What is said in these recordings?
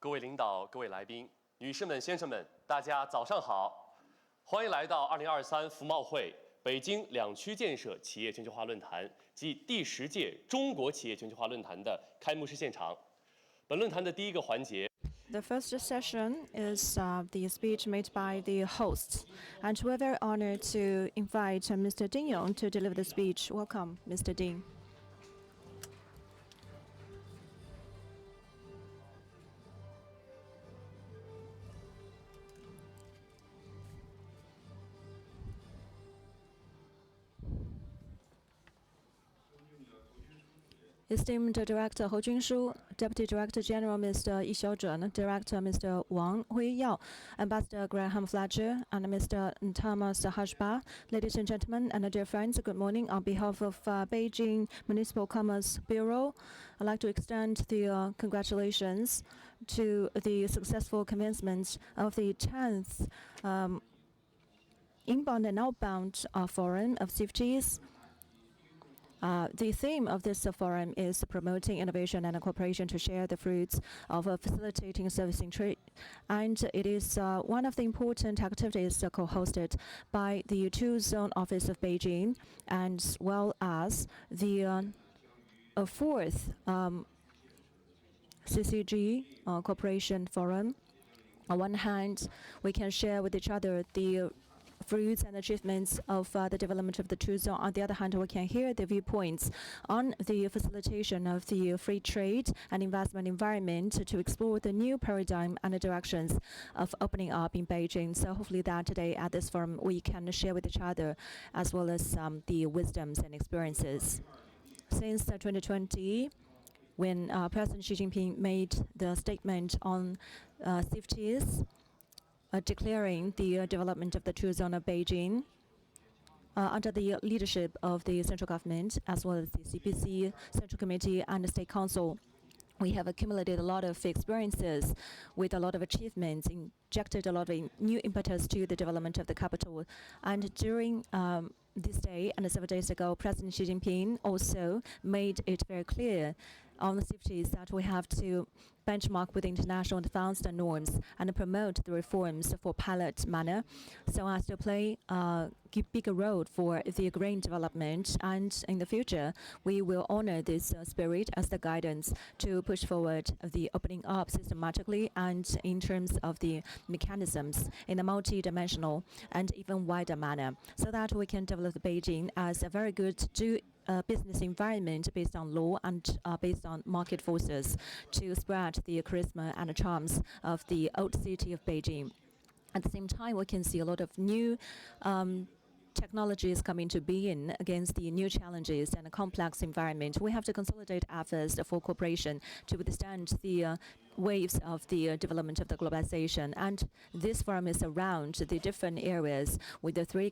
各位领导、各位来宾、女士们、先生们，大家早上好！欢迎来到2023服贸会北京两区建设企业全球化论坛及第10届中国企业全球化论坛的开幕式现场。本论坛的第一个环节。 The first session is the speech made by the hosts, and we're very honored to invite Mr. Ding Yong to deliver the speech. Welcome, Mr. Ding. Esteemed Director Hou Junshu, Deputy Director General Mr. Yi Xiaozhen, Director Mr. Wang Huiyao, Ambassador Graham Fletcher, and Mr. Thomas Hashba, ladies and gentlemen and dear friends, good morning. On behalf of Beijing Municipal Commerce Bureau, I'd like to extend the congratulations to the successful commencement of the 10th Inbound and Outbound Forum of CFGs. The theme of this forum is promoting innovation and cooperation to share the fruits of facilitating servicing trade. And it is one of the important activities co-hosted by the Two-Zone Office of Beijing, as well as the fourth CCG Cooperation Forum. On one hand, we can share with each other the fruits and achievements of the development of the Two-Zone. On the other hand, we can hear the viewpoints on the facilitation of the free trade and investment environment to explore the new paradigm and the directions of opening up in Beijing. So hopefully that today at this forum we can share with each other as well as the wisdoms and experiences. Since 2020, when President Xi Jinping made the statement on safeties, declaring the development of the Two-Zone of Beijing under the leadership of the central government, as well as the CPC, Central Committee, and the State Council. We have accumulated a lot of experiences with a lot of achievements, injected a lot of new impetus to the development of the capital. And during this day and several days ago, President Xi Jinping also made it very clear on the safeties that we have to benchmark with international advanced norms and promote the reforms for pilot manner so as to play a bigger role for the green development. And in the future, we will honor this spirit as the guidance to push forward the opening up systematically and in terms of the mechanisms in a multi-dimensional and even wider manner, so that we can develop Beijing as a very good business environment based on law and based on market forces to spread the charisma and charms of the old city of Beijing. At the same time, we can see a lot of new technologies coming to being against the new challenges and a complex environment. We have to consolidate efforts for cooperation to withstand the waves of the development of the globalization. And this forum is around the different areas with the three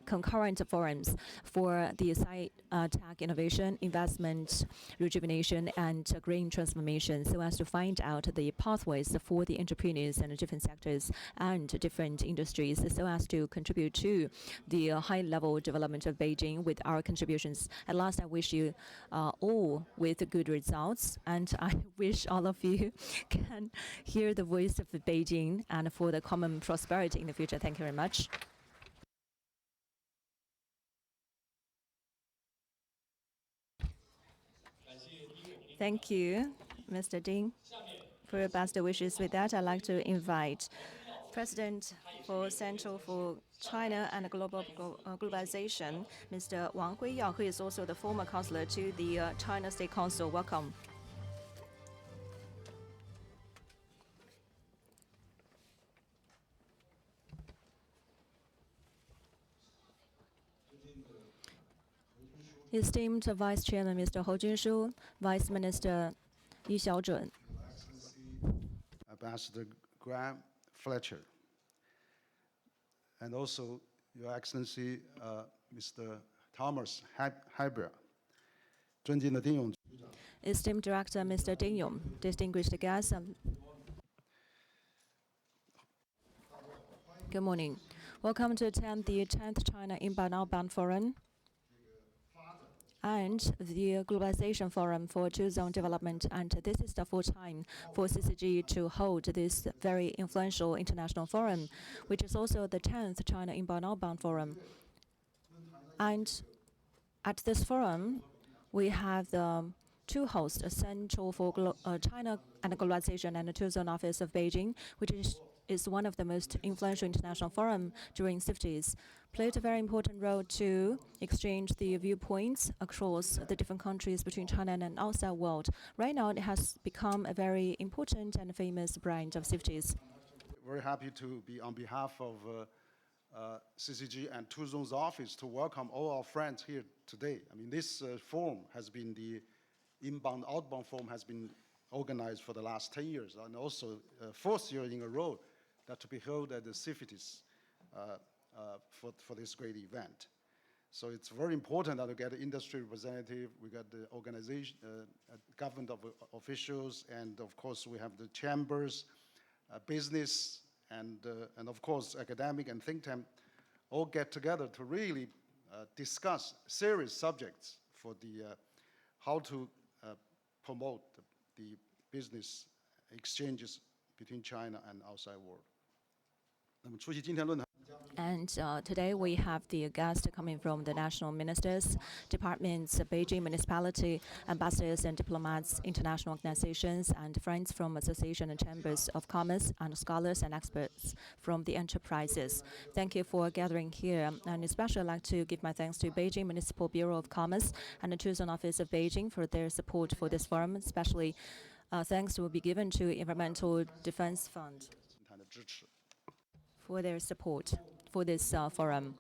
concurrent forums for the sci-tech innovation, investment, rejuvenation, and green transformation, so as to find out the pathways for the entrepreneurs and different sectors and different industries, so as to contribute to the high-level development of Beijing with our contributions. At last, I wish you all with good results, and I wish all of you can hear the voice of Beijing and for the common prosperity in the future. Thank you very much. Thank you, Mr. Ding, for your best wishes. With that, I'd like to invite President for Central for China and Globalization, Mr. Wang Huiyao, who is also the former counselor to the China State Council. Welcome. Esteemed Vice Chairman Mr. Hou Junshu, Vice Minister Yi Xiaozhen, Ambassador Graham Fletcher, and also Your Excellency Mr. Thomas Hashba, Esteemed Director Mr. Ding Yong, distinguished guests. Good morning. Welcome to attend the 10th China Inbound-Outbound Forum. and the Globalization Forum for Two-Zone Development. And this is the fourth time for CCG to hold this very influential international forum, which is also the 10th China Inbound-Outbound Forum. And at this forum, we have the two hosts, a Central for China and Globalization and the Two-Zone Office of Beijing, which is one of the most influential international forum during 50s, played a very important role to exchange the viewpoints across the different countries between China and the outside world. Right now, it has become a very important and famous brand of 50s. Very happy to be on behalf of CCG and Two Zones Office to welcome all our friends here today. I mean, this forum has been the Inbound-Outbound Forum has been organized for the last 10 years, and also fourth year in a row that to be held at the CIFITIS for this great event. So it's very important that we get the industry representative, we got the organization, government officials, and of course we have the chambers, business, and of course academic and think tank all get together to really discuss serious subjects for the how to promote the business exchanges between China and outside world. And today we have the guests coming from the national ministers, departments, Beijing municipality, ambassadors and diplomats, international organizations, and friends from association and chambers of commerce, and scholars and experts from the enterprises. Thank you for gathering here, and especially I'd like to give my thanks to Beijing Municipal Bureau of Commerce and the Two-Zone Office of Beijing for their support for this forum, especially thanks will be given to Environmental Defense Fund for their support for this forum.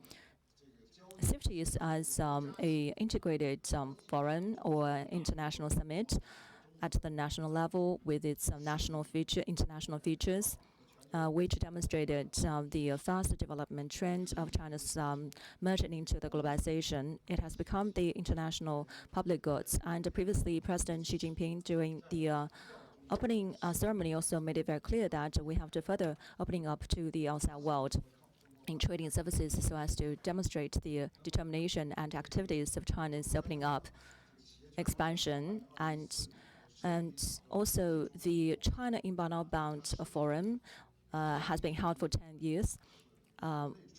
CIFTIS as a integrated forum or international summit at the national level with its international features, which demonstrated the fast development trend of China's merging into the globalization. It has become the international public goods. And previously, President Xi Jinping, during the opening ceremony, also made it very clear that we have to further opening up to the outside world in trading services so as to demonstrate the determination and activities of China's opening up, expansion, and also the China Inbound-Outbound Forum has been held for 10 years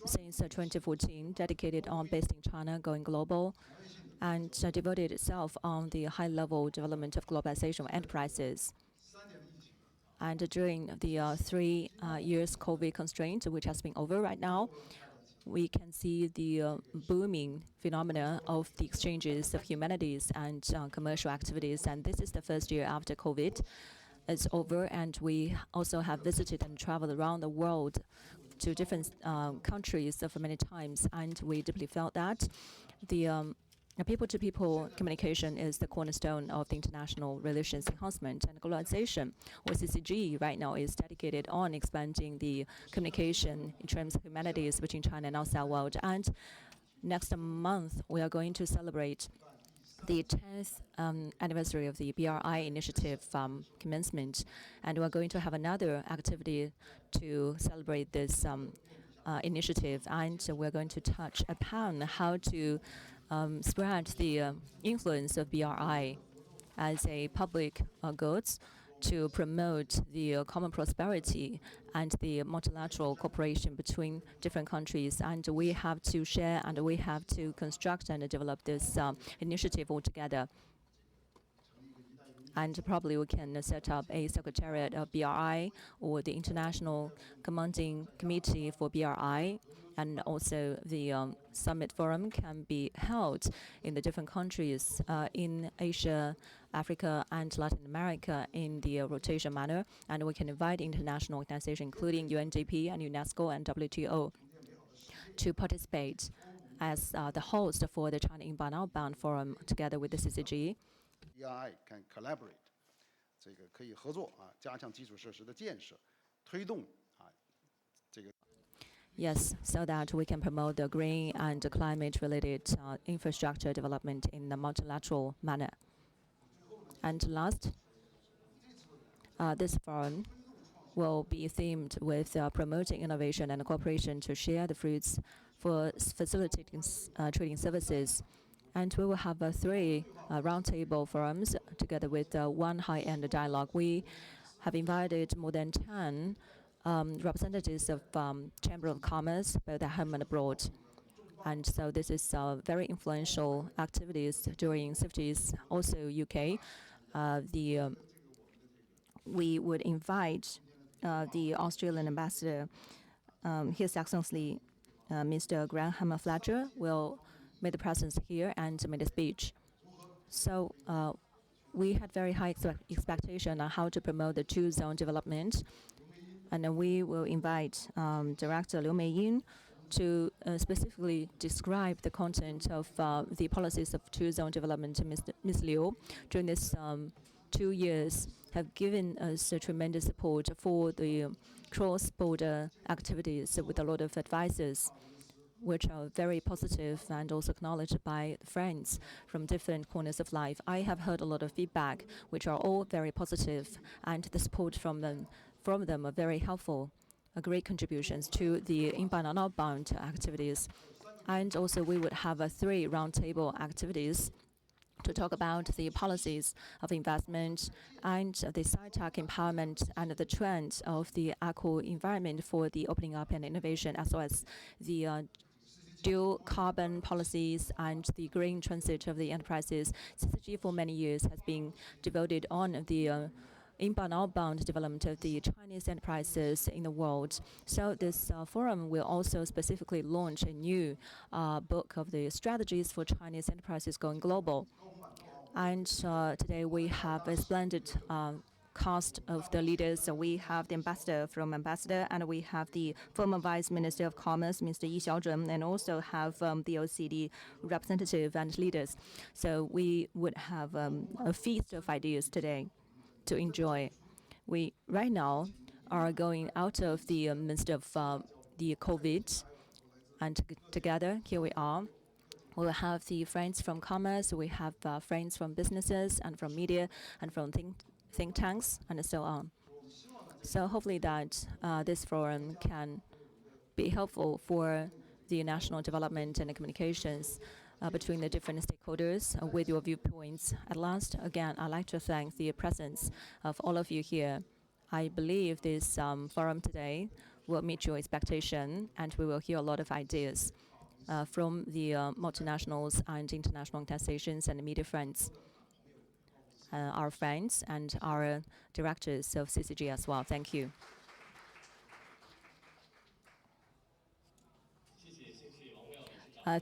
since 2014, dedicated on based in China, going global, and devoted itself on the high-level development of globalization of enterprises. And during the 3 years COVID constraint, which has been over right now, we can see the booming phenomena of the exchanges of humanities and commercial activities. And this is the first year after COVID is over, and we also have visited and traveled around the world to different countries for many times, and we deeply felt that the people-to-people communication is the cornerstone of the international relations enhancement, and globalization, or CCG, right now is dedicated on expanding the communication in terms of humanities between China and outside world. And next month, we are going to celebrate the 10th anniversary of the BRI initiative commencement, and we're going to have another activity to celebrate this initiative, and we're going to touch upon how to spread the influence of BRI as a public goods to promote the common prosperity and the multilateral cooperation between different countries. And we have to share and we have to construct and develop this initiative altogether. And probably we can set up a secretariat of BRI or the International Commanding Committee for BRI. And also the summit forum can be held in the different countries in Asia, Africa, and Latin America in the rotation manner. And we can invite international organizations, including UNDP and UNESCO and WTO, to participate as the host for the China Inbound-Outbound Forum together with the CCG. BRI can collaborate，这个可以合作加强基础设施的建设，推动这个。Yes, so that we can promote the green and climate-related infrastructure development in a multilateral manner. And last, this forum will be themed with promoting innovation and cooperation to share the fruits for facilitating trading services And we will have three roundtable forums together with one high-end dialogue. We have invited more than 10 representatives of Chamber of Commerce, both at home and abroad. And so this is very influential activities during CIFTIS, also UK. We would invite the Australian ambassador, His Excellency Mr. Graham Fletcher, will make the presence here and make a speech. So we had very high expectation on how to promote the two-zone development. And then we will invite Director Liu Meiying to specifically describe the content of the policies of two-zone development. Ms. Liu, during this 2 years, have given us a tremendous support for the cross-border activities with a lot of advices, which are very positive and also acknowledged by friends from different corners of life. I have heard a lot of feedback, which are all very positive, and the support from them are very helpful, great contributions to the inbound and outbound activities. And also we would have 3 roundtable activities to talk about the policies of investment and the sci-tech empowerment and the trend of the eco-environment for the opening up and innovation, as well as the dual carbon policies and the green transit of the enterprises. CCG for many years has been devoted on the inbound-outbound development of the Chinese enterprises in the world. So this forum will also specifically launch a new book of the strategies for Chinese enterprises going global. And today we have a splendid cast of the leaders. So we have the ambassador from Ambassador, and we have the former Vice Minister of Commerce, Mr. Yi Xiaozhen, and also have the OECD representative and leaders. So we would have a feast of ideas today to enjoy. We right now are going out of the midst of the COVID, and together here we are. We will have the friends from commerce, we have friends from businesses and from media and from think tanks and so on. So hopefully that this forum can be helpful for the national development and the communications between the different stakeholders with your viewpoints. At last, again, I'd like to thank the presence of all of you here. I believe this forum today will meet your expectation, and we will hear a lot of ideas from the multinationals and international organizations and media friends, our friends and our directors of CCG as well. Thank you.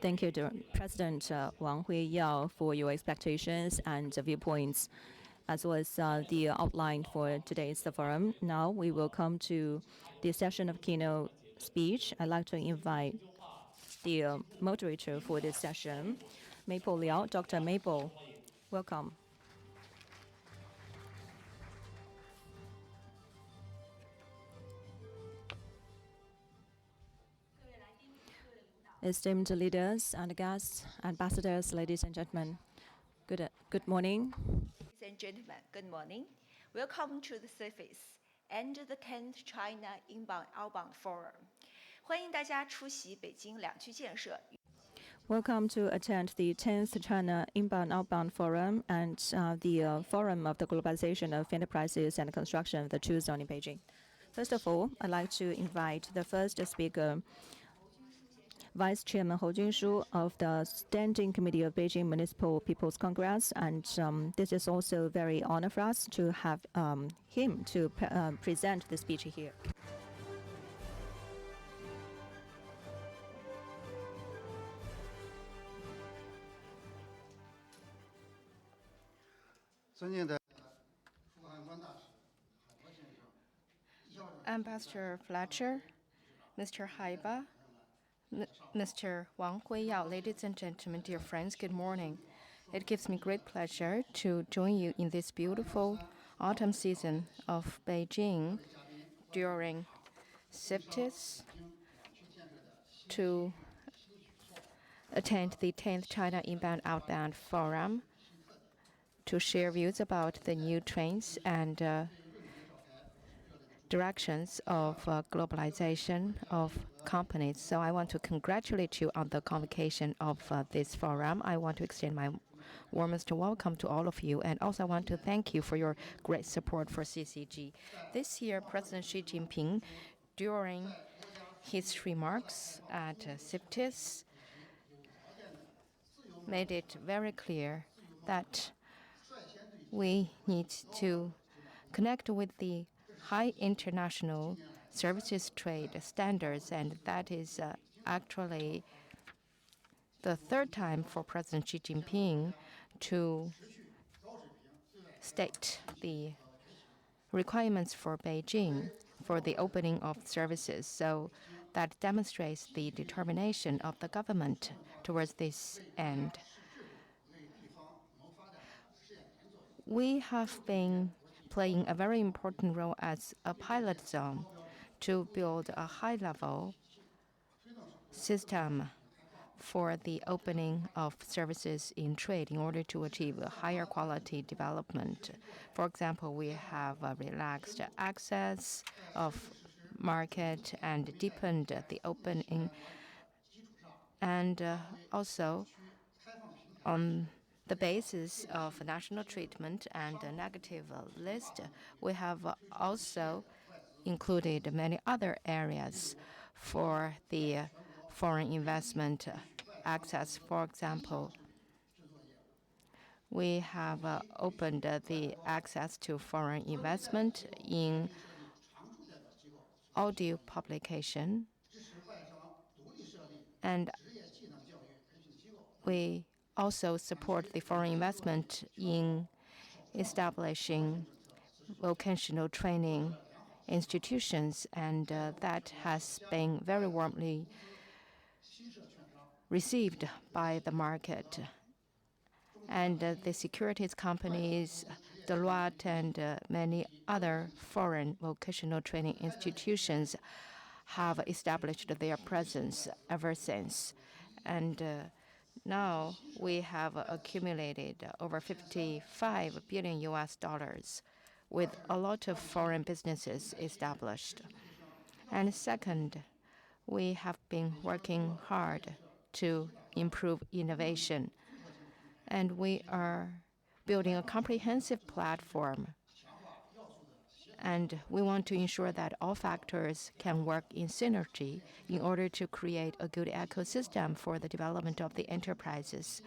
Thank you, President Wang Huiyao, for your expectations and viewpoints, as well as the outline for today's forum. Now we will come to the session of keynote speech. I'd like to invite the moderator for this session, Maple Liao. Dr. Maple, welcome. Esteemed leaders and guests, ambassadors, ladies and gentlemen, good morning. Ladies and gentlemen, good morning. Welcome to the CIFTIS and the 10th China Inbound-Outbound Forum. 欢迎大家出席北京两区建设。 Welcome to attend the 10th China Inbound-Outbound Forum and the Forum of the Globalization of Enterprises and Construction of the Two Zone in Beijing. First of all, I'd like to invite the first speaker, Vice Chairman Hou Junshu of the Standing Committee of Beijing Municipal People's Congress, and this is also very honor for us to have him to present the speech here. Ambassador Fletcher, Mr. Haiba, Mr. Wang Huiyao, ladies and gentlemen, dear friends, good morning. It gives me great pleasure to join you in this beautiful autumn season of Beijing during CIFTIS to attend the 10th China Inbound-Outbound Forum to share views about the new trends and directions of globalization of companies. So I want to congratulate you on the convocation of this forum. I want to extend my warmest welcome to all of you, and also I want to thank you for your great support for CCG. This year, President Xi Jinping, during his remarks at CIPTIS, made it very clear that we need to connect with the high international services trade standards, and that is actually the third time for President Xi Jinping to state the requirements for Beijing for the opening of services. So that demonstrates the determination of the government towards this end. We have been playing a very important role as a pilot zone to build a high-level system for the opening of services in trade in order to achieve a higher quality development. For example, we have relaxed access of market and deepened the opening. And also, on the basis of national treatment and a negative list, we have also included many other areas for the foreign investment access. For example, we have opened the access to foreign investment in audio publication, and we also support the foreign investment in establishing vocational training institutions, and that has been very warmly received by the market. And the securities companies, Deloitte, and many other foreign vocational training institutions have established their presence ever since. And now we have accumulated over $55 billion with a lot of foreign businesses established. And second, we have been working hard to improve innovation. And we are building a comprehensive platform. And we want to ensure that all factors can work in synergy in order to create a good ecosystem for the development of the enterprises.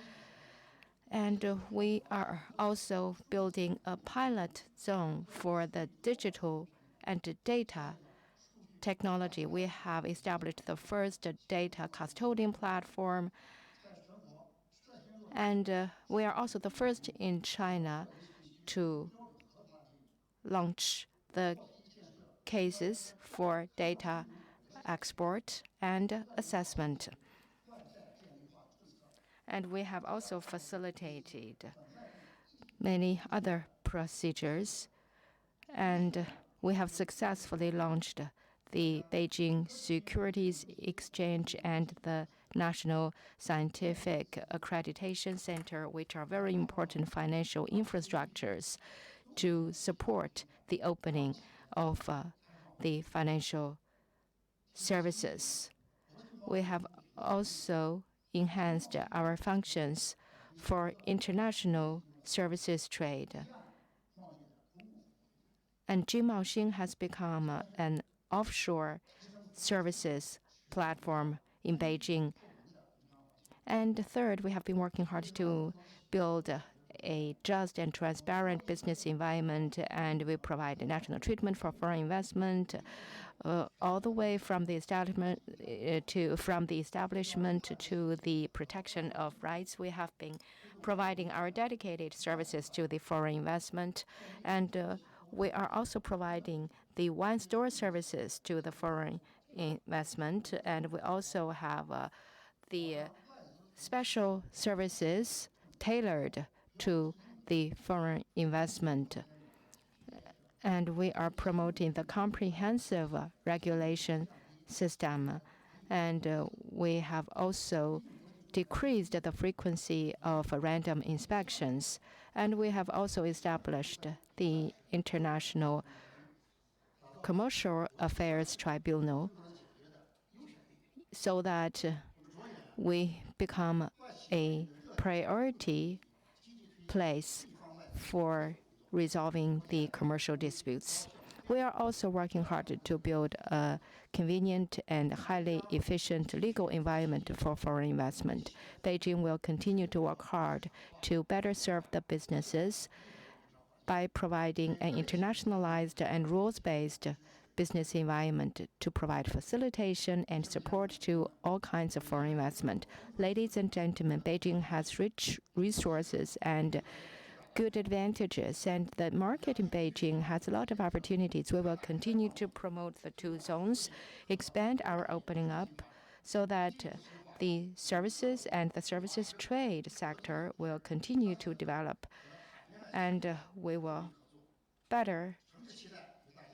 And we are also building a pilot zone for the digital and data technology. We have established the first data custodian platform, and we are also the first in China to launch the cases for data export and assessment. And we have also facilitated many other procedures, and we have successfully launched the Beijing Securities Exchange and the National Scientific Accreditation Center, which are very important financial infrastructures to support the opening of the financial services. We have also enhanced our functions for international services trade. And Jimao has become an offshore services platform in Beijing. And third, we have been working hard to build a just and transparent business environment, and we provide national treatment for foreign investment, all the way from the establishment to the protection of rights. We have been providing our dedicated services to the foreign investment, and we are also providing the one-store services to the foreign investment, and we also have the special services tailored to the foreign investment. And we are promoting the comprehensive regulation system. And we have also decreased the frequency of random inspections. And we have also established the international Commercial Affairs Tribunal so that we become a priority place for resolving the commercial disputes. We are also working hard to build a convenient and highly efficient legal environment for foreign investment. Beijing will continue to work hard to better serve the businesses by providing an internationalized and rules-based business environment to provide facilitation and support to all kinds of foreign investment. Ladies and gentlemen, Beijing has rich resources and good advantages, and the market in Beijing has a lot of opportunities. We will continue to promote the two zones, expand our opening up so that the services and the services trade sector will continue to develop, and we will better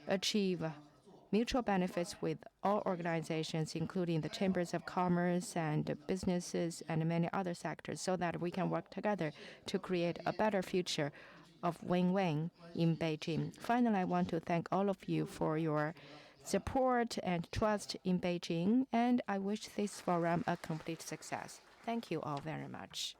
achieve mutual benefits with all organizations, including the chambers of commerce and businesses and many other sectors, so that we can work together to create a better future of win-win in Beijing. Finally, I want to thank all of you for your support and trust in Beijing, and I wish this forum a complete success. Thank you all very much.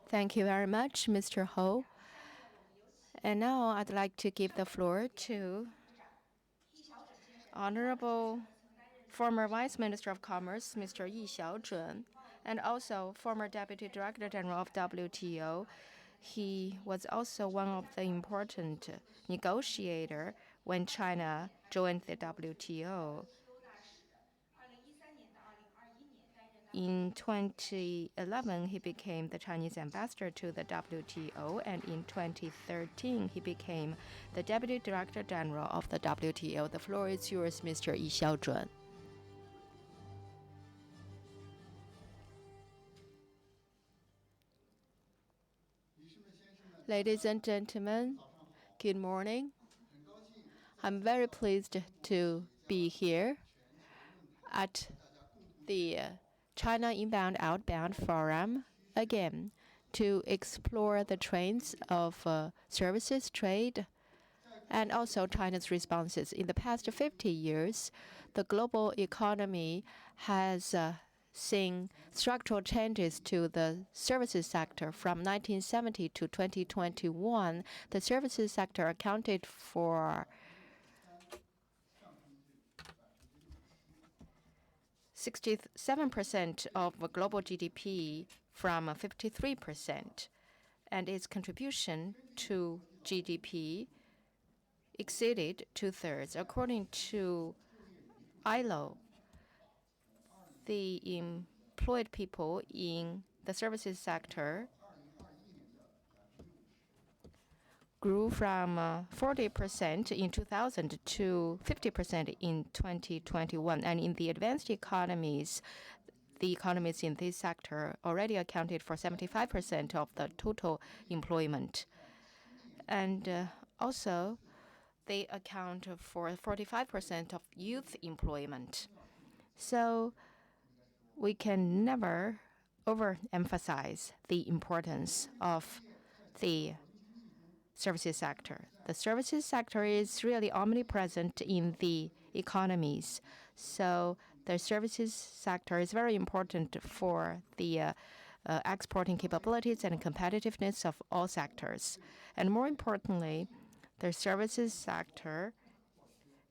Thank you very much, Mr. Ho. And now I'd like to give the floor to Honorable former Vice Minister of Commerce, Mr. Yi Xiaozhun, and also former Deputy Director General of WTO. He was also one of the important negotiators when China joined the WTO. In 2011, he became the Chinese ambassador to the WTO, and in 2013, he became the Deputy Director General of the WTO. The floor is yours, Mr. Yi Xiaozhun. Ladies and gentlemen, good morning. I'm very pleased to be here at the China Inbound-Outbound Forum again to explore the trends of services trade and also China's responses. In the past 50 years, the global economy has seen structural changes to the services sector. From 1970 to 2021, the services sector accounted for 67% of global GDP from 53%, and its contribution to GDP exceeded 2/3. According to ILO, the employed people in the services sector grew from 40% in 2000 to 50% in 2021. And in the advanced economies, the economies in this sector already accounted for 75% of the total employment. And also, they account for 45% of youth employment. So we can never overemphasize the importance of the services sector. The services sector is really omnipresent in the economies. So the services sector is very important for the exporting capabilities and competitiveness of all sectors. And more importantly, the services sector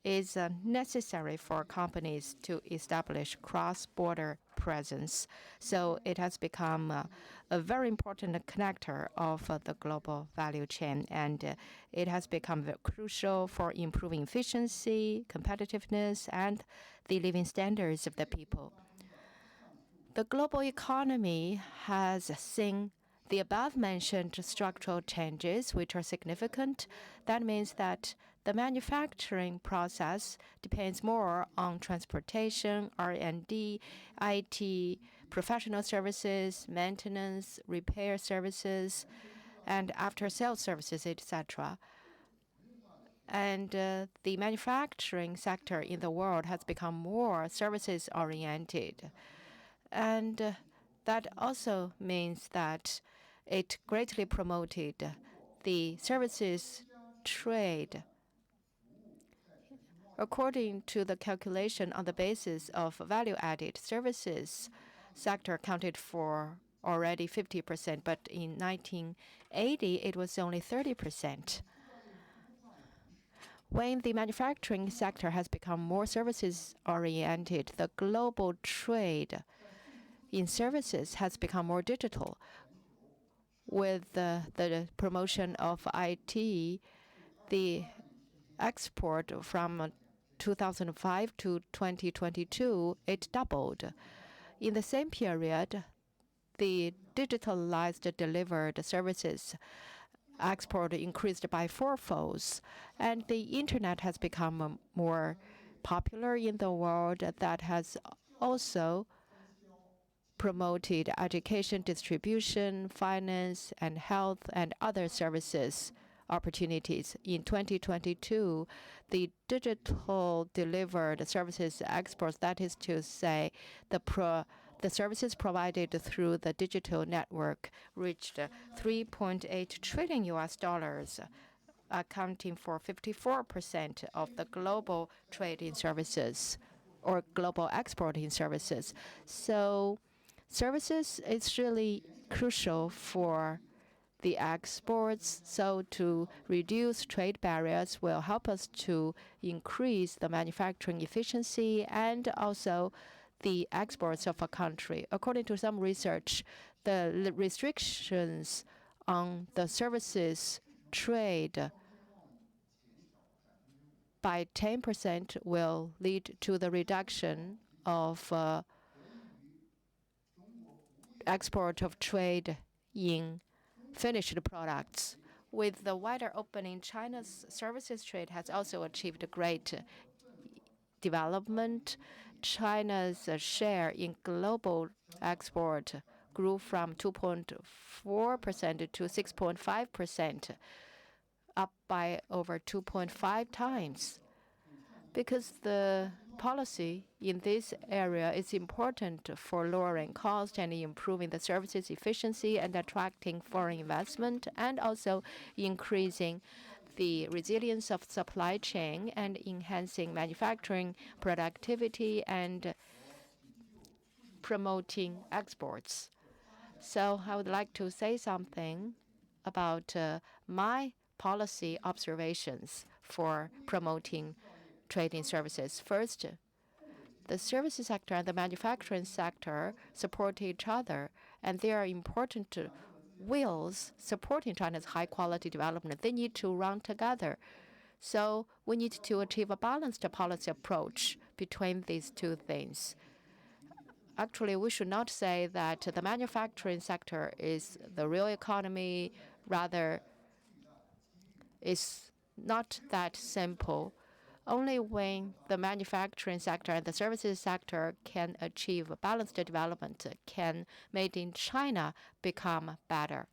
is necessary for companies to establish cross-border presence. So it has become a very important connector of the global value chain, and it has become very crucial for improving efficiency, competitiveness, and the living standards of the people. The global economy has seen the above-mentioned structural changes, which are significant. That means that the manufacturing process depends more on transportation, R&D, IT, professional services, maintenance, repair services, and after-sales services, etc. And the manufacturing sector in the world has become more services-oriented. And that also means that it greatly promoted the services trade. According to the calculation on the basis of value-added services, sector accounted for already 50%, but in 1980 it was only 30%. When the manufacturing sector has become more services-oriented, the global trade in services has become more digital. With the promotion of IT, the export from 2005 to 2022, it doubled. In the same period, the digitalized delivered services export increased by fourfolds, and the internet has become more popular in the world. That has also promoted education, distribution, finance, and health, and other services opportunities. In 2022, the digital delivered services exports, that is to say, the services provided through the digital network, reached $3.8 trillion, accounting for 54% of the global trade in services or global export in services. So services is really crucial for the exports. So to reduce trade barriers will help us to increase the manufacturing efficiency and also the exports of a country. According to some research, the restrictions on the services trade by 10% will lead to the reduction of export of trade in finished products. With the wider opening, China's services trade has also achieved great development. China's share in global export grew from 2.4% to 6.5%, up by over 2.5 times. Because the policy in this area is important for lowering cost and improving the services efficiency and attracting foreign investment, and also increasing the resilience of supply chain and enhancing manufacturing productivity and promoting exports. So I would like to say something about my policy observations for promoting trade in services. First, the services sector and the manufacturing sector support each other, and they are important wheels supporting China's high-quality development. They need to run together. So we need to achieve a balanced policy approach between these two things. Actually, we should not say that the manufacturing sector is the real economy. Rather, it's not that simple. Only when the manufacturing sector and the services sector can achieve balanced development can Made in China become better.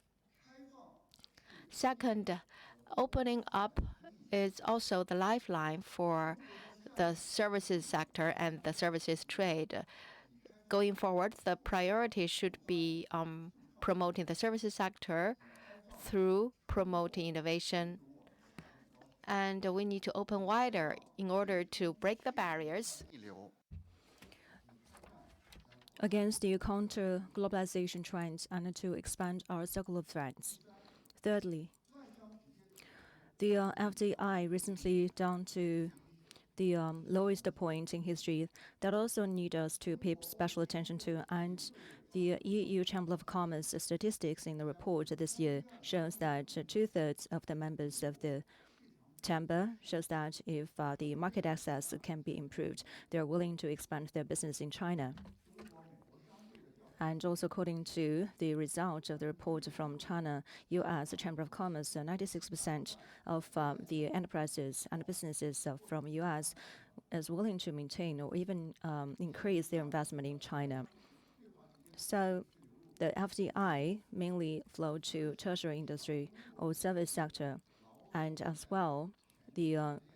Second, opening up is also the lifeline for the services sector and the services trade. Going forward, the priority should be promoting the services sector through promoting innovation. And we need to open wider in order to break the barriers against the counter globalization trends and to expand our circle of friends. Thirdly, the FDI recently down to the lowest point in history that also need us to pay special attention to. And the EU Chamber of Commerce statistics in the report this year shows that 2/3 of the members of the Chamber shows that if the market access can be improved, they are willing to expand their business in China. And also according to the result of the report from China U.S. Chamber of Commerce, 96% of the enterprises and businesses from U.S. is willing to maintain or even increase their investment in China. So the FDI mainly flow to tertiary industry or service sector, and as well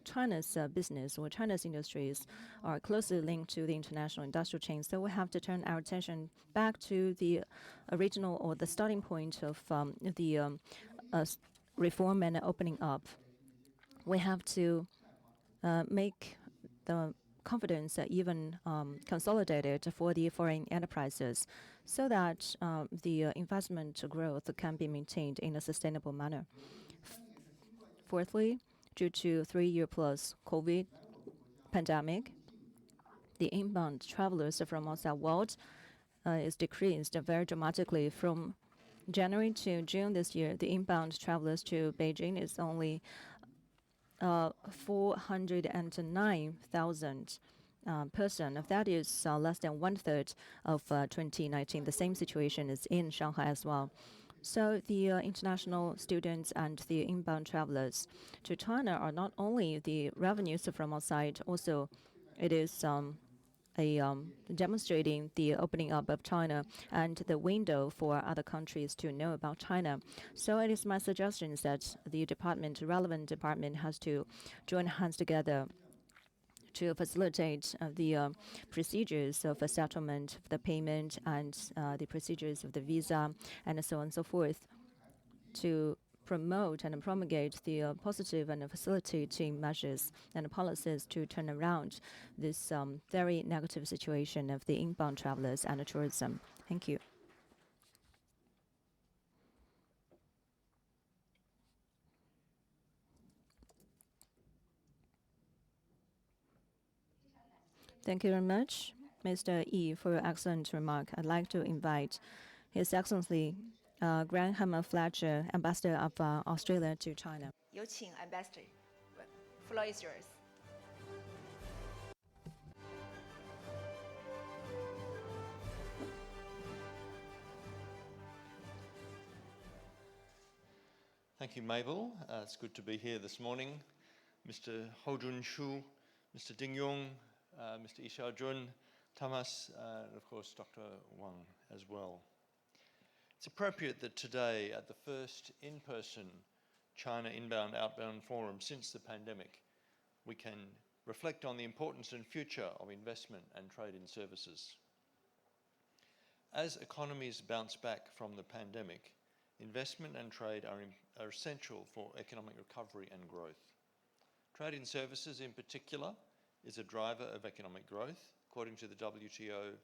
China's business or China's industries are closely linked to the international industrial chain. So we have to turn our attention back to the original or the starting point of the reform and opening up. We have to make the confidence even consolidated for the foreign enterprises so that the investment growth can be maintained in a sustainable manner. Fourthly, due to 3-year-plus COVID pandemic, the inbound travelers from outside world is decreased very dramatically. From January to June this year, the inbound travelers to Beijing is only 409,000 person. That is less than 1/3 of 2019. The same situation is in Shanghai as well. So the international students and the inbound travelers to China are not only the revenues from outside, also it is demonstrating the opening up of China and the window for other countries to know about China. So it is my suggestion that the relevant department has to join hands together to facilitate the procedures of a settlement, the payment, and the procedures of the visa, and so on and so forth, to promote and promulgate the positive and facilitating measures and policies to turn around this very negative situation of the inbound travelers and tourism. Thank you. Thank you very much, Mr. Yi, for your excellent remark. I'd like to invite His Excellency Graham Fletcher, Ambassador of Australia to China. 有请 Ambassador. Floor is yours. Thank you, Mabel. It's good to be here this morning. Mr. Hou Jun-shu, Mr. Ding Yong, Mr. Yi Xiaojun, Thomas, and of course Dr. Wang as well. It's appropriate that today, at the first in-person China Inbound-Outbound Forum since the pandemic, we can reflect on the importance and future of investment and trade in services. As economies bounce back from the pandemic, investment and trade are essential for economic recovery and growth. Trade in services in particular is a driver of economic growth. According to the WTO,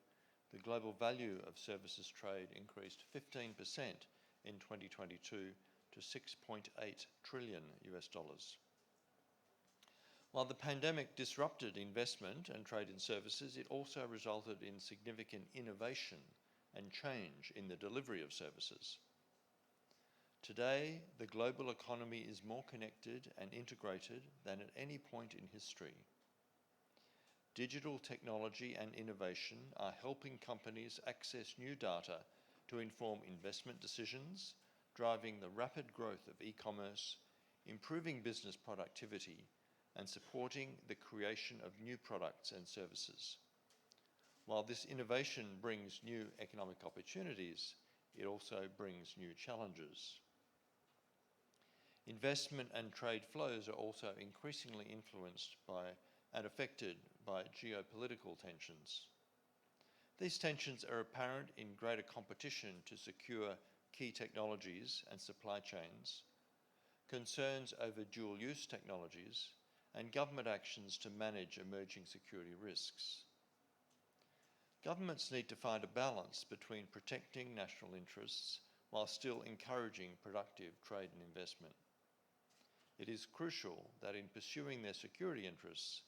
the global value of services trade increased 15% in 2022 to $6.8 trillion. While the pandemic disrupted investment and trade in services, it also resulted in significant innovation and change in the delivery of services. Today, the global economy is more connected and integrated than at any point in history. Digital technology and innovation are helping companies access new data to inform investment decisions, driving the rapid growth of e-commerce, improving business productivity, and supporting the creation of new products and services. While this innovation brings new economic opportunities, it also brings new challenges. Investment and trade flows are also increasingly influenced by and affected by geopolitical tensions. These tensions are apparent in greater competition to secure key technologies and supply chains, concerns over dual-use technologies, and government actions to manage emerging security risks. Governments need to find a balance between protecting national interests while still encouraging productive trade and investment. It is crucial that in pursuing their security interests,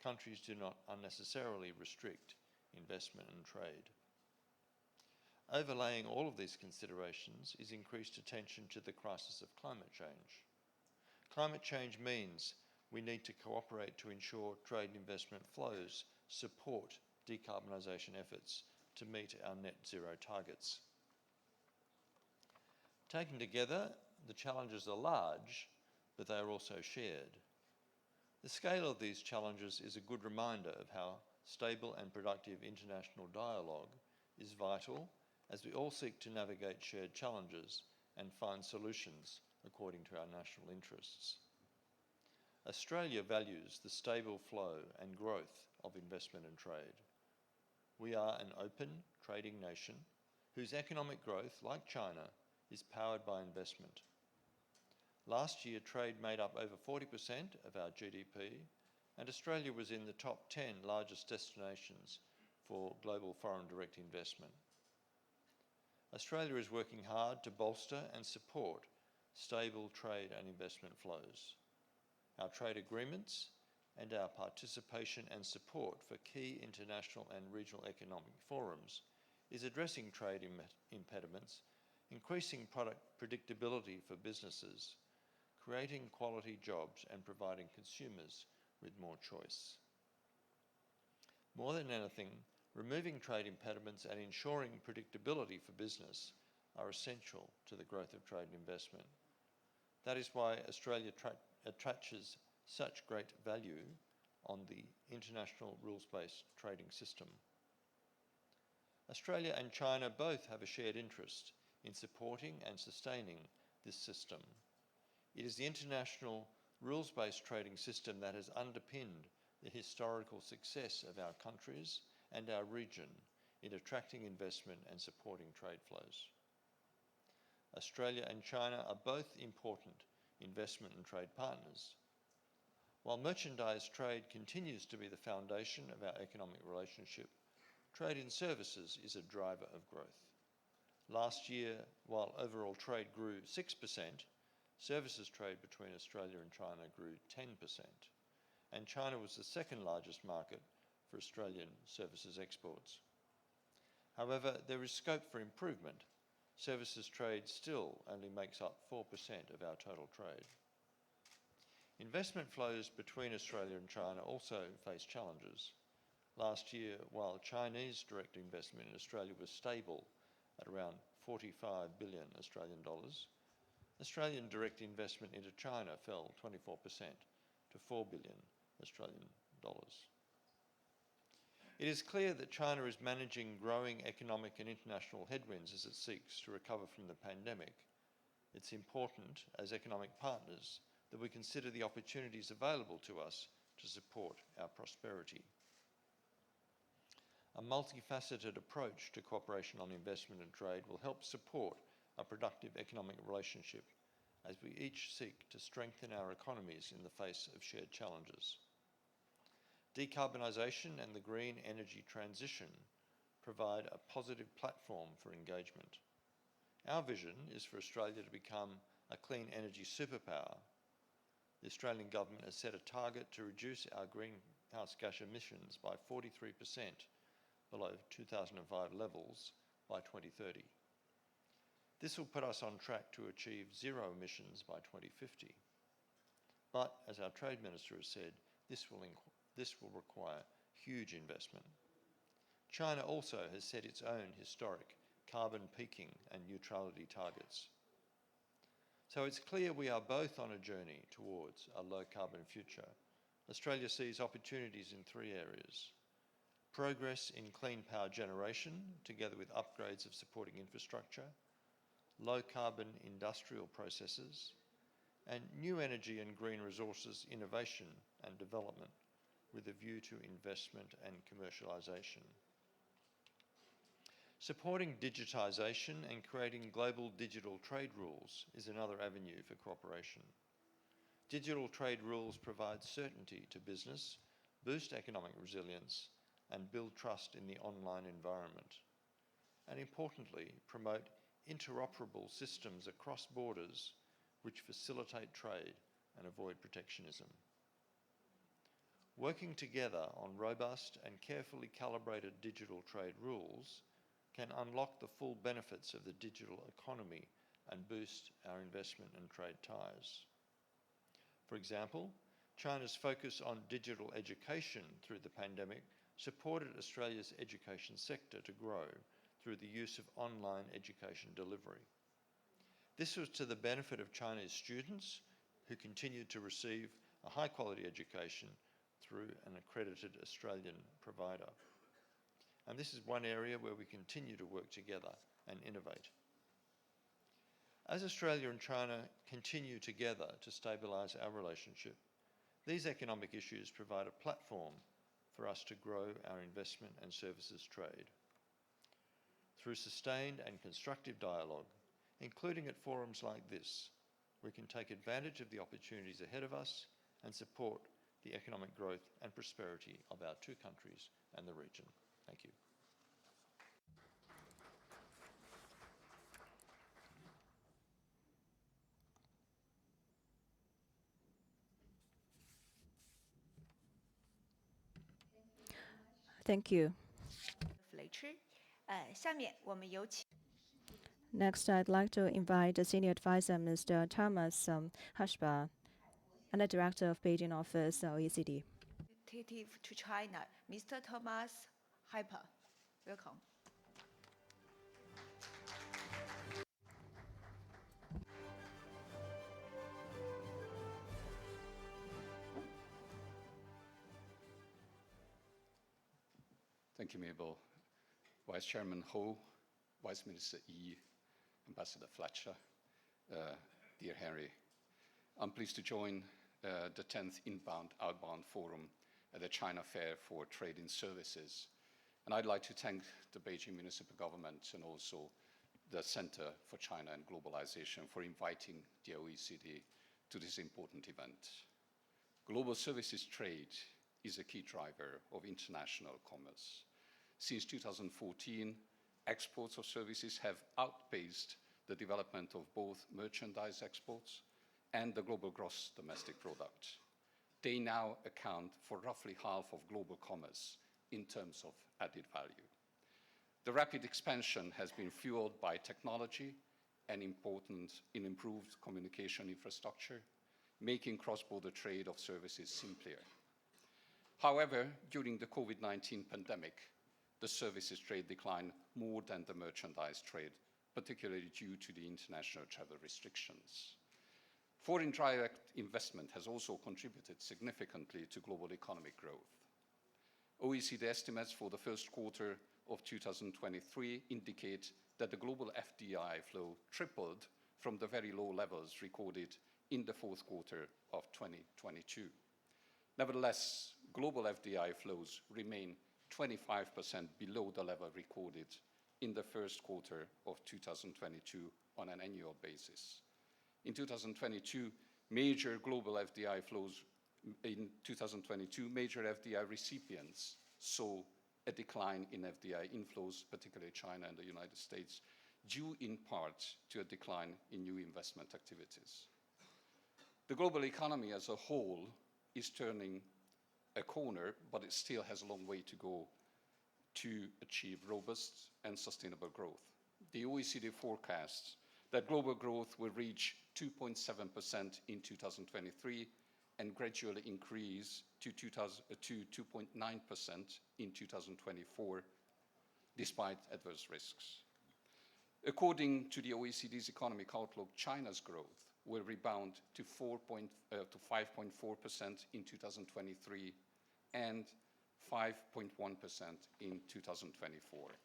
countries do not unnecessarily restrict investment and trade. Overlaying all of these considerations is increased attention to the crisis of climate change. Climate change means we need to cooperate to ensure trade and investment flows support decarbonisation efforts to meet our net zero targets. Taken together, the challenges are large, but they are also shared. The scale of these challenges is a good reminder of how stable and productive international dialogue is vital as we all seek to navigate shared challenges and find solutions according to our national interests. Australia values the stable flow and growth of investment and trade. We are an open trading nation whose economic growth, like China, is powered by investment. Last year, trade made up over 40% of our GDP, and Australia was in the top 10 largest destinations for global foreign direct investment. Australia is working hard to bolster and support stable trade and investment flows. Our trade agreements and our participation and support for key international and regional economic forums is addressing trade impediments, increasing product predictability for businesses, creating quality jobs and providing consumers with more choice. More than anything, removing trade impediments and ensuring predictability for business are essential to the growth of trade and investment. That is why Australia attaches such great value on the international rules-based trading system. Australia and China both have a shared interest in supporting and sustaining this system. It is the international rules-based trading system that has underpinned the historical success of our countries and our region in attracting investment and supporting trade flows. Australia and China are both important investment and trade partners. While merchandise trade continues to be the foundation of our economic relationship, trade in services is a driver of growth. Last year, while overall trade grew 6%, services trade between Australia and China grew 10%, and China was the second largest market for Australian services exports. However, there is scope for improvement. Services trade still only makes up 4% of our total trade. Investment flows between Australia and China also face challenges. Last year, while Chinese direct investment in Australia was stable at around 45 billion Australian dollars, Australian direct investment into China fell 24% to 4 billion Australian dollars. It is clear that China is managing growing economic and international headwinds as it seeks to recover from the pandemic. It's important, as economic partners, that we consider the opportunities available to us to support our prosperity. A multifaceted approach to cooperation on investment and trade will help support a productive economic relationship as we each seek to strengthen our economies in the face of shared challenges. Decarbonisation and the green energy transition provide a positive platform for engagement. Our vision is for Australia to become a clean energy superpower. The Australian government has set a target to reduce our greenhouse gas emissions by 43% below 2005 levels by 2030. This will put us on track to achieve zero emissions by 2050. But, as our Trade Minister has said, this will require huge investment. China also has set its own historic carbon peaking and neutrality targets. So it's clear we are both on a journey towards a low-carbon future. Australia sees opportunities in three areas: progress in clean power generation, together with upgrades of supporting infrastructure, low-carbon industrial processes, and new energy and green resources innovation and development, with a view to investment and commercialisation. Supporting digitisation and creating global digital trade rules is another avenue for cooperation. Digital trade rules provide certainty to business, boost economic resilience, and build trust in the online environment, and importantly, promote interoperable systems across borders which facilitate trade and avoid protectionism. Working together on robust and carefully calibrated digital trade rules can unlock the full benefits of the digital economy and boost our investment and trade ties. For example, China's focus on digital education through the pandemic supported Australia's education sector to grow through the use of online education delivery. This was to the benefit of Chinese students who continued to receive a high-quality education through an accredited Australian provider. And this is one area where we continue to work together and innovate. As Australia and China continue together to stabilise our relationship, These economic issues provide a platform for us to grow our investment and services trade. Through sustained and constructive dialogue, including at forums like this, we can take advantage of the opportunities ahead of us and support the economic growth and prosperity of our two countries and the region. Thank you. Thank you. Fletcher，下面我们有请 Next, I'd like to invite the Senior Advisor, Mr. Thomas Hashba, and the Director of Beijing Office, OECD. Representative to China, Mr. Thomas Hyper. Welcome. Thank you, Mabel. Vice Chairman Ho, Vice Minister Yi, Ambassador Fletcher, dear Henry. I'm pleased to join the 10th Inbound-Outbound Forum at the China Fair for Trade in Services. And I'd like to thank the Beijing municipal government and also the Center for China and Globalization for inviting the OECD to this important event. Global services trade is a key driver of international commerce. Since 2014, exports of services have outpaced the development of both merchandise exports and the global gross domestic product. They now account for roughly half of global commerce in terms of added value. The rapid expansion has been fueled by technology and improved communication infrastructure, making cross-border trade of services simpler. However, during the COVID-19 pandemic, the services trade declined more than the merchandise trade, particularly due to the international travel restrictions. Foreign direct investment has also contributed significantly to global economic growth. OECD estimates for the first quarter of 2023 indicate that the global FDI flow tripled from the very low levels recorded in the fourth quarter of 2022. Nevertheless, global FDI flows remain 25% below the level recorded in the first quarter of 2022 on an annual basis. In 2022, major FDI recipients saw a decline in FDI inflows, particularly China and the United States, due in part to a decline in new investment activities. The global economy as a whole is turning a corner, but it still has a long way to go to achieve robust and sustainable growth. The OECD forecasts that global growth will reach 2.7% in 2023 and gradually increase to 2.9% in 2024, despite adverse risks. According to the OECD's economic outlook, China's growth will rebound to 5.4% in 2023 and 5.1% in 2024.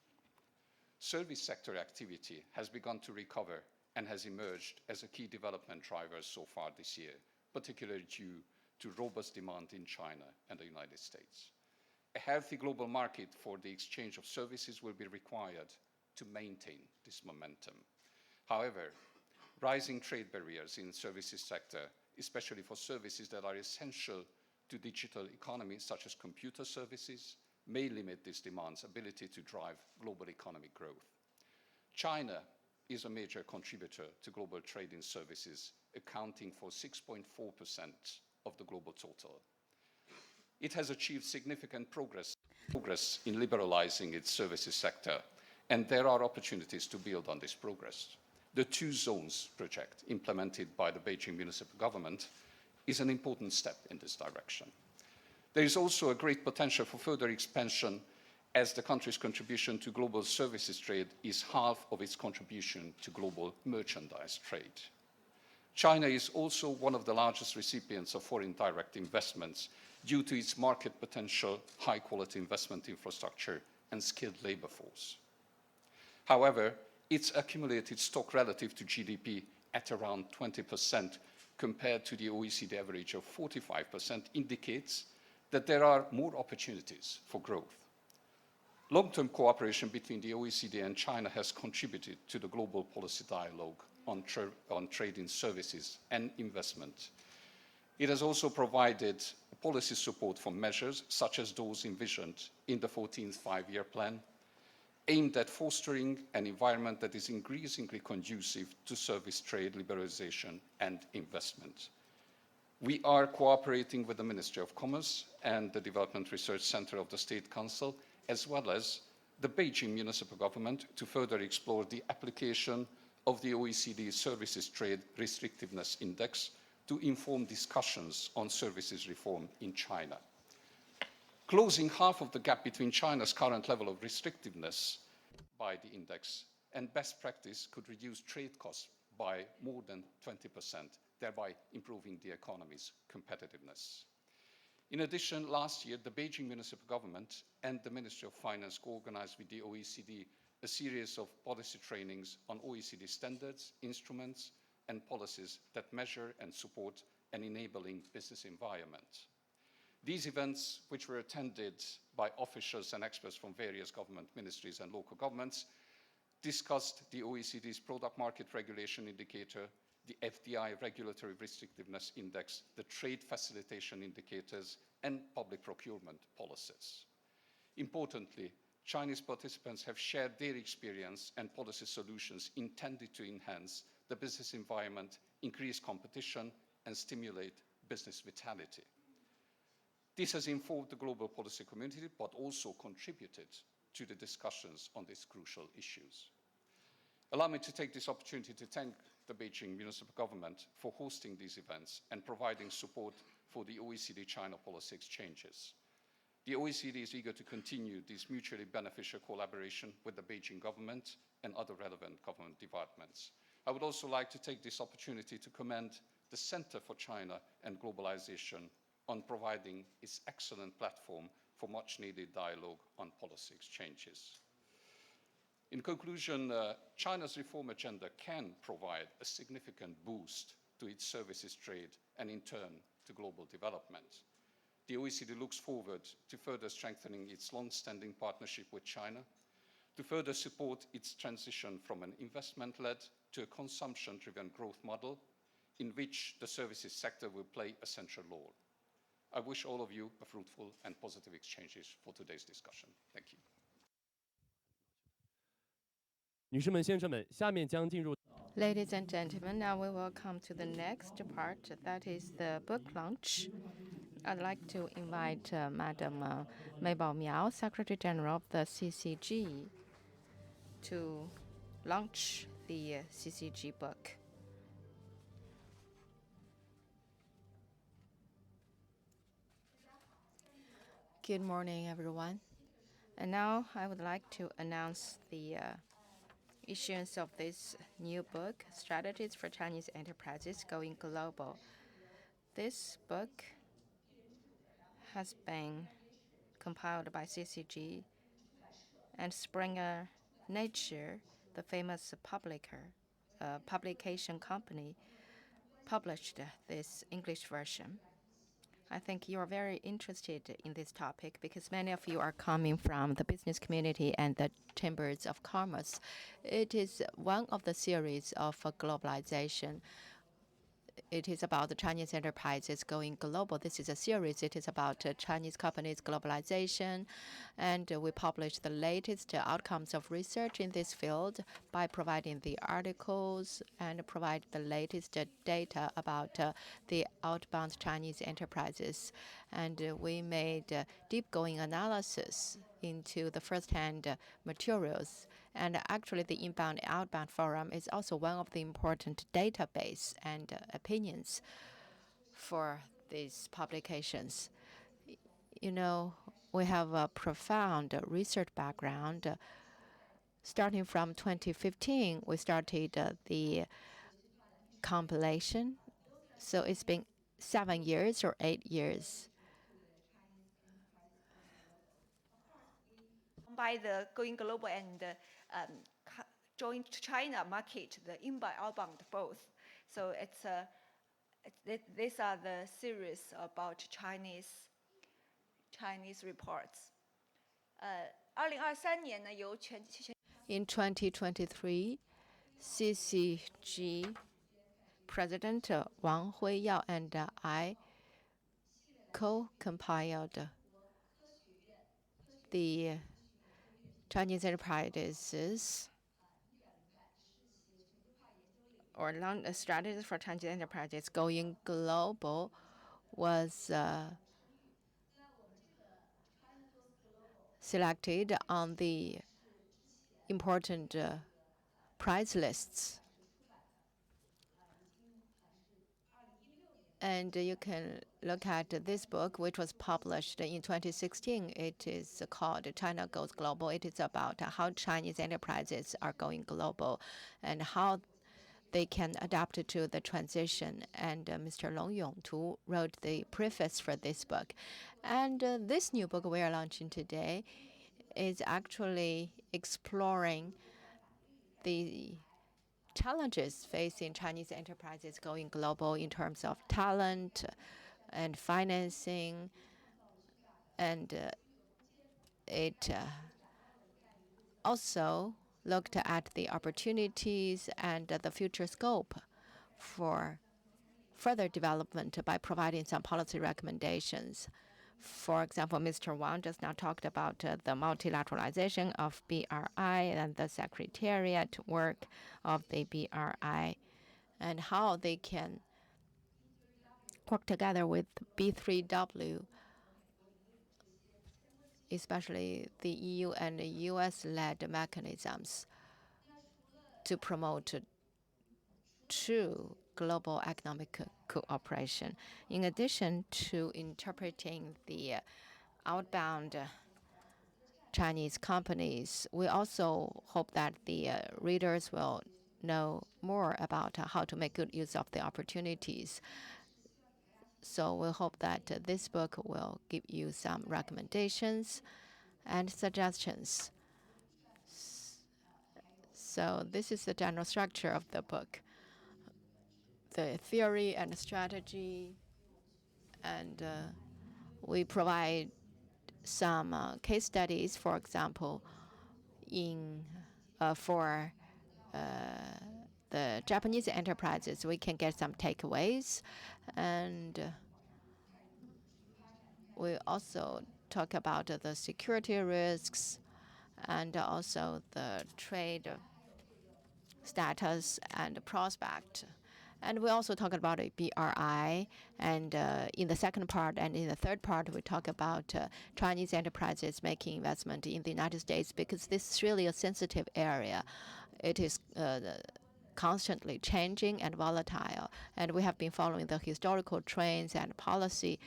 Service sector activity has begun to recover and has emerged as a key development driver so far this year, particularly due to robust demand in China and the United States. A healthy global market for the exchange of services will be required to maintain this momentum. However, rising trade barriers in services sector, especially for services that are essential to digital economy, such as computer services, may limit this demand's ability to drive global economic growth. China is a major contributor to global trade in services, accounting for 6.4% of the global total. It has achieved significant progress in liberalizing its services sector, and there are opportunities to build on this progress. The Two Zones project, implemented by the Beijing municipal government, is an important step in this direction. There is also a great potential for further expansion, as the country's contribution to global services trade is half of its contribution to global merchandise trade. China is also one of the largest recipients of foreign direct investments due to its market potential, high-quality investment infrastructure, and skilled labor force. However, its accumulated stock relative to GDP at around 20% compared to the OECD average of 45%, indicates that there are more opportunities for growth. Long-term cooperation between the OECD and China has contributed to the global policy dialogue on trade in services and investment. It has also provided policy support for measures such as those envisioned in the 14th Five-Year Plan, aimed at fostering an environment that is increasingly conducive to service trade liberalization and investment. We are cooperating with the Ministry of Commerce and the Development Research Center of the State Council, as well as the Beijing municipal government, to further explore the application of the OECD Services Trade Restrictiveness Index to inform discussions on services reform in China. Closing half of the gap between China's current level of restrictiveness by the index and best practice could reduce trade costs by more than 20%, thereby improving the economy's competitiveness. In addition, last year, the Beijing municipal government and the Ministry of Finance co-organized with the OECD a series of policy trainings on OECD standards, instruments, and policies that measure and support an enabling business environment. These events, which were attended by officials and experts from various government ministries and local governments, discussed the OECD's product market regulation indicator, the FDI regulatory restrictiveness index, the trade facilitation indicators, and public procurement policies. Importantly, Chinese participants have shared their experience and policy solutions intended to enhance the business environment, increase competition, and stimulate business vitality. This has informed the global policy community, but also contributed to the discussions on these crucial issues. Allow me to take this opportunity to thank the Beijing municipal government for hosting these events and providing support for the OECD-China policy exchanges. The OECD is eager to continue this mutually beneficial collaboration with the Beijing government and other relevant government departments. I would also like to take this opportunity to commend the Center for China and Globalization on providing its excellent platform for much-needed dialogue on policy exchanges. In conclusion, China's reform agenda can provide a significant boost to its services trade and, in turn, to global development. The OECD looks forward to further strengthening its long-standing partnership with China, to further support its transition from an investment-led to a consumption-driven growth model in which the services sector will play a central role. I wish all of you a fruitful and positive exchanges for today's discussion. Thank you. 女士们、先生们，下面将进入 Ladies and gentlemen, now we will come to the next part, that is the book launch. I'd like to invite Madam Meibao Miao, Secretary General of the CCG, to launch the CCG book. Good morning, everyone. And now I would like to announce the issuance of this new book, Strategies for Chinese Enterprises Going Global. This book has been compiled by CCG, and Springer Nature, the famous publication company, published this English version. I think you are very interested in this topic because many of you are coming from the business community and the chambers of commerce. It is one of the series of globalization. It is about the Chinese enterprises going global. This is a series. It is about Chinese companies' globalization. And we publish the latest outcomes of research in this field by providing the articles and provide the latest data about the outbound Chinese enterprises. And we made deep-going analysis into the first-hand materials. And actually, the Inbound-Outbound Forum is also one of the important database and opinions for these publications. You know, we have a profound research background. Starting from 2015, we started the compilation. So it's been 7 years or 8 years. By the going global and joint China market, the inbound outbound both. So These are the series about Chinese reports. 2023年呢，由全 In 2023, CCG President Wang Huiyao and I co-compiled the Chinese enterprises or strategies for Chinese enterprises going global was selected on the important prize lists. And you can look at this book, which was published in 2016. It is called China Goes Global. It is about how Chinese enterprises are going global and how they can adapt to the transition. And Mr. Long Yongtu wrote the preface for this book. And this new book we are launching today is actually exploring the challenges facing Chinese enterprises going global in terms of talent and financing. And it also looked at the opportunities and the future scope for further development by providing some policy recommendations. For example, Mr. Wang just now talked about the multilateralization of BRI and the secretariat work of the BRI and how they can work together with B3W, especially the EU and US-led mechanisms to promote true global economic cooperation. In addition to interpreting the outbound Chinese companies, we also hope that the readers will know more about how to make good use of the opportunities. So we hope that this book will give you some recommendations and suggestions. So this is the general structure of the book. The theory and strategy, and we provide some case studies, for example, for the Japanese enterprises, we can get some takeaways. And we also talk about the security risks and also the trade status and prospect. And we also talk about a BRI. And in the second part and in the third part, we talk about Chinese enterprises making investment in the United States, because this is really a sensitive area. It is constantly changing and volatile. And we have been following the historical trends and policy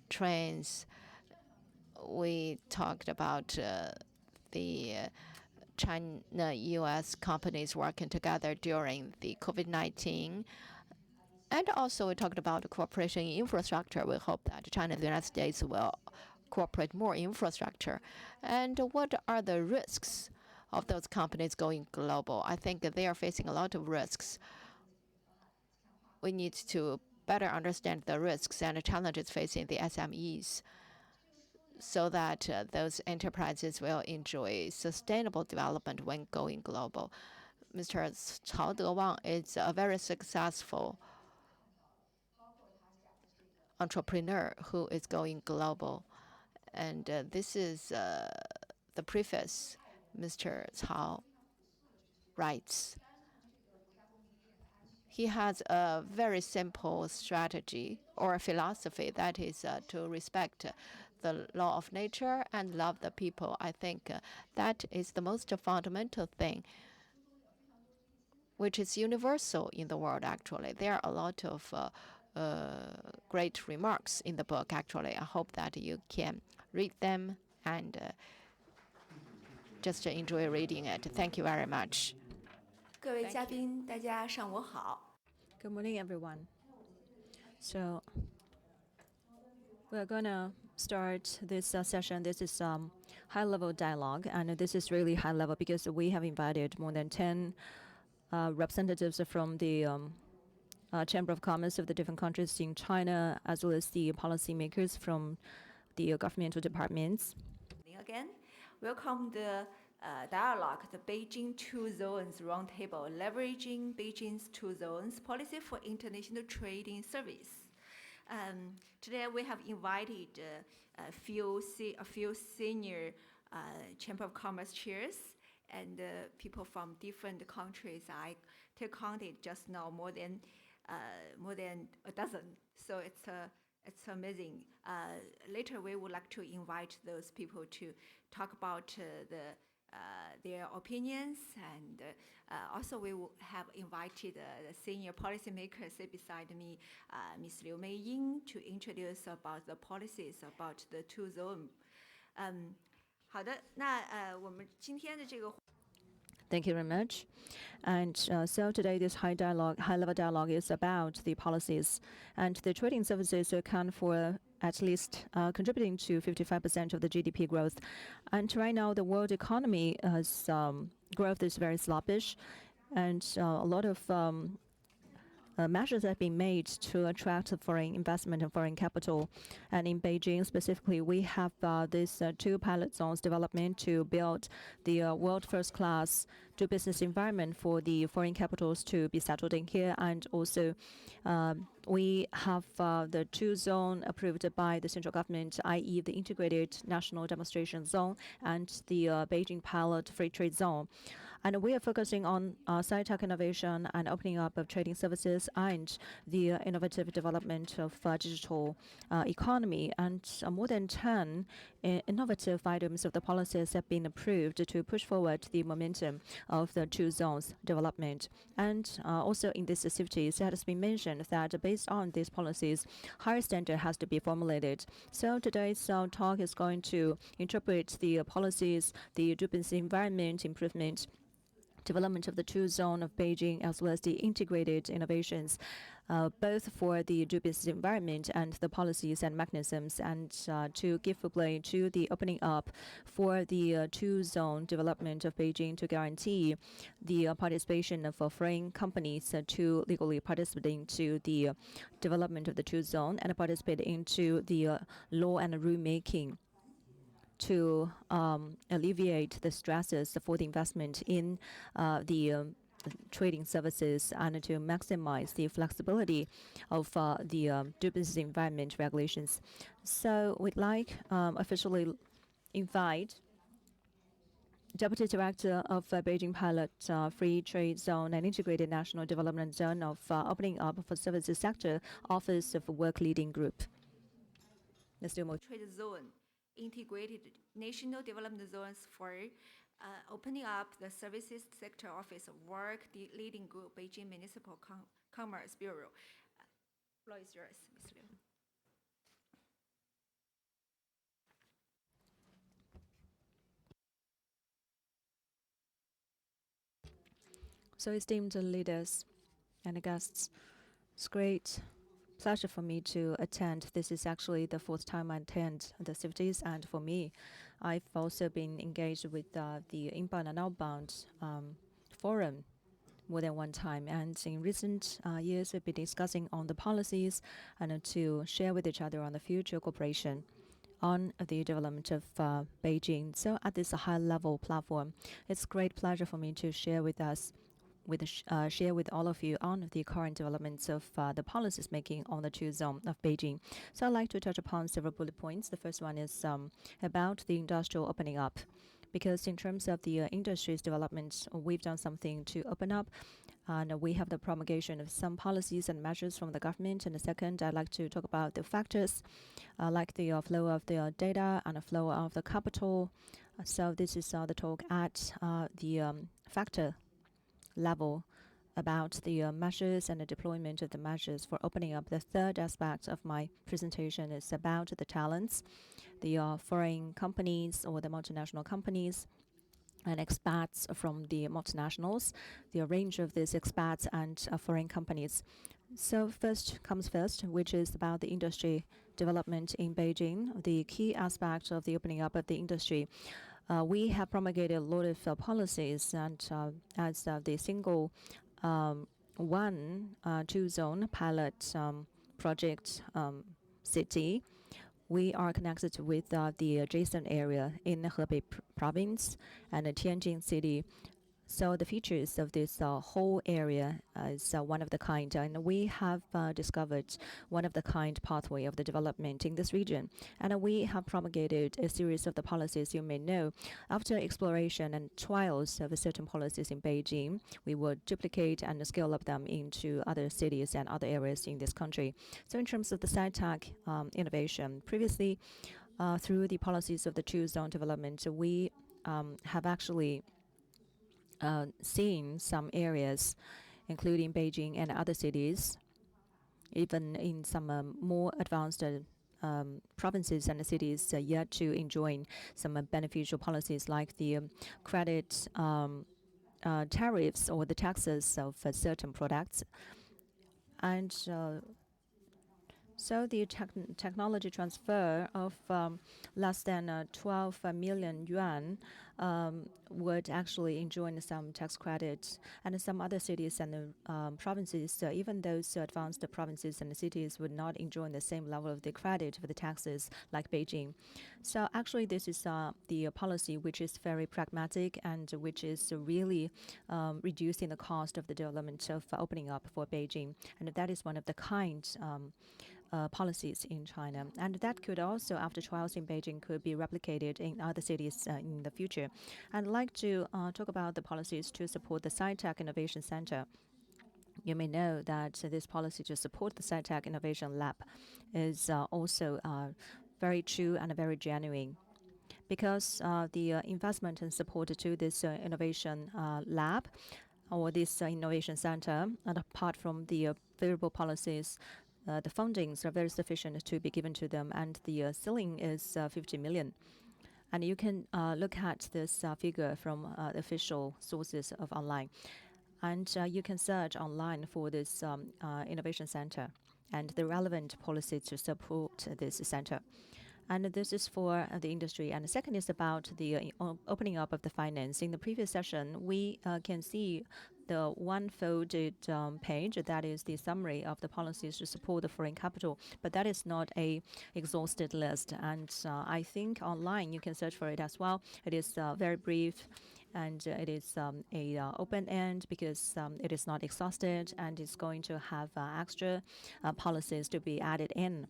trends. We talked about the China-US companies working together during the COVID-19. And also we talked about cooperation in infrastructure. We hope that China and the United States will cooperate more in infrastructure. And what are the risks of those companies going global? I think they are facing a lot of risks. We need to better understand the risks and the challenges facing the SMEs so that those enterprises will enjoy sustainable development when going global. Mr. Cao Dewang is a very successful entrepreneur who is going global. And this is the preface Mr. Cao writes. He has a very simple strategy or philosophy, that is to respect the law of nature and love the people. I think that is the most fundamental thing, which is universal in the world, actually. There are a lot of great remarks in the book, actually. I hope that you can read them and just enjoy reading it. Thank you very much. 各位嘉宾，大家上午好。 Good morning, everyone. So we're gonna start this session. This is high-level dialogue, and this is really high-level because we have invited more than 10 representatives from the Chamber of Commerce of the different countries in China, as well as the policymakers from the governmental departments. Again, welcome the dialogue, the Beijing Two Zones Roundtable, leveraging Beijing's Two Zones policy for international trading service. Today we have invited a few senior Chamber of Commerce chairs and people from different countries. I counted just now more than a dozen. So it's amazing. Later, we would like to invite those people to talk about their opinions, and also we will have invited the senior policymakers beside me, Ms. Liu Meiying, to introduce about the policies about the two zone. 好的，那我们今天的这个。 Thank you very much. And so today this high-level dialogue is about the policies. And the trading services account for at least contributing to 55% of the GDP growth. And right now the world economy has growth is very sluggish. And a lot of measures have been made to attract foreign investment and foreign capital. And in Beijing specifically, we have these two pilot zones development to build the world first class do business environment for the foreign capitals to be settled in here. And also we have the two zone approved by the central government, i.e. the integrated national demonstration zone and the Beijing pilot free trade zone. And we are focusing on sci-tech innovation and opening up of trading services and the innovative development of digital economy. And more than 10 innovative items of the policies have been approved to push forward the momentum of the two zones development. And also in these cities, it has been mentioned that based on these policies, higher standard has to be formulated. So today's talk is going to interpret the policies, the business environment improvement, development of the two zone of Beijing, as well as the integrated innovations, both for the business environment and the policies and mechanisms, and to give play to the opening up for the two zone development of Beijing to guarantee the participation of foreign companies to legally participate into the development of the two zone and participate into the law and rule making, to alleviate the stresses for the investment in the trading services and to maximize the flexibility of the business environment regulations. So we'd like officially invite Deputy Director of Beijing Pilot Free Trade Zone and Integrated National Development Zone of Opening Up for Services Sector Office of Work Leading Group. Mr. Mo. Trade zone. Integrated national development zones for opening up the services sector office of work, the leading group, Beijing Municipal Commerce Bureau. Floor is yours, Ms. Liu. So esteemed leaders and guests, it's great pleasure for me to attend. This is actually the fourth time I attend the activities, and for me, I've also been engaged with the Inbound and Outbound Forum more than one time. And in recent years, we've been discussing on the policies and to share with each other on the future cooperation on the development of Beijing. So at this high-level platform, it's a great pleasure for me to share with us share with all of you on the current developments of the policies making on the two zone of Beijing. So I'd like to touch upon several bullet points. The first one is about the industrial opening up, because in terms of the industry's development, we've done something to open up, and we have the promulgation of some policies and measures from the government. And the second, I'd like to talk about the factors like the flow of the data and the flow of the capital. So this is the talk at the factor level about the measures and the deployment of the measures for opening up. The third aspect of my presentation is about the talents, the foreign companies or the multinational companies and expats from the multinationals, the range of these expats and foreign companies. So first comes first, which is about the industry development in Beijing, the key aspect of the opening up of the industry. We have promulgated a lot of policies, and as the single one two-zone pilot project city. We are connected with the adjacent area in the Hebei province and the Tianjin city. So the features of this whole area is one of the kind, and we have discovered one of the kind pathway of the development in this region. And we have promulgated a series of the policies you may know. After exploration and trials of certain policies in Beijing, we will duplicate and scale up them into other cities and other areas in this country. So in terms of the sci-tech innovation, previously through the policies of the two-zone development, we have actually seen some areas, including Beijing and other cities, even in some more advanced provinces and cities yet to enjoy some beneficial policies like the credit tariffs or the taxes of certain products. And so the technology transfer of less than 12 million yuan would actually enjoy some tax credits, and some other cities and provinces, even those advanced provinces and cities, would not enjoy the same level of the credit for the taxes like Beijing. So actually this is the policy which is very pragmatic and which is really reducing the cost of the development of opening up for Beijing, and that is one of the kind policies in China, and that could also, after trials in Beijing, could be replicated in other cities in the future. I'd like to talk about the policies to support the Sci-Tech Innovation Center. You may know that this policy to support the Sci-Tech Innovation Lab is also very true and very genuine, because the investment and support to this innovation lab or this innovation center, and apart from the favorable policies, the fundings are very sufficient to be given to them, and the ceiling is 50 million. And you can look at this figure from official sources of online. And you can search online for this innovation center and the relevant policies to support this center. And this is for the industry. And the second is about the opening up of the finance. In the previous session, we can see the one-folded page, that is the summary of the policies to support the foreign capital, but that is not a exhausted list. And I think online you can search for it as well. It is very brief, and it is a open end because it is not exhausted, and it's going to have extra policies to be added in.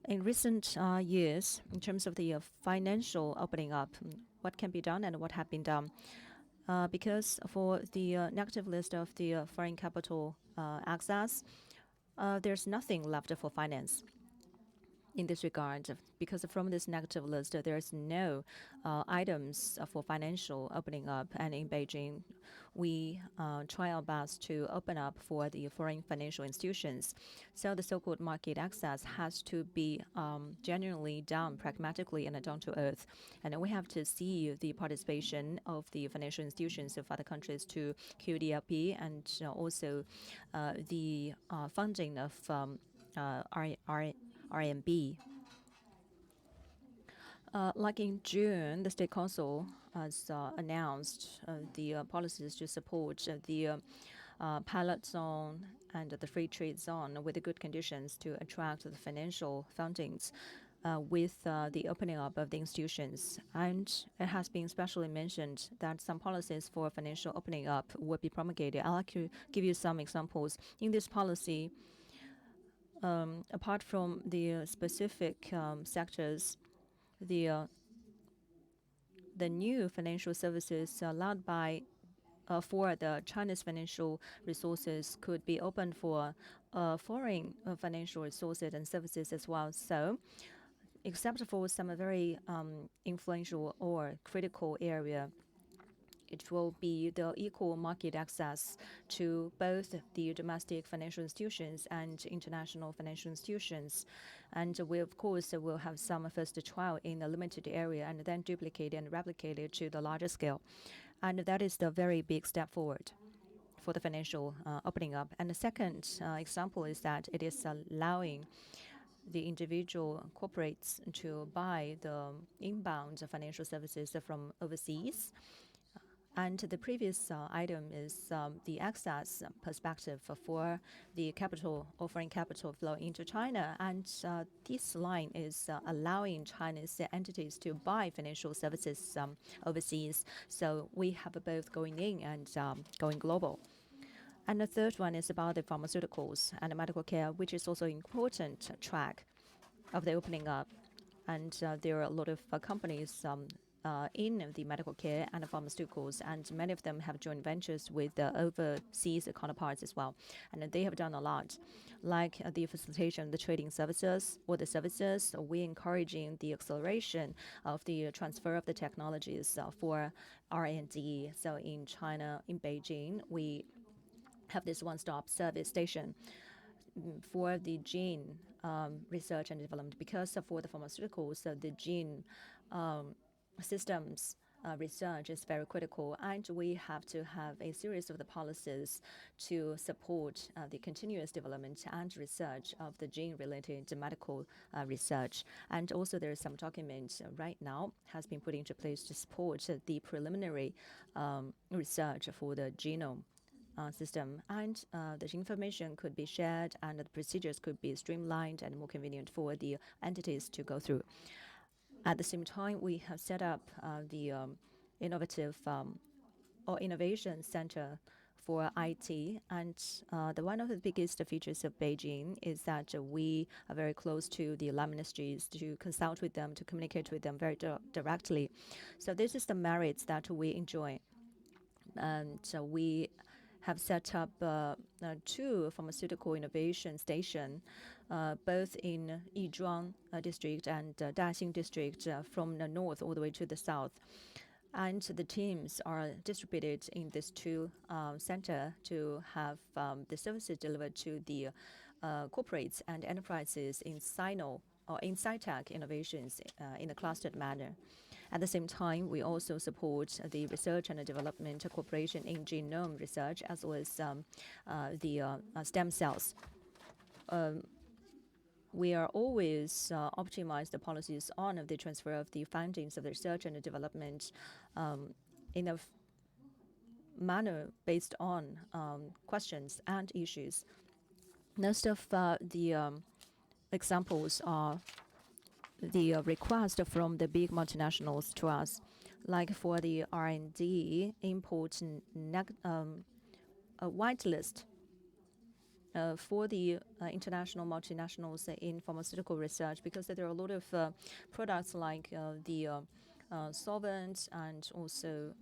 In recent years, in terms of the financial opening up, what can be done and what have been done? Because for the negative list of the foreign capital access, there's nothing left for finance in this regard, because from this negative list, there's no items for financial opening up. And in Beijing, we try our best to open up for the foreign financial institutions. So the so-called market access has to be genuinely done pragmatically and down to earth. And we have to see the participation of the financial institutions of other countries to QDLP, and also the funding of RMB. Like in June, the State Council has announced the policies to support the pilot zone and the free trade zone with the good conditions to attract the financial fundings with the opening up of the institutions. And it has been specially mentioned that some policies for financial opening up will be promulgated. I'd like to give you some examples. In this policy, apart from the specific sectors, the new financial services allowed by for the China's financial resources could be open for foreign financial resources and services as well. So, except for some very influential or critical area, it will be the equal market access to both the domestic financial institutions and international financial institutions. And we, of course, will have some first trial in a limited area and then duplicate and replicate it to the larger scale. And that is the very big step forward for the financial opening up. And the second example is that it is allowing the individual corporates to buy the inbound financial services from overseas. And the previous item is the access perspective for the capital or foreign capital flow into China. And this line is allowing Chinese entities to buy financial services overseas. So we have both going in and going global. And the third one is about the pharmaceuticals and the medical care, which is also an important track of the opening up. And there are a lot of companies in the medical care and the pharmaceuticals, and many of them have joint ventures with overseas counterparts as well. And they have done a lot, like the facilitation of the trading services or the services. We're encouraging the acceleration of the transfer of the technologies for R&D. So in China, in Beijing, we have this one-stop service station for the gene research and development, because for the pharmaceuticals, the gene systems research is very critical, and we have to have a series of the policies to support the continuous development and research of the gene-related medical research. And also there is some documents right now has been put into place to support the preliminary research for the genome system, and the information could be shared and the procedures could be streamlined and more convenient for the entities to go through. At the same time, we have set up the innovative or innovation center for IT, and one of the biggest features of Beijing is that we are very close to the alumni ministries to consult with them, to communicate with them very directly. So this is the merits that we enjoy. And we have set up 2 pharmaceutical innovation stations, both in Yizhuang district and Daxing district, from the north all the way to the south. And the teams are distributed in these 2 centers to have the services delivered to the corporates and enterprises in Sino or in sci-tech innovations in a clustered manner. At the same time, we also support the research and development cooperation in genome research, as well as the stem cells. We are always optimize the policies on the transfer of the findings of the research and the development in a manner based on questions and issues. Most of the examples are the request from the big multinationals to us, like for the R&D import whitelist for the international multinationals in pharmaceutical research, because there are a lot of products like the solvents and also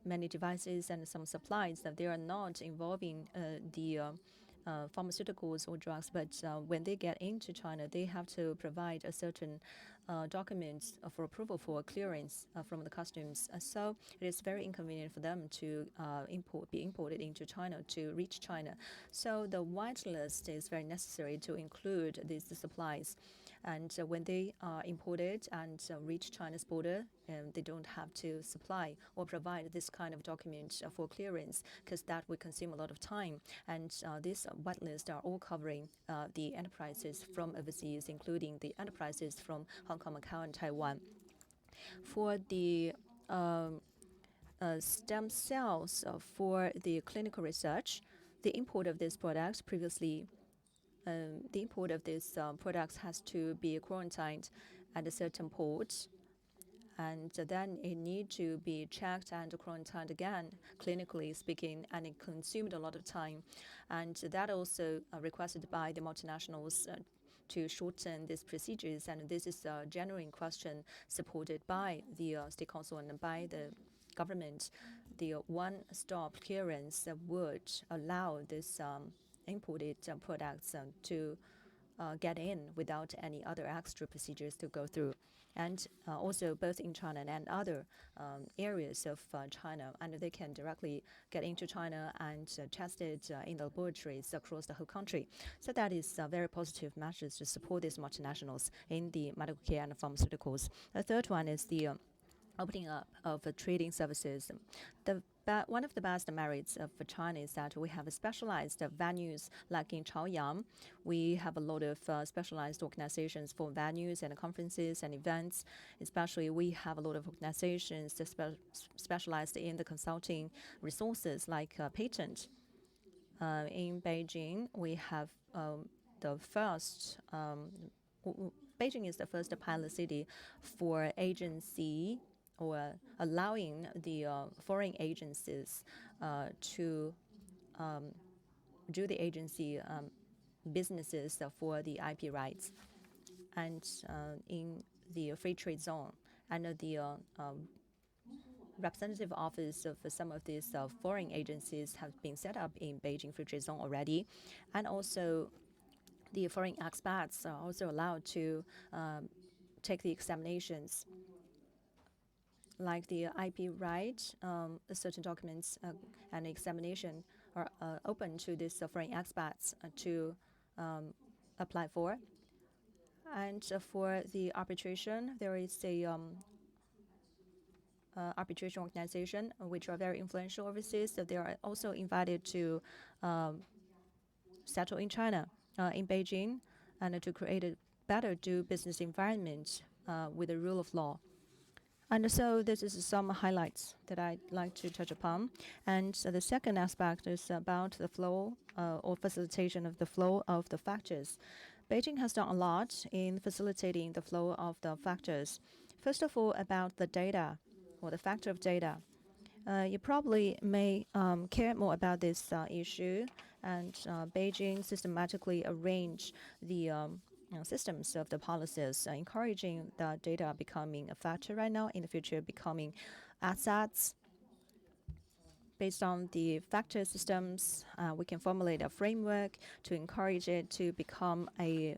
many devices and some supplies that they are not involving the pharmaceuticals or drugs, but when they get into China, they have to provide a certain documents for approval for clearance from the customs. So it is very inconvenient for them to be imported into China to reach China. So the white list is very necessary to include these supplies. And when they are imported and reach China's border, they don't have to supply or provide this kind of document for clearance, because that would consume a lot of time. And these whitelists are all covering the enterprises from overseas, including the enterprises from Hong Kong, Macau, and Taiwan. For the stem cells for the clinical research, the import of these products previously the import of these products has to be quarantined at a certain port, and then it needs to be checked and quarantined again, clinically speaking, and it consumed a lot of time. And that also requested by the multinationals to shorten these procedures, and this is a genuine question supported by the State Council and by the government. The one-stop clearance would allow this imported products to get in without any other extra procedures to go through. And also both in China and other areas of China, and they can directly get into China and test it in the laboratories across the whole country. So that is very positive measures to support these multinationals in the medical care and pharmaceuticals. The third one is the opening up of trading services. The But one of the best merits of China is that we have specialized venues, like in Chaoyang. We have a lot of specialized organizations for venues and conferences and events. Especially, we have a lot of organizations that specialized in the consulting resources, like patent. In Beijing, we have the first. Beijing is the first pilot city for agency or allowing the foreign agencies to do the agency businesses for the IP rights. And in the free trade zone, and the representative office of some of these foreign agencies have been set up in Beijing free trade zone already. And also, the foreign expats are also allowed to take the examinations. Like the IP right, certain documents and examination are open to these foreign expats to apply for. And for the arbitration, there is a arbitration organization which are very influential overseas. So they are also invited to settle in China, in Beijing, and to create a better do business environment with the rule of law. And so this is some highlights that I'd like to touch upon. And the second aspect is about the flow or facilitation of the flow of the factors. Beijing has done a lot in facilitating the flow of the factors. First of all, about the data or the factor of data. You probably may care more about this issue, and Beijing systematically arranged the systems of the policies, encouraging the data becoming a factor right now, in the future becoming assets. Based on the factor systems, we can formulate a framework to encourage it to become a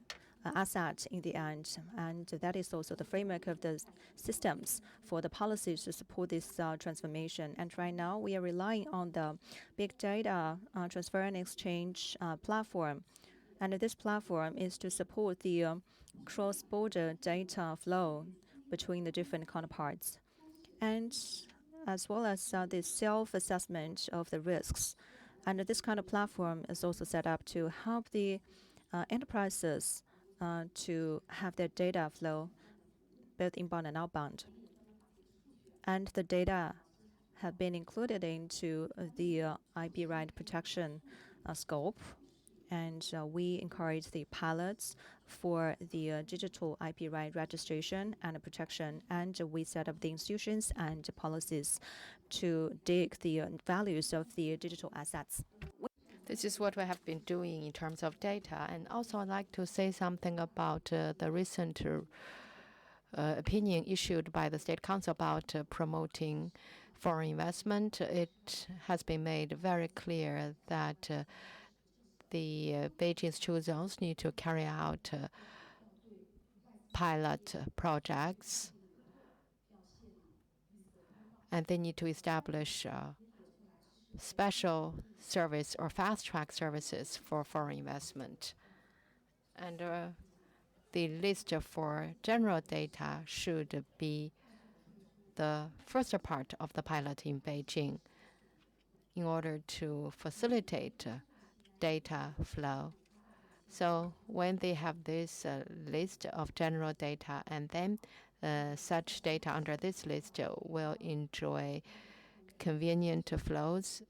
asset in the end. And that is also the framework of the systems for the policies to support this transformation. And right now, we are relying on the big data transfer and exchange platform. And this platform is to support the cross-border data flow between the different counterparts, and as well as the self-assessment of the risks. And this kind of platform is also set up to help the enterprises to have their data flow, both inbound and outbound. And the data have been included into the IP right protection scope. And we encourage the pilots for the digital IP right registration and protection. And we set up the institutions and policies to dig the values of the digital assets. This is what we have been doing in terms of data. And also, I'd like to say something about the recent opinion issued by the State Council about promoting foreign investment. It has been made very clear that the Beijing's two zones need to carry out pilot projects, and they need to establish special service or fast-track services for foreign investment. And the list for general data should be the first part of the pilot in Beijing in order to facilitate data flow. So when they have this list of general data, and then such data under this list will enjoy convenient flows,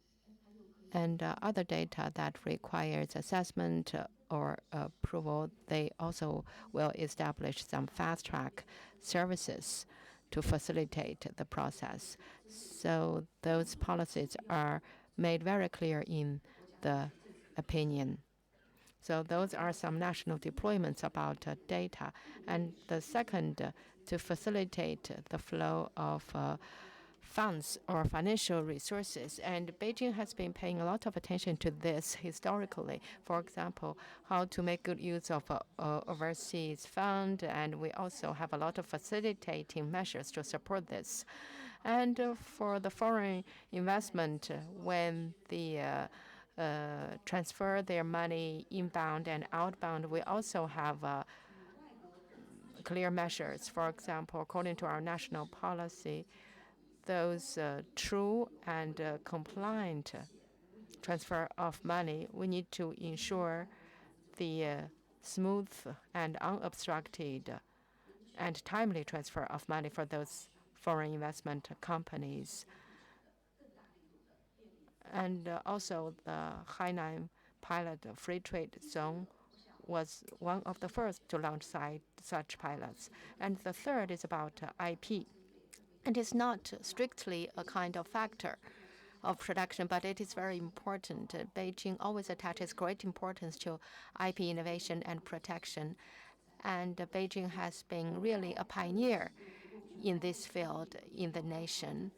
and other data that requires assessment or approval, they also will establish some fast-track services to facilitate the process. So those policies are made very clear in the opinion. So those are some national deployments about data. And the second, to facilitate the flow of funds or financial resources. And Beijing has been paying a lot of attention to this historically. For example, how to make good use of overseas fund, and we also have a lot of facilitating measures to support this. And for the foreign investment, when the transfer their money inbound and outbound, we also have clear measures. For example, according to our national policy, those true and compliant transfer of money, we need to ensure the smooth and unobstructed and timely transfer of money for those foreign investment companies. And also the Hainan pilot free trade zone was one of the first to launch such pilots. And the third is about IP. It is not strictly a kind of factor of production, but it is very important. Beijing always attaches great importance to IP innovation and protection. And Beijing has been really a pioneer in this field in the nation.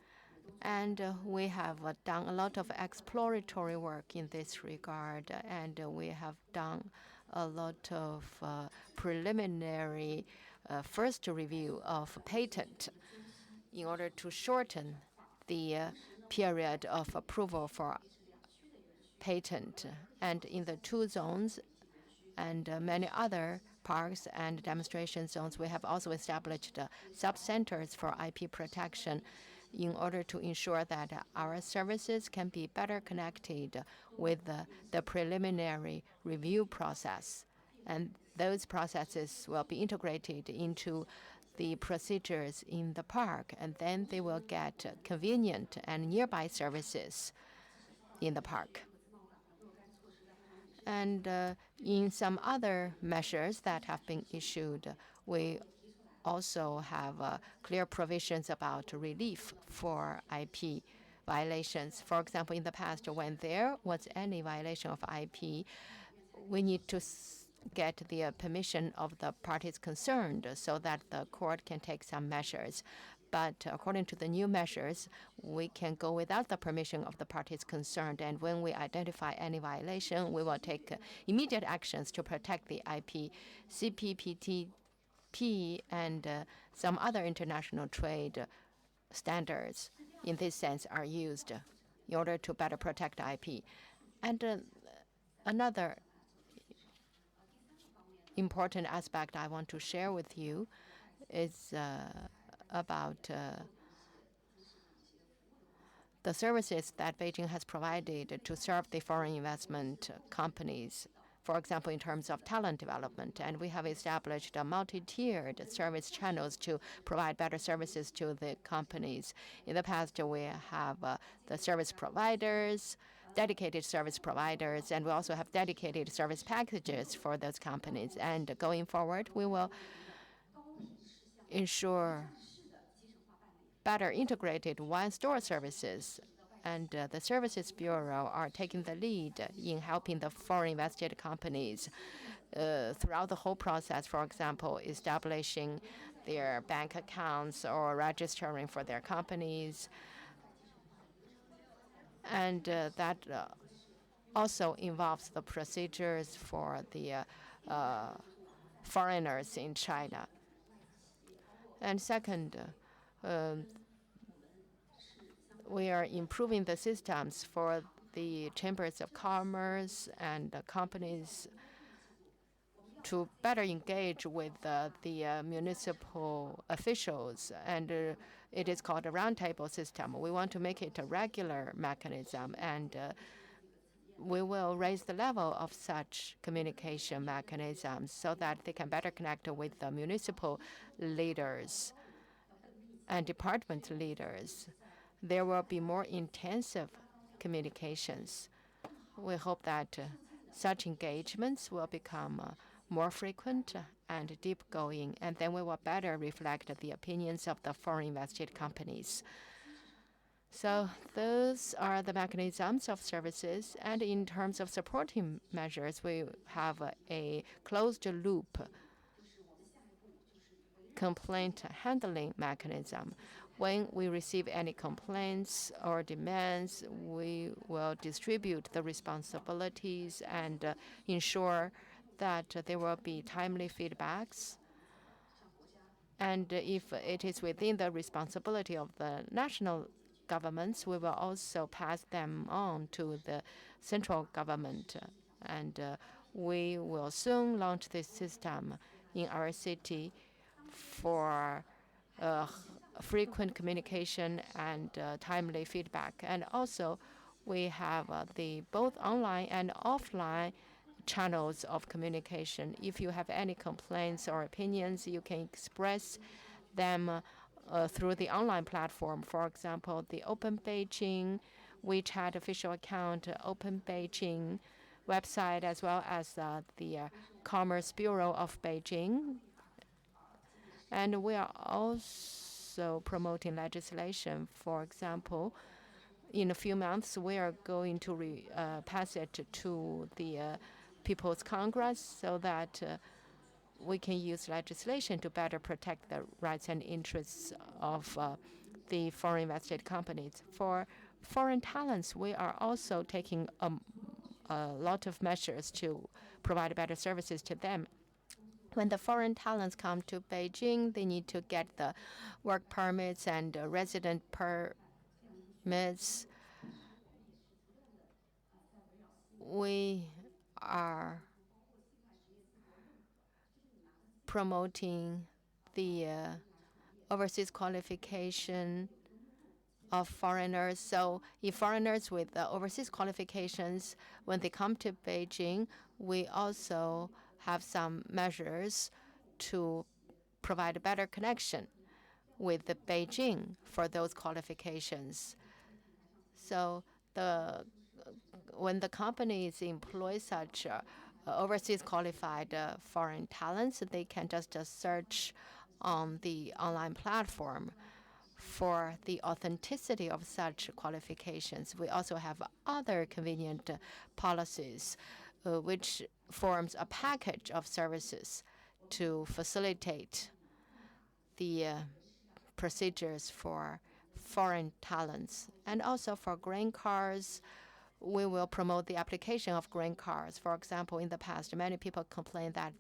And we have done a lot of exploratory work in this regard, and we have done a lot of preliminary first review of patent in order to shorten the period of approval for patent. And in the two zones and many other parks and demonstration zones, we have also established sub-centers for IP protection in order to ensure that our services can be better connected with the preliminary review process. And those processes will be integrated into the procedures in the park, and then they will get convenient and nearby services in the park. And in some other measures that have been issued, we also have clear provisions about relief for IP violations. For example, in the past, when there was any violation of IP, we need to get the permission of the parties concerned so that the court can take some measures. But according to the new measures, we can go without the permission of the parties concerned. And when we identify any violation, we will take immediate actions to protect the IP. CPTP and some other international trade standards in this sense are used in order to better protect IP. And another important aspect I want to share with you is about the services that Beijing has provided to serve the foreign investment companies, for example, in terms of talent development. And we have established multi-tiered service channels to provide better services to the companies. In the past, we have the service providers, dedicated service providers, and we also have dedicated service packages for those companies. And going forward, we will ensure better integrated one-store services. And the Services Bureau are taking the lead in helping the foreign invested companies throughout the whole process, for example, establishing their bank accounts or registering for their companies. And that also involves the procedures for the foreigners in China. And second, we are improving the systems for the chambers of commerce and companies to better engage with the municipal officials. And it is called a roundtable system. We want to make it a regular mechanism, and we will raise the level of such communication mechanisms so that they can better connect with the municipal leaders and department leaders. There will be more intensive communications. We hope that such engagements will become more frequent and deep-going, and then we will better reflect the opinions of the foreign invested companies. So those are the mechanisms of services. And in terms of supporting measures, we have a closed-loop complaint handling mechanism. When we receive any complaints or demands, we will distribute the responsibilities and ensure that there will be timely feedbacks. And if it is within the responsibility of the national governments, we will also pass them on to the central government. And we will soon launch this system in our city for frequent communication and timely feedback. And also, we have the both online and offline channels of communication. If you have any complaints or opinions, you can express them through the online platform. For example, the Open Beijing WeChat official account, Open Beijing website, as well as the Commerce Bureau of Beijing. And we are also promoting legislation. For example, in a few months, we are going to pass it to the People's Congress so that we can use legislation to better protect the rights and interests of the foreign invested companies. For foreign talents, we are also taking a lot of measures to provide better services to them. When the foreign talents come to Beijing, they need to get the work permits and resident permits. We are promoting the overseas qualification of foreigners. So if foreigners with overseas qualifications, when they come to Beijing, we also have some measures to provide a better connection with the Beijing for those qualifications. So when the companies employ such overseas qualified foreign talents, they can just search on the online platform for the authenticity of such qualifications. We also have other convenient policies, which forms a package of services to facilitate the procedures for foreign talents. And also for green cards, we will promote the application of green cards. For example, in the past, many people complained that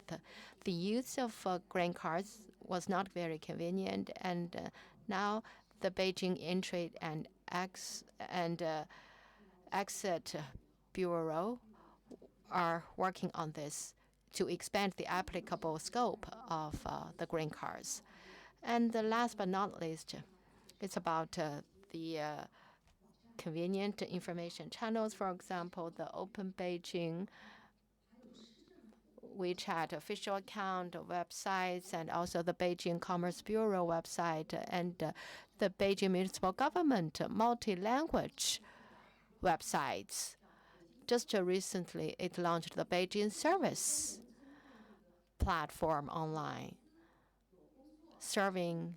the use of green cards was not very convenient, and now the Beijing Entry and Exit Bureau are working on this to expand the applicable scope of the green cards. And last but not least, it's about the convenient information channels. For example, the Open Beijing WeChat official account, websites, and also the Beijing Commerce Bureau website, and the Beijing municipal government multi-language websites. Just recently, it launched the Beijing Service platform online, serving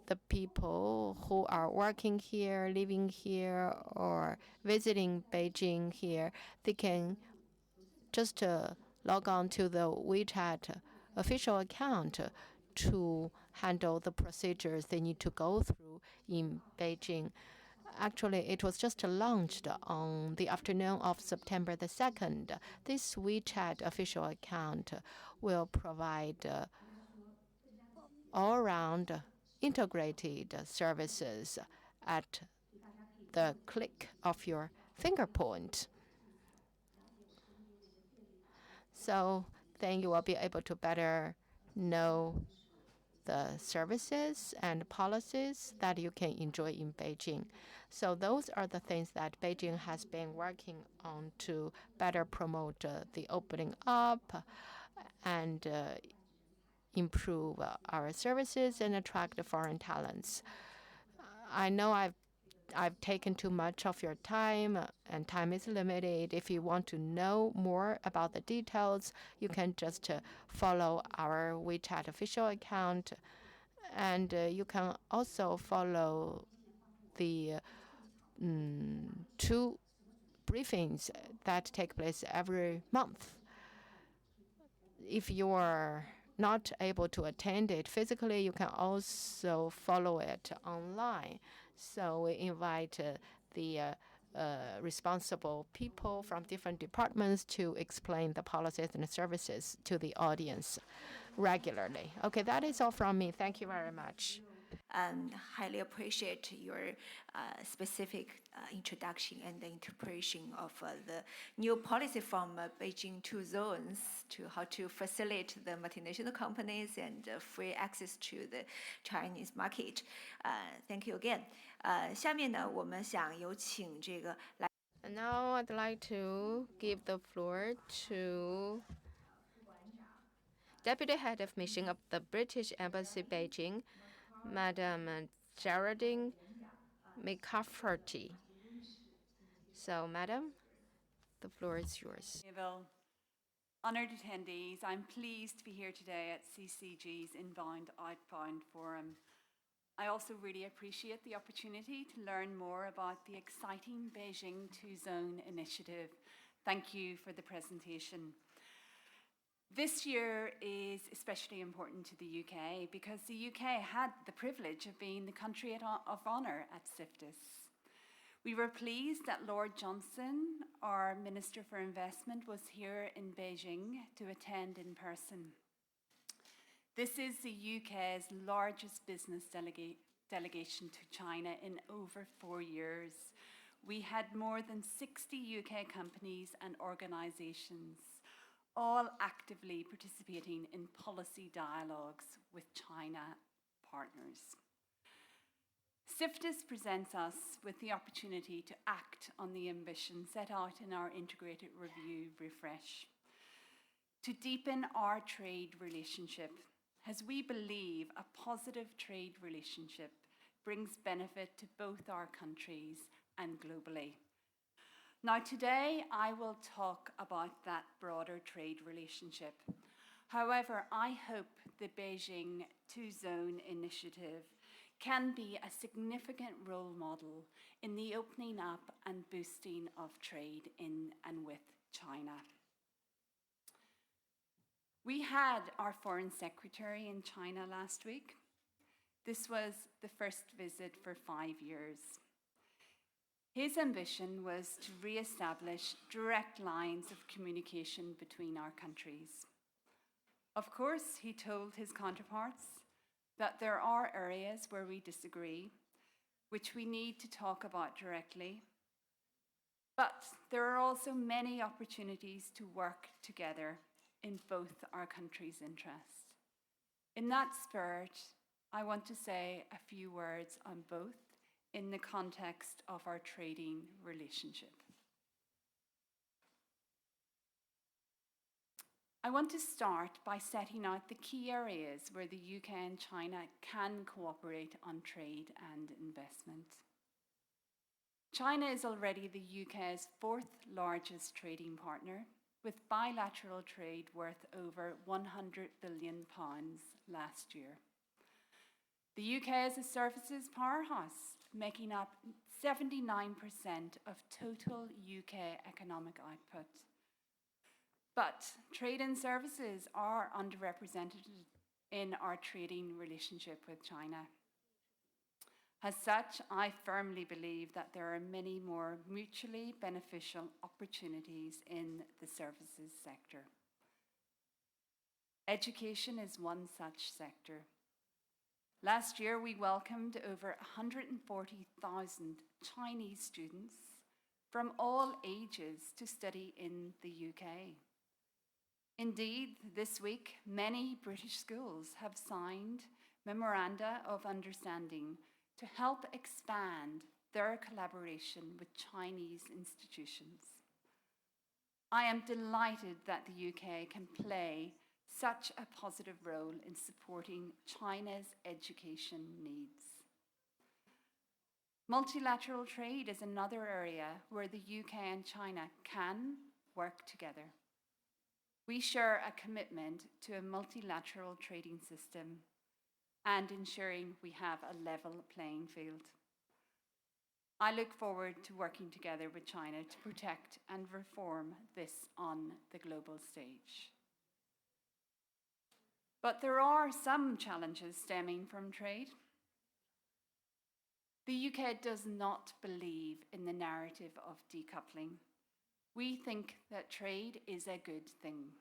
the people who are working here, living here, or visiting Beijing here. They can just log on to the WeChat official account to handle the procedures they need to go through in Beijing. Actually, it was just launched on the afternoon of September the 2nd. This WeChat official account will provide all-around integrated services at the click of your finger point. So then you will be able to better know the services and policies that you can enjoy in Beijing. So those are the things that Beijing has been working on to better promote the opening up and improve our services and attract foreign talents. I know I've taken too much of your time, and time is limited. If you want to know more about the details, you can just follow our WeChat official account, and you can also follow the 2 briefings that take place every month. If you are not able to attend it physically, you can also follow it online. So we invite the responsible people from different departments to explain the policies and services to the audience regularly. Okay, that is all from me. Thank you very much. Highly appreciate your specific introduction and the interpretation of the new policy from Beijing 2 zones to how to facilitate the multinational companies and free access to the Chinese market. Thank you again. 下面呢，我们想有请这个来。And now I'd like to give the floor to Deputy Head of Mission of the British Embassy Beijing, Madam Geraldine McCafferty. So, Madam, the floor is yours. Honoured attendees, I'm pleased to be here today at CCG's Inbound-Outbound Forum. I also really appreciate the opportunity to learn more about the exciting Beijing 2 Zone initiative. Thank you for the presentation. This year is especially important to the UK because the UK had the privilege of being the country of honour at CIFTIS. We were pleased that Lord Johnson, our Minister for Investment, was here in Beijing to attend in person. This is the UK's largest business delegation to China in over 4 years. We had more than 60 UK companies and organisations, all actively participating in policy dialogues with China partners. CIFTIS presents us with the opportunity to act on the ambition set out in our integrated review refresh, to deepen our trade relationship, as we believe a positive trade relationship brings benefit to both our countries and globally. Now, today I will talk about that broader trade relationship. However, I hope the Beijing 2 Zone initiative can be a significant role model in the opening up and boosting of trade in and with China. We had our Foreign Secretary in China last week. This was the first visit for 5 years. His ambition was to re-establish direct lines of communication between our countries. Of course, he told his counterparts that there are areas where we disagree, which we need to talk about directly. But there are also many opportunities to work together in both our countries' interests. In that spirit, I want to say a few words on both in the context of our trading relationship. I want to start by setting out the key areas where the UK and China can cooperate on trade and investment. China is already the UK's 4th largest trading partner, with bilateral trade worth over £100 billion last year. The UK is a services powerhouse, making up 79% of total UK economic output. But trade and services are underrepresented in our trading relationship with China. As such, I firmly believe that there are many more mutually beneficial opportunities in the services sector. Education is one such sector. Last year, we welcomed over 140,000 Chinese students from all ages to study in the UK. Indeed, this week, many British schools have signed memoranda of understanding to help expand their collaboration with Chinese institutions. I am delighted that the UK can play such a positive role in supporting China's education needs. Multilateral trade is another area where the UK and China can work together. We share a commitment to a multilateral trading system and ensuring we have a level playing field. I look forward to working together with China to protect and reform this on the global stage. But there are some challenges stemming from trade. The UK does not believe in the narrative of decoupling. We think that trade is a good thing.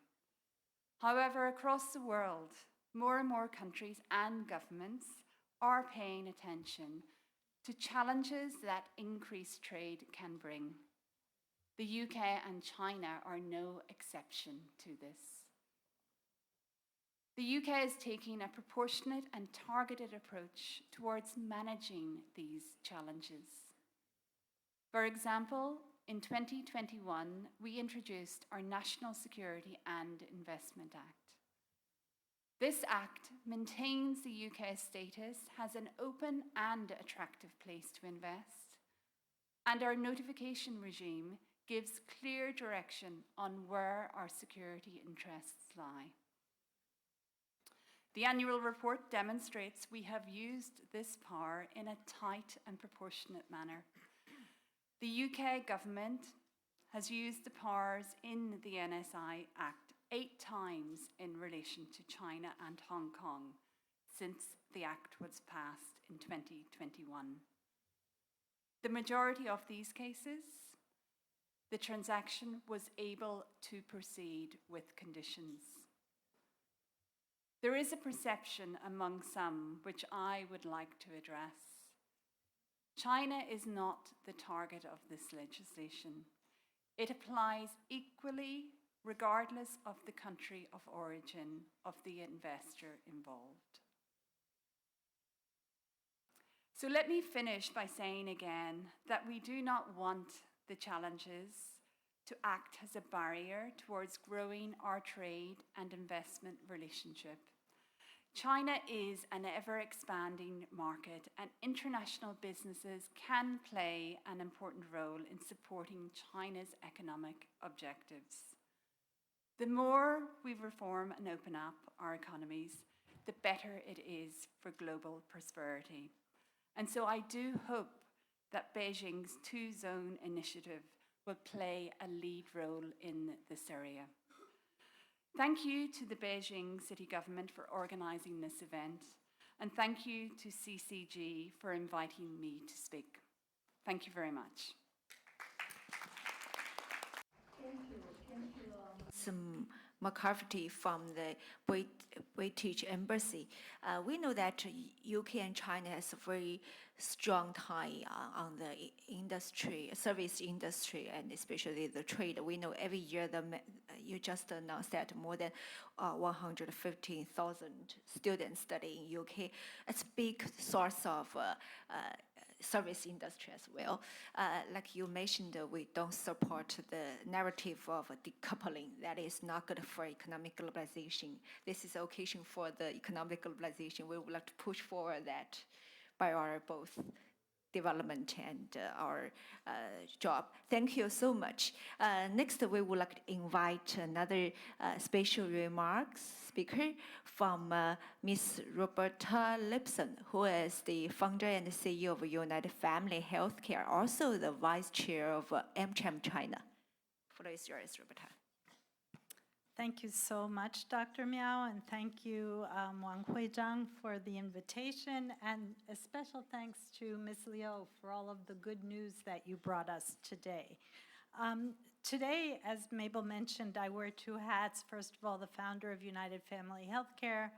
However, across the world, more and more countries and governments are paying attention to challenges that increased trade can bring. The UK and China are no exception to this. The UK is taking a proportionate and targeted approach towards managing these challenges. For example, in 2021, we introduced our National Security and Investment Act. This act maintains the UK's status as an open and attractive place to invest, and our notification regime gives clear direction on where our security interests lie. The annual report demonstrates we have used this power in a tight and proportionate manner. The UK government has used the powers in the NSI Act 8 times in relation to China and Hong Kong since the Act was passed in 2021. The majority of these cases, the transaction was able to proceed with conditions. There is a perception among some which I would like to address. China is not the target of this legislation. It applies equally regardless of the country of origin of the investor involved. So let me finish by saying again that we do not want the challenges to act as a barrier towards growing our trade and investment relationship. China is an ever-expanding market, and international businesses can play an important role in supporting China's economic objectives. The more we reform and open up our economies, the better it is for global prosperity. And so I do hope that Beijing's two-zone initiative will play a lead role in this area. Thank you to the Beijing city government for organising this event, and thank you to CCG for inviting me to speak. Thank you very much. Thank you, McCarthy from the British Embassy. We know that UK and China has a very strong tie on the industry, service industry, and especially the trade. We know every year you just announced that more than 115,000 students study in UK. It's a big source of service industry as well. Like you mentioned, we don't support the narrative of decoupling. That is not good for economic globalization. This is an occasion for the economic globalization. We would like to push forward that by our both development and our job. Thank you so much. Next, we would like to invite another special remarks speaker from Ms. Roberta Lipson, who is the founder and CEO of United Family Healthcare, also the vice chair of AmCham China. The floor is yours, Roberta. Thank you so much, Dr. Miao, and thank you, Wang Huizhang, for the invitation, and a special thanks to Ms. Liu for all of the good news that you brought us today. Today, as Mabel mentioned, I wear two hats. First of all, the founder of United Family Healthcare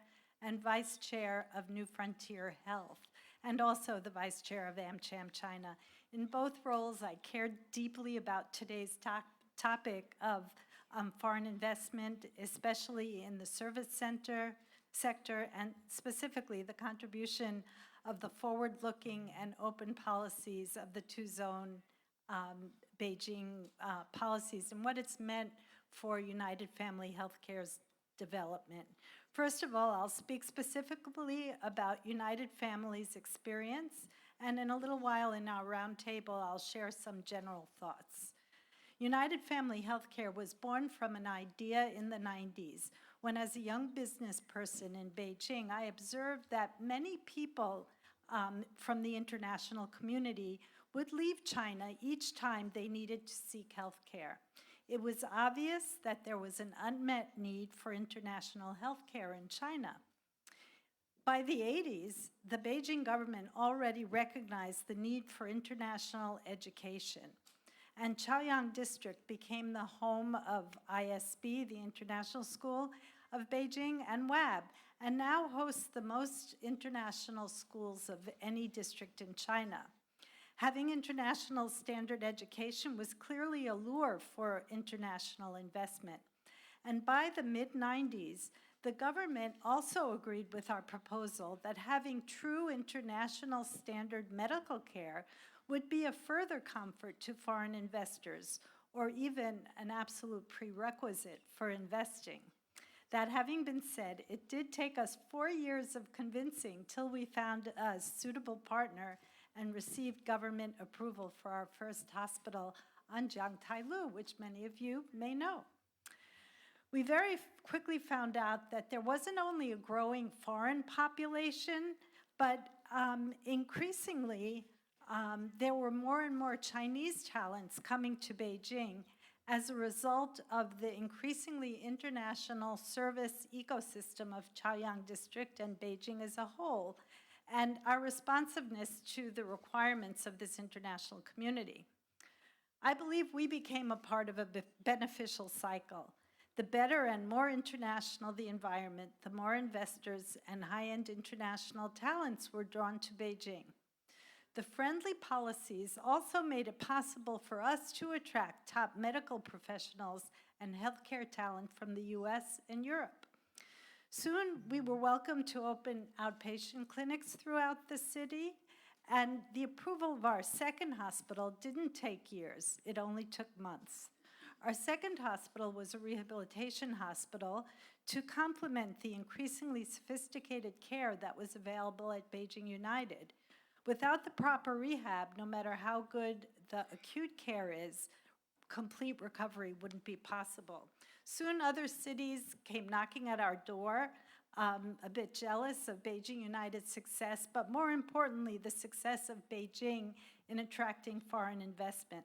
and vice chair of New Frontier Health, and also the vice chair of AmCham China. In both roles, I cared deeply about today's topic of foreign investment, especially in the service sector, and specifically the contribution of the forward-looking and open policies of the two-zone Beijing policies and what it's meant for United Family Healthcare's development. First of all, I'll speak specifically about United Family's experience, and in a little while in our roundtable, I'll share some general thoughts. United Family Healthcare was born from an idea in the 90s, when as a young business person in Beijing, I observed that many people from the international community would leave China each time they needed to seek health care. It was obvious that there was an unmet need for international health care in China. By the 80s, the Beijing government already recognized the need for international education, and Chaoyang District became the home of ISB, the International School of Beijing, and WAB, and now hosts the most international schools of any district in China. Having international standard education was clearly a lure for international investment. And by the mid-90s, the government also agreed with our proposal that having true international standard medical care would be a further comfort to foreign investors, or even an absolute prerequisite for investing. That having been said, it did take us 4 years of convincing till we found a suitable partner and received government approval for our first hospital on Jiangtailu, which many of you may know. We very quickly found out that there wasn't only a growing foreign population, but increasingly there were more and more Chinese talents coming to Beijing as a result of the increasingly international service ecosystem of Chaoyang District and Beijing as a whole, and our responsiveness to the requirements of this international community. I believe we became a part of a beneficial cycle. The better and more international the environment, the more investors and high-end international talents were drawn to Beijing. The friendly policies also made it possible for us to attract top medical professionals and healthcare talent from the US and Europe. Soon, we were welcome to open outpatient clinics throughout the city, and the approval of our second hospital didn't take years. It only took months. Our second hospital was a rehabilitation hospital to complement the increasingly sophisticated care that was available at Beijing United. Without the proper rehab, no matter how good the acute care is, complete recovery wouldn't be possible. Soon other cities came knocking at our door, a bit jealous of Beijing United's success, but more importantly, the success of Beijing in attracting foreign investment.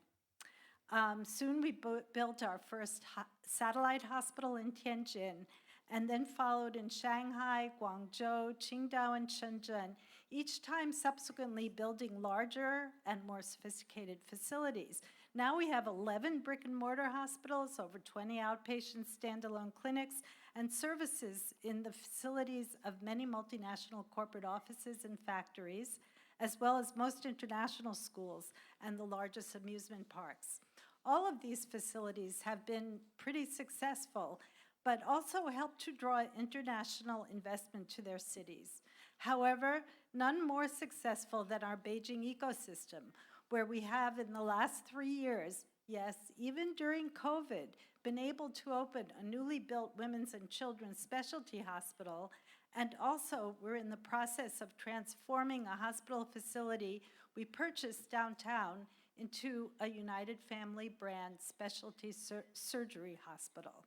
Soon we built our first satellite hospital in Tianjin, and then followed in Shanghai, Guangzhou, Qingdao, and Shenzhen, each time subsequently building larger and more sophisticated facilities. Now we have 11 brick-and-mortar hospitals, over 20 outpatient standalone clinics, and services in the facilities of many multinational corporate offices and factories, as well as most international schools and the largest amusement parks. All of these facilities have been pretty successful, but also help to draw international investment to their cities. However, none more successful than our Beijing ecosystem, where we have in the last 3 years, yes, even during COVID, been able to open a newly built women's and children's specialty hospital, and also we're in the process of transforming a hospital facility we purchased downtown into a United Family brand specialty surgery hospital.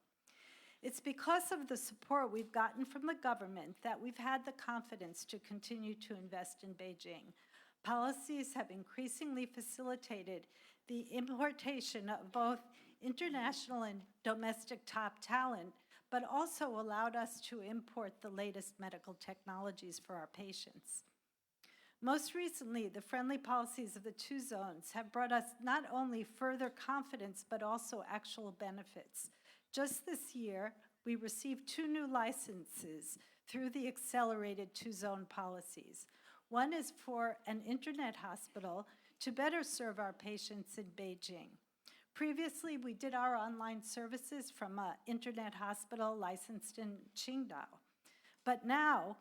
It's because of the support we've gotten from the government that we've had the confidence to continue to invest in Beijing. Policies have increasingly facilitated the importation of both international and domestic top talent, but also allowed us to import the latest medical technologies for our patients. Most recently, the friendly policies of the two zones have brought us not only further confidence, but also actual benefits. Just this year, we received 2 new licenses through the accelerated two-zone policies. One is for an internet hospital to better serve our patients in Beijing. Previously, we did our online services from an internet hospital licensed in Qingdao. But now,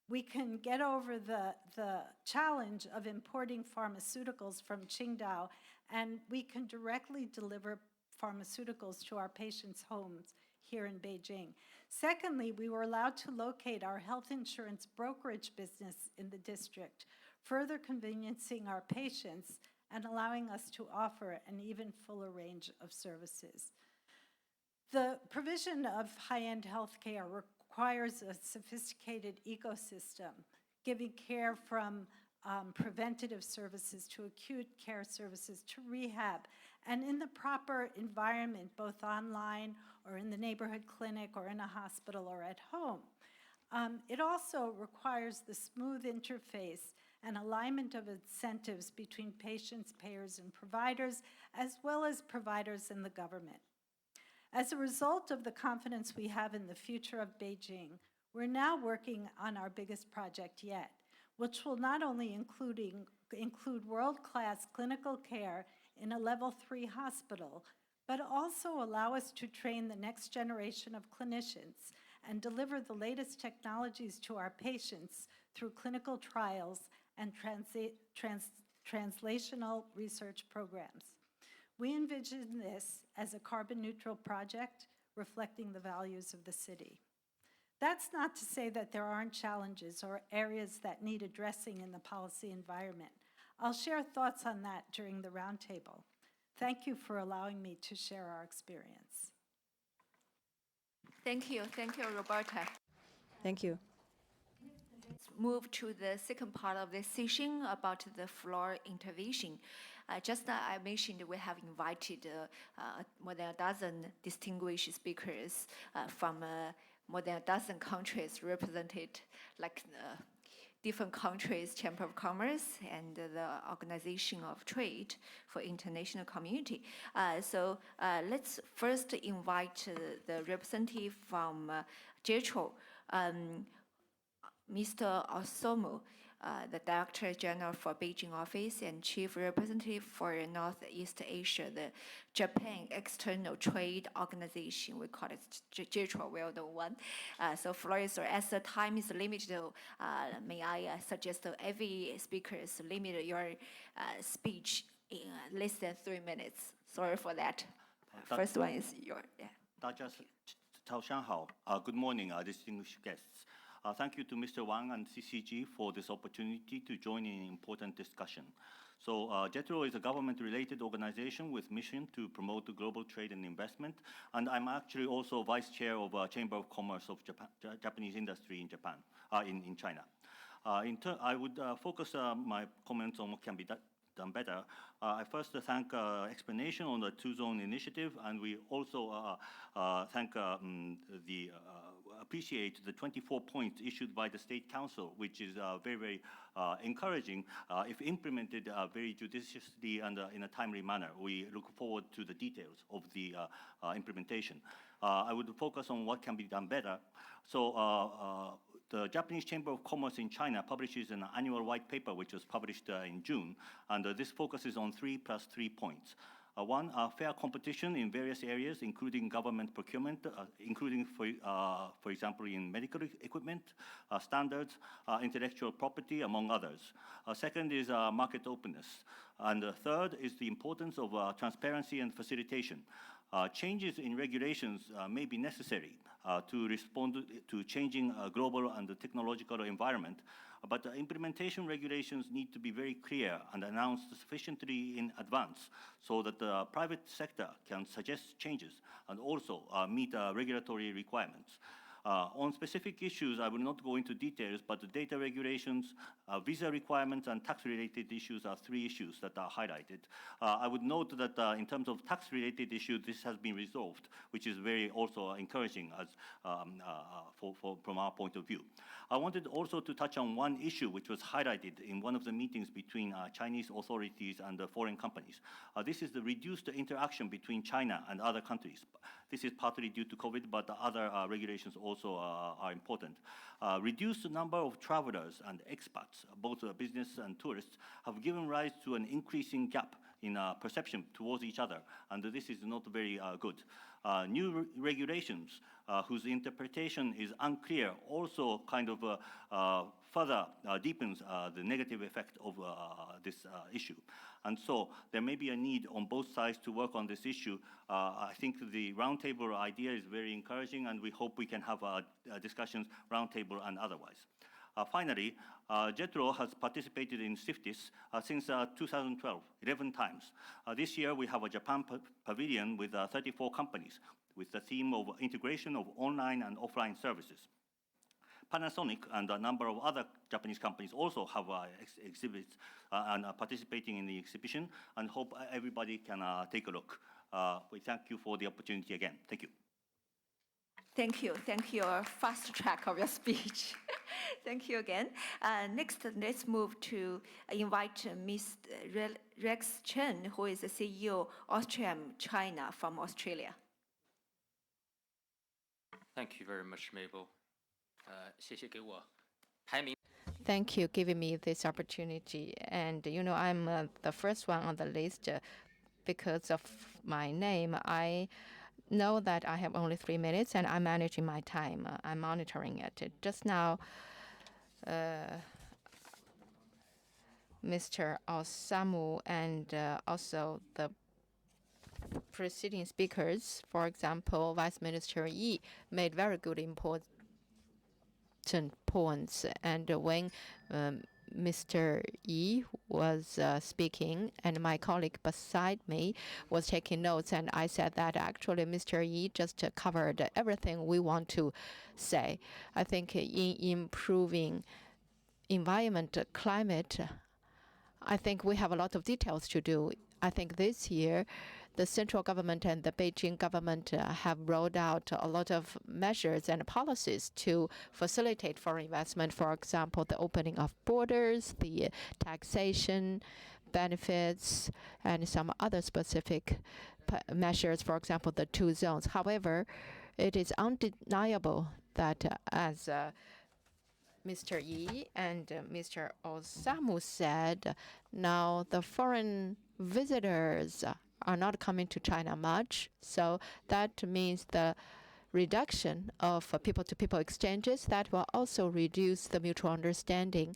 we can get over the challenge of importing pharmaceuticals from Qingdao, and we can directly deliver pharmaceuticals to our patients' homes here in Beijing. Secondly, we were allowed to locate our health insurance brokerage business in the district, further conveniencing our patients and allowing us to offer an even fuller range of services. The provision of high-end healthcare requires a sophisticated ecosystem, giving care from preventative services to acute care services to rehab, and in the proper environment, both online or in the neighborhood clinic or in a hospital or at home. It also requires the smooth interface and alignment of incentives between patients, payers, and providers, as well as providers and the government. As a result of the confidence we have in the future of Beijing, We're now working on our biggest project yet, which will not only include world-class clinical care in a level 3 hospital, but also allow us to train the next generation of clinicians and deliver the latest technologies to our patients through clinical trials and translational research programs. We envision this as a carbon-neutral project reflecting the values of the city. That's not to say that there aren't challenges or areas that need addressing in the policy environment. I'll share thoughts on that during the roundtable. Thank you for allowing me to share our experience. Thank you, Roberta. Thank you. Let's move to the second part of the session about the floor intervention. Just I mentioned we have invited more than a dozen distinguished speakers from more than a dozen countries represented, like different countries' Chamber of Commerce and the Organization of Trade for International Community. So let's first invite the representative from JETRO, Mr. Osomo, the Director General for Beijing office and Chief Representative for Northeast Asia, the Japan External Trade Organization. We call it JETRO, well-known one. So Flores, as the time is limited, may I suggest that every speaker limit your speech in less than 3 minutes. Sorry for that. First one is your, yeah. 大家早上好. Good morning, distinguished guests. Thank you to Mr. Wang and CCG for this opportunity to join in an important discussion. So JETRO is a government-related organization with mission to promote the global trade and investment, and I'm actually also vice chair of Chamber of Commerce of Japanese industry in Japan, in China. I would focus my comments on what can be done better. I first thank explanation on the two-zone initiative, and we also appreciate the 24 points issued by the State Council, which is very, very encouraging if implemented very judiciously and in a timely manner. We look forward to the details of the implementation. I would focus on what can be done better. So the Japanese Chamber of Commerce in China publishes an annual white paper, which was published in June, and this focuses on 3+3 points. One, fair competition in various areas, including government procurement, including, for example, in medical equipment, standards, intellectual property, among others. Second is market openness. And third is the importance of transparency and facilitation. Changes in regulations may be necessary to respond to changing global and technological environment, but the implementation regulations need to be very clear and announced sufficiently in advance so that the private sector can suggest changes and also meet regulatory requirements. On specific issues, I will not go into details, but the data regulations, visa requirements, and tax-related issues are 3 issues that are highlighted. I would note that in terms of tax-related issues, this has been resolved, which is very also encouraging as, from our point of view. I wanted also to touch on one issue which was highlighted in one of the meetings between Chinese authorities and foreign companies. This is the reduced interaction between China and other countries. This is partly due to COVID, but the other regulations also are important. Reduced number of travelers and expats, both business and tourists, have given rise to an increasing gap in perception towards each other, and this is not very good. New regulations whose interpretation is unclear also kind of further deepens the negative effect of this issue. And so there may be a need on both sides to work on this issue. I think the roundtable idea is very encouraging, and we hope we can have discussions roundtable and otherwise. Finally, JETRO has participated in CIFTIS since 2012, 11 times. This year we have a Japan pavilion with 34 companies with the theme of integration of online and offline services. Panasonic and a number of other Japanese companies also have exhibits and are participating in the exhibition, and hope everybody can take a look. We thank you for the opportunity again. Thank you. Thank you. Thank you. Fast track of your speech. Thank you again. Next, let's move to invite Ms. Rex Chen, who is the CEO Austrian China from Australia. Thank you very much, Mabel. 谢谢给我排名。 Thank you giving me this opportunity. And you know, I'm the first one on the list because of my name. I know that I have only 3 minutes and I'm managing my time. I'm monitoring it. Just now, Mr. Osamu and also the preceding speakers, for example, Vice Minister Yi, made very good important points. And when Mr. Yi was speaking, and my colleague beside me was taking notes, and I said that actually Mr. Yi just covered everything we want to say. I think in improving environment, climate, I think we have a lot of details to do. I think this year, the central government and the Beijing government have rolled out a lot of measures and policies to facilitate foreign investment. For example, the opening of borders, the taxation benefits, and some other specific measures, for example, the 2 zones. However, it is undeniable that as Mr. Yi and Mr. Osamu said, now the foreign visitors are not coming to China much. So that means the reduction of people-to-people exchanges, that will also reduce the mutual understanding.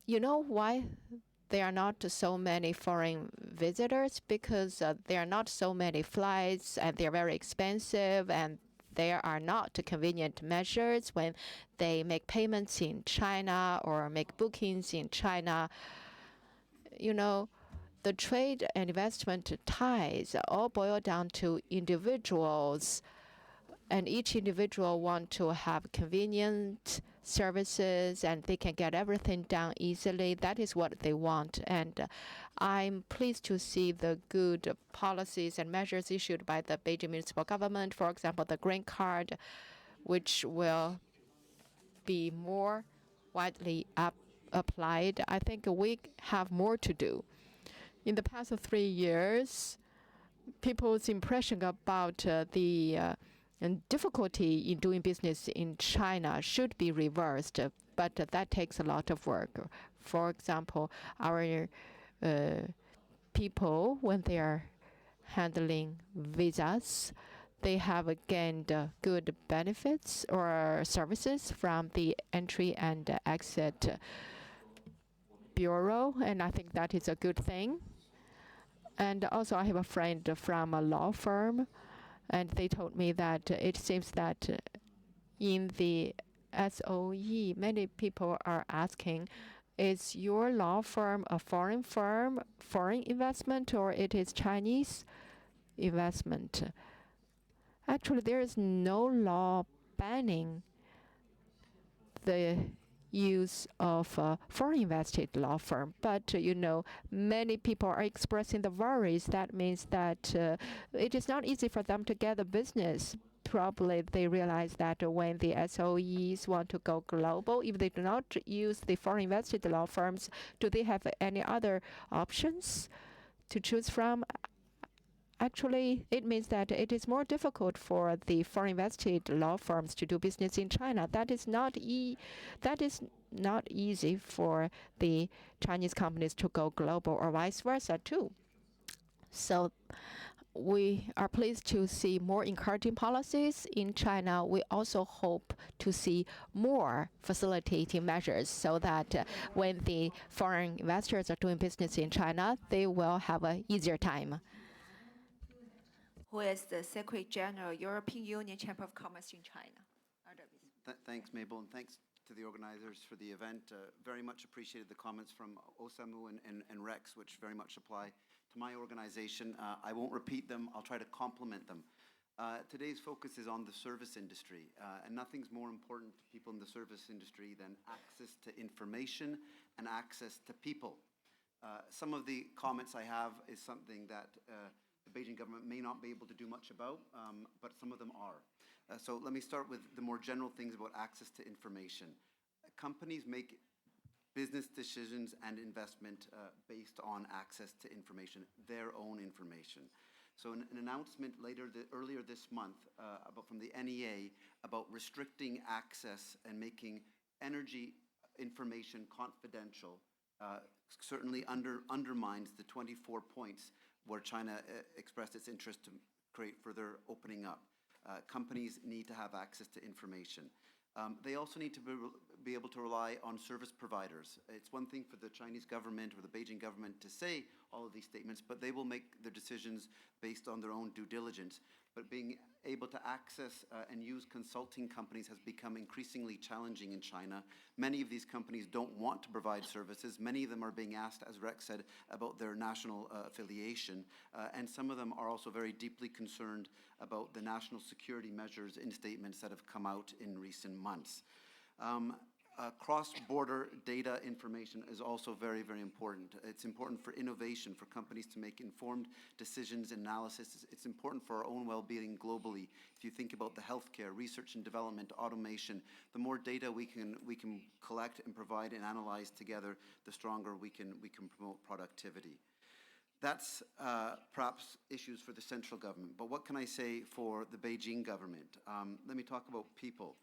You know why there are not so many foreign visitors? Because there are not so many flights and they're very expensive, and there are not convenient measures when they make payments in China or make bookings in China. You know, the trade and investment ties all boil down to individuals, and each individual want to have convenient services and they can get everything done easily. That is what they want. And I'm pleased to see the good policies and measures issued by the Beijing municipal government. For example, the green card, which will be more widely applied. I think we have more to do. In the past 3 years, people's impression about the difficulty in doing business in China should be reversed, but that takes a lot of work. For example, our people, when they are handling visas, they have gained good benefits or services from the entry and exit bureau, and I think that is a good thing. And also, I have a friend from a law firm, and they told me that it seems that in the SOE, many people are asking, is your law firm a foreign firm, foreign investment, or it is Chinese investment? Actually, there is no law banning the use of foreign invested law firm. But, you know, many people are expressing the worries. That means that it is not easy for them to get a business. Probably they realize that when the SOEs want to go global, if they do not use the foreign invested law firms, do they have any other options to choose from? Actually, it means that it is more difficult for the foreign invested law firms to do business in China. That is not easy for the Chinese companies to go global, or vice versa too. So we are pleased to see more encouraging policies in China. We also hope to see more facilitating measures so that when the foreign investors are doing business in China, they will have an easier time. Who is the Secretary General, European Union Chamber of Commerce in China? Thanks, Mabel, and thanks to the organizers for the event. Very much appreciated the comments from Osamu and Rex, which very much apply to my organization. I won't repeat them. I'll try to complement them. Today's focus is on the service industry, and nothing's more important to people in the service industry than access to information and access to people. Some of the comments I have is something that the Beijing government may not be able to do much about, but some of them are. So let me start with the more general things about access to information. Companies make business decisions and investment based on access to information, their own information. So an announcement earlier this month from the NEA about restricting access and making energy information confidential certainly undermines the 24 points where China expressed its interest to create further opening up. Companies need to have access to information. They also need to be able to rely on service providers. It's one thing for the Chinese government or the Beijing government to say all of these statements, but they will make their decisions based on their own due diligence. But being able to access and use consulting companies has become increasingly challenging in China. Many of these companies don't want to provide services. Many of them are being asked, as Rex said, about their national affiliation. And some of them are also very deeply concerned about the national security measures in statements that have come out in recent months. Cross-border data information is also very, very important. It's important for innovation, for companies to make informed decisions and analysis. It's important for our own well-being globally. If you think about the healthcare, research and development, automation, the more data we can collect and provide and analyze together, the stronger we can promote productivity. That's perhaps issues for the central government. But what can I say for the Beijing government? Let me talk about people.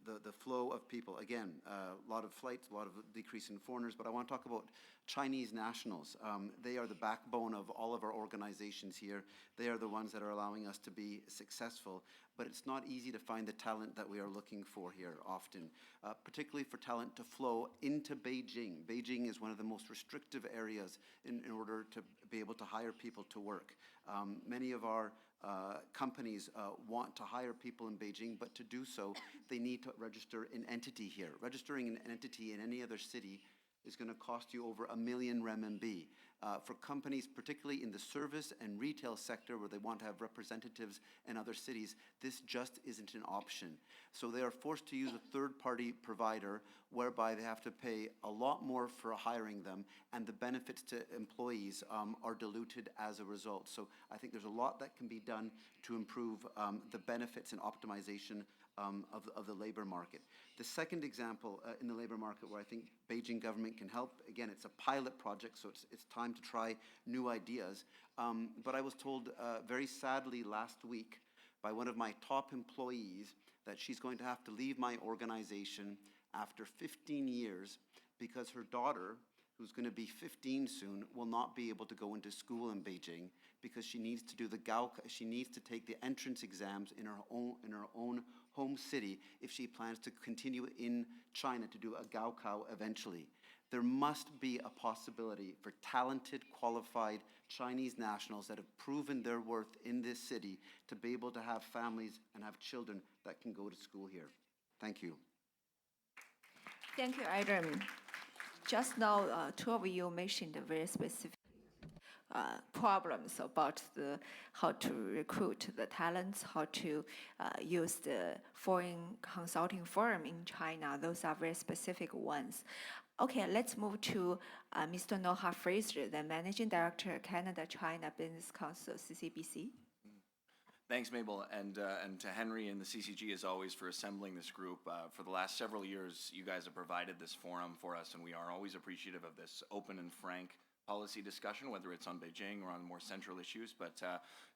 The flow of people. Again, a lot of flights, a lot of decrease in foreigners, but I want to talk about Chinese nationals. They are the backbone of all of our organizations here. They are the ones that are allowing us to be successful, but it's not easy to find the talent that we are looking for here often, particularly for talent to flow into Beijing. Beijing is one of the most restrictive areas in order to be able to hire people to work. Many of our companies want to hire people in Beijing, but to do so, they need to register an entity here. Registering an entity in any other city is going to cost you over 1 million renminbi. For companies, particularly in the service and retail sector where they want to have representatives in other cities, this just isn't an option. So they are forced to use a third-party provider whereby they have to pay a lot more for hiring them, and the benefits to employees are diluted as a result. So I think there's a lot that can be done to improve the benefits and optimization of the labor market. The second example in the labor market where I think Beijing government can help, again, it's a pilot project, so it's time to try new ideas. But I was told very sadly last week by one of my top employees that she's going to have to leave my organization after 15 years because her daughter, who's going to be 15 soon, will not be able to go into school in Beijing because she needs to do she needs to take the entrance exams in her own home city if she plans to continue in China to do a Gaokao eventually. There must be a possibility for talented, qualified Chinese nationals that have proven their worth in this city to be able to have families and have children that can go to school here. Thank you. Thank you, Adam. Just now, two of you mentioned very specific problems about how to recruit the talents, how to use the foreign consulting firm in China. Those are very specific ones. Okay, let's move to Mr. Noah Fraser, the Managing Director, Canada-China Business Council, CCBC. Thanks, Mabel, and to Henry and the CCG, as always, for assembling this group. For the last several years, you guys have provided this forum for us, and we are always appreciative of this open and frank policy discussion, whether it's on Beijing or on more central issues. But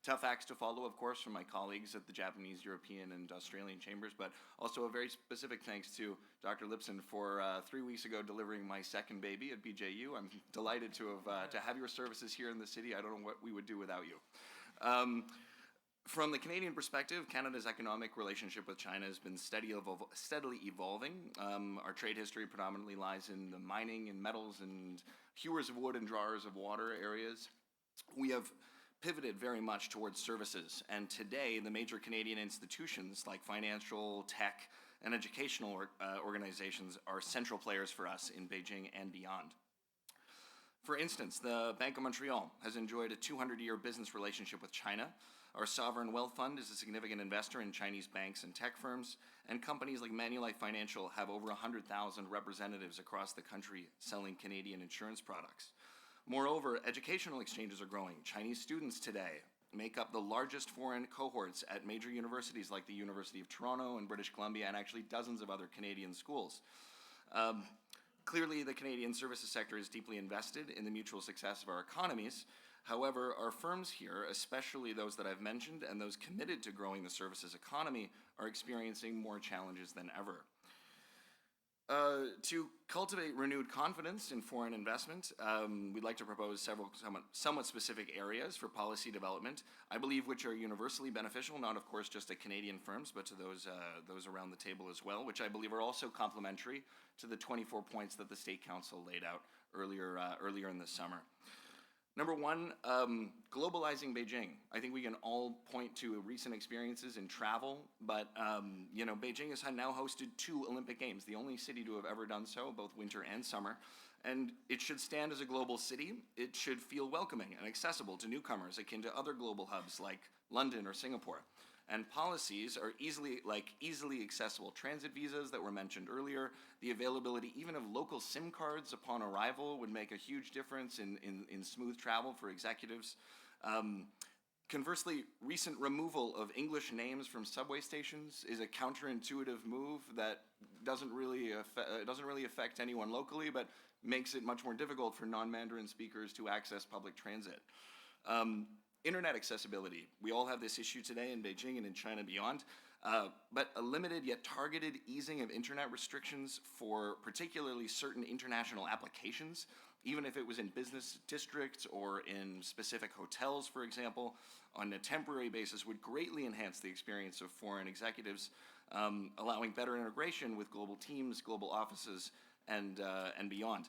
tough acts to follow, of course, from my colleagues at the Japanese, European, and Australian chambers, but also a very specific thanks to Dr. Lipson for 3 weeks ago delivering my second baby at BJU. I'm delighted to have your services here in the city. I don't know what we would do without you. From the Canadian perspective, Canada's economic relationship with China has been steadily evolving. Our trade history predominantly lies in the mining and metals and hewers of wood and drawers of water areas. We have pivoted very much towards services, and today the major Canadian institutions like financial, tech, and educational organizations are central players for us in Beijing and beyond. For instance, the Bank of Montreal has enjoyed a 200-year business relationship with China. Our sovereign wealth fund is a significant investor in Chinese banks and tech firms, and companies like Manulife Financial have over 100,000 representatives across the country selling Canadian insurance products. Moreover, educational exchanges are growing. Chinese students today make up the largest foreign cohorts at major universities like the University of Toronto and British Columbia, and actually dozens of other Canadian schools. Clearly, the Canadian services sector is deeply invested in the mutual success of our economies. However, our firms here, especially those that I've mentioned and those committed to growing the services economy, are experiencing more challenges than ever. To cultivate renewed confidence in foreign investment, we'd like to propose several somewhat specific areas for policy development, I believe which are universally beneficial, not of course just to Canadian firms, but to those around the table as well, which I believe are also complementary to the 24 points that the State Council laid out earlier in the summer. Number one, globalizing Beijing. I think we can all point to recent experiences in travel, but you know, Beijing has now hosted 2 Olympic Games, the only city to have ever done so, both winter and summer. And it should stand as a global city. It should feel welcoming and accessible to newcomers, akin to other global hubs like London or Singapore. And policies are easily accessible transit visas that were mentioned earlier. The availability even of local SIM cards upon arrival would make a huge difference in smooth travel for executives. Conversely, recent removal of English names from subway stations is a counterintuitive move that doesn't really affect anyone locally, but makes it much more difficult for non-Mandarin speakers to access public transit. Internet accessibility. We all have this issue today in Beijing and in China beyond, but a limited yet targeted easing of internet restrictions for particularly certain international applications, even if it was in business districts or in specific hotels, for example, on a temporary basis would greatly enhance the experience of foreign executives, allowing better integration with global teams, global offices, and beyond.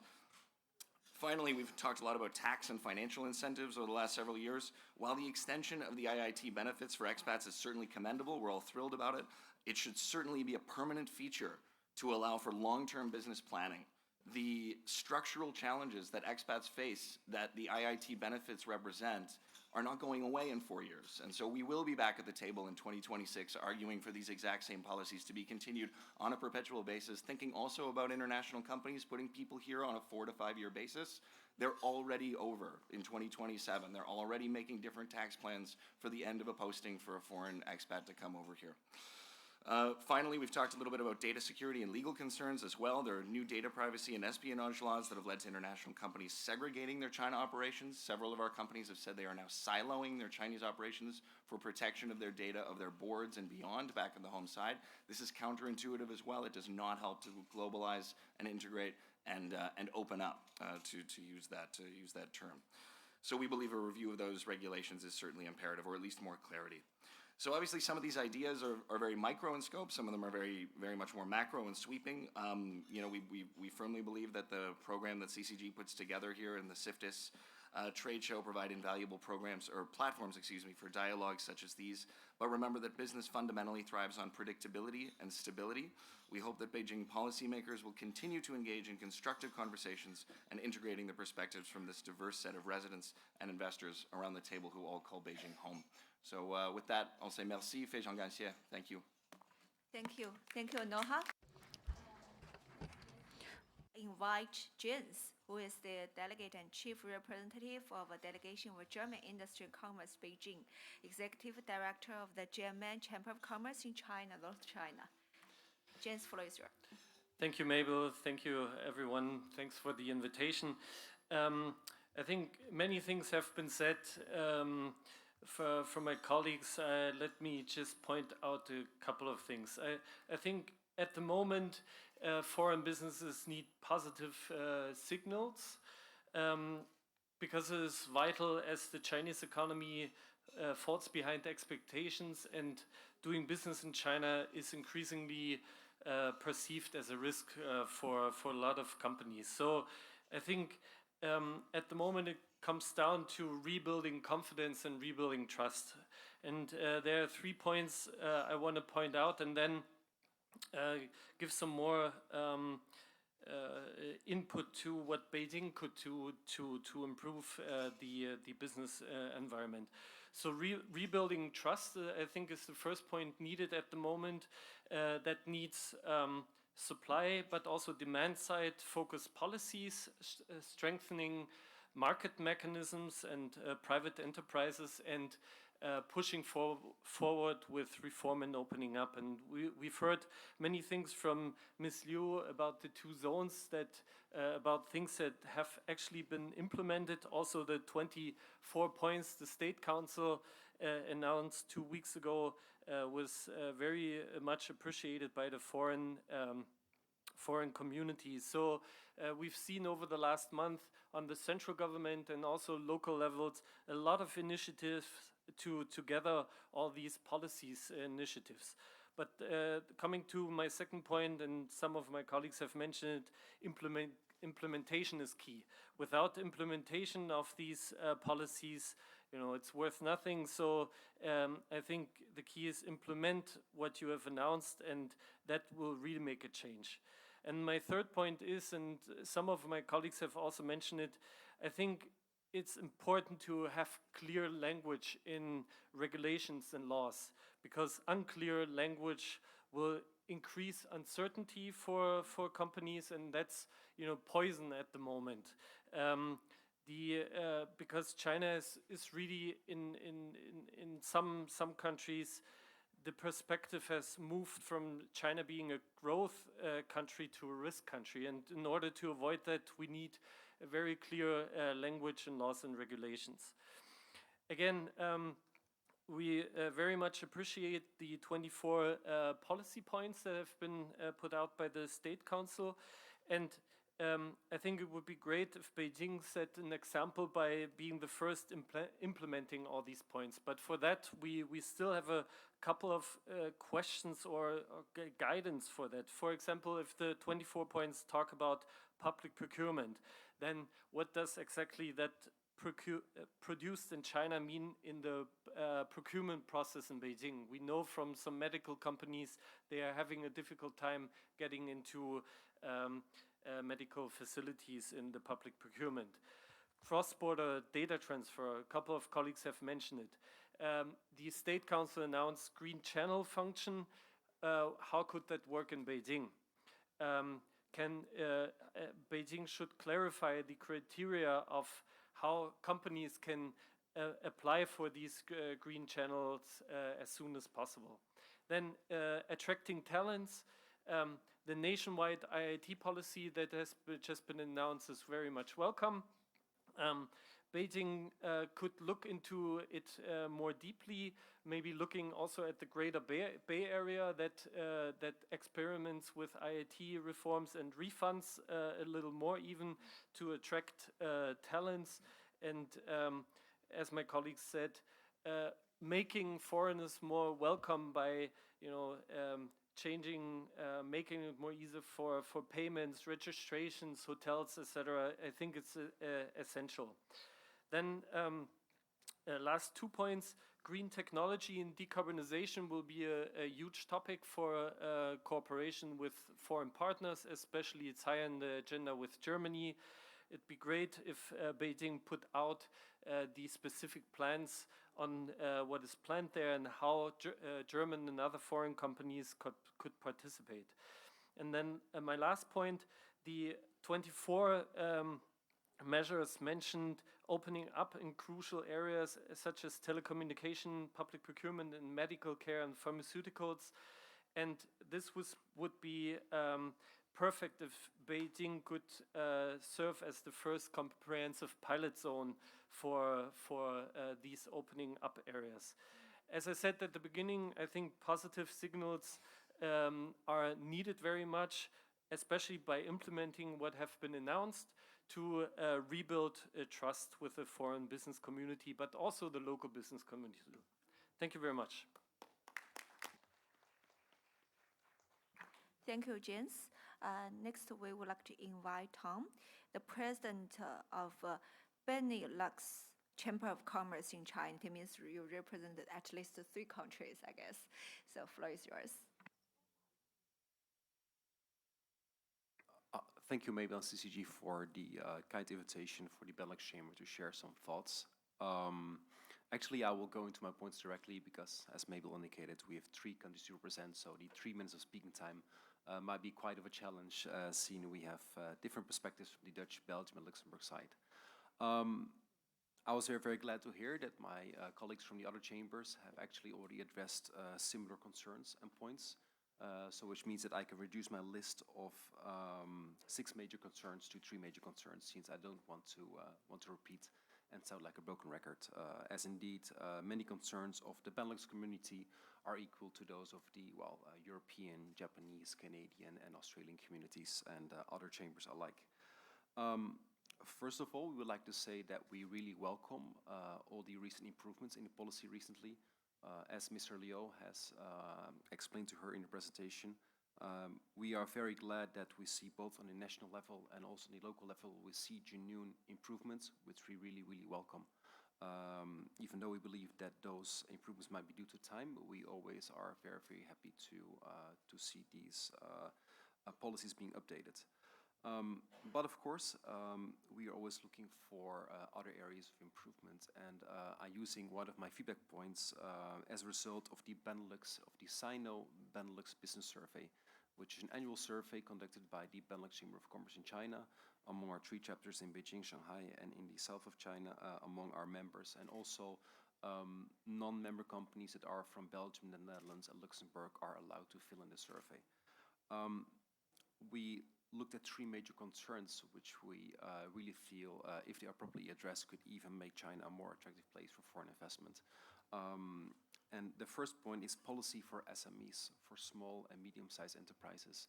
Finally, we've talked a lot about tax and financial incentives over the last several years. While the extension of the IIT benefits for expats is certainly commendable, we're all thrilled about it, it should certainly be a permanent feature to allow for long-term business planning. The structural challenges that expats face that the IIT benefits represent are not going away in 4 years. And so we will be back at the table in 2026 arguing for these exact same policies to be continued on a perpetual basis, thinking also about international companies putting people here on a 4 to 5 year basis. They're already over in 2027. They're already making different tax plans for the end of a posting for a foreign expat to come over here. Finally, we've talked a little bit about data security and legal concerns as well. There are new data privacy and espionage laws that have led to international companies segregating their China operations. Several of our companies have said they are now siloing their Chinese operations for protection of their data, of their boards and beyond back on the home side. This is counterintuitive as well. It does not help to globalize and integrate and open up, to use that term. So we believe a review of those regulations is certainly imperative, or at least more clarity. So obviously some of these ideas are very micro in scope. Some of them are very much more macro and sweeping. You know, we firmly believe that the program that CCG puts together here in the CIFTIS trade show provide invaluable programs or platforms, for dialogues such as these. But remember that business fundamentally thrives on predictability and stability. We hope that Beijing policymakers will continue to engage in constructive conversations and integrating the perspectives from this diverse set of residents and investors around the table who all call Beijing home. So with that, I'll say merci, 非常感谢. Thank you. Thank you. Thank you, Noha. Invite Jens, who is the delegate and chief representative of a delegation for German Industry and Commerce Beijing, executive director of the German Chamber of Commerce in China, North China. Jens, floor is yours. Thank you, Mabel. Thank you, everyone. Thanks for the invitation. I think many things have been said from my colleagues. Let me just point out a couple of things. I think at the moment, foreign businesses need positive signals because it is vital as the Chinese economy falls behind expectations, and doing business in China is increasingly perceived as a risk for a lot of companies. So I think at the moment it comes down to rebuilding confidence and rebuilding trust. And there are 3 points I want to point out, and then give some more input to what Beijing could do to improve the business environment. So rebuilding trust, I think, is the first point needed at the moment. That needs supply, but also demand-side focused policies, strengthening market mechanisms and private enterprises, and pushing forward with reform and opening up. And we've heard many things from Ms. Liu about the 2 zones, that about things that have actually been implemented. Also the 24 points the State Council announced 2 weeks ago was very much appreciated by the foreign community. So we've seen over the last month on the central government and also local levels a lot of initiatives to gather all these policies initiatives. But coming to my second point, and some of my colleagues have mentioned it, implementation is key. Without implementation of these policies, it's worth nothing. So I think the key is implement what you have announced, and that will really make a change. And my third point is, and some of my colleagues have also mentioned it, I think it's important to have clear language in regulations and laws, because unclear language will increase uncertainty for companies, and that's poison at the moment. Because China is really in some countries, the perspective has moved from China being a growth country to a risk country, and in order to avoid that, we need a very clear language and laws and regulations. Again, we very much appreciate the 24 policy points that have been put out by the State Council, and I think it would be great if Beijing set an example by being the first implementing all these points. But for that, we still have a couple of questions or guidance for that. For example, if the 24 points talk about public procurement, then what does exactly that produced in China mean in the procurement process in Beijing? We know from some medical companies they are having a difficult time getting into medical facilities in the public procurement. Cross-border data transfer, a couple of colleagues have mentioned it. The State Council announced green channel function. How could that work in Beijing? Beijing should clarify the criteria of how companies can apply for these green channels as soon as possible. Then attracting talents. The nationwide IIT policy that has just been announced is very much welcome. Beijing could look into it more deeply, maybe looking also at the greater Bay Area that experiments with IIT reforms and refunds a little more, even to attract talents. And as my colleagues said, making foreigners more welcome by changing, making it more easy for payments, registrations, hotels, etc. I think it's essential. Then last 2 points, green technology and decarbonization will be a huge topic for cooperation with foreign partners, especially it's high on the agenda with Germany. It'd be great if Beijing put out the specific plans on what is planned there and how German and other foreign companies could participate. And then my last point, the 24 measures mentioned opening up in crucial areas such as telecommunication, public procurement, and medical care and pharmaceuticals. And this would be perfect if Beijing could serve as the first comprehensive pilot zone for these opening up areas. As I said at the beginning, I think positive signals are needed very much, especially by implementing what have been announced to rebuild trust with the foreign business community, but also the local business community. Thank you very much. Thank you, James. Next, we would like to invite Tom, the president of Benelux Chamber of Commerce in China. It means you represented at least 3 countries, I guess. So, floor is yours. Thank you, Mabel and CCG, for the kind invitation for the Benelux Chamber to share some thoughts. Actually, I will go into my points directly because, as Mabel indicated, we have 3 countries to represent, so the 3 minutes of speaking time might be quite of a challenge, seeing we have different perspectives from the Dutch, Belgium, and Luxembourg side. I was very, very glad to hear that my colleagues from the other chambers have actually already addressed similar concerns and points. So which means that I can reduce my list of 6 major concerns to 3 major concerns, since I don't want to repeat and sound like a broken record, as indeed many concerns of the Benelux community are equal to those of the European, Japanese, Canadian, and Australian communities and other chambers alike. First of all, we would like to say that we really welcome all the recent improvements in the policy recently. As Mr. Liu has explained to her in the presentation, we are very glad that we see both on the national level and also on the local level, we see genuine improvements, which we really, really welcome. Even though we believe that those improvements might be due to time, we always are very, very happy to see these policies being updated. But of course, we are always looking for other areas of improvement, and I'm using one of my feedback points as a result of the Sino Benelux Business Survey, which is an annual survey conducted by the Benelux Chamber of Commerce in China among our 3 chapters in Beijing, Shanghai, and in the south of China among our members, and also non-member companies that are from Belgium, the Netherlands, and Luxembourg are allowed to fill in the survey. We looked at 3 major concerns which we really feel, if they are properly addressed, could even make China a more attractive place for foreign investment. And the first point is policy for SMEs, for small and medium-sized enterprises.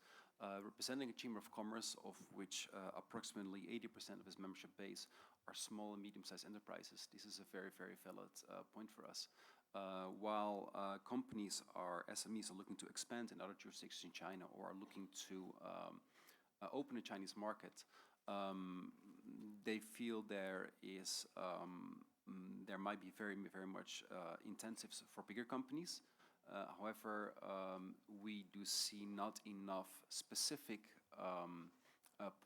Representing a Chamber of Commerce of which approximately 80% of its membership base are small and medium-sized enterprises, this is a very, very valid point for us. While companies SMEs are looking to expand in other jurisdictions in China or are looking to open a Chinese market, they feel there might be very, very much incentives for bigger companies. However, we do see not enough specific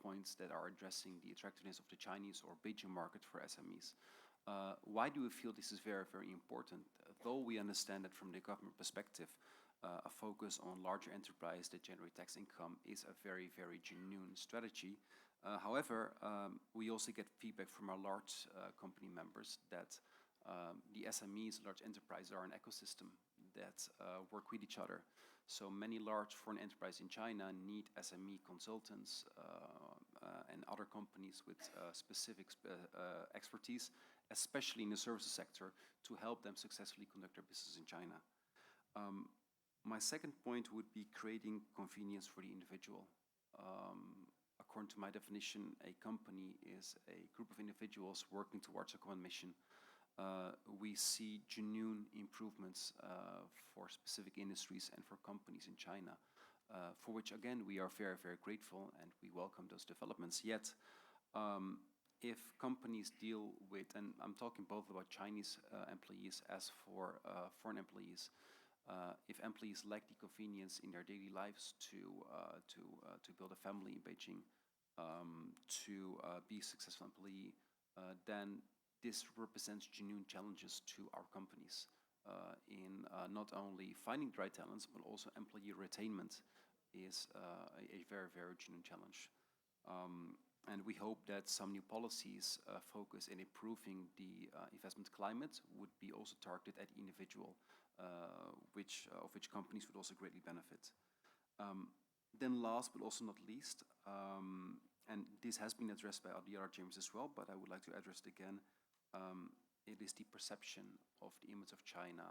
points that are addressing the attractiveness of the Chinese or Beijing market for SMEs. Why do we feel this is very, very important? Though we understand that from the government perspective, a focus on larger enterprise that generate tax income is a very, very genuine strategy. However, we also get feedback from our large company members that the SMEs, large enterprises, are an ecosystem that work with each other. So many large foreign enterprises in China need SME consultants and other companies with specific expertise, especially in the services sector, to help them successfully conduct their business in China. My second point would be creating convenience for the individual. According to my definition, a company is a group of individuals working towards a common mission. We see genuine improvements for specific industries and for companies in China, for which, again, we are very, very grateful and we welcome those developments. Yet, if companies deal with, and I'm talking both about Chinese employees as for foreign employees, if employees lack the convenience in their daily lives to build a family in Beijing, to be a successful employee, then this represents genuine challenges to our companies in not only finding the right talents, but also employee retainment is a very, very genuine challenge. And we hope that some new policies focus in improving the investment climate would be also targeted at the individual, of which companies would also greatly benefit. Then last but also not least, and this has been addressed by the other chambers as well, but I would like to address it again, it is the perception of the image of China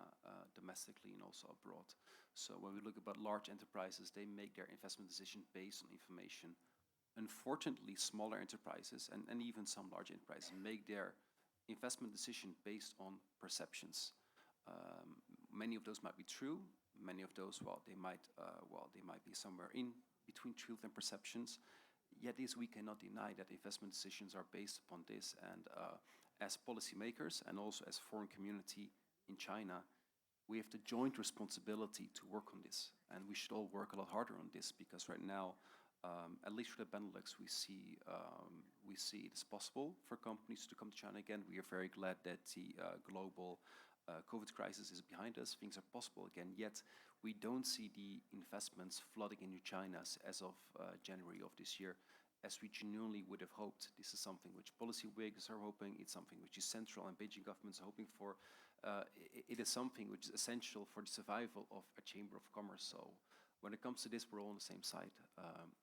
domestically and also abroad. So when we look about large enterprises, they make their investment decision based on information. Unfortunately, smaller enterprises and even some large enterprises make their investment decision based on perceptions. Many of those might be true. Many of those, they might be somewhere in between truth and perceptions. Yet we cannot deny that investment decisions are based upon this. And as policymakers and also as foreign community in China, we have the joint responsibility to work on this. And we should all work a lot harder on this, because right now, at least for the Benelux, we see it is possible for companies to come to China again. We are very glad that the global COVID crisis is behind us. Things are possible again. Yet we don't see the investments flooding into China as of January of this year. as we genuinely would have hoped. This is something which policy makers are hoping. It's something which is central and Beijing governments are hoping for. It is something which is essential for the survival of a chamber of commerce. So when it comes to this, we're all on the same side.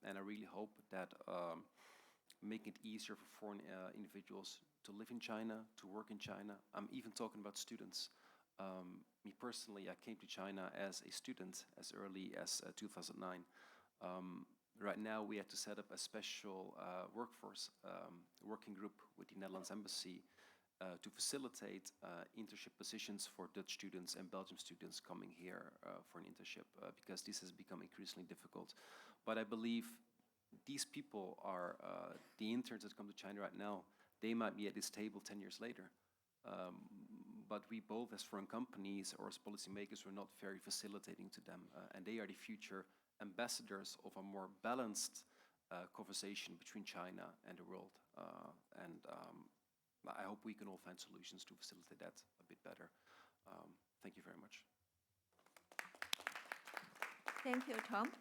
And I really hope that making it easier for foreign individuals to live in China, to work in China. I'm even talking about students. Me personally, I came to China as a student as early as 2009. Right now, we had to set up a special workforce working group with the Netherlands Embassy to facilitate internship positions for Dutch students and Belgian students coming here for an internship, because this has become increasingly difficult. But I believe these people are the interns that come to China right now. They might be at this table 10 years later. But we both, as foreign companies or as policymakers, we're not very facilitating to them. And they are the future ambassadors of a more balanced conversation between China and the world. I hope we can all find solutions to facilitate that a bit better. Thank you very much. Thank you, Tom.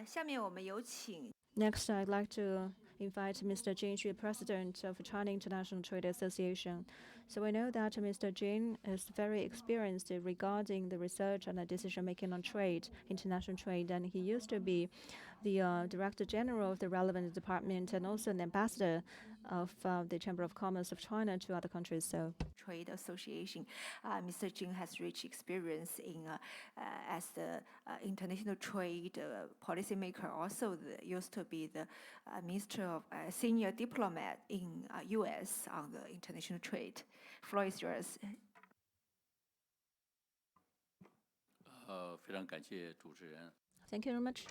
下面我们有请 Next, I'd like to invite Mr. Jin Xu, President of China International Trade Association. So we know that Mr. Jin is very experienced regarding the research and the decision-making on trade, international trade, and he used to be the Director General of the relevant department and also an ambassador of the Chamber of Commerce of China to other countries. So, Trade Association, Mr. Jin has rich experience in as the international trade policymaker. Also, used to be the Minister of Senior Diplomat in U.S. on the international trade. Floor is yours. 非常感谢主持人。 Thank you very much.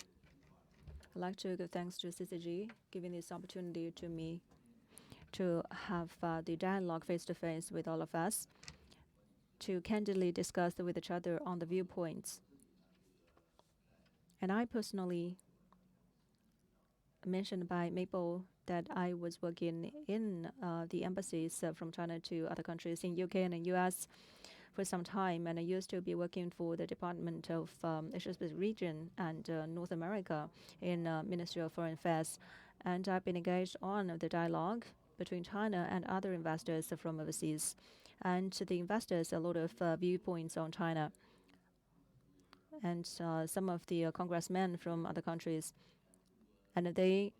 I'd like to give thanks to CCG giving this opportunity to me to have the dialogue face-to-face with all of us, to candidly discuss with each other on the viewpoints. And I personally mentioned by Mabel that I was working in the embassies from China to other countries in UK and the US for some time, and I used to be working for the Department of Asia-Pacific region and North America in Ministry of Foreign Affairs, and I've been engaged on the dialogue between China and other investors from overseas, and to the investors a lot of viewpoints on China, and some of the congressmen from other countries, and they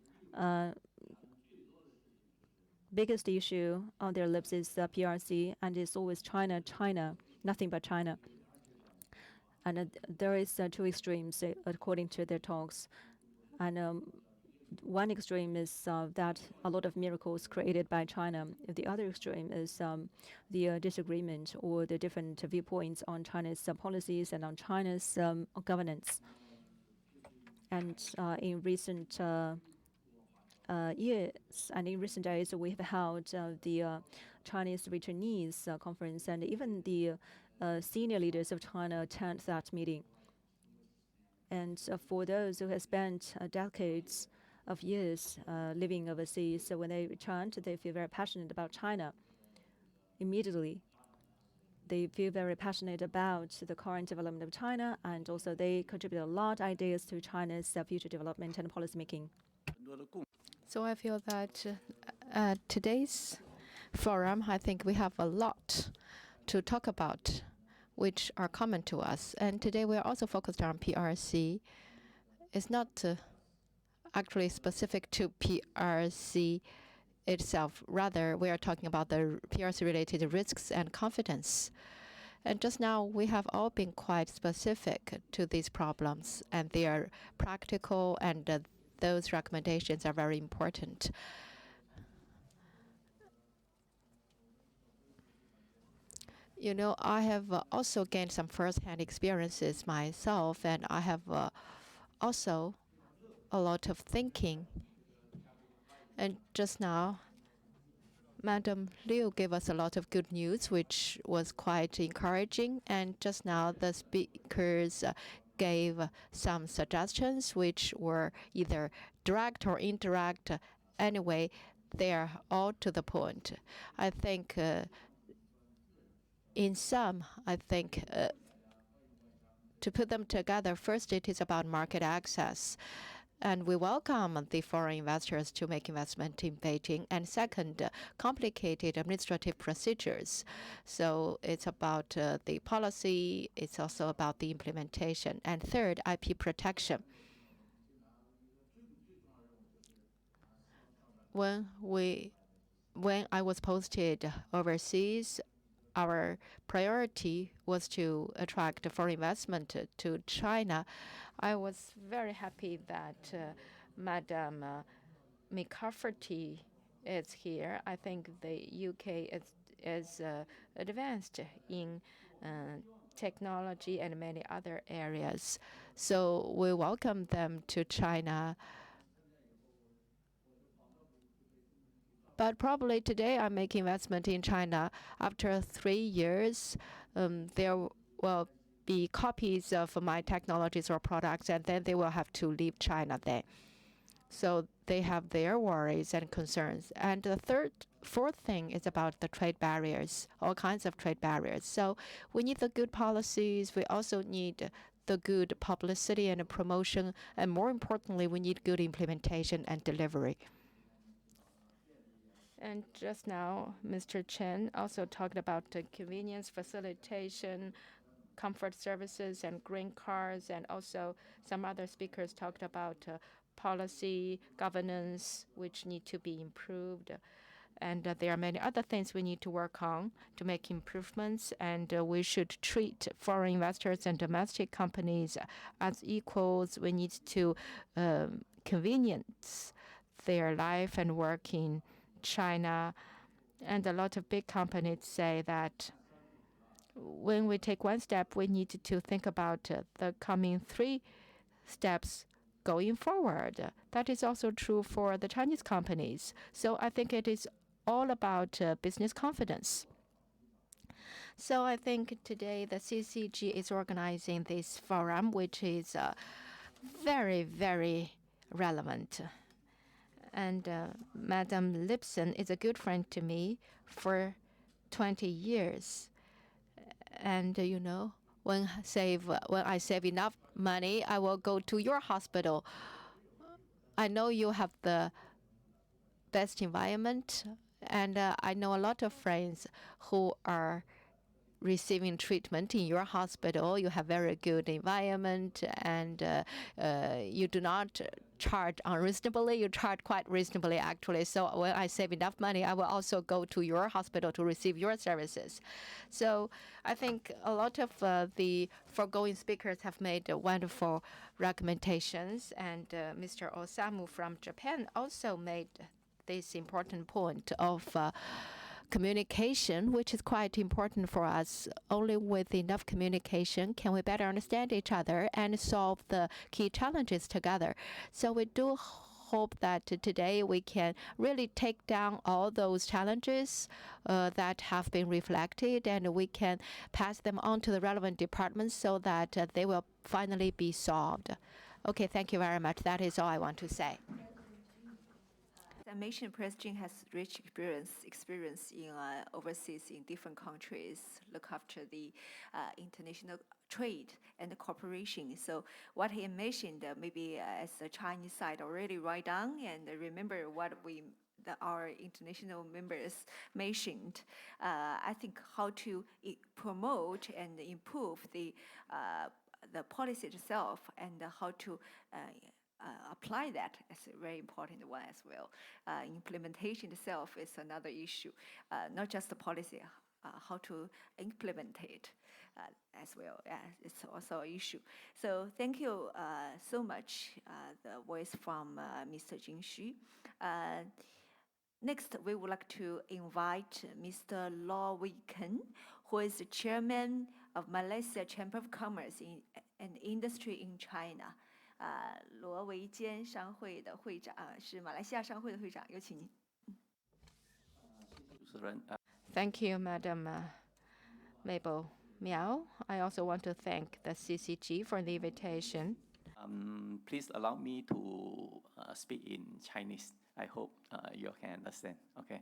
biggest issue on their lips is PRC, and it's always China, China, nothing but China. And there is two extremes according to their talks, and one extreme is that a lot of miracles created by China. The other extreme is the disagreement or the different viewpoints on China's policies and on China's governance. And in recent years and in recent days, we have held the Chinese returnees conference, and even the senior leaders of China attend that meeting. And for those who have spent decades of years living overseas, so when they returned, they feel very passionate about China. Immediately, they feel very passionate about the current development of China, and also they contribute a lot of ideas to China's future development and policy making. So I feel that today's forum, I think we have a lot to talk about, which are common to us. And today we are also focused on PRC. It's not actually specific to PRC itself. Rather, we are talking about the PRC-related risks and confidence. And just now, we have all been quite specific to these problems, and they are practical, and those recommendations are very important. You know, I have also gained some first-hand experiences myself, and I have also a lot of thinking. And just now, Madam Liu gave us a lot of good news, which was quite encouraging. And just now, the speakers gave some suggestions, which were either direct or indirect. Anyway, they are all to the point. I think, in sum, I think to put them together, first, it is about market access. And we welcome the foreign investors to make investment in Beijing. And second, complicated administrative procedures. So it's about the policy. It's also about the implementation. And third, IP protection. When I was posted overseas, our priority was to attract foreign investment to China. I was very happy that Madam McCafferty is here. I think the UK is advanced in technology and many other areas. So we welcome them to China. But probably today I'm making investment in China. After 3 years, there will be copies of my technologies or products, and then they will have to leave China then. So they have their worries and concerns. And the fourth thing is about the trade barriers, all kinds of trade barriers. So we need the good policies. We also need the good publicity and promotion. And more importantly, we need good implementation and delivery. And just now, Mr. Chen also talked about convenience, facilitation, comfort services, and green cars, and also some other speakers talked about policy, governance, which need to be improved. And there are many other things we need to work on to make improvements, and we should treat foreign investors and domestic companies as equals. We need to convenience their life and work in China. And a lot of big companies say that when we take one step, we need to think about the coming 3 steps going forward. That is also true for the Chinese companies. So I think it is all about business confidence. So I think today the CCG is organizing this forum, which is very, very relevant. And Madam Lipson is a good friend to me for 20 years. And you know, when I save enough money, I will go to your hospital. I know you have the best environment, and I know a lot of friends who are receiving treatment in your hospital. You have very good environment, and you do not charge unreasonably. You charge quite reasonably, actually. So when I save enough money, I will also go to your hospital to receive your services. So I think a lot of the foregoing speakers have made wonderful recommendations, and Mr. Osamu from Japan also made this important point of communication, which is quite important for us. Only with enough communication can we better understand each other and solve the key challenges together. So we do hope that today we can really take down all those challenges that have been reflected, and we can pass them on to the relevant departments so that they will finally be solved. Okay, thank you very much. That is all I want to say. I mentioned President has rich experience in overseas in different countries, look after the international trade and cooperation. So what he mentioned, maybe as the Chinese side already write down and remember what our international members mentioned. I think how to promote and improve the policy itself, and how to apply that is a very important one as well. Implementation itself is another issue, not just the policy, how to implement it as well. It's also an issue. So thank you so much, the voice from Mr. Jing Xu. Next, we would like to invite Mr. Law Wei Ken, who is the chairman of Malaysia Chamber of Commerce and Industry in China. 罗维坚商会的会长是马来西亚商会的会长，有请您。Thank you, Madam Mabel Miao. I also want to thank the CCG for the invitation. Please allow me to speak in Chinese. I hope you can understand. Okay.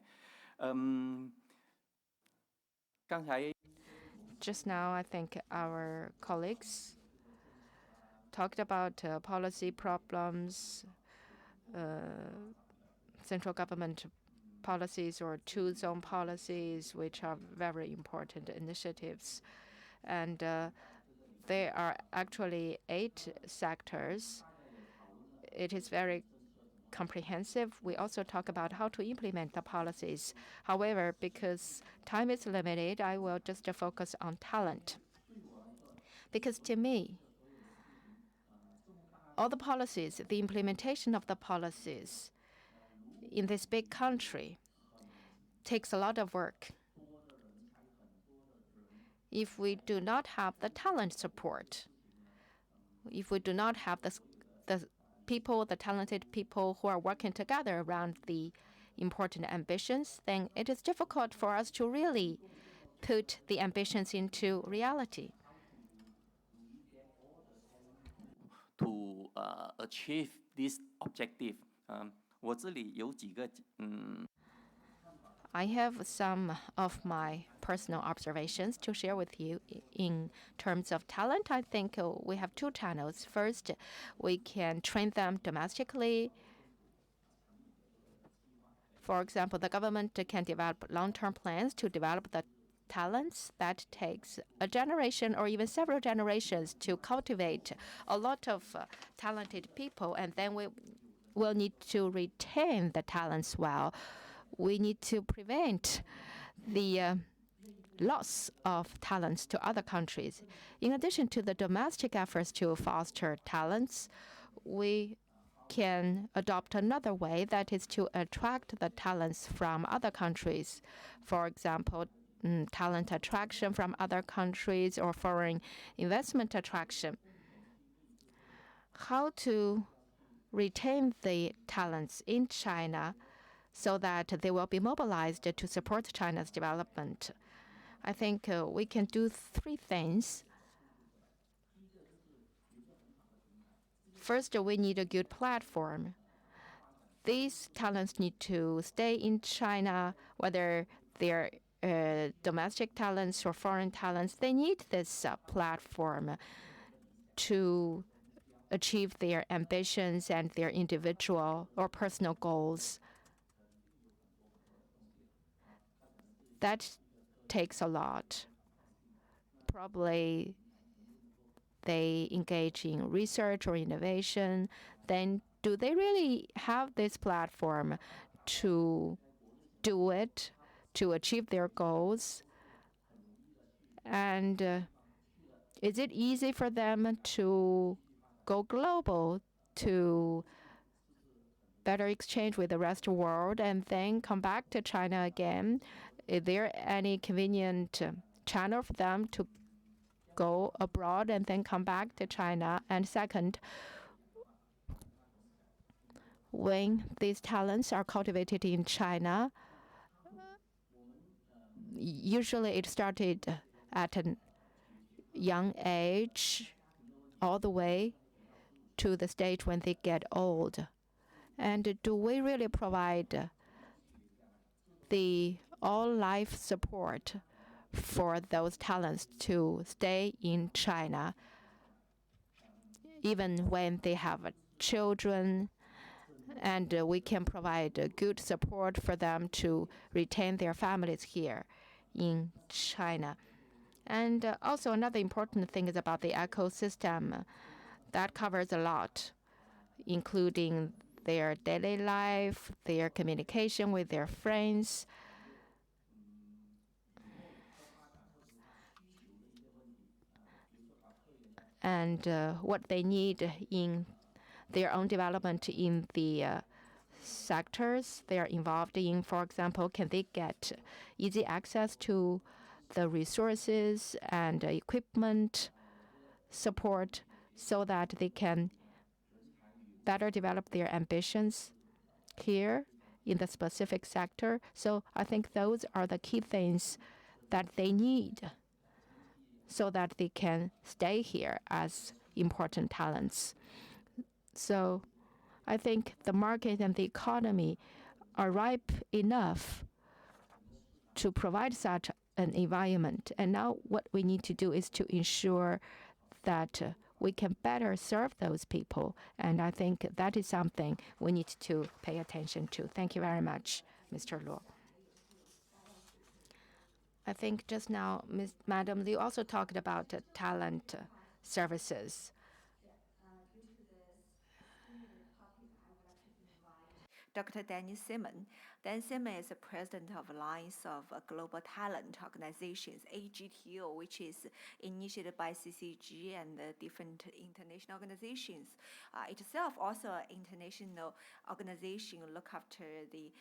Just now, I think our colleagues talked about policy problems, central government policies or two-zone policies, which are very important initiatives. And there are actually 8 sectors. It is very comprehensive. We also talk about how to implement the policies. However, because time is limited, I will just focus on talent. Because to me, all the policies, the implementation of the policies in this big country takes a lot of work. If we do not have the talent support, if we do not have the people, the talented people who are working together around the important ambitions, then it is difficult for us to really put the ambitions into reality. To achieve this objective, 我这里有几个 I have some of my personal observations to share with you. In terms of talent, I think we have 2 channels. First, we can train them domestically. For example, the government can develop long-term plans to develop the talents. That takes a generation or even several generations to cultivate a lot of talented people, and then we will need to retain the talents well. We need to prevent the loss of talents to other countries. In addition to the domestic efforts to foster talents, we can adopt another way, that is to attract the talents from other countries. For example, talent attraction from other countries or foreign investment attraction. How to retain the talents in China so that they will be mobilized to support China's development. I think we can do 3 things. First, we need a good platform. These talents need to stay in China, whether they're domestic talents or foreign talents. They need this platform to achieve their ambitions and their individual or personal goals. That takes a lot. Probably they engage in research or innovation. Then do they really have this platform to do it, to achieve their goals? And is it easy for them to go global, to better exchange with the rest of the world and then come back to China again? Is there any convenient channel for them to go abroad and then come back to China? And second, when these talents are cultivated in China, usually it started at a young age all the way to the stage when they get old. And do we really provide the all-life support for those talents to stay in China, even when they have children? And we can provide good support for them to retain their families here in China. And also another important thing is about the ecosystem. That covers a lot, including their daily life, their communication with their friends. And what they need in their own development in the sectors they are involved in. For example, can they get easy access to the resources and equipment support so that they can better develop their ambitions here in the specific sector? So I think those are the key things that they need so that they can stay here as important talents. So I think the market and the economy are ripe enough to provide such an environment. And now what we need to do is to ensure that we can better serve those people. And I think that is something we need to pay attention to. Thank you very much, Mr. Luo. I think just now, Madam Liu also talked about talent services. Dr. Danny Simon. Dan Simon is the president of Alliance of Global Talent Organizations, AGTO, which is initiated by CCG and different international organizations. Itself also an international organization look after the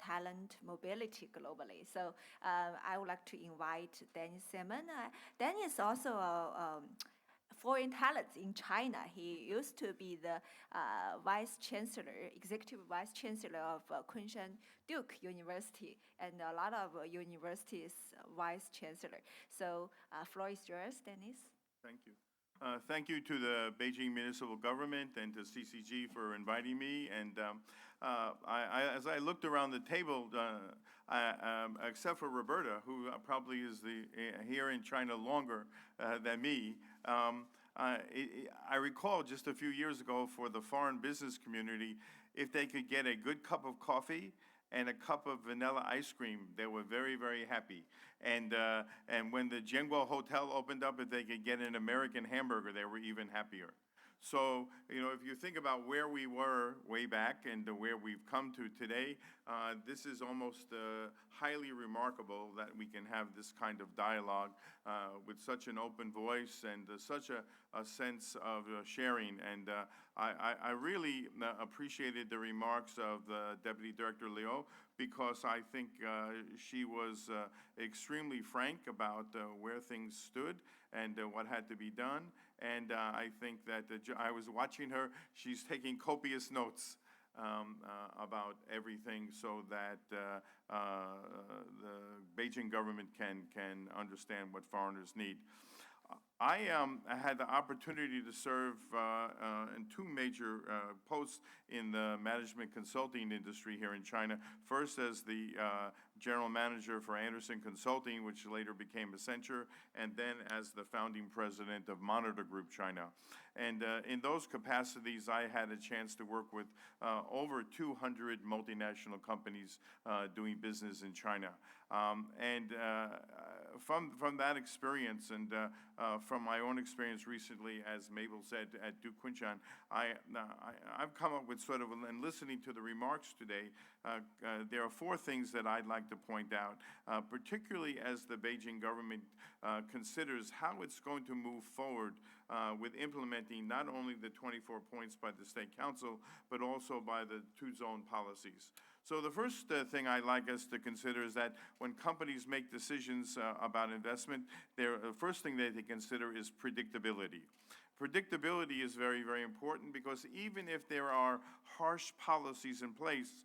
talent mobility globally. So I would like to invite Danny Simon. Danny is also a foreign talents in China. He used to be the vice chancellor, executive vice chancellor of Kunshan Duke University, and a lot of universities vice chancellor. So floor is yours, Dennis. Thank you. Thank you to the Beijing municipal government and to CCG for inviting me. And as I looked around the table, except for Roberta, who probably is here in China longer than me, I recall just a few years ago for the foreign business community, if they could get a good cup of coffee and a cup of vanilla ice cream, they were very, very happy. And when the Jianguo Hotel opened up, if they could get an American hamburger, they were even happier. So, you know, if you think about where we were way back and where we've come to today, this is almost highly remarkable that we can have this kind of dialogue with such an open voice and such a sense of sharing. And I really appreciated the remarks of Deputy Director Liu, because I think she was extremely frank about where things stood and what had to be done. And I think that I was watching her, she's taking copious notes about everything so that the Beijing government can understand what foreigners need. I had the opportunity to serve in two major posts in the management consulting industry here in China. First as the general manager for Anderson Consulting, which later became Accenture, and then as the founding president of Monitor Group China. And in those capacities, I had a chance to work with over 200 multinational companies doing business in China. From that experience and from my own experience recently, as Mabel said, at Duke Kunshan, I've come up with sort of, and listening to the remarks today, there are four things that I'd like to point out, particularly as the Beijing government considers how it's going to move forward with implementing not only the 24 points by the State Council, but also by the two-zone policies. So the first thing I'd like us to consider is that when companies make decisions about investment, the first thing that they consider is predictability. Predictability is very, very important, because even if there are harsh policies in place,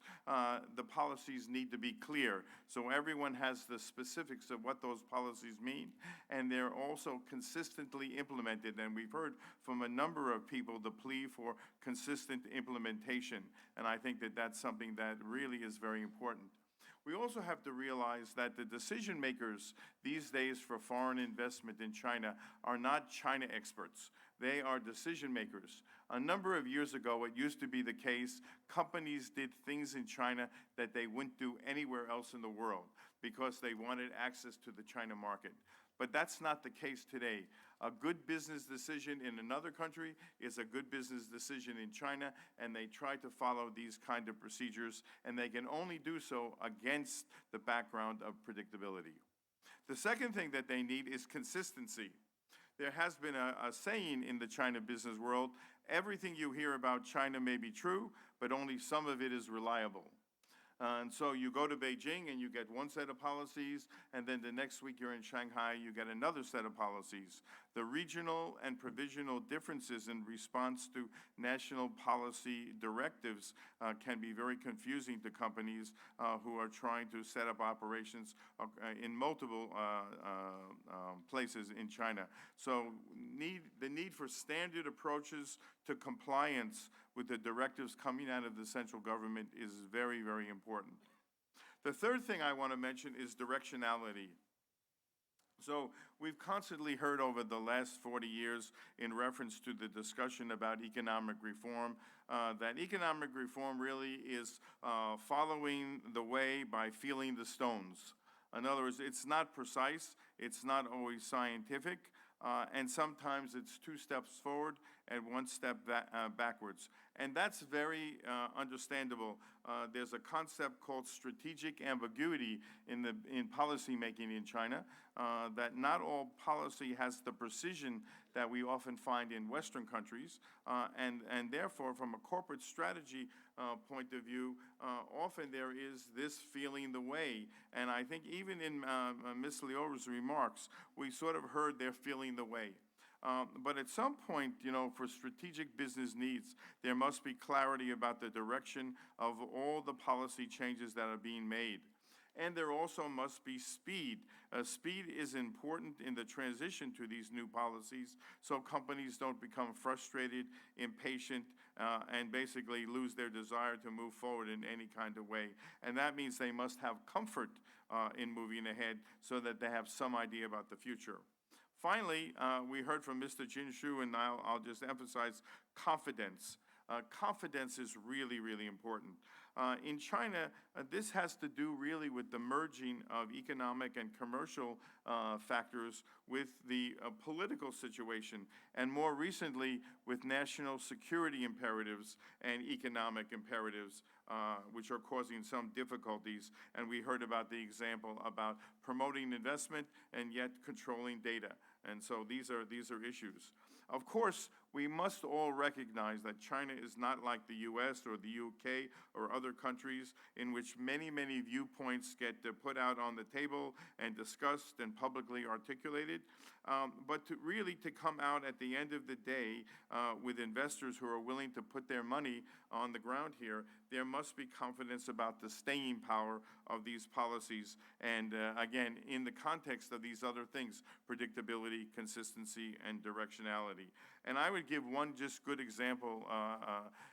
the policies need to be clear. So everyone has the specifics of what those policies mean, and they're also consistently implemented. And we've heard from a number of people the plea for consistent implementation. And I think that that's something that really is very important. We also have to realize that the decision makers these days for foreign investment in China are not China experts. They are decision makers. A number of years ago, it used to be the case, companies did things in China that they wouldn't do anywhere else in the world because they wanted access to the China market. But that's not the case today. A good business decision in another country is a good business decision in China, and they try to follow these kind of procedures, and they can only do so against the background of predictability. The second thing that they need is consistency. There has been a saying in the China business world, everything you hear about China may be true, but only some of it is reliable. And so you go to Beijing and you get one set of policies, and then the next week you're in Shanghai, you get another set of policies. The regional and provisional differences in response to national policy directives can be very confusing to companies who are trying to set up operations in multiple places in China. So the need for standard approaches to compliance with the directives coming out of the central government is very, very important. The third thing I want to mention is directionality. So we've constantly heard over the last 40 years in reference to the discussion about economic reform, that economic reform really is following the way by feeling the stones. In other words, it's not precise, it's not always scientific, and sometimes it's 2 steps forward and 1 step backwards. And that's very understandable. There's a concept called strategic ambiguity in policy making in China, that not all policy has the precision that we often find in Western countries, and therefore, from a corporate strategy point of view, often there is this feeling the way. And I think even in Ms. Liu's remarks, we sort of heard they're feeling the way. But at some point, you know, for strategic business needs, there must be clarity about the direction of all the policy changes that are being made. And there also must be speed. Speed is important in the transition to these new policies, so companies don't become frustrated, impatient, and basically lose their desire to move forward in any kind of way. And that means they must have comfort in moving ahead so that they have some idea about the future. Finally, we heard from Mr. Jin Shu, and I'll just emphasize confidence. Confidence is really, really important. In China, this has to do really with the merging of economic and commercial factors with the political situation, and more recently with national security imperatives and economic imperatives, which are causing some difficulties. And we heard about the example about promoting investment and yet controlling data. And so these are issues. Of course, we must all recognize that China is not like the US or the UK or other countries in which many, many viewpoints get put out on the table and discussed and publicly articulated. But to really come out at the end of the day with investors who are willing to put their money on the ground here, there must be confidence about the staying power of these policies. And again, in the context of these other things, predictability, consistency, and directionality. And I would give one just good example,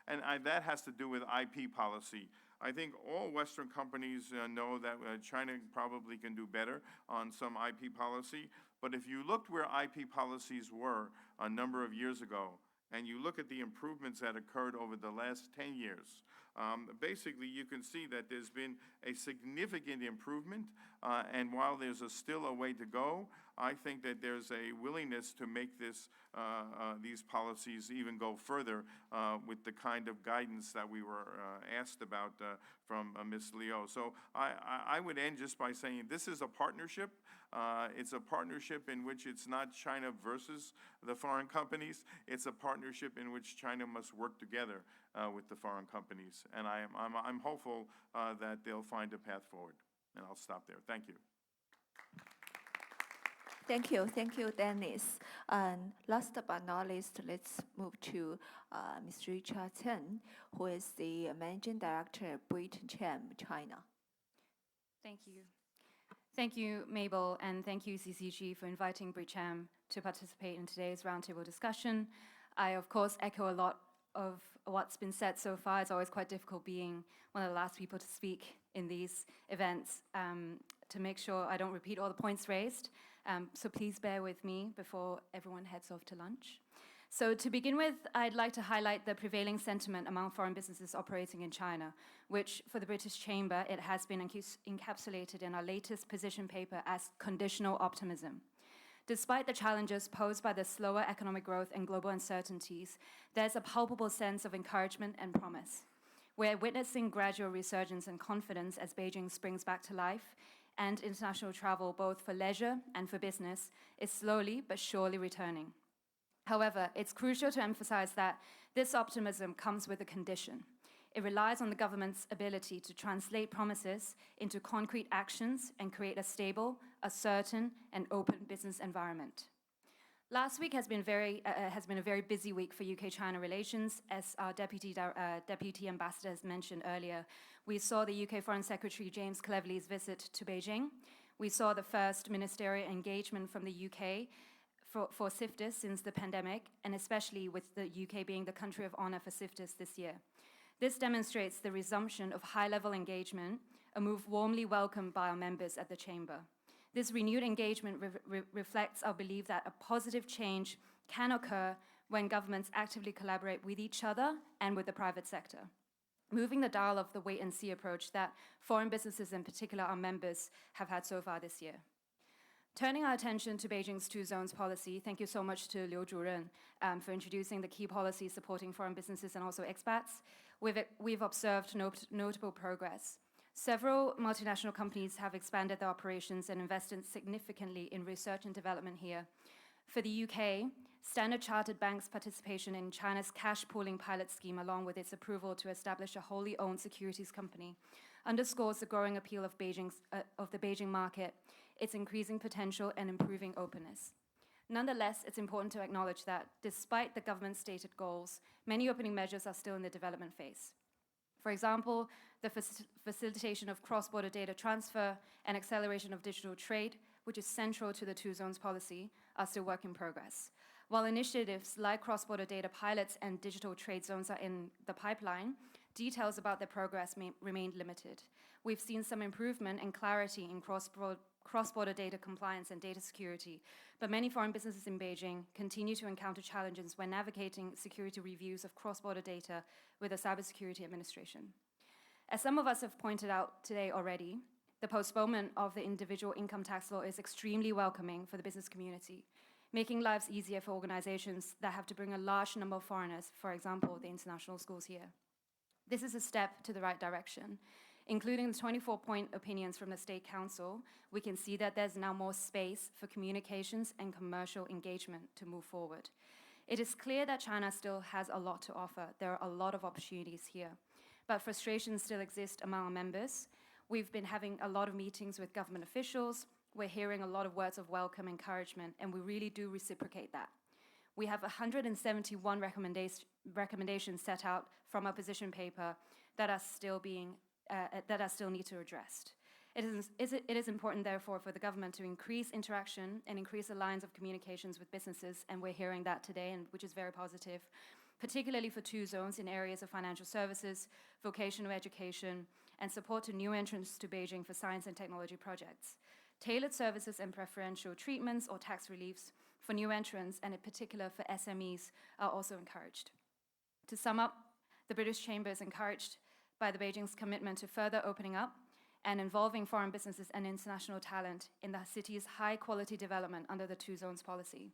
and that has to do with IP policy. I think all Western companies know that China probably can do better on some IP policy. But if you looked where IP policies were a number of years ago, and you look at the improvements that occurred over the last 10 years, basically you can see that there's been a significant improvement, and while there's still a way to go, I think that there's a willingness to make these policies even go further with the kind of guidance that we were asked about from Ms. Liu. So I would end just by saying this is a partnership. It's a partnership in which it's not China versus the foreign companies. It's a partnership in which China must work together with the foreign companies. And I'm hopeful that they'll find a path forward. And I'll stop there. Thank you. Thank you, Dennis. And last but not least, let's move to Mr. Richard Chen, who is the Managing Director at Britain, China. Thank you. Thank you, Mabel, and thank you, CCG, for inviting Britain to participate in today's roundtable discussion. I, of course, echo a lot of what's been said so far. It's always quite difficult being one of the last people to speak in these events to make sure I don't repeat all the points raised. So please bear with me before everyone heads off to lunch. So to begin with, I'd like to highlight the prevailing sentiment among foreign businesses operating in China, which for the British Chamber, it has been encapsulated in our latest position paper as conditional optimism. Despite the challenges posed by the slower economic growth and global uncertainties, there's a palpable sense of encouragement and promise. We're witnessing gradual resurgence and confidence as Beijing springs back to life, and international travel, both for leisure and for business, is slowly but surely returning. However, it's crucial to emphasize that this optimism comes with a condition. It relies on the government's ability to translate promises into concrete actions and create a stable, a certain, and open business environment. Last week has been a very busy week for UK-China relations, as our Deputy Ambassador has mentioned earlier. We saw the UK Foreign Secretary James Cleverly's visit to Beijing. We saw the first ministerial engagement from the UK for CIFTIS since the pandemic, and especially with the UK being the country of honor for CIFTIS this year. This demonstrates the resumption of high-level engagement, a move warmly welcomed by our members at the Chamber. This renewed engagement reflects our belief that a positive change can occur when governments actively collaborate with each other and with the private sector, moving the dial of the wait-and-see approach that foreign businesses, in particular our members, have had so far this year. Turning our attention to Beijing's two zones policy, thank you so much to Liu Zhuren for introducing the key policies supporting foreign businesses and also expats. We've observed notable progress. Several multinational companies have expanded their operations and invested significantly in research and development here. For the UK, Standard Chartered Bank's participation in China's cash pooling pilot scheme, along with its approval to establish a wholly owned securities company, underscores the growing appeal of the Beijing market, its increasing potential and improving openness. Nonetheless, it's important to acknowledge that despite the government's stated goals, many opening measures are still in the development phase. For example, the facilitation of cross-border data transfer and acceleration of digital trade, which is central to the two zones policy, are still work in progress. While initiatives like cross-border data pilots and digital trade zones are in the pipeline, details about their progress remain limited. We've seen some improvement and clarity in cross-border data compliance and data security, but many foreign businesses in Beijing continue to encounter challenges when navigating security reviews of cross-border data with the Cybersecurity Administration. As some of us have pointed out today already, the postponement of the individual income tax law is extremely welcoming for the business community, making lives easier for organizations that have to bring a large number of foreigners, for example, the international schools here. This is a step to the right direction. Including the 24-point opinions from the State Council, we can see that there's now more space for communications and commercial engagement to move forward. It is clear that China still has a lot to offer. There are a lot of opportunities here, but frustrations still exist among our members. We've been having a lot of meetings with government officials. We're hearing a lot of words of welcome, encouragement, and we really do reciprocate that. We have 171 recommendations set out from our position paper that are still need to be addressed. It is important, therefore, for the government to increase interaction and increase the lines of communications with businesses, and we're hearing that today, which is very positive, particularly for two zones in areas of financial services, vocational education, and support to new entrants to Beijing for science and technology projects. Tailored services and preferential treatments or tax reliefs for new entrants, and in particular for SMEs, are also encouraged. To sum up, the British Chamber is encouraged by the Beijing's commitment to further opening up and involving foreign businesses and international talent in the city's high-quality development under the two zones policy.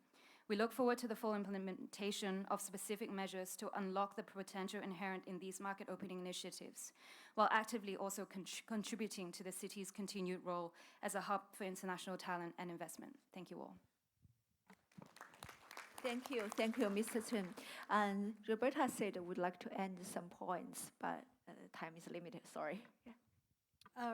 We look forward to the full implementation of specific measures to unlock the potential inherent in these market opening initiatives, while actively also contributing to the city's continued role as a hub for international talent and investment. Thank you all. Thank you, Mr. Chen. And Roberta said would like to end some points, but time is limited, sorry. Yeah.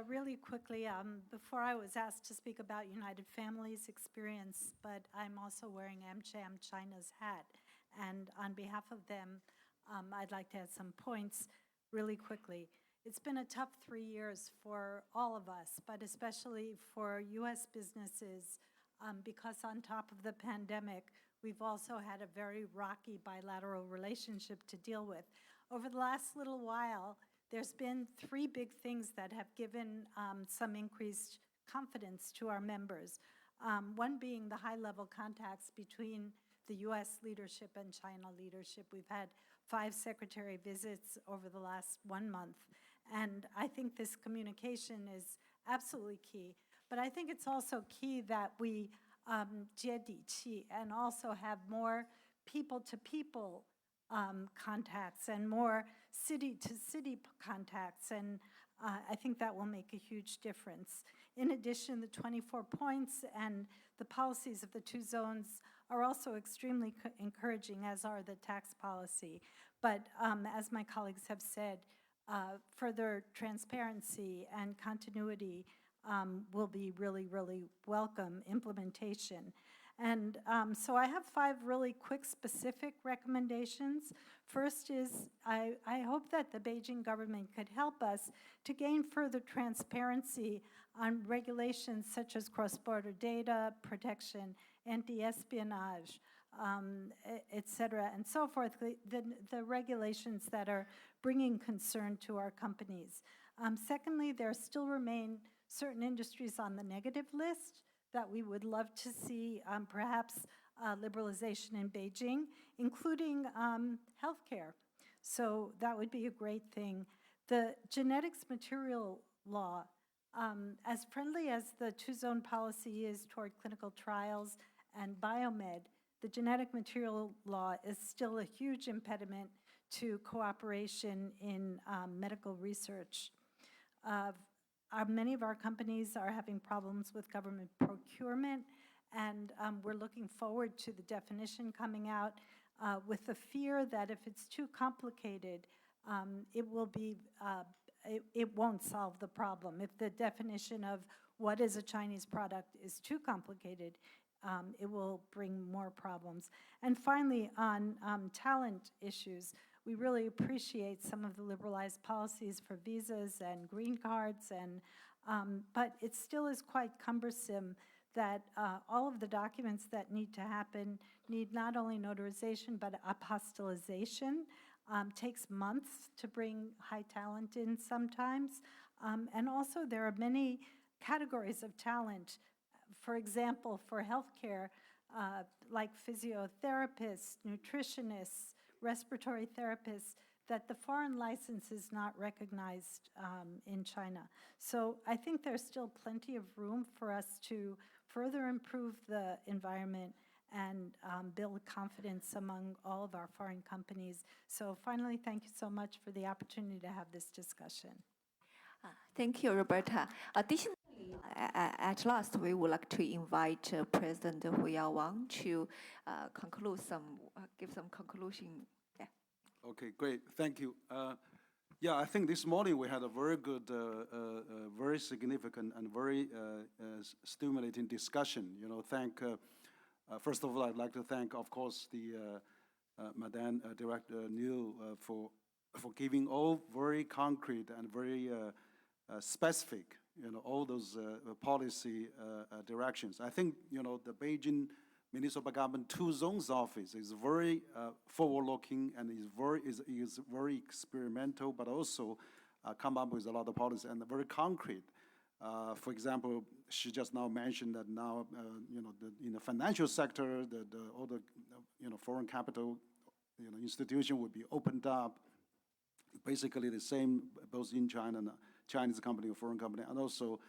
Really quickly, before I was asked to speak about United Families experience, but I'm also wearing AmCham China's hat. And on behalf of them, I'd like to add some points really quickly. It's been a tough 3 years for all of us, but especially for US businesses, because on top of the pandemic, we've also had a very rocky bilateral relationship to deal with. Over the last little while, there's been 3 big things that have given some increased confidence to our members. One being the high-level contacts between the US leadership and China leadership. We've had 5 secretary visits over the last 1 month. And I think this communication is absolutely key. But I think it's also key that we 接地气 and also have more people-to-people contacts and more city-to-city contacts, and I think that will make a huge difference. In addition, the 24 points and the policies of the two zones are also extremely encouraging, as are the tax policy. But as my colleagues have said, further transparency and continuity will be really, really welcome implementation. And so I have 5 really quick specific recommendations. First is I hope that the Beijing government could help us to gain further transparency on regulations such as cross-border data protection, anti-espionage, et cetera, and so forth, the regulations that are bringing concern to our companies. Secondly, there still remain certain industries on the negative list. that we would love to see perhaps liberalization in Beijing, including healthcare. So that would be a great thing. The genetics material law, as friendly as the two-zone policy is toward clinical trials and biomed, the genetic material law is still a huge impediment to cooperation in medical research. Many of our companies are having problems with government procurement, and we're looking forward to the definition coming out with the fear that if it's too complicated, it won't solve the problem. If the definition of what is a Chinese product is too complicated, it will bring more problems. And finally, on talent issues, we really appreciate some of the liberalized policies for visas and green cards, but it still is quite cumbersome that all of the documents that need to happen need not only notarization but apostillization. Takes months to bring high talent in sometimes. And also there are many categories of talent. For example, for healthcare, like physiotherapists, nutritionists, respiratory therapists, that the foreign license is not recognized in China. So I think there's still plenty of room for us to further improve the environment and build confidence among all of our foreign companies. So finally, thank you so much for the opportunity to have this discussion. Thank you, Roberta. Additionally, at last, we would like to invite President Hu Yaowang to give some conclusion. Yeah. Okay, great. Thank you. Yeah, I think this morning we had a very good, very significant and very stimulating discussion. You know, first of all, I'd like to thank, of course, the Madam Director Liu for giving all very concrete and very specific, you know, all those policy directions. I think, you know, the Beijing Municipal Government Two Zones Office is very forward-looking and is very experimental, but also come up with a lot of policy and very concrete. For example, she just now mentioned that now, you know, in the financial sector, all the, you know, foreign capital, you know, institution would be opened up. Basically the same both in China and Chinese company or foreign company, and also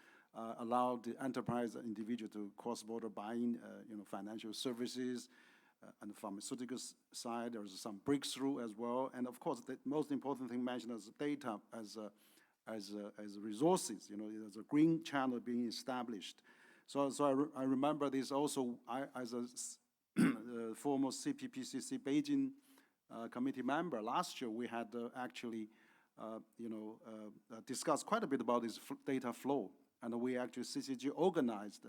allow the enterprise individual to cross-border buying, you know, financial services. On the pharmaceutical side, there's some breakthrough as well. And of course, the most important thing mentioned is data as resources, you know, there's a green channel being established. So I remember this also, as a former CPPCC Beijing committee member, last year we had actually, you know, discussed quite a bit about this data flow. And we actually, CCG organized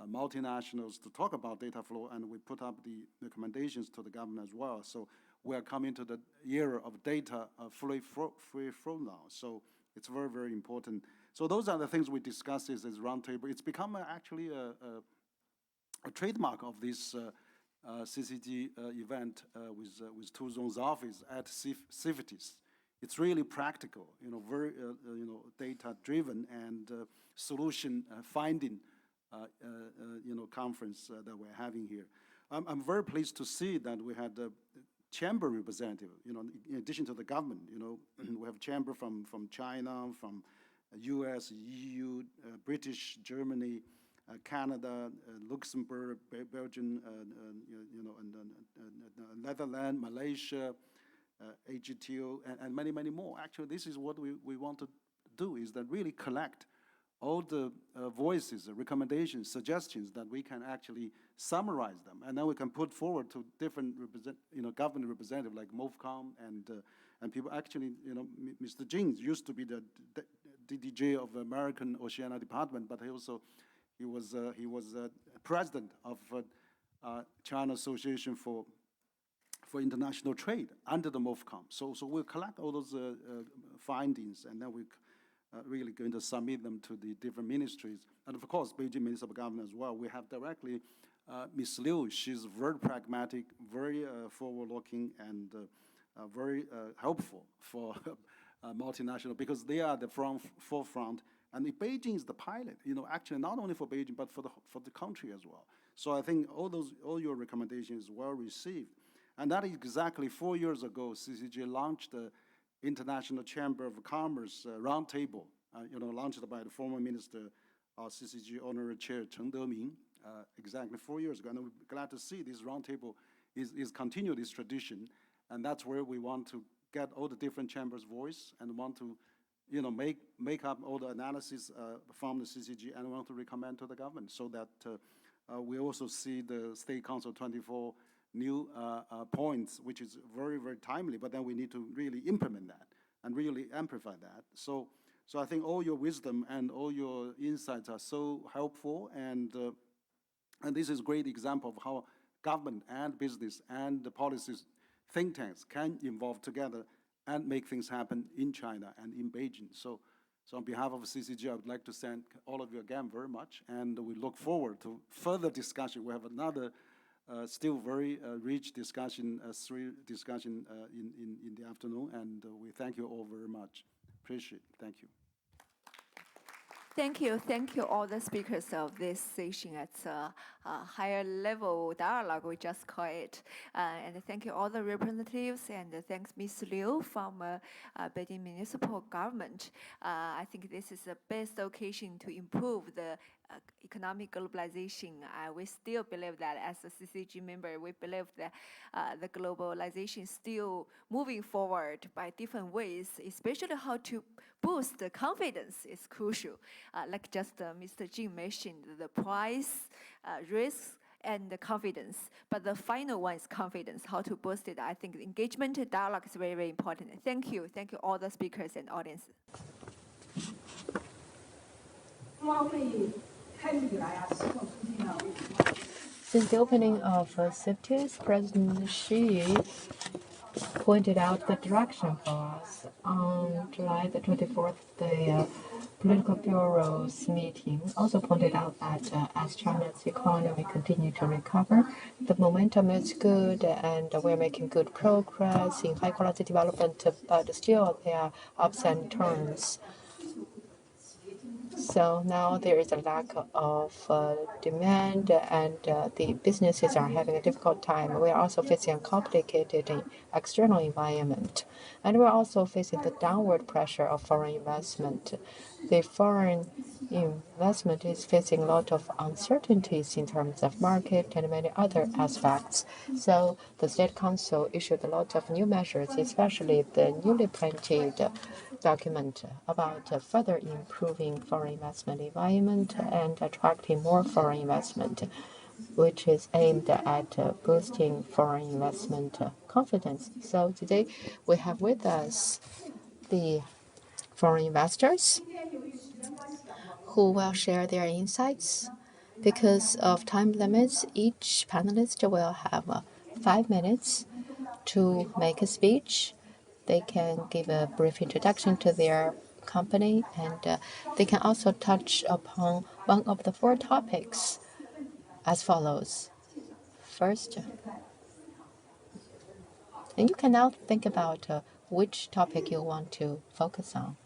multinationals to talk about data flow, and we put up the recommendations to the government as well. So we are coming to the era of data free flow now. So it's very, very important. So those are the things we discussed as roundtable. It's become actually a trademark of this CCG event with Two Zones Office at CIFTIS. It's really practical, you know, very you know, data-driven and solution finding you know, conference that we're having here. I'm very pleased to see that we had a chamber representative, you know, in addition to the government. You know, we have chamber from China, from US, EU, British, Germany, Canada, Luxembourg, Belgium, you know, and Netherlands, Malaysia, AGTO, and many, many more. Actually, this is what we want to do, is that really collect all the voices, recommendations, suggestions that we can actually summarize them, and then we can put forward to different government representatives like MOFCOM and people. Actually, you know, Mr. Jing used to be the DDJ of the American Oceania Department, but he was president of China Association for International Trade under the MOFCOM. So we'll collect all those findings, and then we really going to submit them to the different ministries. And of course, Beijing Municipal Government as well. We have directly Ms. Liu. She's very pragmatic, very forward-looking, and very helpful for multinational, because they are the forefront And Beijing is the pilot, actually not only for Beijing, but for the country as well. So I think all your recommendations is well received. And that is exactly 4 years ago, CCG launched the International Chamber of Commerce Roundtable, launched by the former minister, CCG Honorary Chair Chen Deming, exactly 4 years ago. And we're glad to see this roundtable is continue this tradition. And that's where we want to get all the different chambers' voice and want to make up all the analysis from the CCG and want to recommend to the government so that we also see the State Council 24 new points, which is very, very timely, but then we need to really implement that and really amplify that. So I think all your wisdom and all your insights are so helpful, and this is a great example of how government and business and the policies think tanks can involve together and make things happen in China and in Beijing. So on behalf of CCG, I would like to thank all of you again very much, and we look forward to further discussion. We have another still very rich discussion, in the afternoon, and we thank you all very much. Appreciate it. Thank you. Thank you all the speakers of this session at a higher level dialogue, we just call it. And thank you all the representatives, and thanks Ms. Liu from Beijing Municipal Government. I think this is the best occasion to improve the economic globalization. We still believe that as a CCG member, we believe that the globalization is still moving forward by different ways, especially how to boost the confidence is crucial. Like just Mr. Jin mentioned, the price, risks, and the confidence. But the final one is confidence, how to boost it. I think engagement dialogue is very, very important. Thank you all the speakers and audience. Since the opening of CIFTIS, President Xi pointed out the direction for us. On July the 24th, the Political Bureau's meeting also pointed out that as China's economy continues to recover, the momentum is good and we're making good progress in high-quality development, but still there are ups and turns. So now there is a lack of demand, and the businesses are having a difficult time. We are also facing a complicated external environment, and we're also facing the downward pressure of foreign investment. The foreign investment is facing a lot of uncertainties in terms of market and many other aspects. So the State Council issued a lot of new measures, especially the newly printed document about further improving foreign investment environment and attracting more foreign investment, which is aimed at boosting foreign investment confidence. So today we have with us the foreign investors who will share their insights. Because of time limits, each panelist will have 5 minutes to make a speech. They can give a brief introduction to their company, and they can also touch upon one of the 4 topics as follows. First, and you can now think about which topic you want to focus on.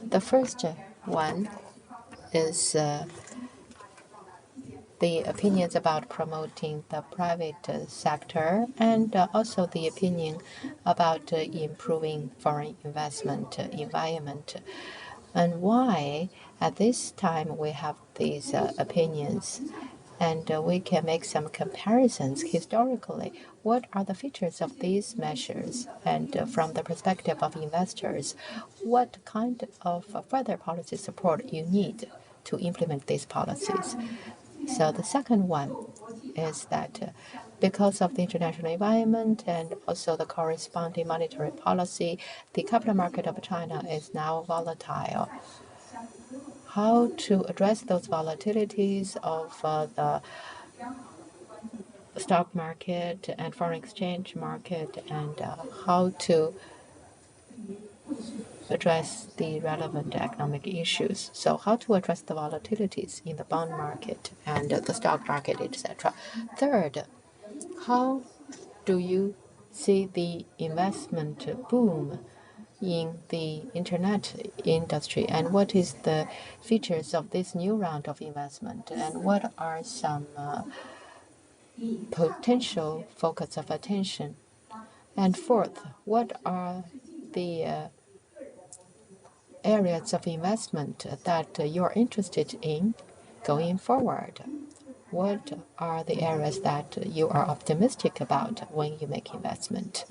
The first one is the opinions about promoting the private sector, and also the opinion about improving foreign investment environment. And why at this time we have these opinions, and we can make some comparisons historically. What are the features of these measures? And from the perspective of investors, what kind of further policy support you need to implement these policies? So the second one is that because of the international environment and also the corresponding monetary policy, the capital market of China is now volatile. How to address those volatilities of the stock market and foreign exchange market, and how to address the relevant economic issues. So how to address the volatilities in the bond market and the stock market, etc. Third, how do you see the investment boom in the internet industry, and what is the features of this new round of investment, and what are some potential focus of attention? And fourth, what are the areas of investment that you're interested in going forward? What are the areas that you are optimistic about when you make investment?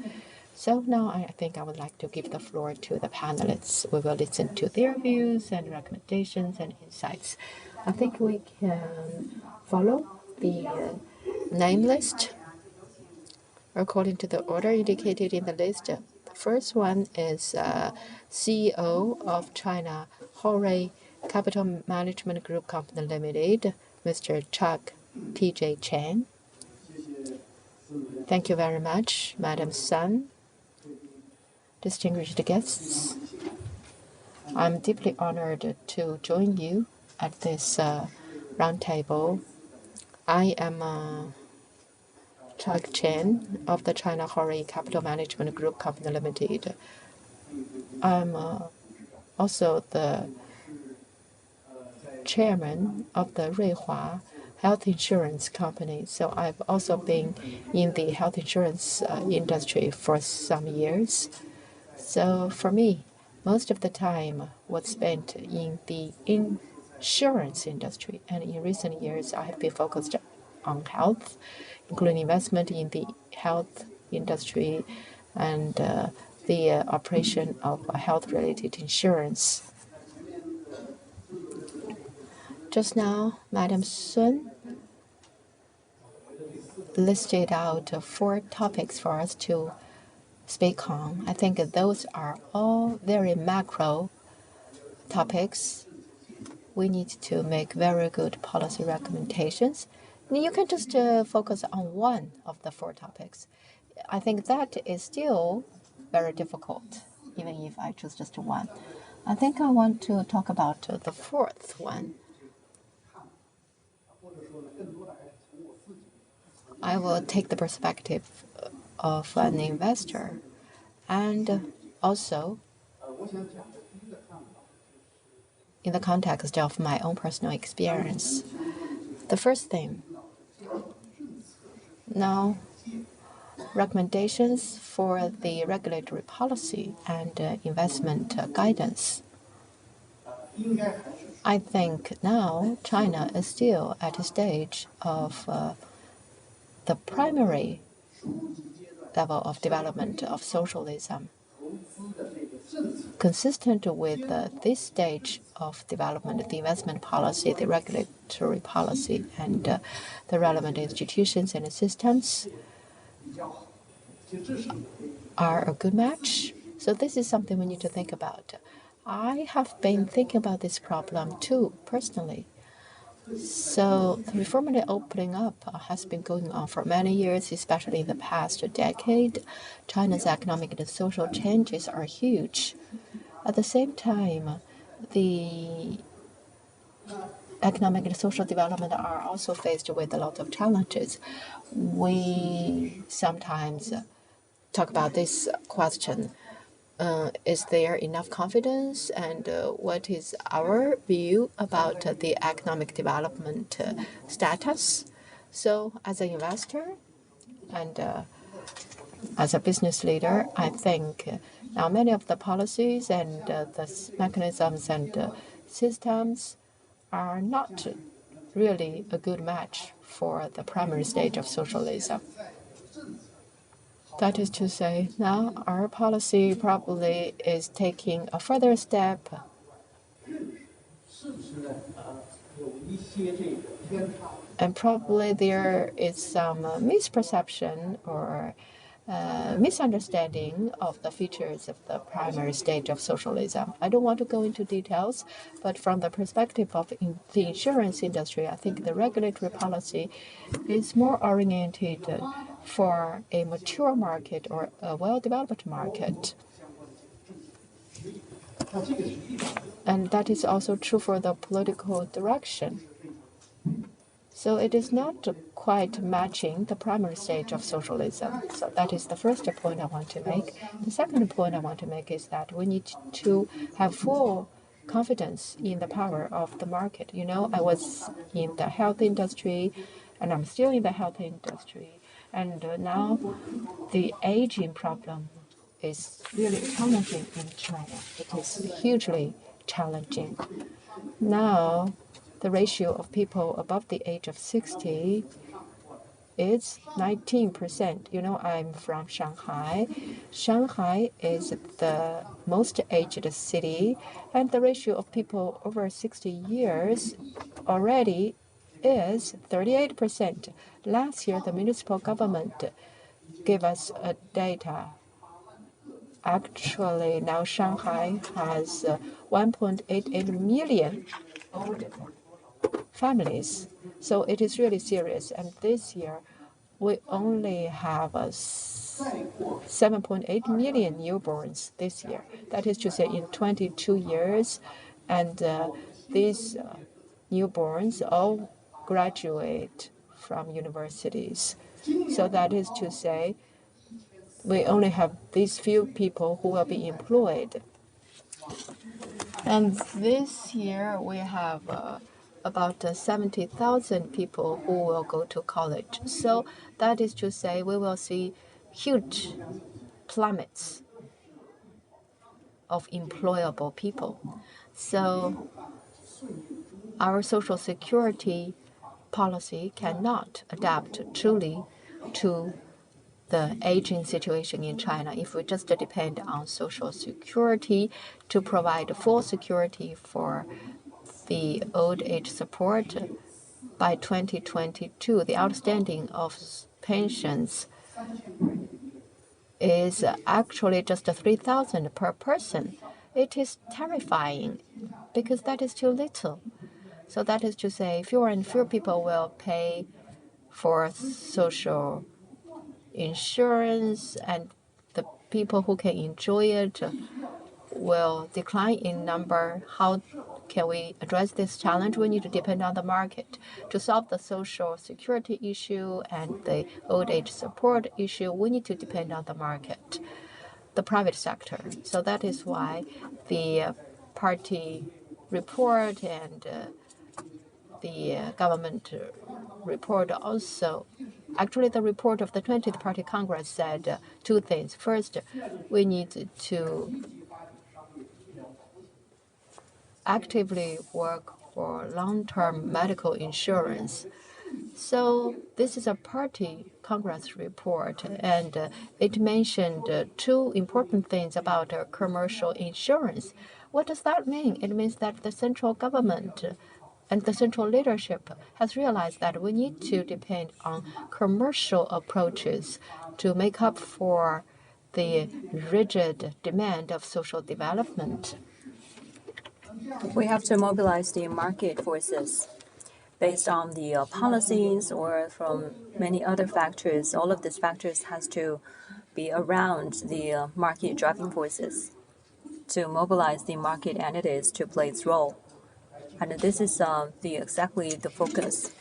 So now I think I would like to give the floor to the panelists. We will listen to their views and recommendations and insights. I think we can follow the name list according to the order indicated in the list. The first one is CEO of China Hori Capital Management Group Company Limited, Mr. Chuck T.J. Chen. Thank you very much, Madam Sun. Distinguished guests, I'm deeply honored to join you at this roundtable. I am Chuck Chen of the China Hori Capital Management Group Company Limited. I'm also the chairman of the Ruihua Health Insurance Company. So I've also been in the health insurance industry for some years. So for me, most of the time was spent in the insurance industry. And in recent years, I have been focused on health, including investment in the health industry and the operation of health-related insurance. Just now, Madam Sun listed out 4 topics for us to speak on. I think those are all very macro topics. We need to make very good policy recommendations. You can just focus on one of the 4 topics. I think that is still very difficult, even if I choose just one. I think I want to talk about the 4th one. I will take the perspective of an investor and also in the context of my own personal experience. The first thing, now recommendations for the regulatory policy and investment guidance. I think now China is still at a stage of the primary level of development of socialism. Consistent with this stage of development, the investment policy, the regulatory policy, and the relevant institutions and systems are a good match. So this is something we need to think about. I have been thinking about this problem too, personally. So the reform and opening up has been going on for many years, especially in the past decade. China's economic and social changes are huge. At the same time, the economic and social development are also faced with a lot of challenges. We sometimes talk about this question. Is there enough confidence, and what is our view about the economic development status? So as an investor and as a business leader, I think now many of the policies and the mechanisms and systems are not really a good match for the primary stage of socialism. That is to say, now our policy probably is taking a further step and probably there is some misperception or misunderstanding of the features of the primary stage of socialism. I don't want to go into details, but from the perspective of the insurance industry, I think the regulatory policy is more oriented for a mature market or a well-developed market. And that is also true for the political direction. So it is not quite matching the primary stage of socialism. So that is the first point I want to make. The second point I want to make is that we need to have full confidence in the power of the market. You know, I was in the health industry, and I'm still in the health industry. And now the aging problem is really challenging in China. It is hugely challenging. Now, the ratio of people above the age of 60 is 19%. You know, I'm from Shanghai. Shanghai is the most aged city, and the ratio of people over 60 years already is 38%. Last year, the municipal government gave us a data. Actually, now Shanghai has 1.88 million old families. So it is really serious. And this year, we only have 7.8 million newborns this year. That is to say, in 22 years, and these newborns all graduate from universities. So that is to say, we only have these few people who will be employed. And this year, we have about 70,000 people who will go to college. So that is to say, we will see huge plummets of employable people. So our social security policy cannot adapt truly to the aging situation in China if we just depend on social security to provide full security for the old age support. By 2022, the outstanding of pensions is actually just 3,000 per person. It is terrifying because that is too little. So that is to say, fewer and fewer people will pay for social insurance, and the people who can enjoy it will decline in number. How can we address this challenge? We need to depend on the market. To solve the social security issue and the old age support issue, we need to depend on the market, the private sector. So that is why the party report and the government report also, actually the report of the 20th Party Congress said two things. First, we need to actively work for long-term medical insurance. So this is a party Congress report, and it mentioned two important things about commercial insurance. What does that mean? It means that the central government and the central leadership has realized that we need to depend on commercial approaches to make up for the rigid demand of social development. We have to mobilize the market forces based on the policies or from many other factors. All of these factors has to be around the market driving forces to mobilize the market entities to play its role. And this is exactly the focus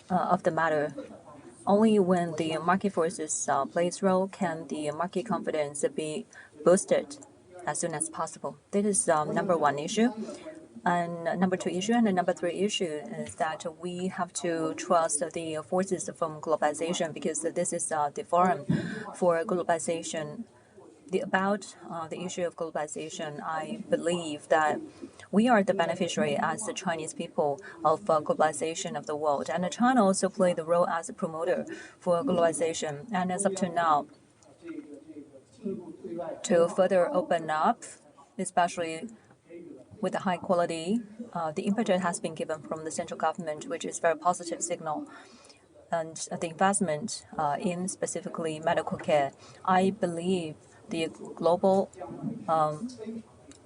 of the matter. Only when the market forces play its role can the market confidence be boosted as soon as possible. This is number one issue. And number two issue and the number three issue is that we have to trust the forces from globalization, because this is the forum for globalization. About the issue of globalization, I believe that we are the beneficiary as the Chinese people of globalization of the world. And China also played the role as a promoter for globalization. And as up to now, to further open up, especially with the high quality, the impetus has been given from the central government, which is a very positive signal. And the investment in specifically medical care, I believe the global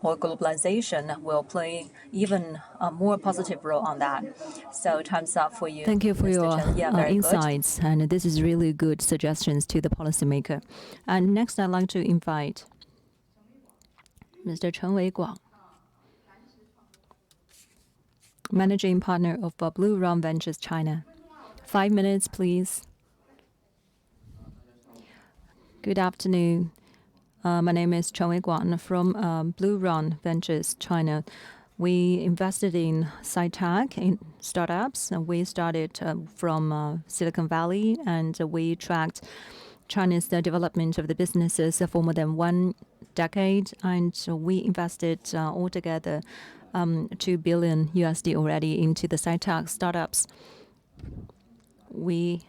or globalization will play even a more positive role on that. So time's up for you. Thank you for Mr. your Chen. Yeah, insights, and this is really good suggestions to the policymaker. And next, I'd like to invite Mr. Chen Weiguang, Managing Partner of Blue Round Ventures China. 5 minutes, please. Good afternoon. My name is Chen Weiguan from Blue Run Ventures, China. We invested in sci-tech, in startups. We started from Silicon Valley, and we tracked China's development of the businesses for more than 1 decade. And we invested altogether $2 billion already into the sci-tech startups. We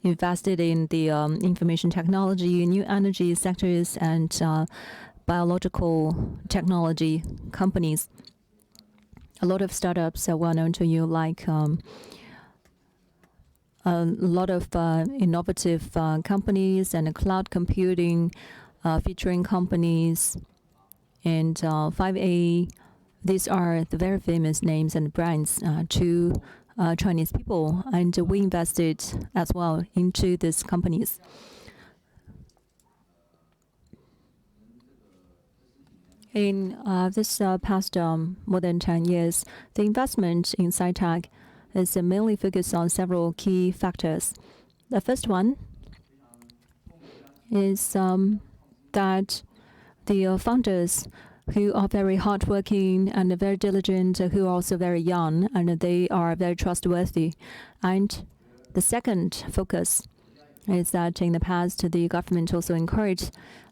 invested in the information technology, new energy sectors, and biological technology companies. A lot of startups are well known to you, like a lot of innovative companies and cloud computing featuring companies and 5A. These are the very famous names and brands to Chinese people, and we invested as well into these companies. In this past more than 10 years, the investment in sci-tech is mainly focused on several key factors. The first one is that the founders, who are very hardworking and very diligent, who are also very young, and they are very trustworthy. And the second focus is that in the past, the government also encouraged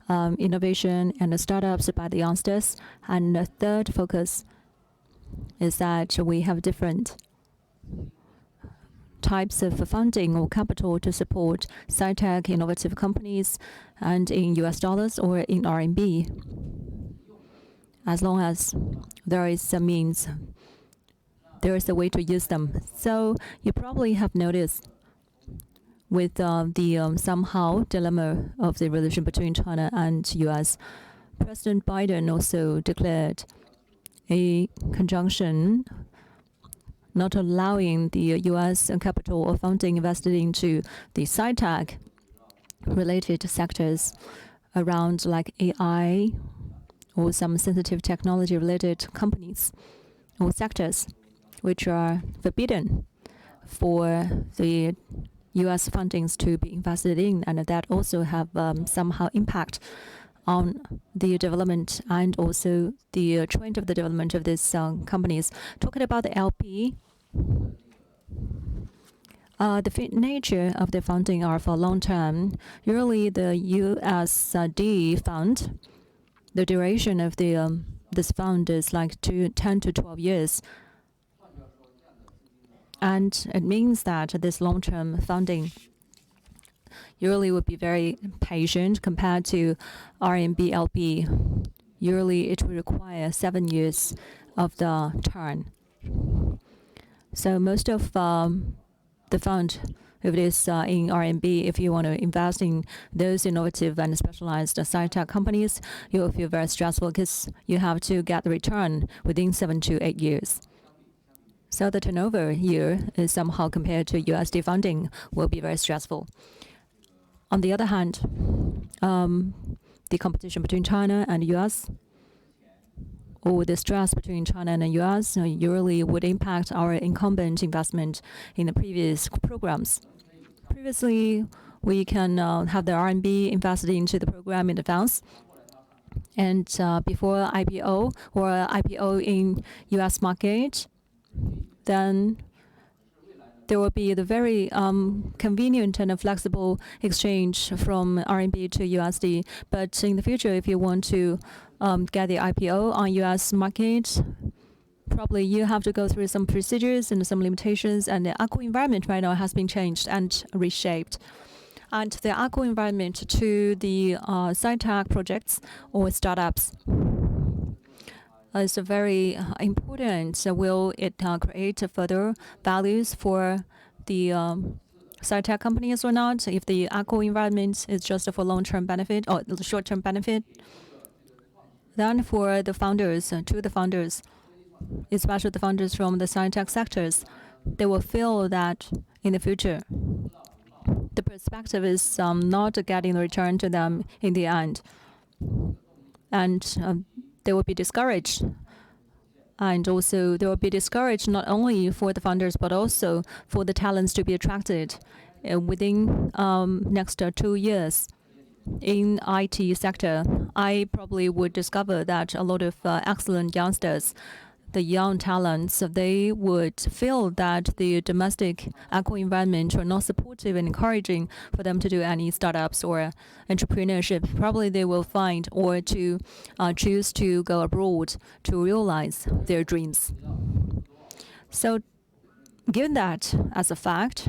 innovation and startups by the youngsters. And the third focus is that we have different types of funding or capital to support sci-tech innovative companies, and in US dollars or in RMB. As long as there is a means, there is a way to use them. So you probably have noticed with the somehow dilemma of the relation between China and US, President Biden also declared a conjunction not allowing the US capital or funding invested into the sci-tech related sectors around like AI or some sensitive technology related companies or sectors which are forbidden for the US fundings to be invested in, and that also have somehow impact on the development and also the trend of the development of these companies. Talking about the LP, the nature of the funding are for long term. Usually the USD fund, the duration of the this fund is like 10 to 12 years. And it means that this long-term funding usually would be very patient compared to RMB LP. Usually it will require 7 years of the turn. So most of the fund, if it is in RMB, if you want to invest in those innovative and specialized sci-tech companies, you will feel very stressful because you have to get the return within 7 to 8 years. So the turnover here is somehow compared to USD funding will be very stressful. On the other hand, the competition between China and US, or the stress between China and the US usually would impact our incumbent investment in the previous programs. Previously, we can have the RMB invested into the program in advance. And before IPO or IPO in US market, then there will be the very convenient and flexible exchange from RMB to USD. But in the future, if you want to get the IPO on US market, probably you have to go through some procedures and some limitations, and the ACO environment right now has been changed and reshaped. And the ACO environment to the sci-tech projects or startups is very important. So will it create further values for the sci-tech companies or not? If the ACO environment is just for long-term benefit or short-term benefit, then for the founders, especially the founders from the sci-tech sectors, they will feel that in the future, the perspective is not getting the return to them in the end. And they will be discouraged And also, they will be discouraged not only for the founders, but also for the talents to be attracted within next 2 years. In IT sector, I probably would discover that a lot of excellent youngsters, the young talents, they would feel that the domestic eco-environment are not supportive and encouraging for them to do any startups or entrepreneurship. Probably they will find or to choose to go abroad to realize their dreams. So, given that as a fact,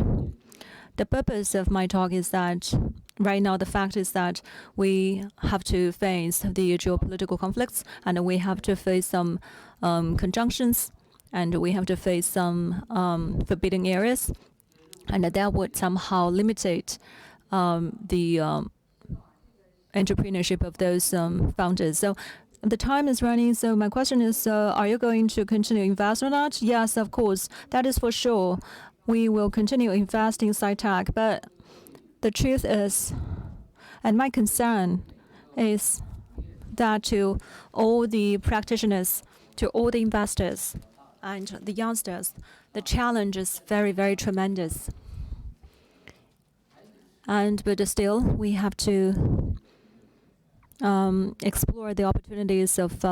the purpose of my talk is that right now the fact is that we have to face the geopolitical conflicts, and we have to face some conjunctions, and we have to face some forbidden areas, and that would somehow limit the entrepreneurship of those founders. So the time is running, so my question is, are you going to continue invest or not? Yes, of course, that is for sure. We will continue investing in sci-tech, but the truth is, and my concern is that to all the practitioners, to all the investors and the youngsters, the challenge is very, very tremendous. But still, we have to explore the opportunities of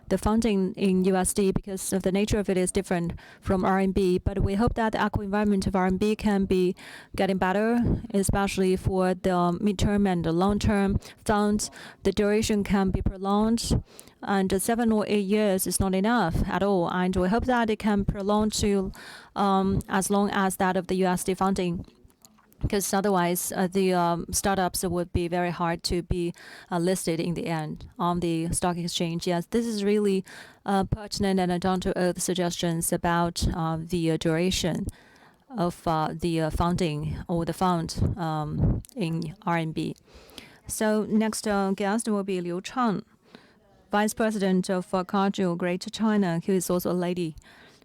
the funding in USD, because of the nature of it is different from RMB. But we hope that the eco-environment of RMB can be getting better, especially for the midterm and the long-term funds. The duration can be prolonged, and 7 or 8 years is not enough at all. And we hope that it can prolong to as long as that of the USD funding, because otherwise the startups would be very hard to be listed in the end on the stock exchange. Yes, this is really pertinent and down-to-earth suggestions about the duration of the funding or the fund in RMB. So next guest will be Liu Chang, Vice President of Cargill Greater China, who is also a lady.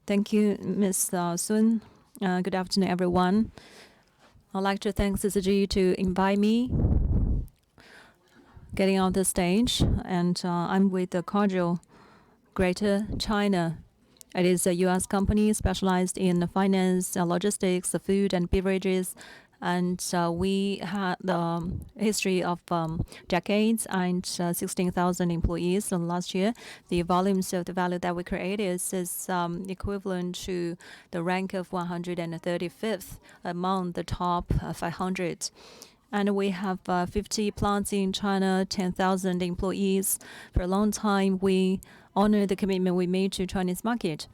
Thank you, Ms. Sun. Good afternoon, everyone. I'd like to thank CCG to invite me getting on the stage. And I'm with the Cargill Greater China. It is a U.S. company specialized in finance, logistics, food and beverages. And we had the history of decades and 16,000 employees. And last year, the volumes of the value that we created is equivalent to the rank of 135th among the top 500. And we have 50 plants in China, 10,000 employees. For a long time, we honor the commitment we made to Chinese market.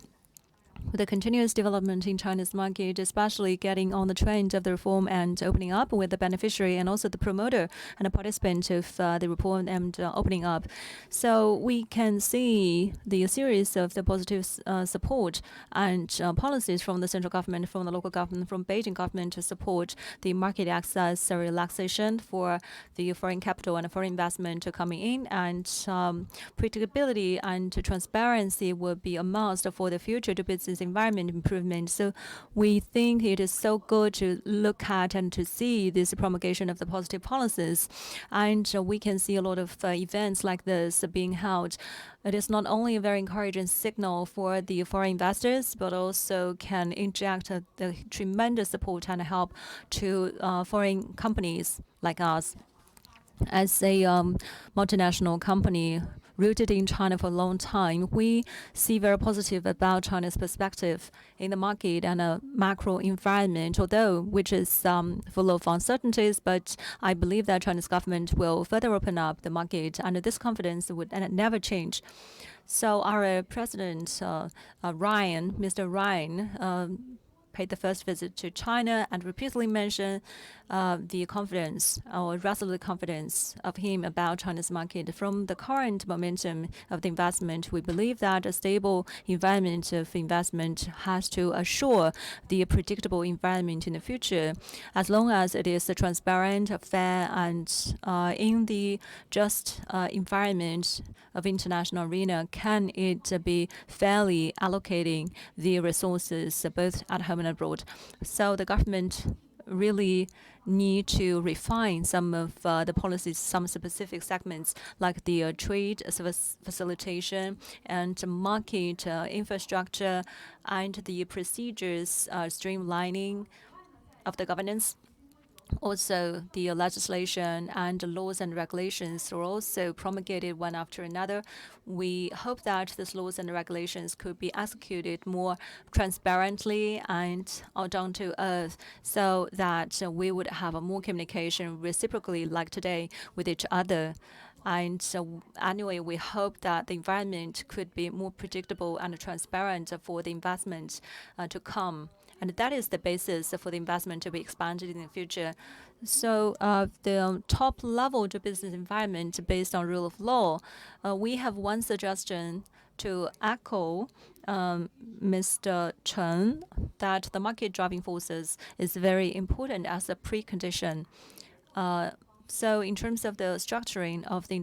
With the continuous development in China's market, especially getting on the trend of the reform and opening up with the beneficiary and also the promoter and the participant of the reform and opening up. So we can see the series of the positive support and policies from the central government, from the local government, from Beijing government to support the market access relaxation for the foreign capital and foreign investment coming in, and predictability and transparency will be a must for the future to business environment improvement. So we think it is so good to look at and to see this promulgation of the positive policies. And we can see a lot of events like this being held. It is not only a very encouraging signal for the foreign investors, but also can inject the tremendous support and help to foreign companies like us. As a multinational company rooted in China for a long time, we see very positive about China's perspective in the market and a macro environment, although which is full of uncertainties. But I believe that China's government will further open up the market, and this confidence would never change. So our president, Mr. Ryan, paid the first visit to China and repeatedly mentioned the confidence or resolute confidence of him about China's market. From the current momentum of the investment, we believe that a stable environment of investment has to assure the predictable environment in the future, as long as it is transparent, fair, and in the just environment of international arena, can it be fairly allocating the resources both at home and abroad. So the government really need to refine some of the policies, some specific segments like the trade facilitation and market infrastructure and the procedures streamlining of the governance. Also, the legislation and laws and regulations are also promulgated one after another. We hope that these laws and regulations could be executed more transparently and down to earth, so that we would have a more communication reciprocally like today with each other. And anyway, we hope that the environment could be more predictable and transparent for the investment to come. And that is the basis for the investment to be expanded in the future. So the top level to business environment based on rule of law, we have one suggestion to echo Mr. Chen, that the market driving forces is very important as a precondition. So in terms of the structuring of the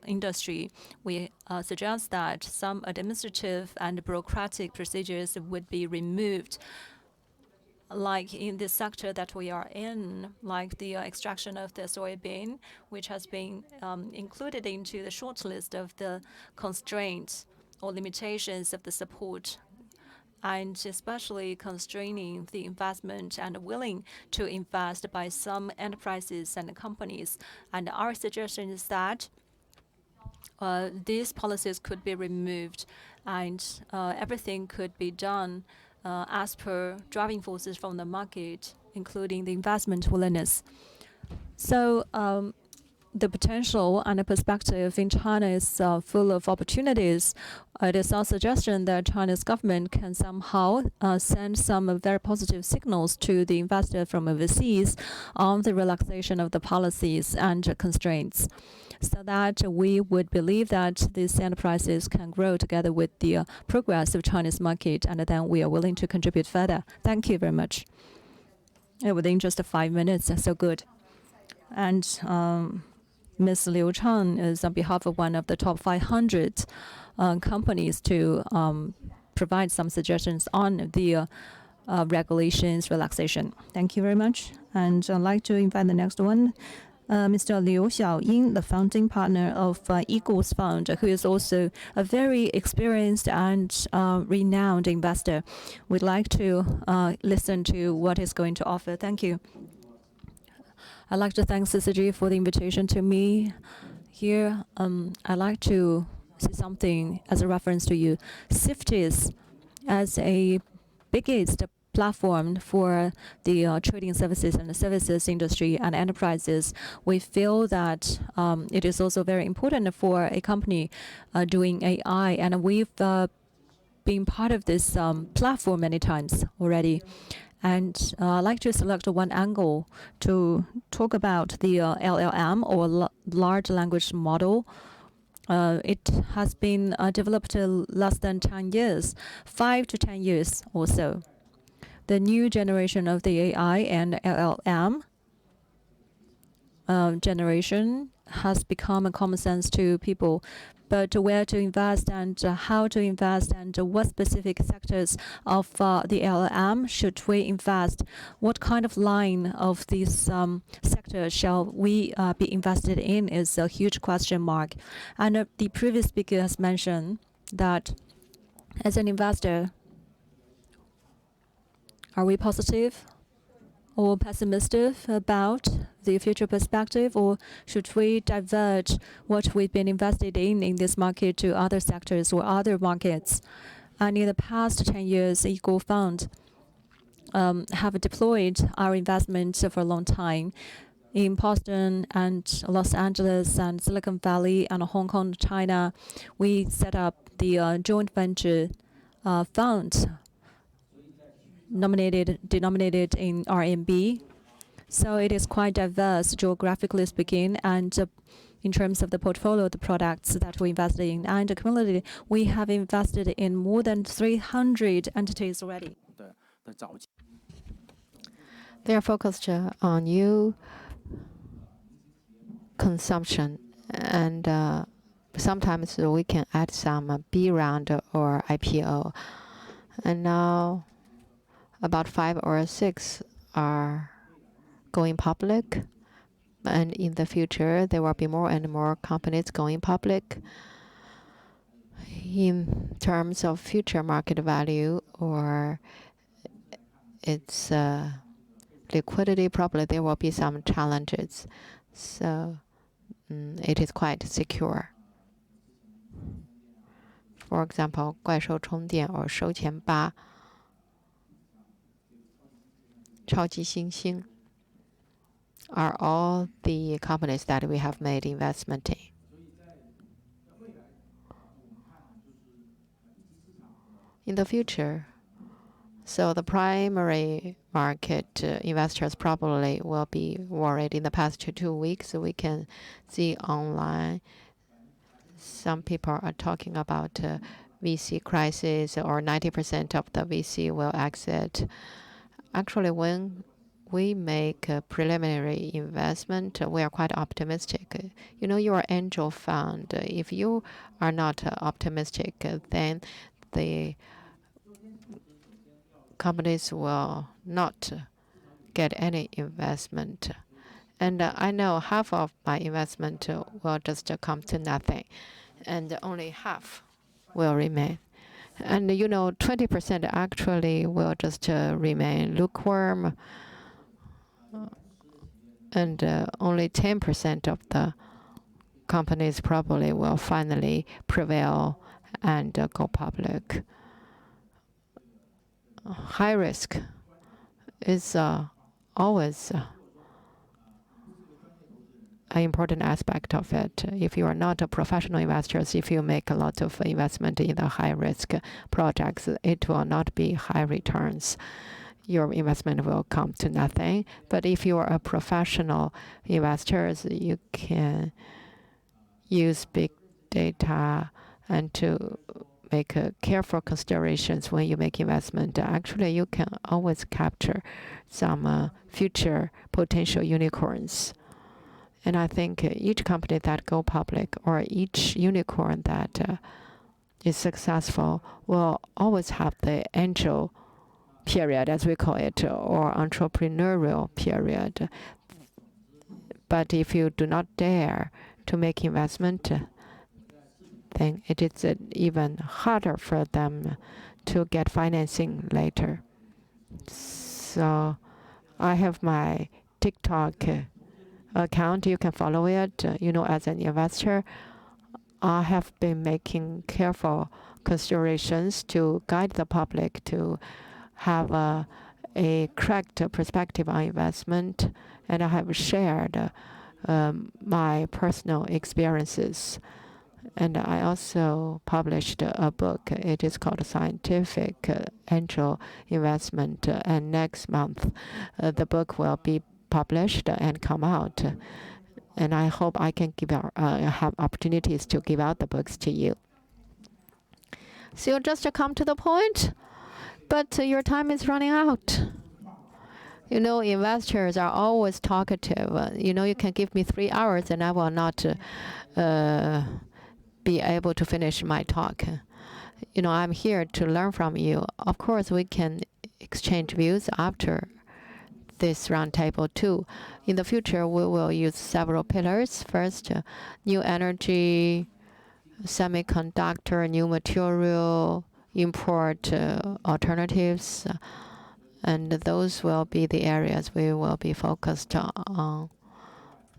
industry, we suggest that some administrative and bureaucratic procedures would be removed, like in the sector that we are in, like the extraction of the soybean, which has been included into the short list of the constraints or limitations of the support, and especially constraining the investment and willing to invest by some enterprises and companies. And our suggestion is that these policies could be removed and everything could be done as per driving forces from the market, including the investment willingness. So the potential and the perspective in China is full of opportunities. It is our suggestion that China's government can somehow send some very positive signals to the investor from overseas on the relaxation of the policies and constraints, so that we would believe that these enterprises can grow together with the progress of China's market, and then we are willing to contribute further. Thank you very much. Within just 5 minutes, so good. And Ms. Liu Chang is on behalf of one of the top 500 companies to provide some suggestions on the regulations relaxation. Thank you very much. And I'd like to invite the next one, Mr. Liu Xiaoying, the founding partner of Eagles Fund, who is also a very experienced and renowned investor. We'd like to listen to what he's going to offer. Thank you. I'd like to thank CCG for the invitation to me here. I'd like to say something as a reference to you. CIFTIS as a biggest platform for the trading services and the services industry and enterprises, we feel that it is also very important for a company doing AI, and we've been part of this platform many times already. And I'd like to select one angle to talk about the LLM, or large language model. It has been developed less than 10 years, 5 to 10 years or so. The new generation of the AI and LLM generation has become a common sense to people. But where to invest and how to invest and what specific sectors of the LLM should we invest? What kind of line of this sector shall we be invested in is a huge question mark. And the previous speaker has mentioned that as an investor, are we positive or pessimistic about the future perspective, or should we divert what we've been invested in this market to other sectors or other markets? And in the past 10 years, Eagle Fund have deployed our investment for a long time in Boston and Los Angeles and Silicon Valley and Hong Kong, China. We set up the joint venture fund denominated in RMB. So it is quite diverse, geographically speaking, and in terms of the portfolio of the products that we invested in. And cumulatively, we have invested in more than 300 entities already. They are focused on new consumption, and sometimes we can add some B round or IPO. And now about 5 or 6 are going public. And in the future, there will be more and more companies going public. In terms of future market value or its liquidity, probably there will be some challenges. So it is quite secure. For example, 怪兽充电 or 收钱吧, 超级新星 are all the companies that we have made investment in. In the future, so the primary market investors probably will be worried. In the past 2 weeks, we can see online some people are talking about VC crisis or 90% of the VC will exit. Actually, when we make a preliminary investment, we are quite optimistic. You know, your angel fund, if you are not optimistic, then the companies will not get any investment. And I know half of my investment will just come to nothing, and only half will remain. And you know, 20% actually will just remain lukewarm, and only 10% of the companies probably will finally prevail and go public. High risk is always an important aspect of it. If you are not a professional investor, if you make a lot of investment in the high risk projects, it will not be high returns. Your investment will come to nothing. But if you are a professional investor, you can use big data and to make careful considerations when you make investment. Actually, you can always capture some future potential unicorns. And I think each company that go public or each unicorn that is successful will always have the angel period, as we call it, or entrepreneurial period. But if you do not dare to make investment, then it is even harder for them to get financing later. So I have my TikTok account. You can follow it. You know, as an investor, I have been making careful considerations to guide the public to have a correct perspective on investment, and I have shared my personal experiences. And I also published a book. It is called Scientific Angel Investment. And next month, the book will be published and come out. And I hope I can have opportunities to give out the books to you. So just to come to the point, but your time is running out. You know, investors are always talkative. You know, you can give me 3 hours and I will not be able to finish my talk. You know, I'm here to learn from you. Of course, we can exchange views after this roundtable too. In the future, we will use several pillars. First, new energy, semiconductor, new material, import alternatives, and those will be the areas we will be focused on.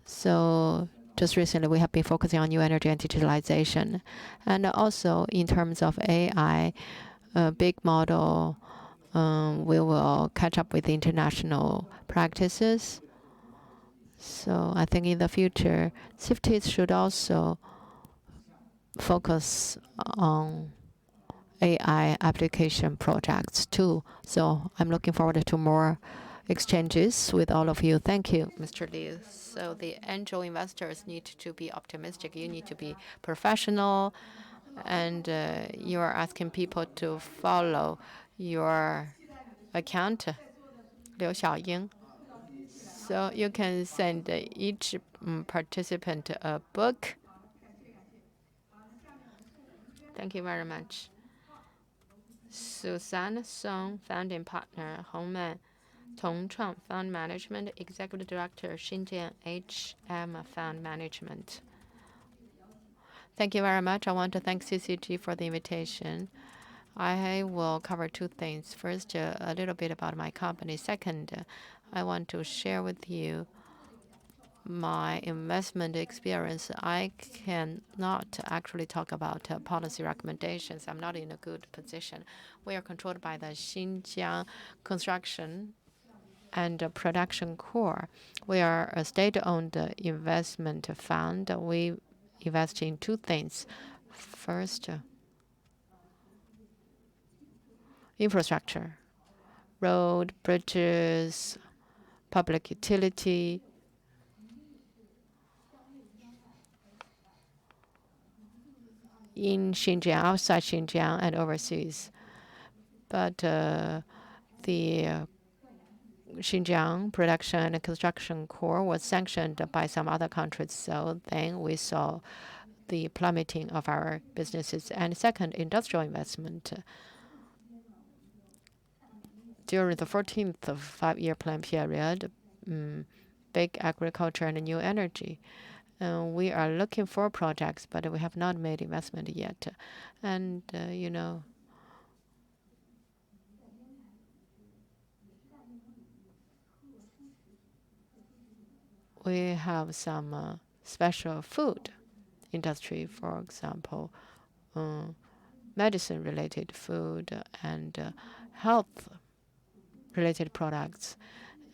So just recently, we have been focusing on new energy and digitalization. And also, in terms of AI, big model, we will catch up with the international practices. So I think in the future, CFTs should also focus on AI application projects too. So I'm looking forward to more exchanges with all of you. Thank you, Mr. Liu. So the angel investors need to be optimistic. You need to be professional, and you are asking people to follow your account, Liu Xiaoying. So you can send each participant a book. Thank you very much. Susan Song, founding partner, Hongman. Tongchuan Fund Management, Executive Director, Xinjiang HM Fund Management. Thank you very much. I want to thank CCG for the invitation. I will cover two things. First, a little bit about my company. Second, I want to share with you my investment experience. I cannot actually talk about policy recommendations. I'm not in a good position. We are controlled by the Xinjiang Construction and Production Corps. We are a state-owned investment fund. We invest in two things. First, infrastructure, road, bridges, public utility, in Xinjiang, outside Xinjiang, and overseas. But the Xinjiang Production and Construction Corps was sanctioned by some other countries, so then we saw the plummeting of our businesses. And second, industrial investment. During the 14th five-year plan period, big agriculture and new energy. We are looking for projects, but we have not made investment yet. And, we have some special food industry, for example, medicine-related food and health-related products.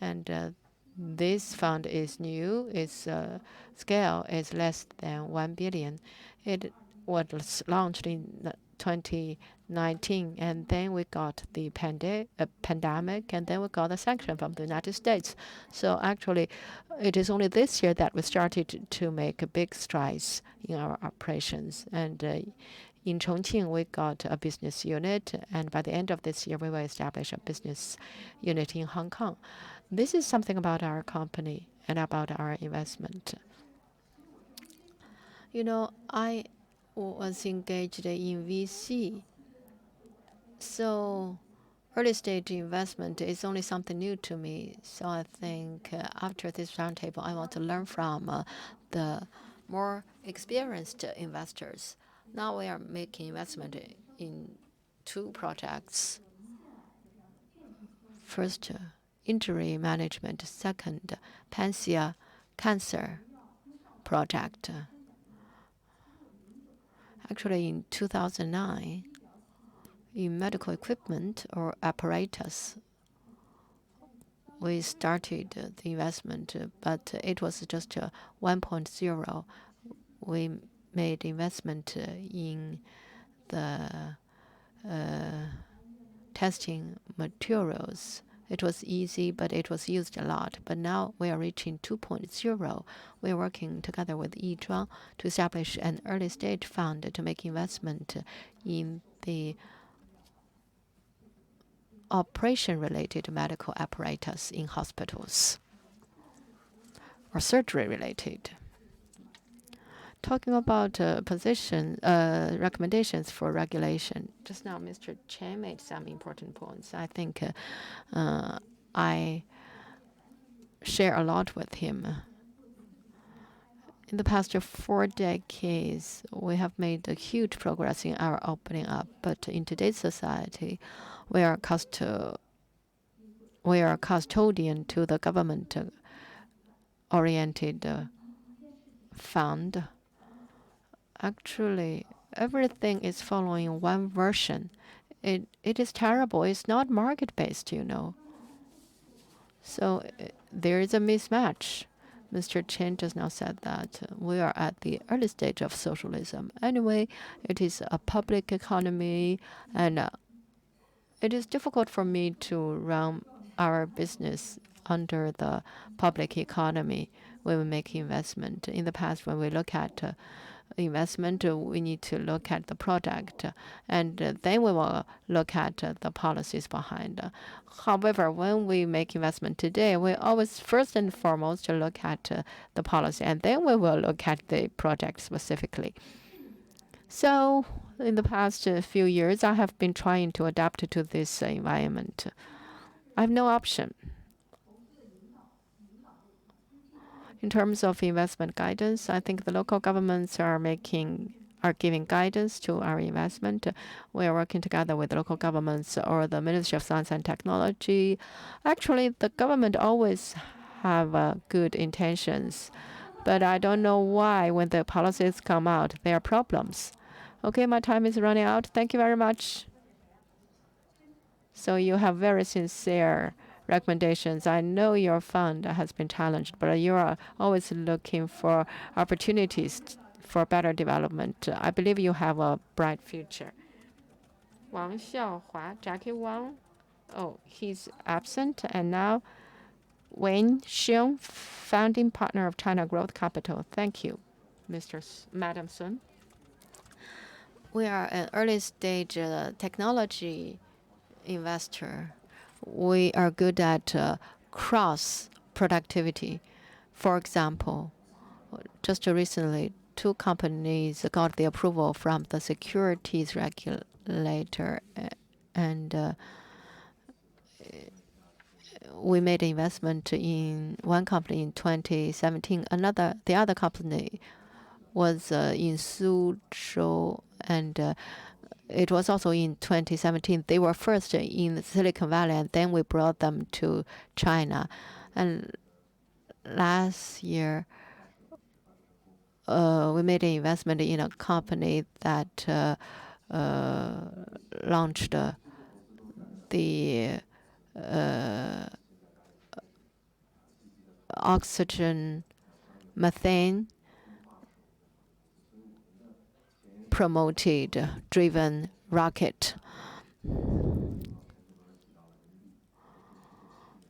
And this fund is new. Its scale is less than 1 billion. It was launched in 2019, and then we got the pandemic, and then we got the sanction from the United States. So actually, it is only this year that we started to make big strides in our operations. And in Chongqing, we got a business unit, and by the end of this year, we will establish a business unit in Hong Kong. This is something about our company and about our investment. I was engaged in VC. So early stage investment is only something new to me. So I think after this roundtable, I want to learn from the more experienced investors. Now we are making investment in two projects. First, injury management. Second, Pansia cancer project. Actually, in 2009, in medical equipment or apparatus, we started the investment, but it was just 1.0. We made investment in the testing materials. It was easy, but it was used a lot. But now we are reaching 2.0. We are working together with Yizhuang to establish an early stage fund to make investment in the operation-related medical apparatus in hospitals or surgery-related. Talking about recommendations for regulation. Just now, Mr. Chen made some important points. I think I share a lot with him. In the past 4 decades, we have made a huge progress in our opening up. But in today's society, we are custodian to the government-oriented fund. Actually, everything is following one version. It is terrible. It's not market-based, So there is a mismatch. Mr. Chen just now said that we are at the early stage of socialism. Anyway, it is a public economy, and it is difficult for me to run our business under the public economy when we make investment. In the past, when we look at investment, we need to look at the product, and then we will look at the policies behind. However, when we make investment today, we always first and foremost look at the policy, and then we will look at the project specifically. So in the past few years, I have been trying to adapt to this environment. I have no option. In terms of investment guidance, I think the local governments are giving guidance to our investment. We are working together with local governments or the Ministry of Science and Technology. Actually, the government always have good intentions, but I don't know why when the policies come out, there are problems. Okay, my time is running out. Thank you very much. So you have very sincere recommendations. I know your fund has been challenged, but you are always looking for opportunities for better development. I believe you have a bright future. Wang Xiaohua, Jackie Wang. Oh, he's absent. And now Wen Xiong, founding partner of China Growth Capital. Thank you, Madam Sun. We are an early stage technology investor. We are good at cross productivity. For example, just recently, 2 companies got the approval from the securities regulator, and we made an investment in one company in 2017. The other company was in Suzhou, and it was also in 2017. They were first in Silicon Valley, and then we brought them to China. And last year, we made an investment in a company that launched the oxygen methane promoted driven rocket.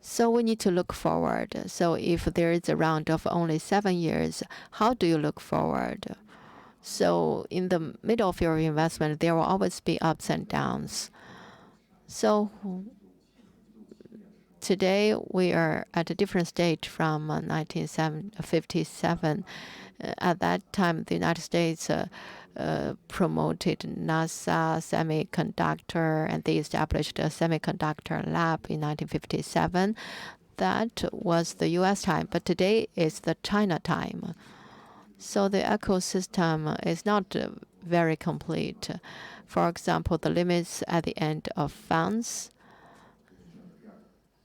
So we need to look forward. So if there is a round of only 7 years, how do you look forward? So in the middle of your investment, there will always be ups and downs. So today we are at a different stage from 1957. At that time, the United States promoted NASA semiconductor, and they established a semiconductor lab in 1957. That was the US time, but today is the China time. So the ecosystem is not very complete. For example, the limits at the end of funds.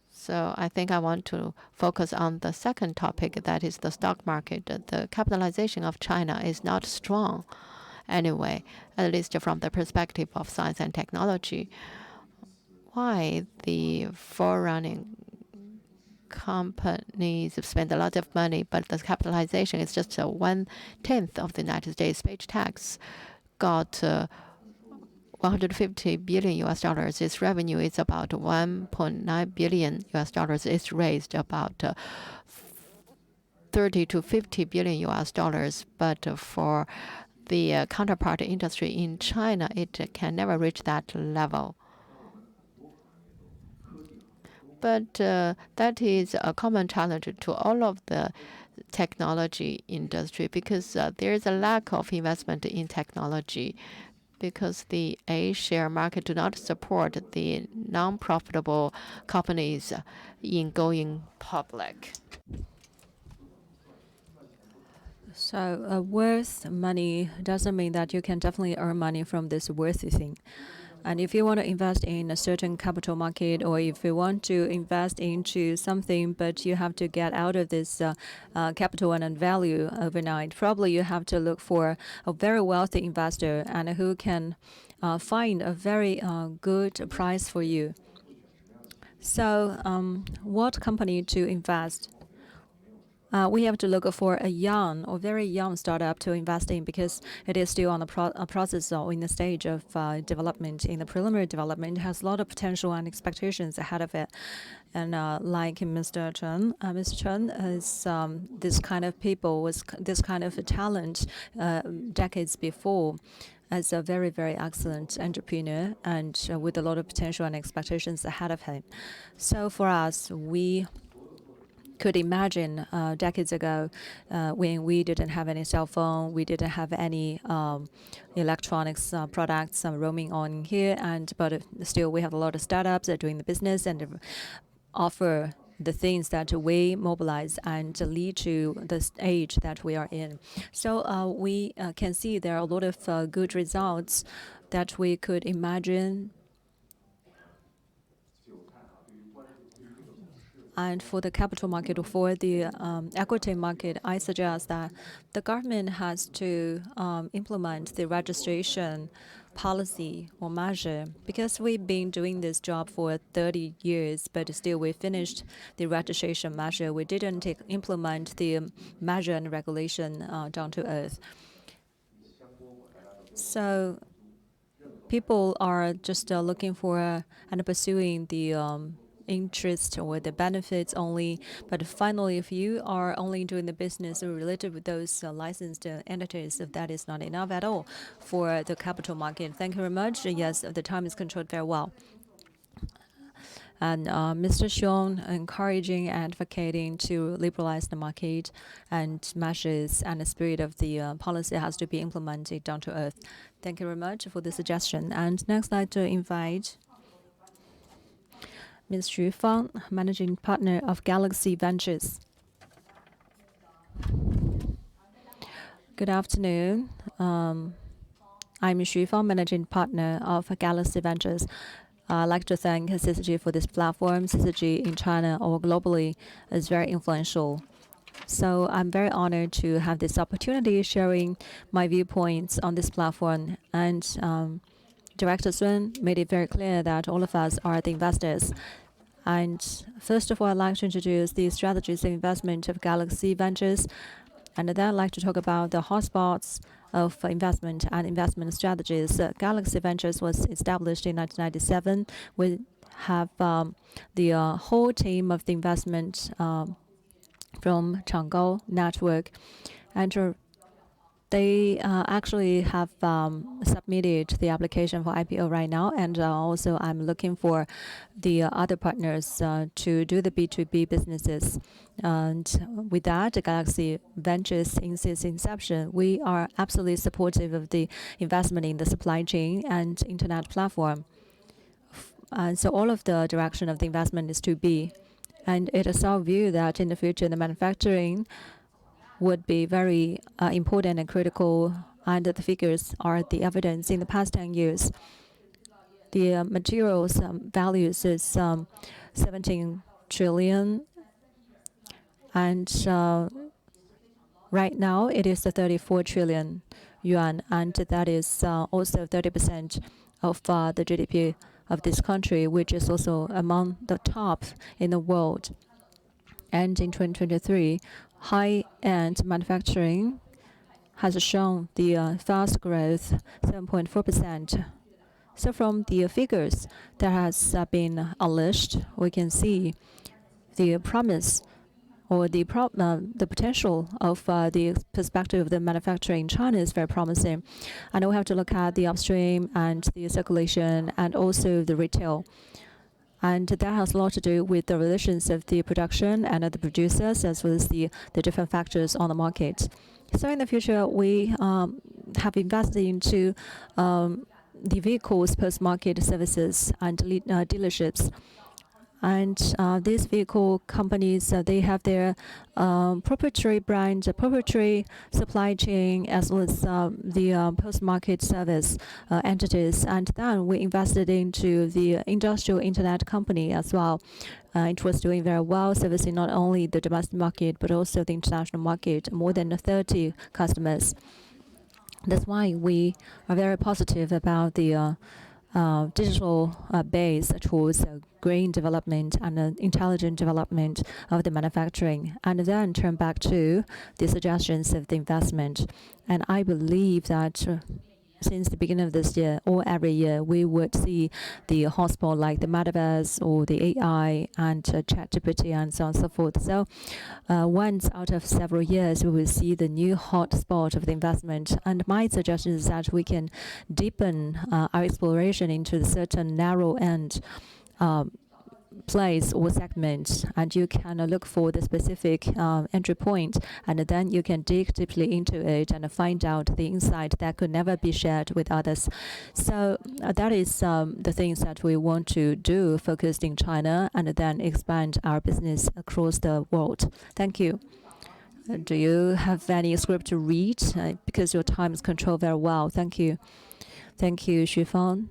So I think I want to focus on the second topic, that is the stock market. The capitalization of China is not strong anyway, at least from the perspective of science and technology. Why the forerunning companies spend a lot of money, but the capitalization is just 1/10 of the United States. Page tax got $150 billion US. Its revenue is about $1.9 billion US. It's raised about 30 to 50 billion US. But for the counterpart industry in China, it can never reach that level. But that is a common challenge to all of the technology industry, because there is a lack of investment in technology, because the A-share market do not support the non-profitable companies in going public. So worth money doesn't mean that you can definitely earn money from this worthy thing. And if you want to invest in a certain capital market, or if you want to invest into something, but you have to get out of this capital and value overnight, probably you have to look for a very wealthy investor and who can find a very good price for you. So what company to invest? We have to look for a young or very young startup to invest in, because it is still on the process or in the stage of development. In the preliminary development, it has a lot of potential and expectations ahead of it. And like Mr. Chen, Mr. Chen is this kind of people with this kind of talent decades before, as a very, very excellent entrepreneur and with a lot of potential and expectations ahead of him. So for us, we could imagine decades ago when we didn't have any cell phone, we didn't have any electronics products roaming on here, but still we have a lot of startups that are doing the business and offer the things that we mobilize and lead to the stage that we are in. So we can see there are a lot of good results that we could imagine. And for the capital market or for the equity market, I suggest that the government has to implement the registration policy or measure, because we've been doing this job for 30 years, but still we finished the registration measure. We didn't implement the measure and regulation down to earth. So people are just looking for and pursuing the interest or the benefits only. But finally, if you are only doing the business related with those licensed entities, that is not enough at all for the capital market. Thank you very much. Yes, the time is controlled very well. And Mr. Xiong encouraging and advocating to liberalize the market, and measures and the spirit of the policy has to be implemented down to earth. Thank you very much for the suggestion. And next, I'd like to invite Ms. Xu Fang, Managing Partner of Galaxy Ventures. Good afternoon. I'm Xu Fang, Managing Partner of Galaxy Ventures. I'd like to thank CCG for this platform. CCG in China or globally is very influential. So I'm very honored to have this opportunity sharing my viewpoints on this platform. And Director Sun made it very clear that all of us are the investors. And first of all, I'd like to introduce the strategies of investment of Galaxy Ventures. And then I'd like to talk about the hotspots of investment and investment strategies. Galaxy Ventures was established in 1997. We have the whole team of the investment from Changgao Network. And they actually have submitted the application for IPO right now. And also, I'm looking for the other partners to do the B2B businesses. And with that, Galaxy Ventures, since its inception, we are absolutely supportive of the investment in the supply chain and internet platform. And so all of the direction of the investment is to be. And it is our view that in the future, the manufacturing would be very important and critical, and the figures are the evidence. In the past 10 years, the materials values is 17 trillion, and right now it is 34 trillion yuan, and that is also 30% of the GDP of this country, which is also among the top in the world. And in 2023, high-end manufacturing has shown the fast growth, 7.4%. So from the figures that has been unleashed, we can see the promise or the potential of the perspective of the manufacturing in China is very promising. And we have to look at the upstream and the circulation and also the retail. And that has a lot to do with the relations of the production and the producers, as well as the different factors on the market. So in the future, we have invested into the vehicles, post-market services, and dealerships. And these vehicle companies, they have their proprietary brand, proprietary supply chain, as well as the post-market service entities. And then we invested into the industrial internet company as well. It was doing very well, servicing not only the domestic market, but also the international market, more than 30 customers. That's why we are very positive about the digital base towards green development and intelligent development of the manufacturing, and then turn back to the suggestions of the investment. And I believe that since the beginning of this year or every year, we would see the hotspot like the metaverse or the AI and ChatGPT and so on and so forth. So once out of several years, we will see the new hotspot of the investment. And my suggestion is that we can deepen our exploration into the certain narrow end place or segment, and you can look for the specific entry point, and then you can dig deeply into it and find out the insight that could never be shared with others. So that is the things that we want to do, focused in China, and then expand our business across the world. Thank you. Do you have any script to read? Because your time is controlled very well. Thank you. Thank you, Xu Fang.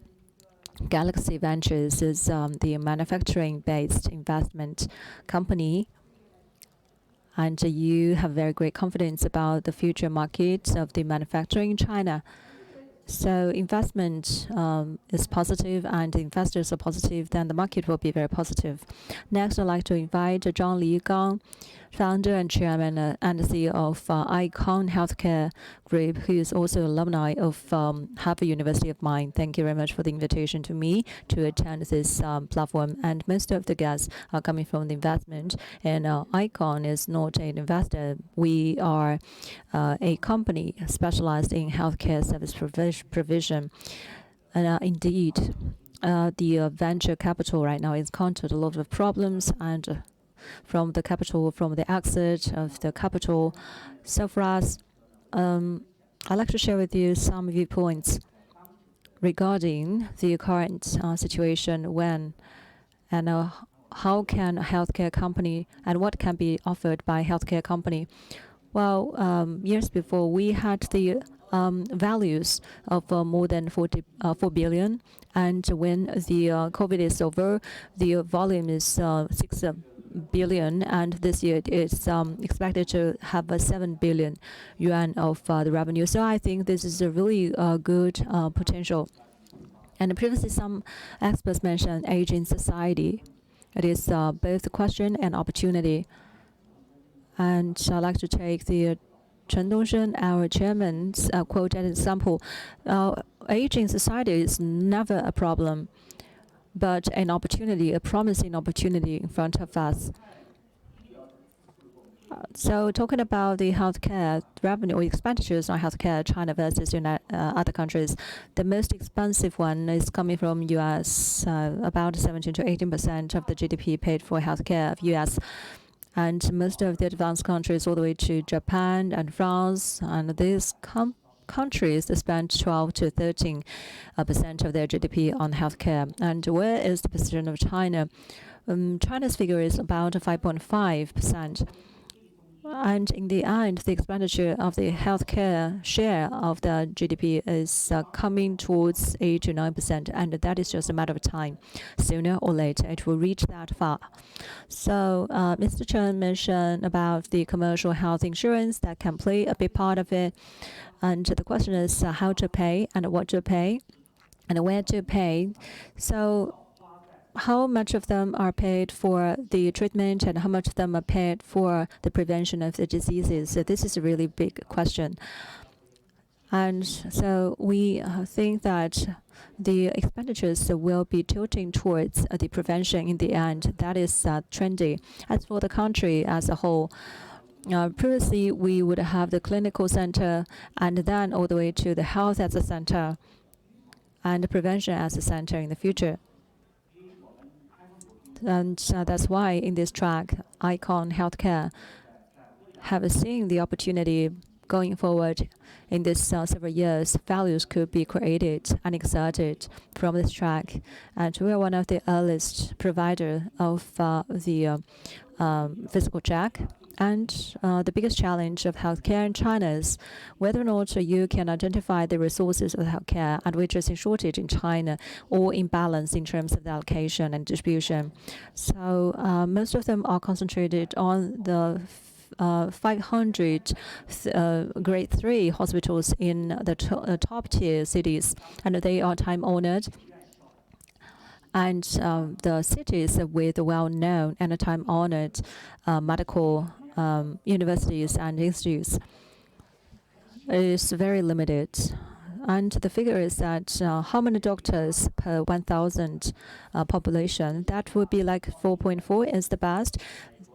Galaxy Ventures is the manufacturing-based investment company, and you have very great confidence about the future market of the manufacturing in China. So investment is positive and investors are positive, then the market will be very positive. Next, I'd like to invite Zhang Ligang, founder and chairman and CEO of Icon Healthcare Group, who is also alumni of Harvard University of Mine. Thank you very much for the invitation to me to attend this platform. And most of the guests are coming from the investment. And Icon is not an investor. We are a company specialized in healthcare service provision. And indeed, the venture capital right now is encountered a lot of problems, and from the capital, from the exit of the capital. So for us, I'd like to share with you some viewpoints regarding the current situation when and how can a healthcare company and what can be offered by a healthcare company. Well, years before, we had the values of more than 4 billion, and when the COVID is over, the volume is 6 billion, and this year it's expected to have a 7 billion yuan of the revenue. So I think this is a really good potential. And previously, some experts mentioned aging society. It is both a question and opportunity. And I'd like to take the Chen Dongsheng, our chairman's quote as an example. Aging society is never a problem, but an opportunity, a promising opportunity in front of us. So talking about the healthcare revenue or expenditures on healthcare, China versus other countries, the most expensive one is coming from US, about 17 to 18% of the GDP paid for healthcare of US. And most of the advanced countries, all the way to Japan and France, and these countries spend 12 to 13% of their GDP on healthcare. And where is the position of China? China's figure is about 5.5%. And in the end, the expenditure of the healthcare share of the GDP is coming towards 8 to 9%, and that is just a matter of time. Sooner or later, it will reach that far. So Mr. Chen mentioned about the commercial health insurance that can play a big part of it. And the question is how to pay and what to pay and where to pay. So how much of them are paid for the treatment and how much of them are paid for the prevention of the diseases? So this is a really big question. And so we think that the expenditures will be tilting towards the prevention in the end. That is trendy. As for the country as a whole, previously we would have the clinical center and then all the way to the health as a center and prevention as a center in the future. And that's why in this track, Icon Healthcare have seen the opportunity going forward in this several years. Values could be created and exerted from this track. And we are one of the earliest provider of the physical check. And the biggest challenge of healthcare in China is whether or not you can identify the resources of healthcare, and which is in shortage in China or imbalance in terms of the allocation and distribution. So most of them are concentrated on the 500 grade 3 hospitals in the top tier cities, and they are time-honored. And the cities with well-known and time-honored medical universities and institutes is very limited. And the figure is that how many doctors per 1,000 population? That would be like 4.4 is the best.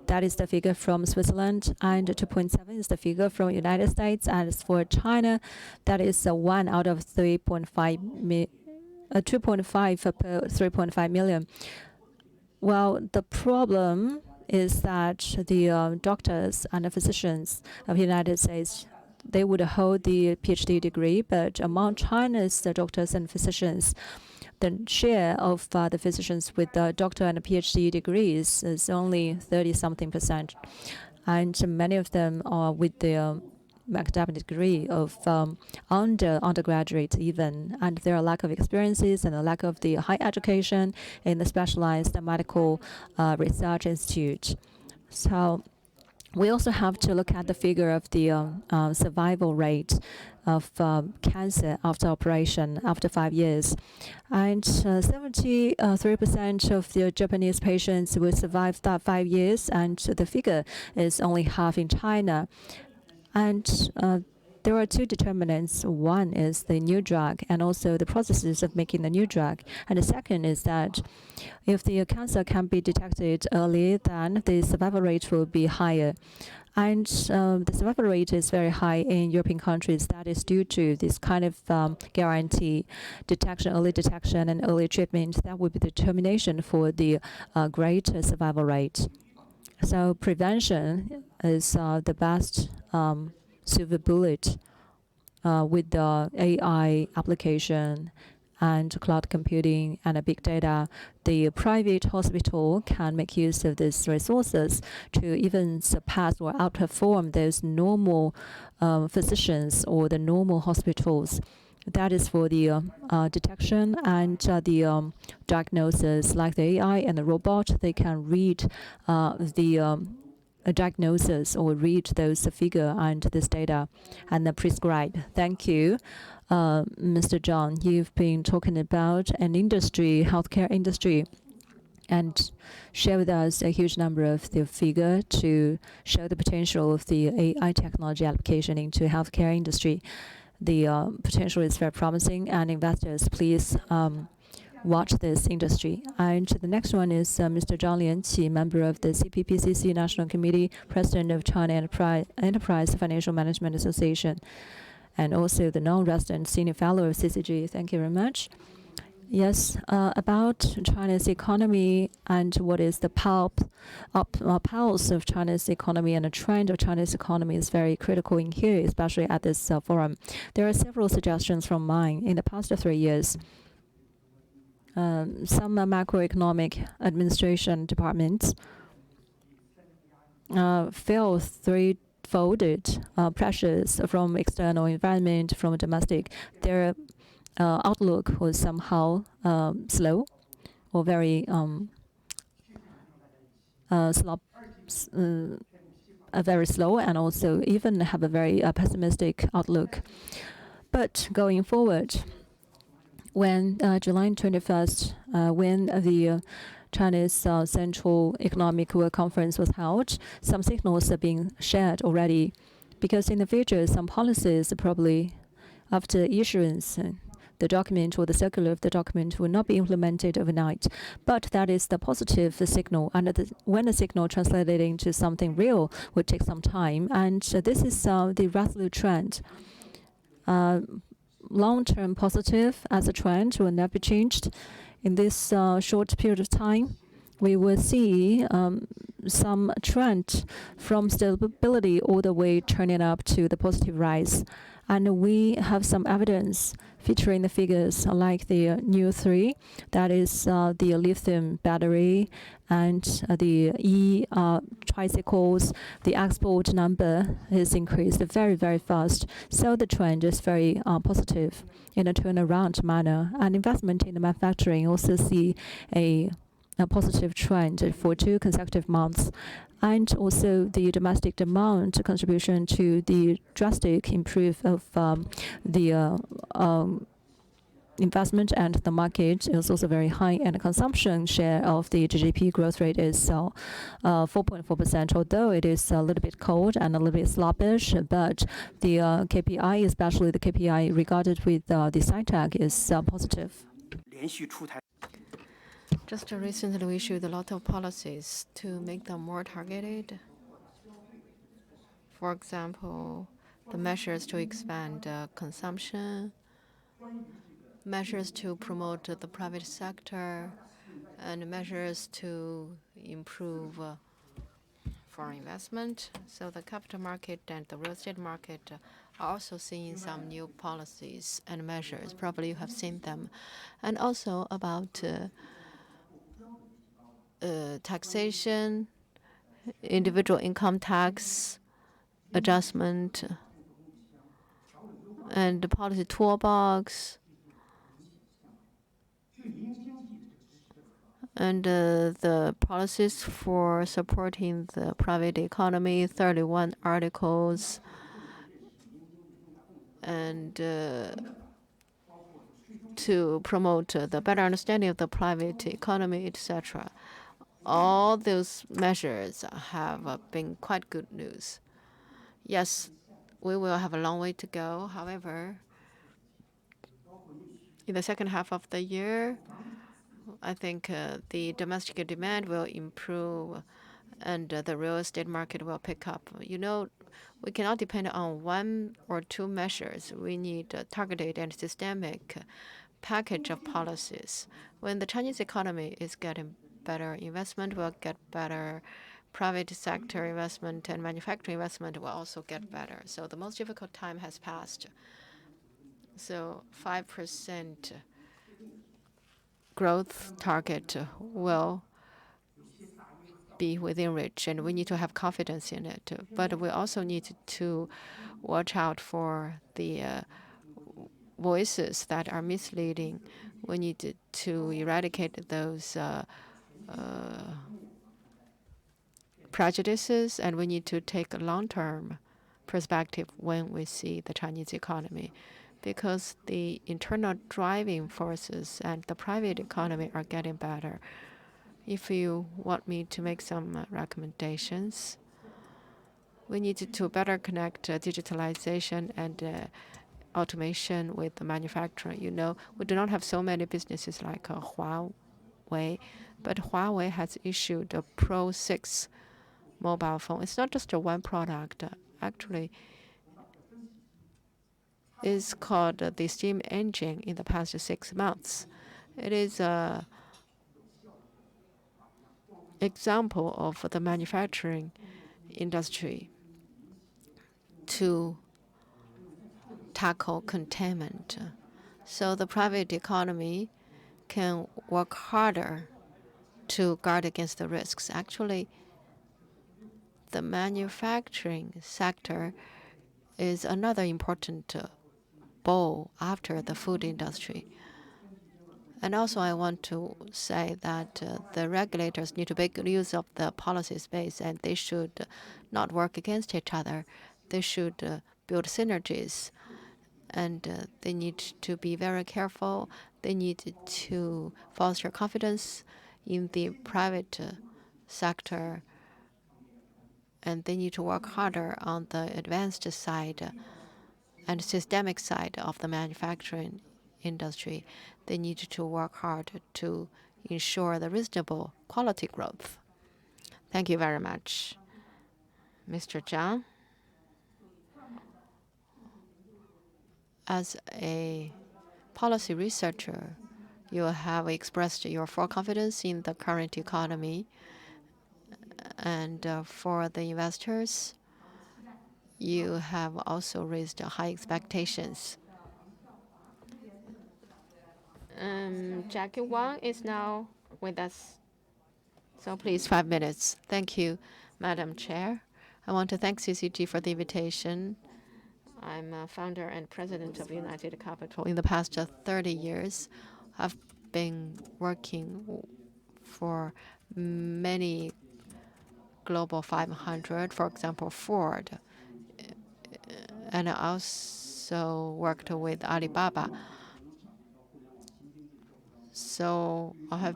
That is the figure from Switzerland, and 2.7 is the figure from United States. And as for China, that is 1 out of 2.5 per 3.5 million. Well, the problem is that the doctors and the physicians of the United States, they would hold the PhD degree, but among China's doctors and physicians, the share of the physicians with the doctor and PhD degrees is only 30-something%. And many of them are with the academic degree of undergraduate even, and there are lack of experiences and a lack of the high education in the specialized medical research institute. So we also have to look at the figure of the survival rate of cancer after operation after 5 years. And 73% of the Japanese patients will survive that 5 years, and the figure is only half in China. And there are two determinants. One is the new drug and also the processes of making the new drug. And the second is that if the cancer can be detected early, then the survival rate will be higher. And the survival rate is very high in European countries. That is due to this kind of guarantee, early detection and early treatment. That would be the determination for the greater survival rate. So prevention is the best silver bullet with the AI application and cloud computing and big data. The private hospital can make use of these resources to even surpass or outperform those normal physicians or the normal hospitals. That is for the detection and the diagnosis, like the AI and the robot. They can read the diagnosis or read those figure and this data and prescribe. Thank you, Mr. Zhang. You've been talking about an industry, healthcare industry, and share with us a huge number of the figure to show the potential of the AI technology application into healthcare industry. The potential is very promising, and investors, please watch this industry. And the next one is Mr. Zhang Lianqi, member of the CPPCC National Committee, president of China Enterprise Financial Management Association, and also the non-resident senior fellow of CCG. Thank you very much. Yes, about China's economy and what is the pulse of China's economy and the trend of China's economy is very critical in here, especially at this forum. There are several suggestions from mine. In the past 3 years, some macroeconomic administration departments feel threefolded pressures from external environment, from domestic. Their outlook was somehow slow or very very slow, and also even have a very pessimistic outlook. But going forward, when July 21st, when the Chinese Central Economic Work Conference was held, some signals are being shared already, because in the future, some policies probably after issuance, the document or the circular of the document will not be implemented overnight. But that is the positive signal, and when the signal translated into something real will take some time, and this is the resolute trend. Long-term positive as a trend will never be changed. In this short period of time, we will see some trend from stability all the way turning up to the positive rise. And we have some evidence featuring the figures like the new 3, that is the lithium battery and the tricycles. The export number is increased very, very fast. So the trend is very positive in a turnaround manner. And investment in the manufacturing also see a positive trend for 2 consecutive months. And also the domestic demand contribution to the drastic improve of the investment and the market is also very high, and the consumption share of the GDP growth rate is 4.4%, although it is a little bit cold and a little bit sluggish, but the KPI, especially the KPI regarded with the SciTech, is positive. Just recently, we issued a lot of policies to make them more targeted. For example, the measures to expand consumption, measures to promote the private sector, and measures to improve foreign investment. So the capital market and the real estate market are also seeing some new policies and measures. Probably you have seen them. And also about taxation, individual income tax adjustment, and the policy toolbox, and the policies for supporting the private economy, 31 articles, and to promote the better understanding of the private economy, etc. All those measures have been quite good news. Yes, we will have a long way to go. However, in the second half of the year, I think the domestic demand will improve and the real estate market will pick up. You know, we cannot depend on one or two measures. We need a targeted and systemic package of policies. When the Chinese economy is getting better, investment will get better, private sector investment and manufacturing investment will also get better. So the most difficult time has passed. So 5% growth target will be within reach, and we need to have confidence in it. But we also need to watch out for the voices that are misleading. We need to eradicate those prejudices, and we need to take a long-term perspective when we see the Chinese economy, because the internal driving forces and the private economy are getting better. If you want me to make some recommendations, we need to better connect digitalization and automation with the manufacturing. You know, we do not have so many businesses like Huawei, but Huawei has issued a Pro 6 mobile phone. It's not just a one product. Actually, it's called the steam engine in the past 6 months. It is a example of the manufacturing industry to tackle containment. So the private economy can work harder to guard against the risks. Actually, the manufacturing sector is another important bowl after the food industry. And also I want to say that the regulators need to make use of the policy space, and they should not work against each other. They should build synergies, and they need to be very careful. They need to foster confidence in the private sector, and they need to work harder on the advanced side and systemic side of the manufacturing industry. They need to work hard to ensure the reasonable quality growth. Thank you very much. Mr. Zhang, as a policy researcher, you have expressed your full confidence in the current economy. And for the investors, you have also raised high expectations. Jackie Wang is now with us. So please, 5 minutes. Thank you, Madam Chair. I want to thank CCG for the invitation. I'm a founder and president of United Capital. In the past 30 years, I've been working for many Global 500, for example, Ford. And I also worked with Alibaba. So I have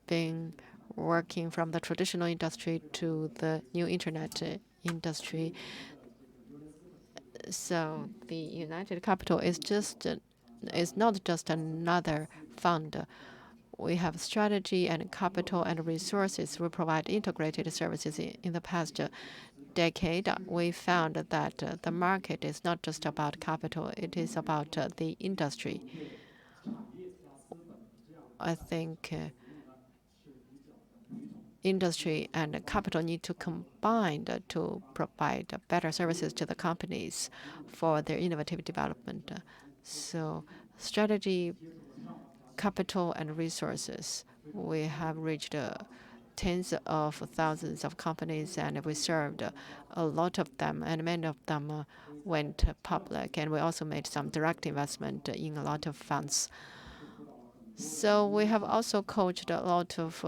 been working from the traditional industry to the new internet industry. So the United Capital is not just another fund. We have strategy and capital and resources. We provide integrated services. In the past decade, we found that the market is not just about capital, it is about the industry. I think industry and capital need to combine to provide better services to the companies for their innovative development. So strategy, capital, and resources. We have reached tens of thousands of companies, and we served a lot of them, and many of them went public. And we also made some direct investment in a lot of funds. So we have also coached a lot of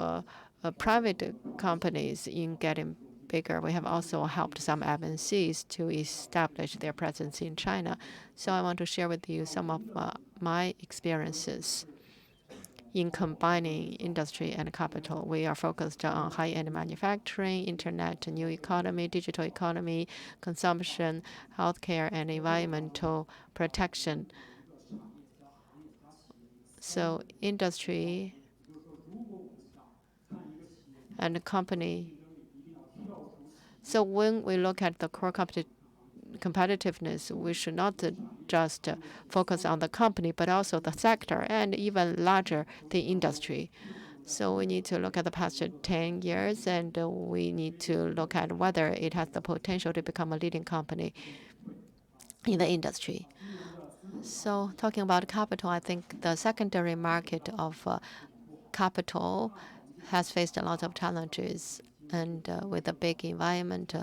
private companies in getting bigger. We have also helped some MNCs to establish their presence in China. So I want to share with you some of my experiences in combining industry and capital. We are focused on high-end manufacturing, internet, new economy, digital economy, consumption, healthcare, and environmental protection. So industry and company. So when we look at the core competitiveness, we should not just focus on the company, but also the sector and even larger, the industry. So we need to look at the past 10 years, and we need to look at whether it has the potential to become a leading company in the industry. So talking about capital, I think the secondary market of capital has faced a lot of challenges. And with the big environment,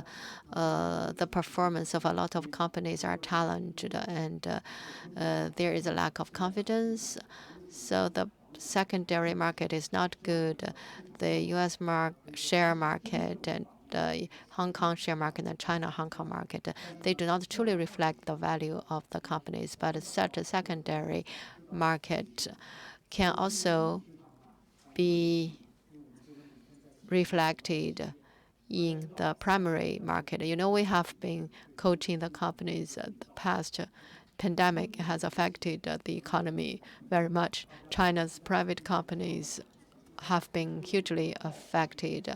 the performance of a lot of companies are challenged, and there is a lack of confidence. So the secondary market is not good. The U.S. share market and the Hong Kong share market and China Hong Kong market, they do not truly reflect the value of the companies. But such a secondary market can also be reflected in the primary market. You know, we have been coaching the companies. The past pandemic has affected the economy very much. China's private companies have been hugely affected.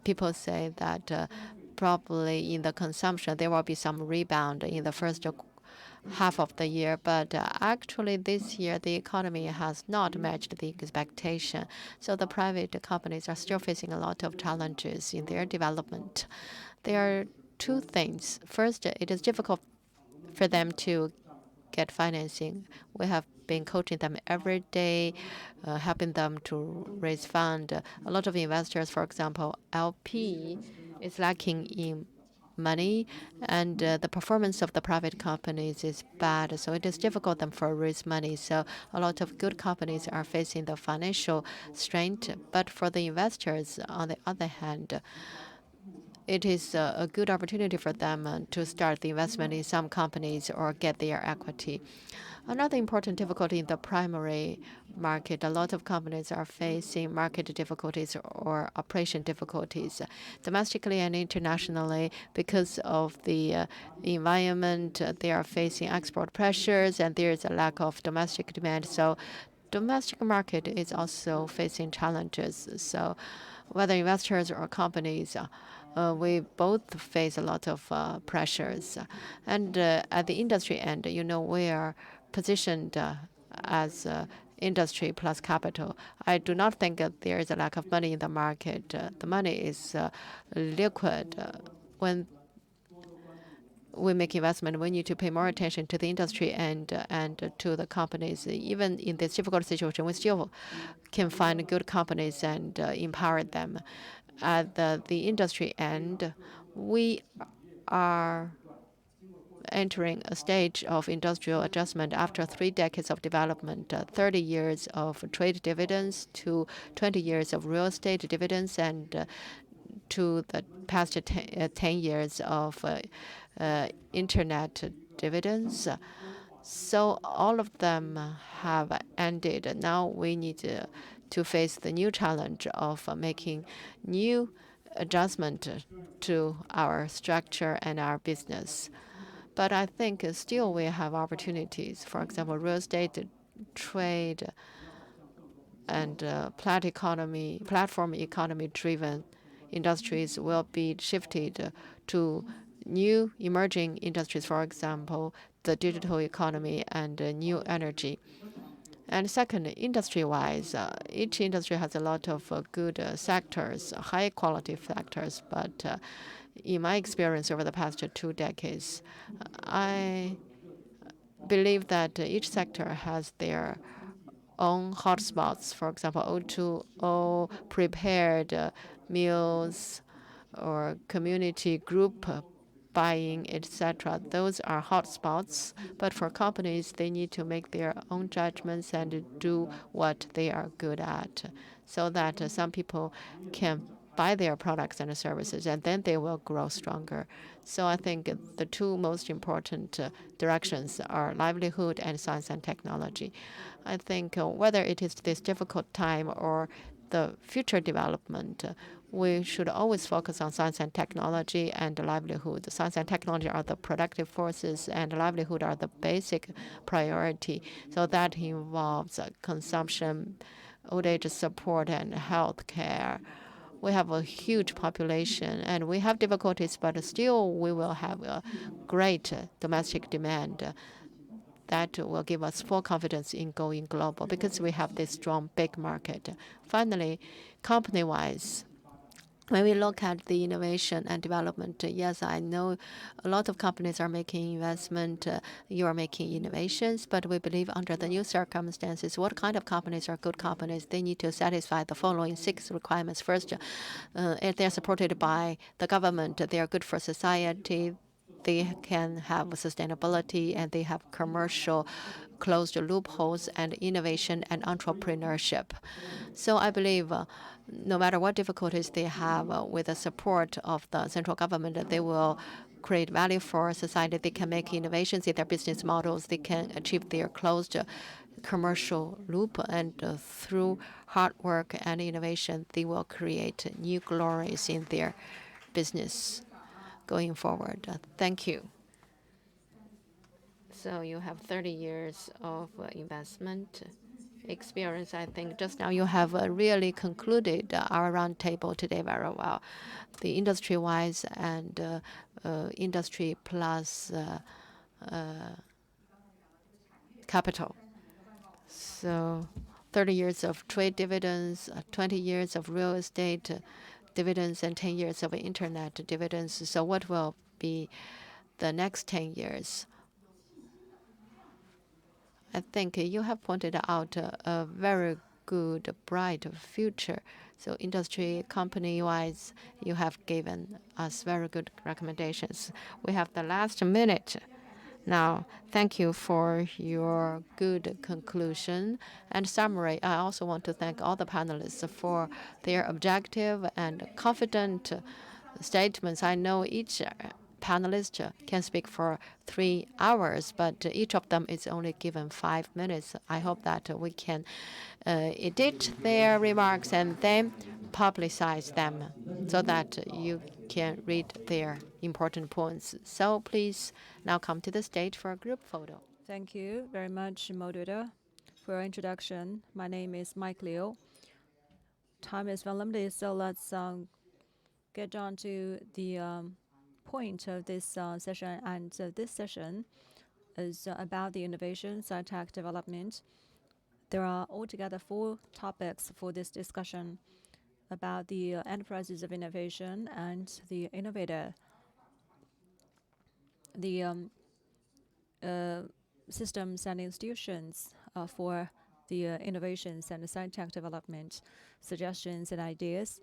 People say that probably in the consumption there will be some rebound in the first half of the year, but actually this year the economy has not matched the expectation. So the private companies are still facing a lot of challenges in their development. There are two things. First, it is difficult for them to get financing. We have been coaching them every day, helping them to raise funds. A lot of investors, for example, LP, is lacking in money, and the performance of the private companies is bad, so it is difficult for them to raise money. So a lot of good companies are facing the financial strain. But for the investors, on the other hand, it is a good opportunity for them to start the investment in some companies or get their equity. Another important difficulty in the primary market, a lot of companies are facing market difficulties or operation difficulties domestically and internationally because of the environment. They are facing export pressures, and there is a lack of domestic demand. So domestic market is also facing challenges. So whether investors or companies, we both face a lot of pressures. And at the industry end, you know, we are positioned as industry plus capital. I do not think that there is a lack of money in the market. The money is liquid. When we make investment, we need to pay more attention to the industry and to the companies. Even in this difficult situation, we still can find good companies and empower them. At the industry end, we are entering a stage of industrial adjustment after 3 decades of development, 30 years of trade dividends to 20 years of real estate dividends, and to the past 10 years of internet dividends. So all of them have ended. Now we need to face the new challenge of making new adjustment to our structure and our business. But I think still we have opportunities. For example, real estate, trade, and platform economy-driven industries will be shifted to new emerging industries, for example, the digital economy and new energy. And second, industry-wise, each industry has a lot of good sectors, high-quality sectors. But in my experience over the past 2 decades, I believe that each sector has their own hotspots. For example, O2O, prepared meals, or community group buying, etc. Those are hotspots. But for companies, they need to make their own judgments and do what they are good at, so that some people can buy their products and services, and then they will grow stronger. So I think the two most important directions are livelihood and science and technology. I think whether it is this difficult time or the future development, we should always focus on science and technology and livelihood. Science and technology are the productive forces, and livelihood are the basic priority. So that involves consumption, old age support, and health care. We have a huge population, and we have difficulties, but still we will have a great domestic demand that will give us full confidence in going global because we have this strong big market. Finally, company-wise, when we look at the innovation and development, yes, I know a lot of companies are making investment, you are making innovations, but we believe under the new circumstances, what kind of companies are good companies? They need to satisfy the following 6 requirements. First, if they're supported by the government, they are good for society, they can have sustainability, and they have commercial closed loopholes and innovation and entrepreneurship. So I believe no matter what difficulties they have with the support of the central government, they will create value for society. They can make innovations in their business models. They can achieve their closed commercial loop, and through hard work and innovation, they will create new glories in their business going forward. Thank you. So you have 30 years of investment experience. I think just now you have really concluded our roundtable today very well. The industry-wise and industry plus capital. So 30 years of trade dividends, 20 years of real estate dividends, and 10 years of internet dividends. So what will be the next 10 years? I think you have pointed out a very good, bright future. So industry, company-wise, you have given us very good recommendations. We have the last minute. Now, thank you for your good conclusion and summary. I also want to thank all the panelists for their objective and confident statements. I know each panelist can speak for 3 hours, but each of them is only given 5 minutes. I hope that we can edit their remarks and then publicize them so that you can read their important points. So please now come to the stage for a group photo. Thank you very much, moderator, for your introduction. My name is Mike Liu. Time is very limited, so let's get on to the point of this session. And this session is about the innovation, sci-tech development. There are altogether 4 topics for this discussion about the enterprises of innovation and the innovator, the systems and institutions for the innovations and sci-tech development, suggestions and ideas,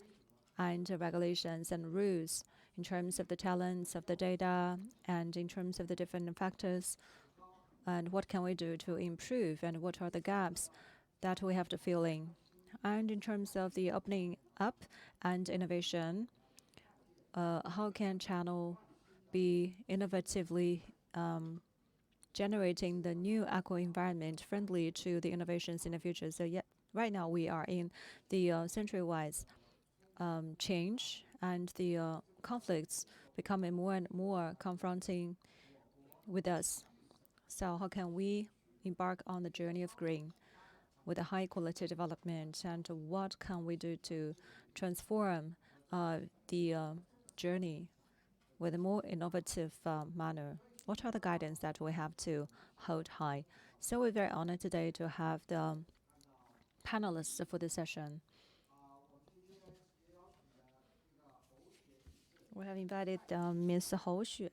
and regulations and rules in terms of the talents of the data and in terms of the different factors, and what can we do to improve, and what are the gaps that we have to fill in. And in terms of the opening up and innovation, how can China be innovatively generating the new eco-environment friendly to the innovations in the future? So right now we are in the century-wise change, and the conflicts becoming more and more confronting with us. So how can we embark on the journey of green with a high-quality development, and what can we do to transform the journey with a more innovative manner? What are the guidance that we have to hold high? So we're very honored today to have the panelists for this session. We have invited Ms. Hou Xue,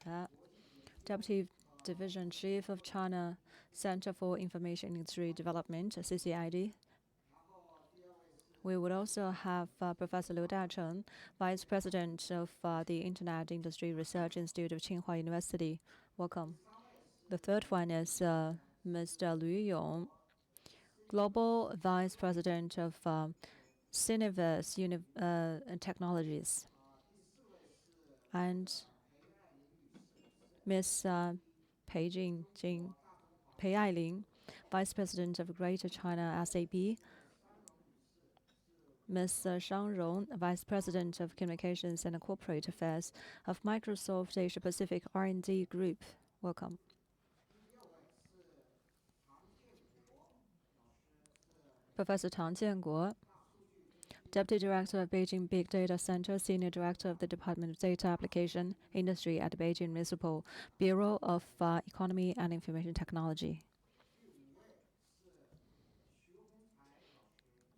Deputy Division Chief of China Center for Information Industry Development, CCID. We would also have Professor Liu Dacheng, Vice President of the Internet Industry Research Institute of Tsinghua University. Welcome. The third one is Mr. Liu Yong, Global Vice President of Cineverse Technologies. And Ms. Pei Ailing, Vice President of Greater China SAP. Ms. Shang Rong, Vice President of Communications and Corporate Affairs of Microsoft Asia Pacific R&D Group. Welcome. Professor Tang Jianguo, Deputy Director of Beijing Big Data Center, Senior Director of the Department of Data Application Industry at Beijing Municipal Bureau of Economy and Information Technology.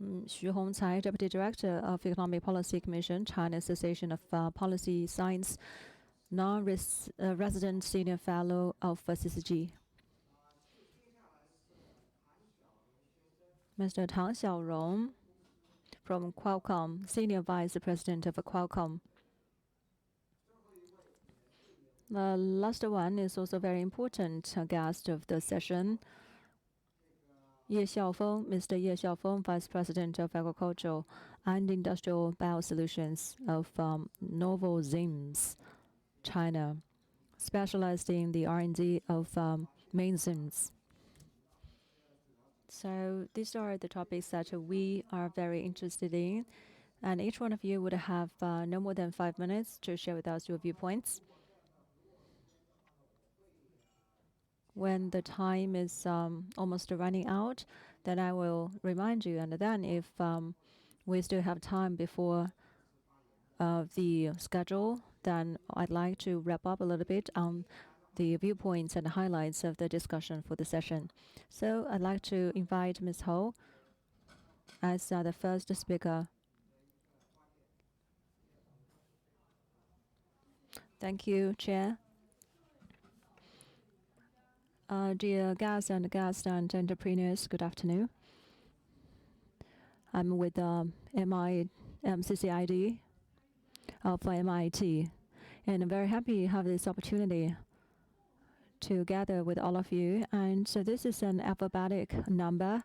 Xu Hongcai, Deputy Director of Economic Policy Commission, China Association of Policy Science, non-resident Senior Fellow of CCG. Mr. Tang Xiaorong from Qualcomm, Senior Vice President of Qualcomm. The last one is also a very important guest of the session. Ye Xiaofeng, Mr. Ye Xiaofeng, Vice President of Agricultural and Industrial Biosolutions of Novo Zims, China, specialized in the R&D of main Zims. So these are the topics that we are very interested in, and each one of you would have no more than 5 minutes to share with us your viewpoints. When the time is almost running out, then I will remind you, and then if we still have time before the schedule, then I'd like to wrap up a little bit on the viewpoints and highlights of the discussion for the session. So I'd like to invite Ms. Hou as the first speaker. Thank you, Chair. Dear guests and entrepreneurs, good afternoon. I'm with CCID of MIT, and I'm very happy to have this opportunity to gather with all of you. And so this is an alphabetic number.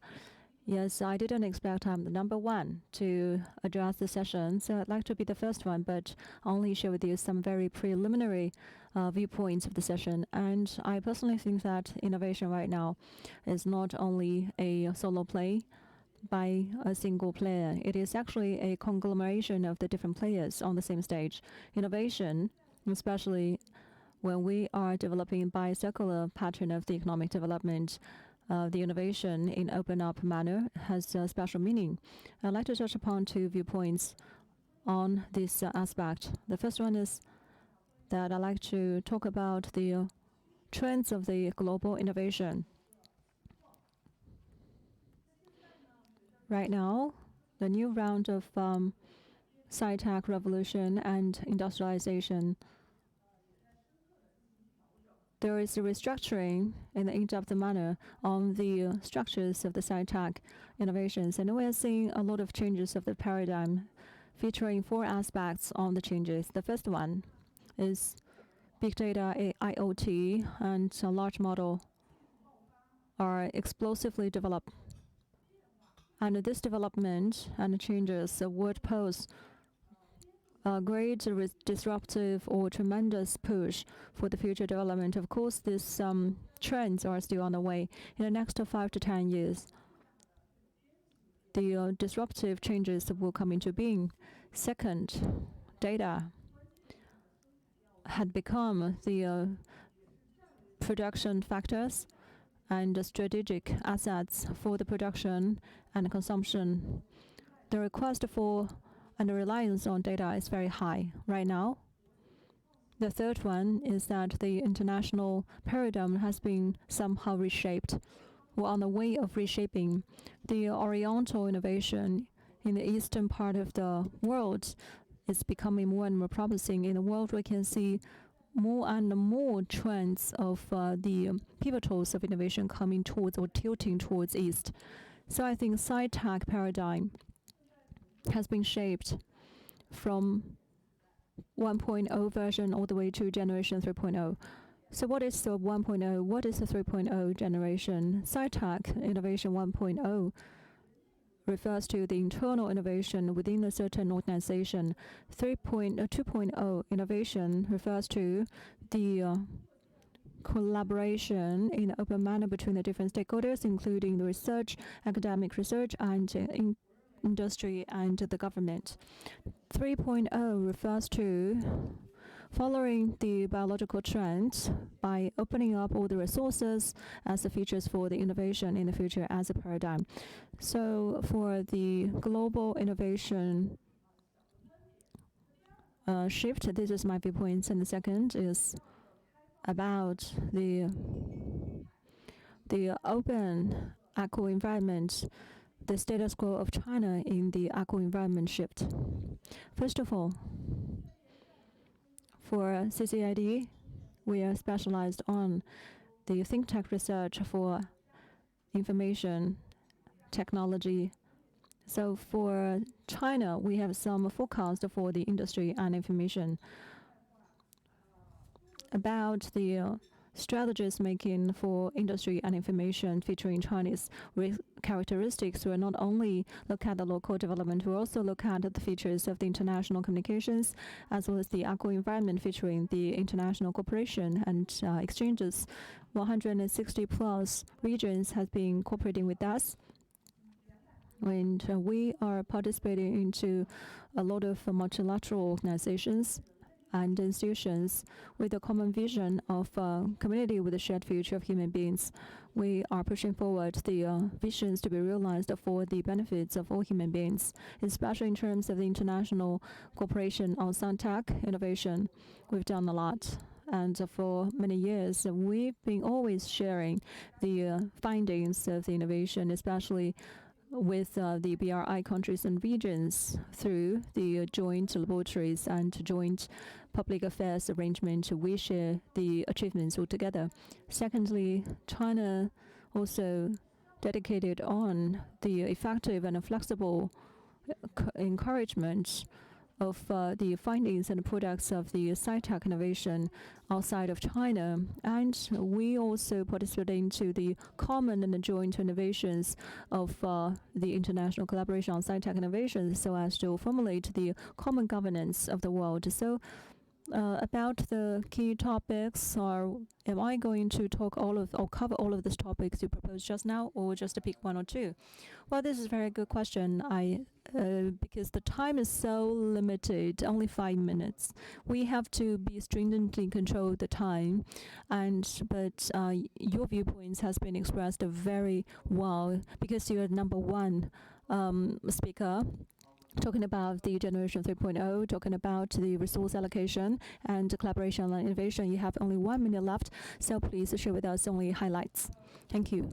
Yes, I didn't expect I'm the number one to address the session, so I'd like to be the first one, but only share with you some very preliminary viewpoints of the session. And I personally think that innovation right now is not only a solo play by a single player. It is actually a conglomeration of the different players on the same stage. Innovation, especially when we are developing by a circular pattern of the economic development, the innovation in open-up manner has a special meaning. I'd like to touch upon two viewpoints on this aspect. The first one is that I'd like to talk about the trends of the global innovation. Right now, the new round of sci-tech revolution and industrialization, there is a restructuring in an in-depth manner on the structures of the sci-tech innovations. And we are seeing a lot of changes of the paradigm, featuring 4 aspects on the changes. The first one is big data, IoT, and a large model are explosively developed. And this development and changes would pose a great disruptive or tremendous push for the future development. Of course, these trends are still on the way. In the next 5 to 10 years, the disruptive changes will come into being. Second, data had become the production factors and strategic assets for the production and consumption. The request for and the reliance on data is very high right now. The third one is that the international paradigm has been somehow reshaped. We're on the way of reshaping. The Oriental innovation in the eastern part of the world is becoming more and more promising. In the world, we can see more and more trends of the pivotals of innovation coming towards or tilting towards east. So I think sci-tech paradigm has been shaped from 1.0 version all the way to generation 3.0. So what is the 1.0? What is the 3.0 generation? Sci-tech innovation 1.0 refers to the internal innovation within a certain organization. 2.0 innovation refers to the collaboration in an open manner between the different stakeholders, including the research, academic research, and industry and the government. 3.0 refers to following the biological trends by opening up all the resources as the features for the innovation in the future as a paradigm. So for the global innovation shift, this is my viewpoints. And the second is about the open eco environment, the status quo of China in the eco environment shift. First of all, for CCID, we are specialized on the think tank research for information technology. So for China, we have some forecast for the industry and information. About the strategies making for industry and information featuring Chinese characteristics, we not only look at the local development, we also look at the features of the international communications, as well as the eco environment featuring the international cooperation and exchanges. 160 plus regions have been cooperating with us. And we are participating into a lot of multilateral organizations and institutions with a common vision of a community with a shared future of human beings. We are pushing forward the visions to be realized for the benefits of all human beings, especially in terms of the international cooperation on sci-tech innovation. We've done a lot. And for many years, we've been always sharing the findings of the innovation, especially with the BRI countries and regions through the joint laboratories and joint public affairs arrangement. We share the achievements altogether. Secondly, China also dedicated on the effective and flexible encouragement of the findings and products of the sci-tech innovation outside of China. And we also participate into the common and joint innovations of the international collaboration on sci-tech innovations so as to formulate the common governance of the world. So about the key topics, or am I going to talk all of or cover all of these topics you proposed just now, or just to pick one or two? Well, this is a very good question. Because the time is so limited, only 5 minutes. We have to be stringently control the time, but your viewpoints has been expressed very well because you're number one speaker. Talking about the generation 3.0, talking about the resource allocation and collaboration and innovation. You have only 1 minute left, so please share with us only highlights. Thank you.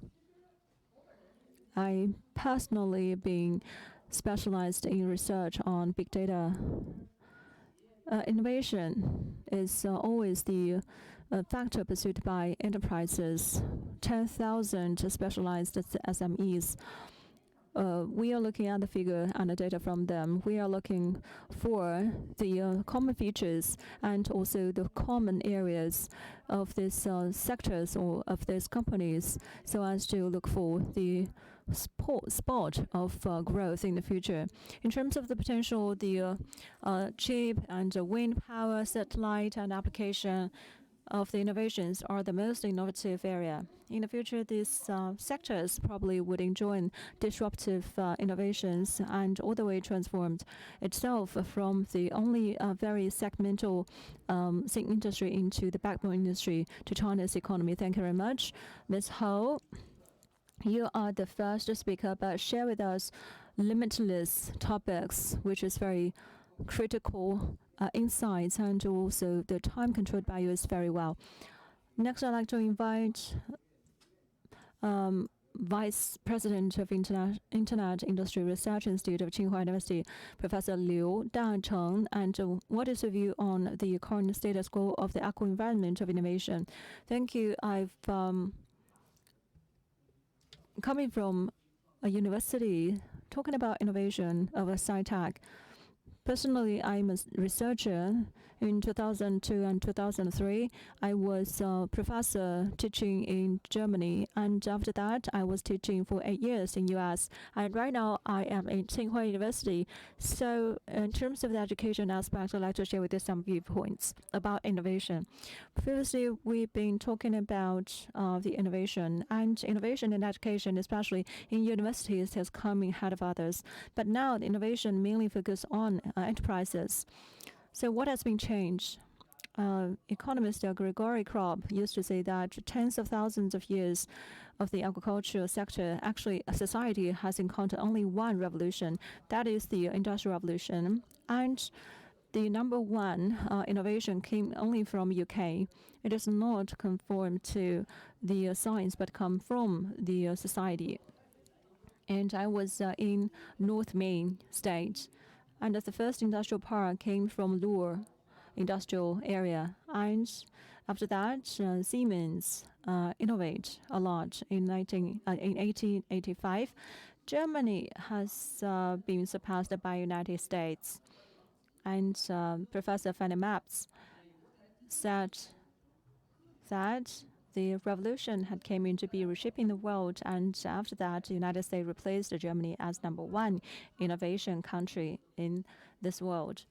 I personally been specialized in research on big data. Innovation is always the factor pursued by enterprises. 10,000 specialized SMEs. We are looking at the figure and the data from them. We are looking for the common features and also the common areas of these sectors or of these companies so as to look for the spot of growth in the future. In terms of the potential, the chip and wind power, satellite and application of the innovations are the most innovative area. In the future, these sectors probably would enjoy disruptive innovations and all the way transformed itself from the only very segmental industry into the backbone industry to China's economy. Thank you very much. Ms. Ho, you are the first speaker, but share with us limitless topics, which is very critical insights, and also the time controlled by you is very well. Next, I'd like to invite Vice President of Internet Industry Research Institute of Tsinghua University, Professor Liu Dacheng. And what is your view on the current status quo of the eco-environment of innovation? Thank you. I've coming from a university talking about innovation of a sci-tech. Personally, I'm a researcher. In 2002 and 2003, I was a professor teaching in Germany, and after that, I was teaching for 8 years in US. And right now, I am in Tsinghua University. So, in terms of the education aspect, I'd like to share with you some viewpoints about innovation. Previously, we've been talking about the innovation, and innovation in education, especially in universities, has come ahead of others. But now, the innovation mainly focuses on enterprises. So what has been changed? Economist Gregory Kropp used to say that tens of thousands of years of the agricultural sector, actually society has encountered only one revolution, that is the Industrial Revolution. And the number one innovation came only from UK. It does not conform to the science, but come from the society. And I was in North Main State. And the first industrial park came from Luhr industrial area. And after that, Siemens innovate a lot. In 1885, Germany has been surpassed by United States. And Professor Fanny Mapps said that the revolution had came into be reshaping the world, and after that, the United States replaced Germany as number one innovation country in this world.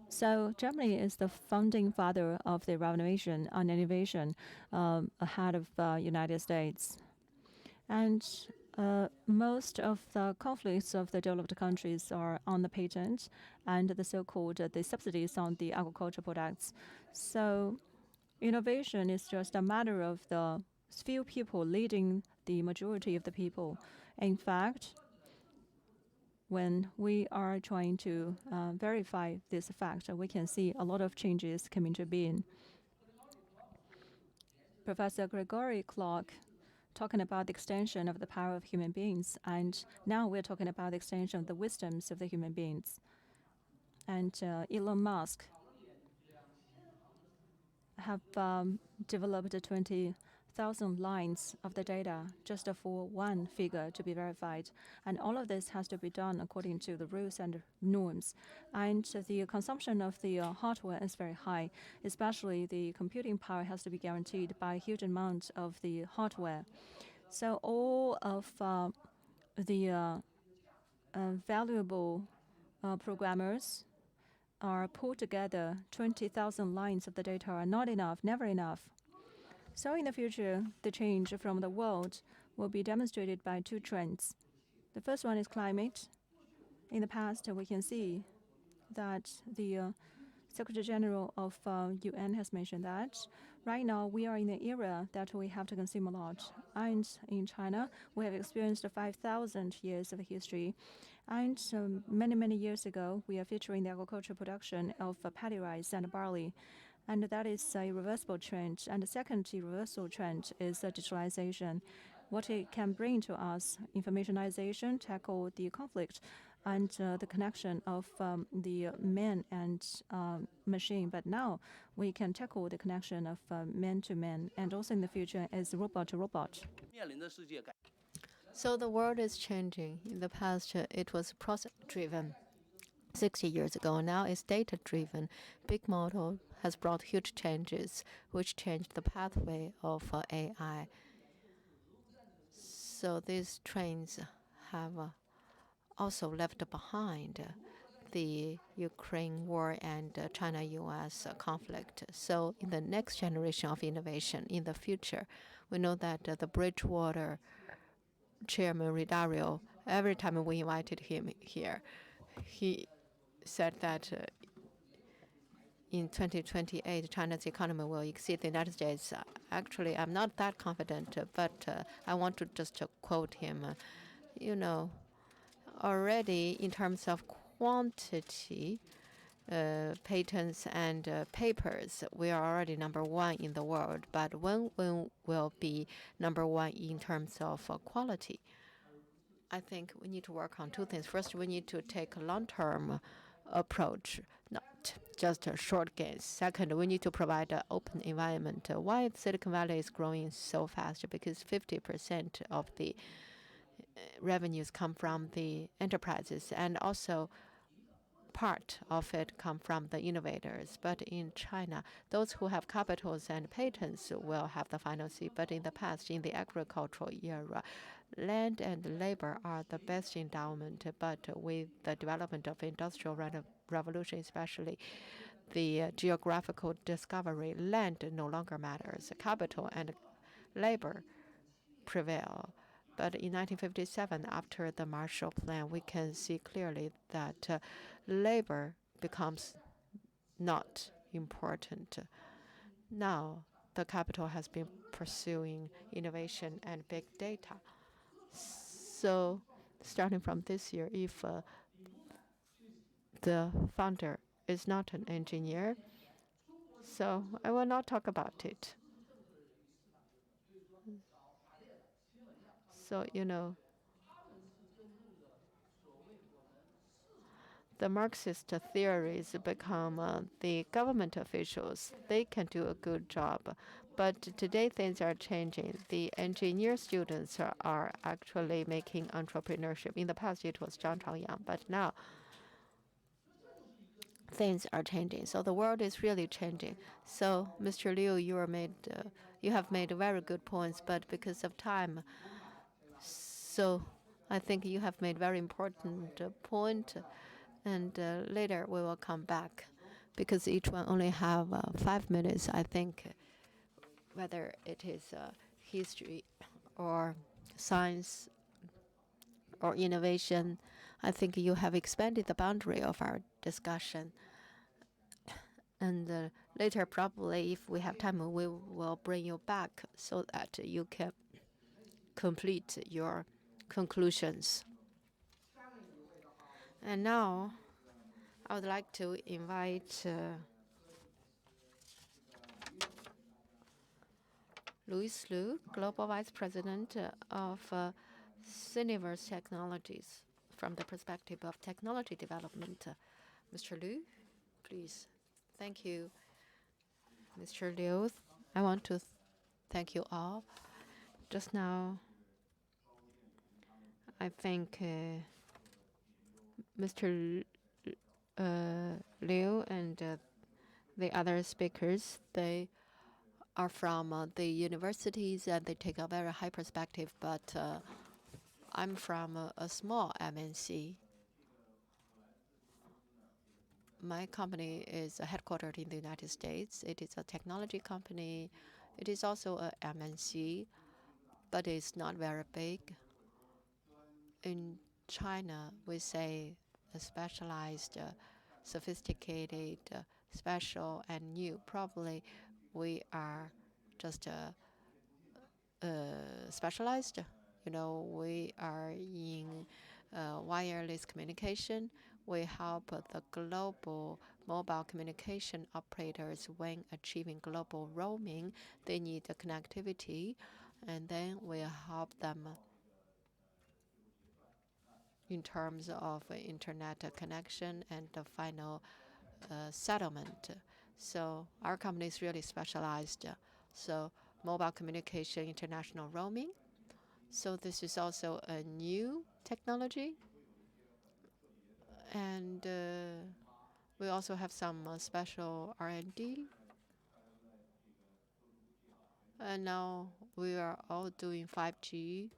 So Germany is the founding father of the revolution on innovation ahead of United States. And most of the conflicts of the developed countries are on the patent and the so-called the subsidies on the agricultural products. So innovation is just a matter of the few people leading the majority of the people. In fact, when we are trying to verify this fact, we can see a lot of changes coming to being. Professor Gregory Kropp talking about the extension of the power of human beings, and now we're talking about the extension of the wisdoms of the human beings. And Elon Musk have developed 20,000 lines of the data just for one figure to be verified. And all of this has to be done according to the rules and norms. And the consumption of the hardware is very high, especially the computing power has to be guaranteed by a huge amount of the hardware. So all of the valuable programmers are pulled together. 20,000 lines of the data are not enough, never enough. So in the future, the change from the world will be demonstrated by two trends. The first one is climate. In the past, we can see that the Secretary General of UN has mentioned that right now we are in an era that we have to consume a lot. And in China, we have experienced 5,000 years of history. And many, many years ago, we are featuring the agricultural production of paddy rice and barley. And that is a reversible trend. And the second reversal trend is digitalization. What it can bring to us, informationization, tackle the conflict, and the connection of the man and machine. But now we can tackle the connection of man to man, and also in the future as robot to robot. So the world is changing. In the past, it was process-driven. 60 years ago, now it's data-driven. Big model has brought huge changes, which changed the pathway of AI. So these trends have also left behind the Ukraine war and China-US conflict. So in the next generation of innovation, in the future, we know that the Bridgewater Chairman Ridario, every time we invited him here, he said that in 2028, China's economy will exceed the United States. Actually, I'm not that confident, but I want to just quote him. You know, already in terms of quantity, patents and papers, we are already #1 in the world. But when we will be #1 in terms of quality, I think we need to work on two things. First, we need to take a long-term approach, not just a short gains. Second, we need to provide an open environment. Why Silicon Valley is growing so fast? Because 50% of the revenues come from the enterprises, and also part of it come from the innovators. But in China, those who have capitals and patents will have the final say. But in the past, in the agricultural era, land and labor are the best endowment. But with the development of industrial revolution, especially the geographical discovery, land no longer matters. Capital and labor prevail. But in 1957, after the Marshall Plan, we can see clearly that labor becomes not important. Now, the capital has been pursuing innovation and big data. So, starting from this year, if the founder is not an engineer, so I will not talk about it. So, the Marxist theories become the government officials. They can do a good job. But today things are changing. The engineer students are actually making entrepreneurship. In the past it was Zhang Changyang, but now things are changing. So the world is really changing. So Mr. Liu, you have made very good points, but because of time, so I think you have made very important point. And later we will come back, because each one only have 5 minutes. I think whether it is history or science or innovation, I think you have expanded the boundary of our discussion. And later, probably, if we have time, we will bring you back so that you can complete your conclusions. And now, I would like to invite Louis Liu, Global Vice President of Cineverse Technologies, from the perspective of technology development. Mr. Liu, please. Thank you, Mr. Liu. I want to thank you all. Just now, I think Mr. Liu and the other speakers, they are from the universities and they take a very high perspective, but I'm from a small MNC. My company is headquartered in the United States. It is a technology company. It is also a MNC, but it's not very big. In China, we say specialized, sophisticated, special, and new. Probably we are just specialized. We are in wireless communication. We help the global mobile communication operators when achieving global roaming. They need the connectivity, and then we help them in terms of internet connection and the final settlement. So our company is really specialized. So mobile communication, international roaming. So this is also a new technology. And we also have some special R&D. And now we are all doing 5G.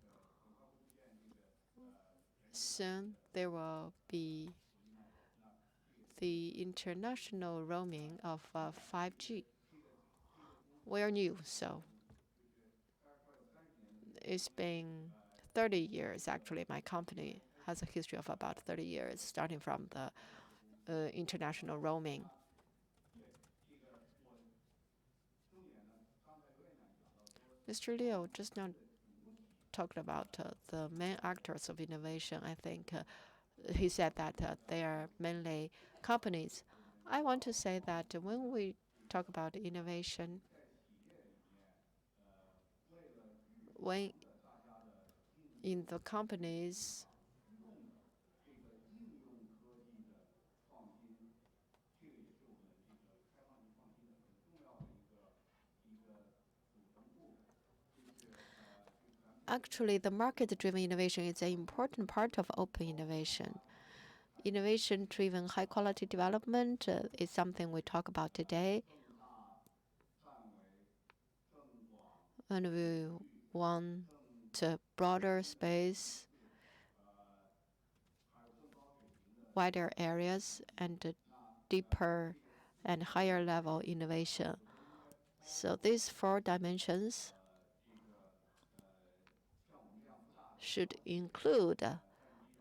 Soon there will be the international roaming of 5G. We are new, so it's been 30 years. Actually, my company has a history of about 30 years, starting from the international roaming. Mr. Liu just now talked about the main actors of innovation. I think he said that they are mainly companies. I want to say that when we talk about innovation, when in the companies, actually the market-driven innovation is an important part of open innovation. Innovation-driven high-quality development is something we talk about today. And we want a broader space, wider areas, and deeper and higher level innovation. So these 4 dimensions should include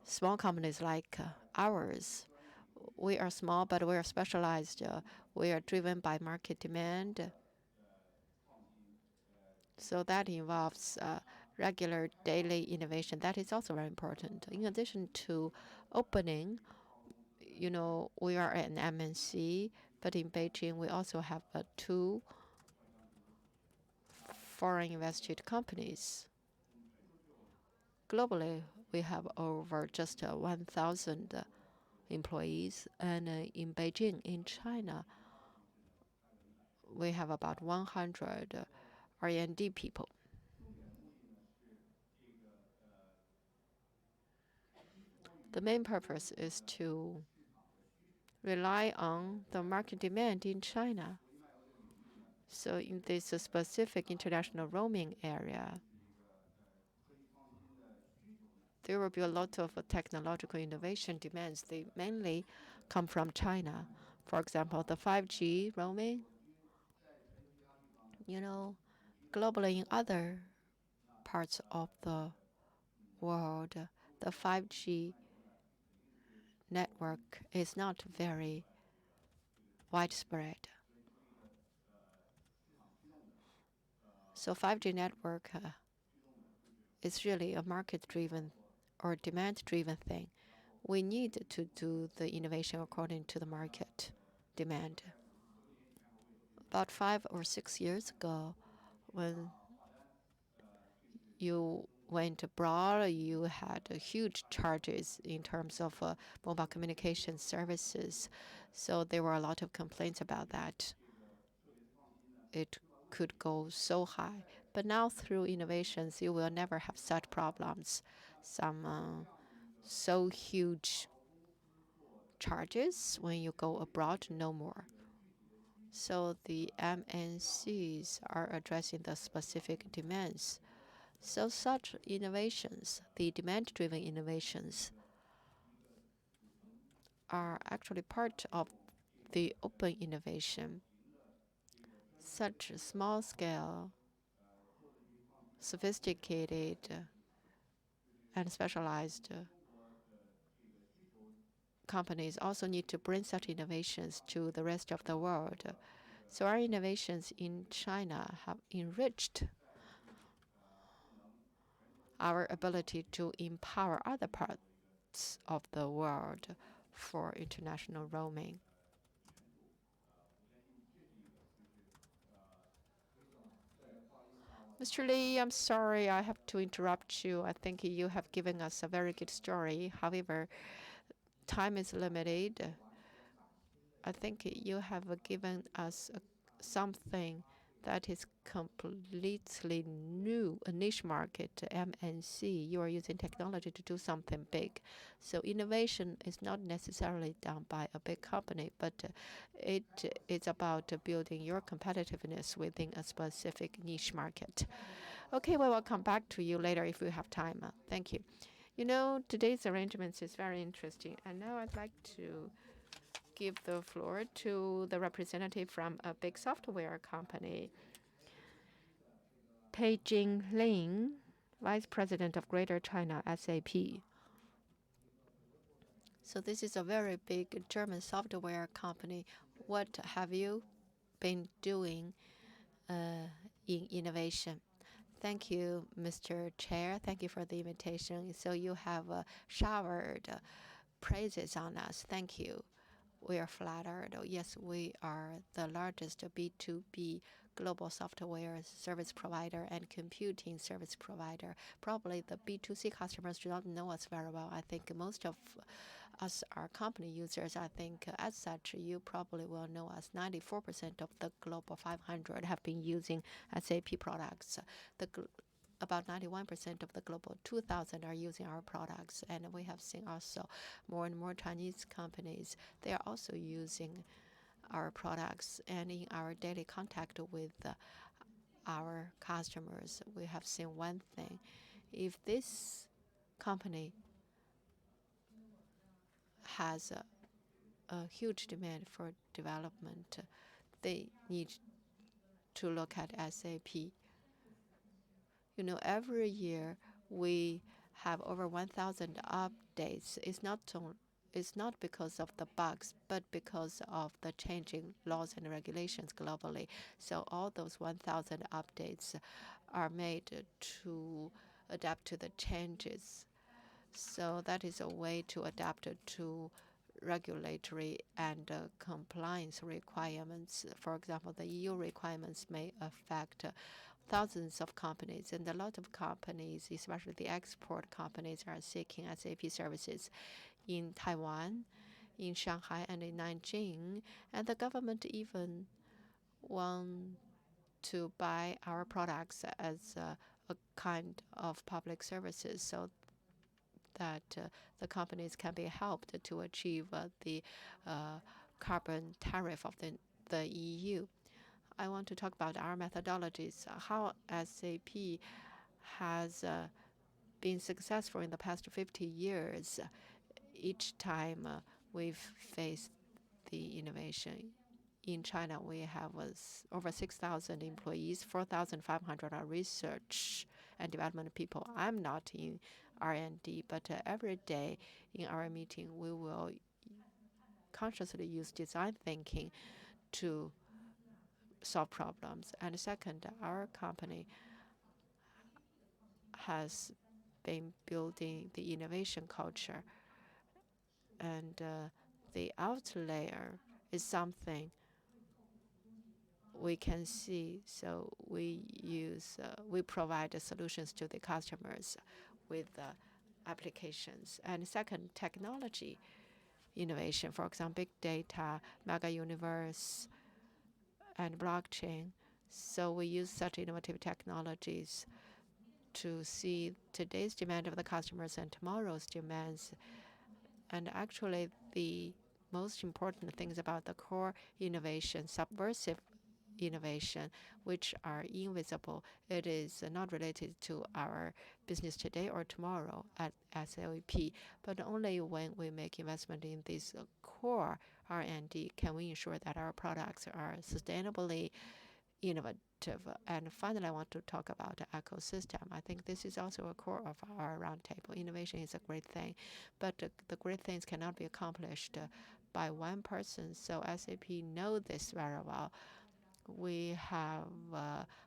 small companies like ours. We are small, but we are specialized. We are driven by market demand. So that involves regular daily innovation. That is also very important. In addition to opening, you know, we are an MNC, but in Beijing, we also have 2 foreign invested companies. Globally, we have over just 1,000 employees, and in Beijing, in China, we have about 100 R&D people. The main purpose is to rely on the market demand in China. So in this specific international roaming area, there will be a lot of technological innovation demands. They mainly come from China. For example, the 5G roaming, you know, globally in other parts of the world, the 5G network is not very widespread. So 5G network is really a market-driven or demand-driven thing. We need to do the innovation according to the market demand. About 5 or 6 years ago, when you went abroad, you had huge charges in terms of mobile communication services. So there were a lot of complaints about that. It could go so high. But now through innovations, you will never have such problems. Some so huge charges when you go abroad, no more. So the MNCs are addressing the specific demands. So such innovations, the demand-driven innovations, are actually part of the open innovation. Such small-scale, sophisticated, and specialized companies also need to bring such innovations to the rest of the world. So our innovations in China have enriched our ability to empower other parts of the world for international roaming. Mr. Lee, I'm sorry I have to interrupt you. I think you have given us a very good story. However, time is limited. I think you have given us something that is completely new, a niche market, MNC. You are using technology to do something big. So innovation is not necessarily done by a big company, but it is about building your competitiveness within a specific niche market. Okay, we will come back to you later if we have time. Thank you. You know, today's arrangements is very interesting. And now I'd like to give the floor to the representative from a big software company, Beijing Ling, Vice President of Greater China, SAP. So this is a very big German software company. What have you been doing in innovation? Thank you, Mr. Chair. Thank you for the invitation. So you have showered praises on us. Thank you. we are flattered. Yes, we are the largest B2B global software service provider and computing service provider. Probably the B2C customers do not know us very well. I think most of us are company users. I think as such, you probably will know us. 94% of the Global 500 have been using SAP products. About 91% of the Global 2000 are using our products, and we have seen also more and more Chinese companies. They are also using our products, and in our daily contact with our customers, we have seen one thing. If this company has a huge demand for development, they need to look at SAP. You know, every year we have over 1,000 updates. It's not because of the bugs, but because of the changing laws and regulations globally. So all those 1,000 updates are made to adapt to the changes. So that is a way to adapt to regulatory and compliance requirements. For example, the EU requirements may affect thousands of companies, and a lot of companies, especially the export companies, are seeking SAP services in Taiwan, in Shanghai, and in Nanjing. And the government even want to buy our products as a kind of public services, so that the companies can be helped to achieve the carbon tariff of the EU. I want to talk about our methodologies, how SAP has been successful in the past 50 years. Each time we've faced the innovation. In China, we have over 6,000 employees, 4,500 are research and development people. I'm not in R&D, but every day in our meeting, we will consciously use design thinking to solve problems. And second, our company has been building the innovation culture. And the outlayer is something we can see. So we provide solutions to the customers with applications. And second, technology innovation. For example, big data, mega universe, and blockchain. So we use such innovative technologies to see today's demand of the customers and tomorrow's demands. And actually, the most important things about the core innovation, subversive innovation, which are invisible, it is not related to our business today or tomorrow at SAP, but only when we make investment in this core R&D can we ensure that our products are sustainably innovative. And finally, I want to talk about the ecosystem. I think this is also a core of our roundtable. Innovation is a great thing, but the great things cannot be accomplished by one person. So SAP knows this very well. We have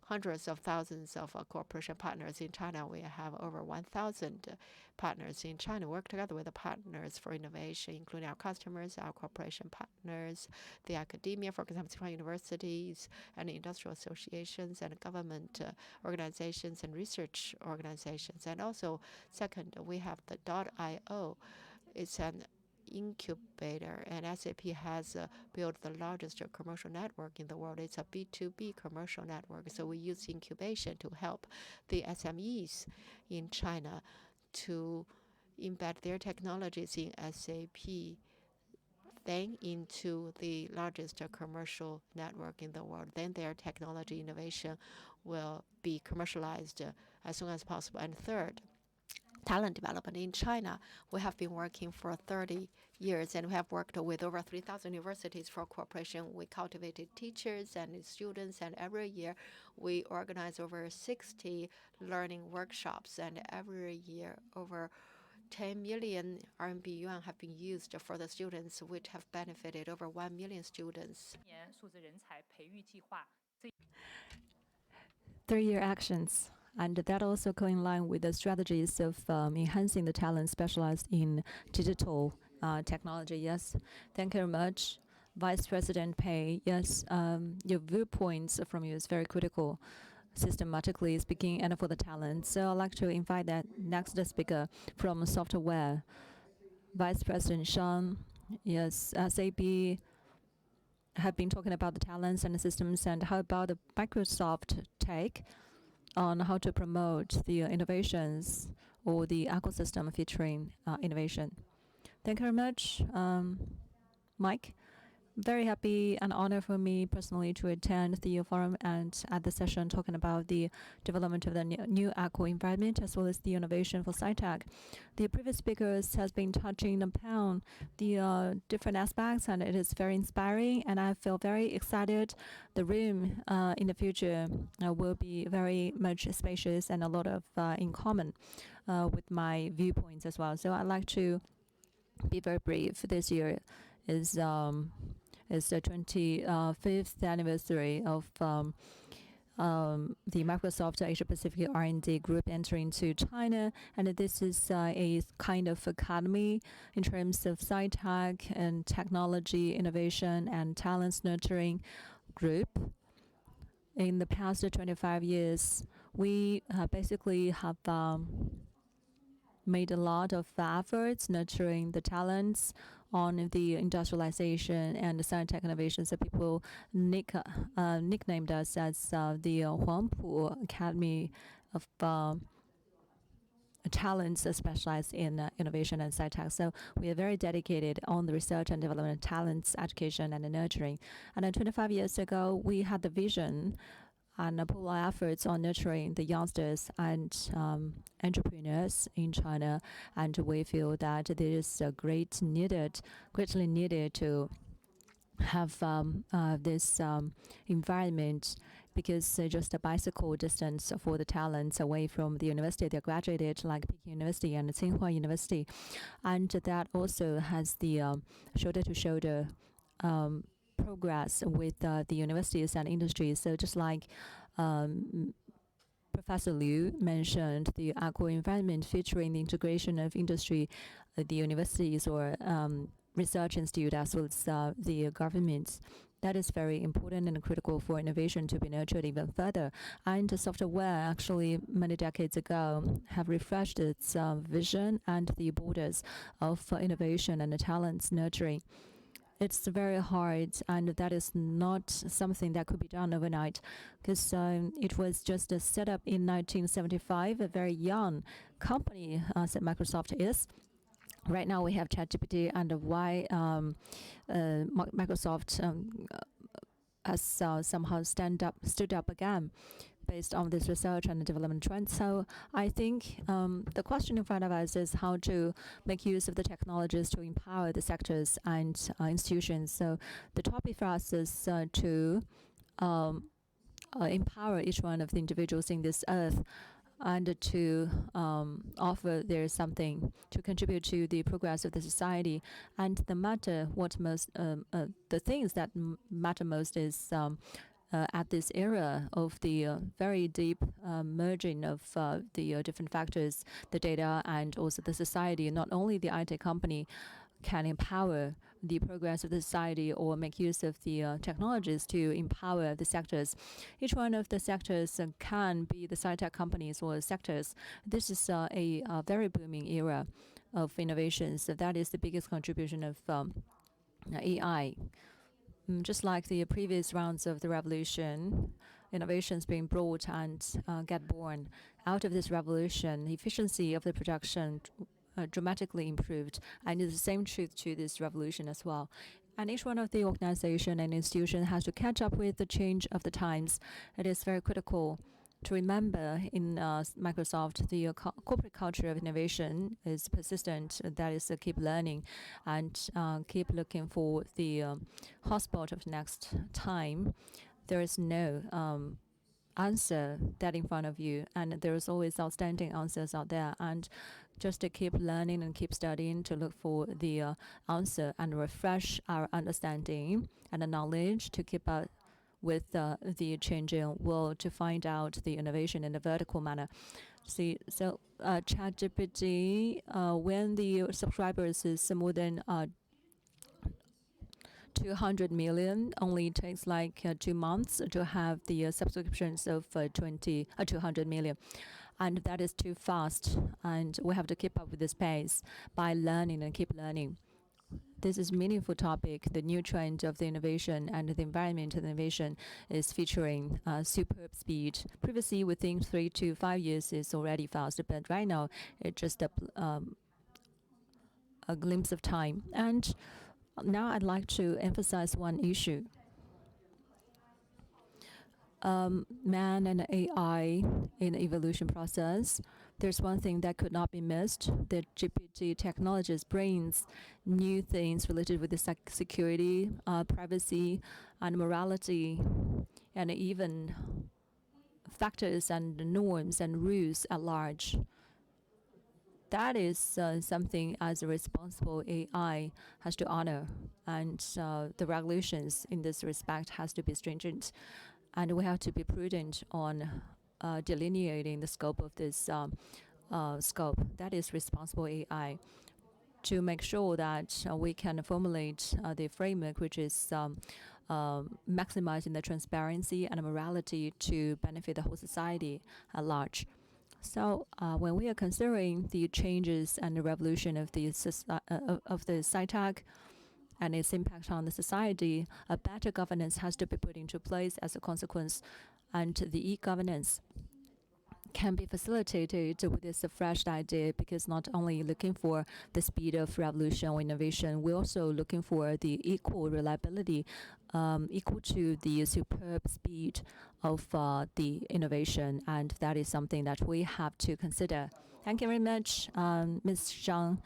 hundreds of thousands of cooperation partners in China. We have over 1,000 partners in China. We work together with the partners for innovation, including our customers, our cooperation partners, the academia, for example, universities and industrial associations and government organizations and research organizations. And also, second, we have the .io. It's an incubator, and SAP has built the largest commercial network in the world. It's a B2B commercial network, so we use incubation to help the SMEs in China to embed their technologies in SAP, then into the largest commercial network in the world. Then their technology innovation will be commercialized as soon as possible. And third, talent development in China. We have been working for 30 years, and we have worked with over 3,000 universities for cooperation. We cultivated teachers and students, and every year we organize over 60 learning workshops, and every year over 10 million RMB yuan have been used for the students, which have benefited over 1 million students. 3-year actions. And that also go in line with the strategies of enhancing the talent specialized in digital technology. Yes, thank you very much. Vice President Pei, yes, your viewpoints from you is very critical, systematically speaking, and for the talent. So I'd like to invite that next speaker from software, Vice President Shang. Yes, SAP have been talking about the talents and the systems, and how about the Microsoft take on how to promote the innovations or the ecosystem featuring innovation. Thank you very much, Mike. Very happy and honor for me personally to attend the forum and at the session talking about the development of the new eco environment as well as the innovation for SciTech. The previous speakers has been touching upon the different aspects, and it is very inspiring, and I feel very excited. The room in the future will be very much spacious and a lot of in common with my viewpoints as well. So I'd like to be very brief. This year is the 25th anniversary of the Microsoft Asia Pacific R&D Group entering into China, and this is a kind of academy in terms of SciTech and technology innovation and talents nurturing group. In the past 25 years, we basically have made a lot of efforts nurturing the talents on the industrialization and the scientific innovation. So people nicknamed us as the Huangpu Academy of talents specialized in innovation and sci-tech. So we are very dedicated on the research and development of talents, education, and nurturing. And then 25 years ago, we had the vision and put our efforts on nurturing the youngsters and entrepreneurs in China, and we feel that there is a greatly needed to have this environment, because just a bicycle distance for the talents away from the university they graduated, like Peking University and Tsinghua University, and that also has the shoulder-to-shoulder progress with the universities and industries. So just like Professor Liu mentioned, the agro-environment featuring the integration of industry, the universities or research institute as well as the governments. That is very important and critical for innovation to be nurtured even further. And software actually many decades ago have refreshed its vision and the borders of innovation and the talents nurturing. It's very hard, and that is not something that could be done overnight, because it was just set up in 1975, a very young company, Microsoft is. Right now we have ChatGPT, and why Microsoft has somehow stood up again based on this research and development trend. So I think the question in front of us is how to make use of the technologies to empower the sectors and institutions. So the topic for us is to empower each one of the individuals in this earth, and to offer there something to contribute to the progress of the society. And the things that matter most is at this era of the very deep merging of the different factors, the data and also the society. Not only the IT company can empower the progress of the society or make use of the technologies to empower the sectors. Each one of the sectors can be the sci-tech companies or sectors. This is a very booming era of innovation. So that is the biggest contribution of AI. Just like the previous rounds of the revolution, innovations being brought and get born. Out of this revolution, the efficiency of the production dramatically improved, and it's the same truth to this revolution as well. And each one of the organization and institution has to catch up with the change of the times. It is very critical to remember in Microsoft, the corporate culture of innovation is persistent. That is keep learning and keep looking for the hotspot of next time. There is no answer that in front of you, and there is always outstanding answers out there. And just to keep learning and keep studying to look for the answer and refresh our understanding and the knowledge to keep with the changing world to find out the innovation in a vertical manner. See, so ChatGPT, when the subscribers is more than 200 million, only takes like 2 months to have the subscriptions of 200 million. And that is too fast, and we have to keep up with this pace by learning and keep learning. This is a meaningful topic. The new trend of the innovation and the environment of innovation is featuring superb speed. Previously, we think 3 to 5 years is already fast, but right now it's just a glimpse of time. And now I'd like to emphasize one issue. Man and AI in the evolution process. There's one thing that could not be missed. The GPT technologies brings new things related with the security, privacy, and morality, and even factors and norms and rules at large. That is something as a responsible AI has to honor, and the regulations in this respect has to be stringent, and we have to be prudent on delineating the scope of this scope. That is responsible AI, to make sure that we can formulate the framework which is maximizing the transparency and morality to benefit the whole society at large. So when we are considering the changes and the revolution of the SciTech and its impact on the society, a better governance has to be put into place as a consequence, and the e-governance can be facilitated with this fresh idea, because not only looking for the speed of revolution or innovation, we're also looking for the equal reliability, equal to the superb speed of the innovation, and that is something that we have to consider. Thank you very much, Ms. Zhang.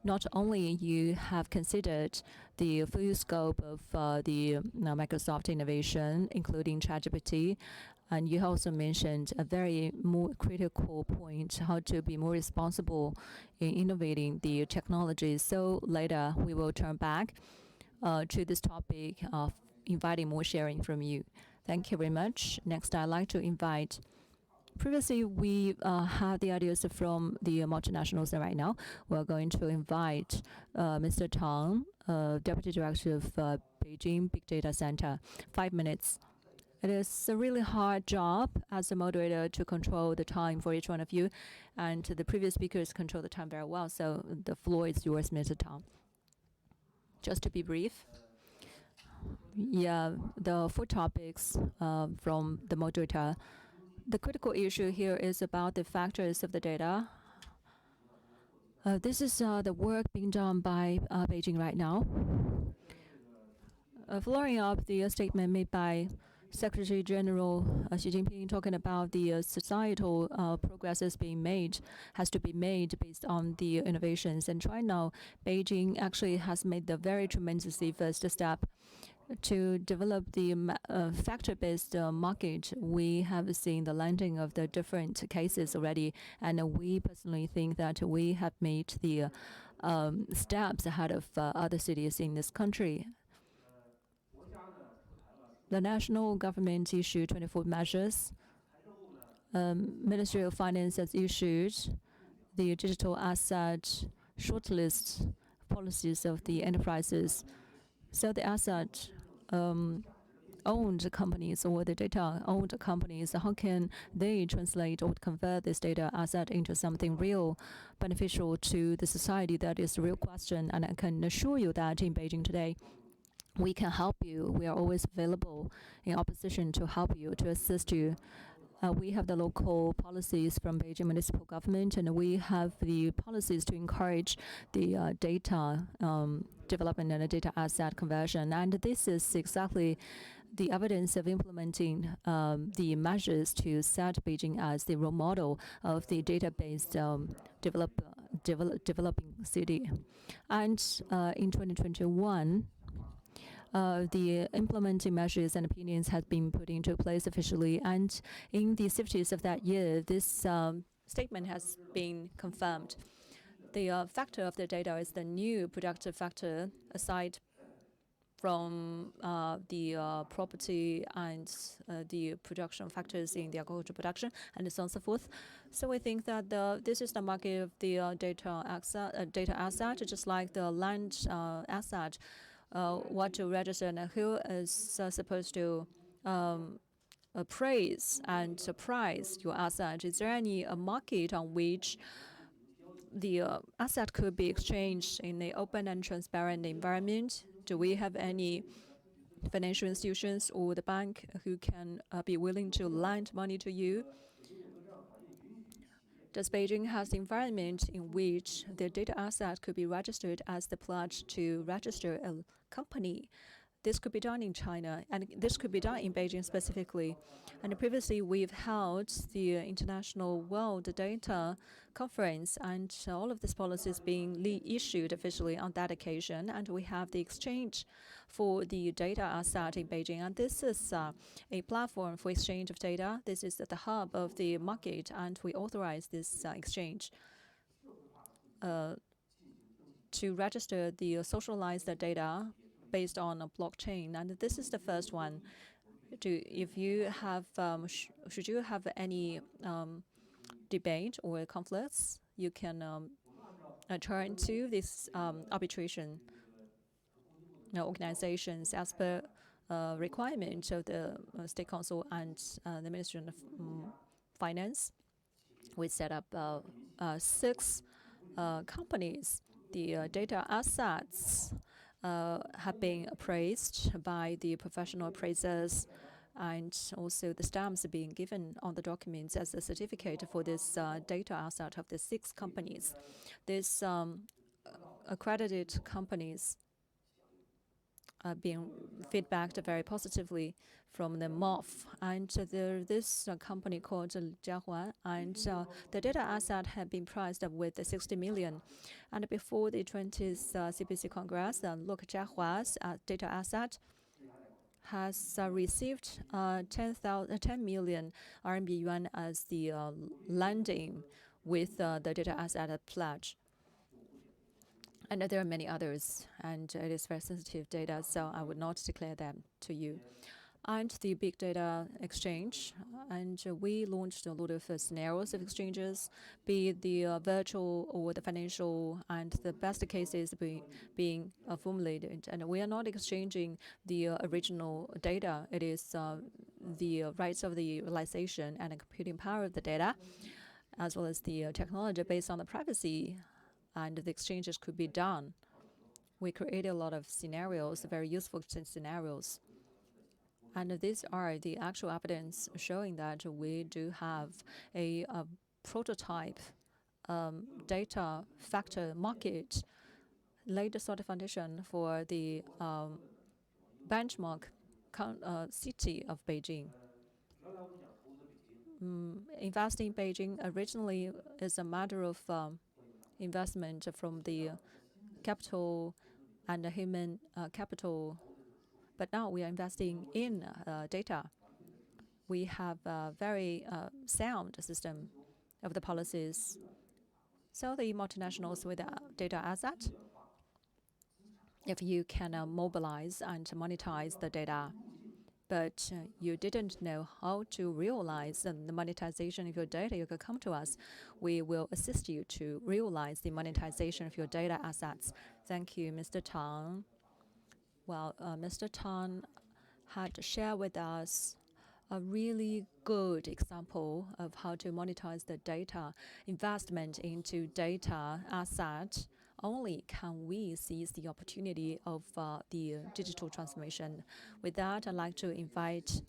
Not only you have considered the full scope of the Microsoft innovation, including ChatGPT, and you also mentioned a very more critical point, how to be more responsible in innovating the technology. So later we will turn back to this topic of inviting more sharing from you. Thank you very much. Next, I'd like to invite. Previously, we had the ideas from the multinationals, and right now we're going to invite Mr. Tang, Deputy Director of Beijing Big Data Center. 5 minutes. It is a really hard job as a moderator to control the time for each one of you, and the previous speakers control the time very well, so the floor is yours, Mr. Tang. Just to be brief. Yeah, the 4 topics from the moderator. The critical issue here is about the factors of the data. This is the work being done by Beijing right now. Following up the statement made by Secretary General Xi Jinping, talking about the societal progresses being made, has to be made based on the innovations. And right now, Beijing actually has made the very tremendously first step to develop the factor-based market. We have seen the landing of the different cases already, and we personally think that we have made the steps ahead of other cities in this country. The national government issued 24 measures. Ministry of Finance has issued the digital asset shortlist policies of the enterprises. So the asset owned companies or the data owned companies, how can they translate or convert this data asset into something real, beneficial to the society? That is the real question, and I can assure you that in Beijing today, we can help you. We are always available in opposition to help you, to assist you. We have the local policies from Beijing municipal government, and we have the policies to encourage the data development and the data asset conversion. And this is exactly the evidence of implementing the measures to set Beijing as the role model of the database developing city. And in 2021, the implementing measures and opinions have been put into place officially, and in the activities of that year, this statement has been confirmed. The factor of the data is the new productive factor, aside from the property and the production factors in the agricultural production, and so on and so forth. So we think that this is the market of the data asset, just like the land asset. What to register and who is supposed to appraise and price your asset? Is there any market on which the asset could be exchanged in an open and transparent environment? Do we have any financial institutions or the bank who can be willing to lend money to you? Does Beijing have the environment in which the data asset could be registered as the pledge to register a company? This could be done in China, and this could be done in Beijing specifically. And previously, we've held the International World Data Conference, and all of these policies being issued officially on that occasion. And we have the exchange for the data asset in Beijing. And this is a platform for exchange of data. This is the hub of the market, and we authorize this exchange to register the socialized data based on a blockchain, and this is the first one. If you have, should you have any debate or conflicts, you can turn to this arbitration organizations as per requirement of the State Council and the Ministry of Finance. We set up 6 companies. The data assets have been appraised by the professional appraisers, and also the stamps are being given on the documents as a certificate for this data asset of the 6 companies. These accredited companies are being feedbacked very positively from the MOF, and this company called Jiahua, and the data asset had been priced with 60 million. And before the 20th CPC Congress, look, Jiahua's data asset has received 10 million RMB yuan as the lending with the data asset pledge. And there are many others, and it is very sensitive data, so I would not declare them to you. And the big data exchange, and we launched a lot of scenarios of exchanges, be it the virtual or the financial, and the best cases being formulated. And we are not exchanging the original data. It is the rights of the realization and the computing power of the data, as well as the technology based on the privacy, and the exchanges could be done. We created a lot of scenarios, very useful scenarios. And these are the actual evidence showing that we do have a prototype data factor market, laid the sort of foundation for the benchmark city of Beijing. Investing in Beijing originally is a matter of investment from the capital and the human capital. But now we are investing in data. We have a very sound system of the policies. So the multinationals with a data asset, if you can mobilize and monetize the data, but you didn't know how to realize the monetization of your data, you could come to us. We will assist you to realize the monetization of your data assets. Thank you, Mr. Tang. Well, Mr. Tan had shared with us a really good example of how to monetize the data. Investment into data asset, only can we seize the opportunity of the digital transformation. With that, I'd like to invite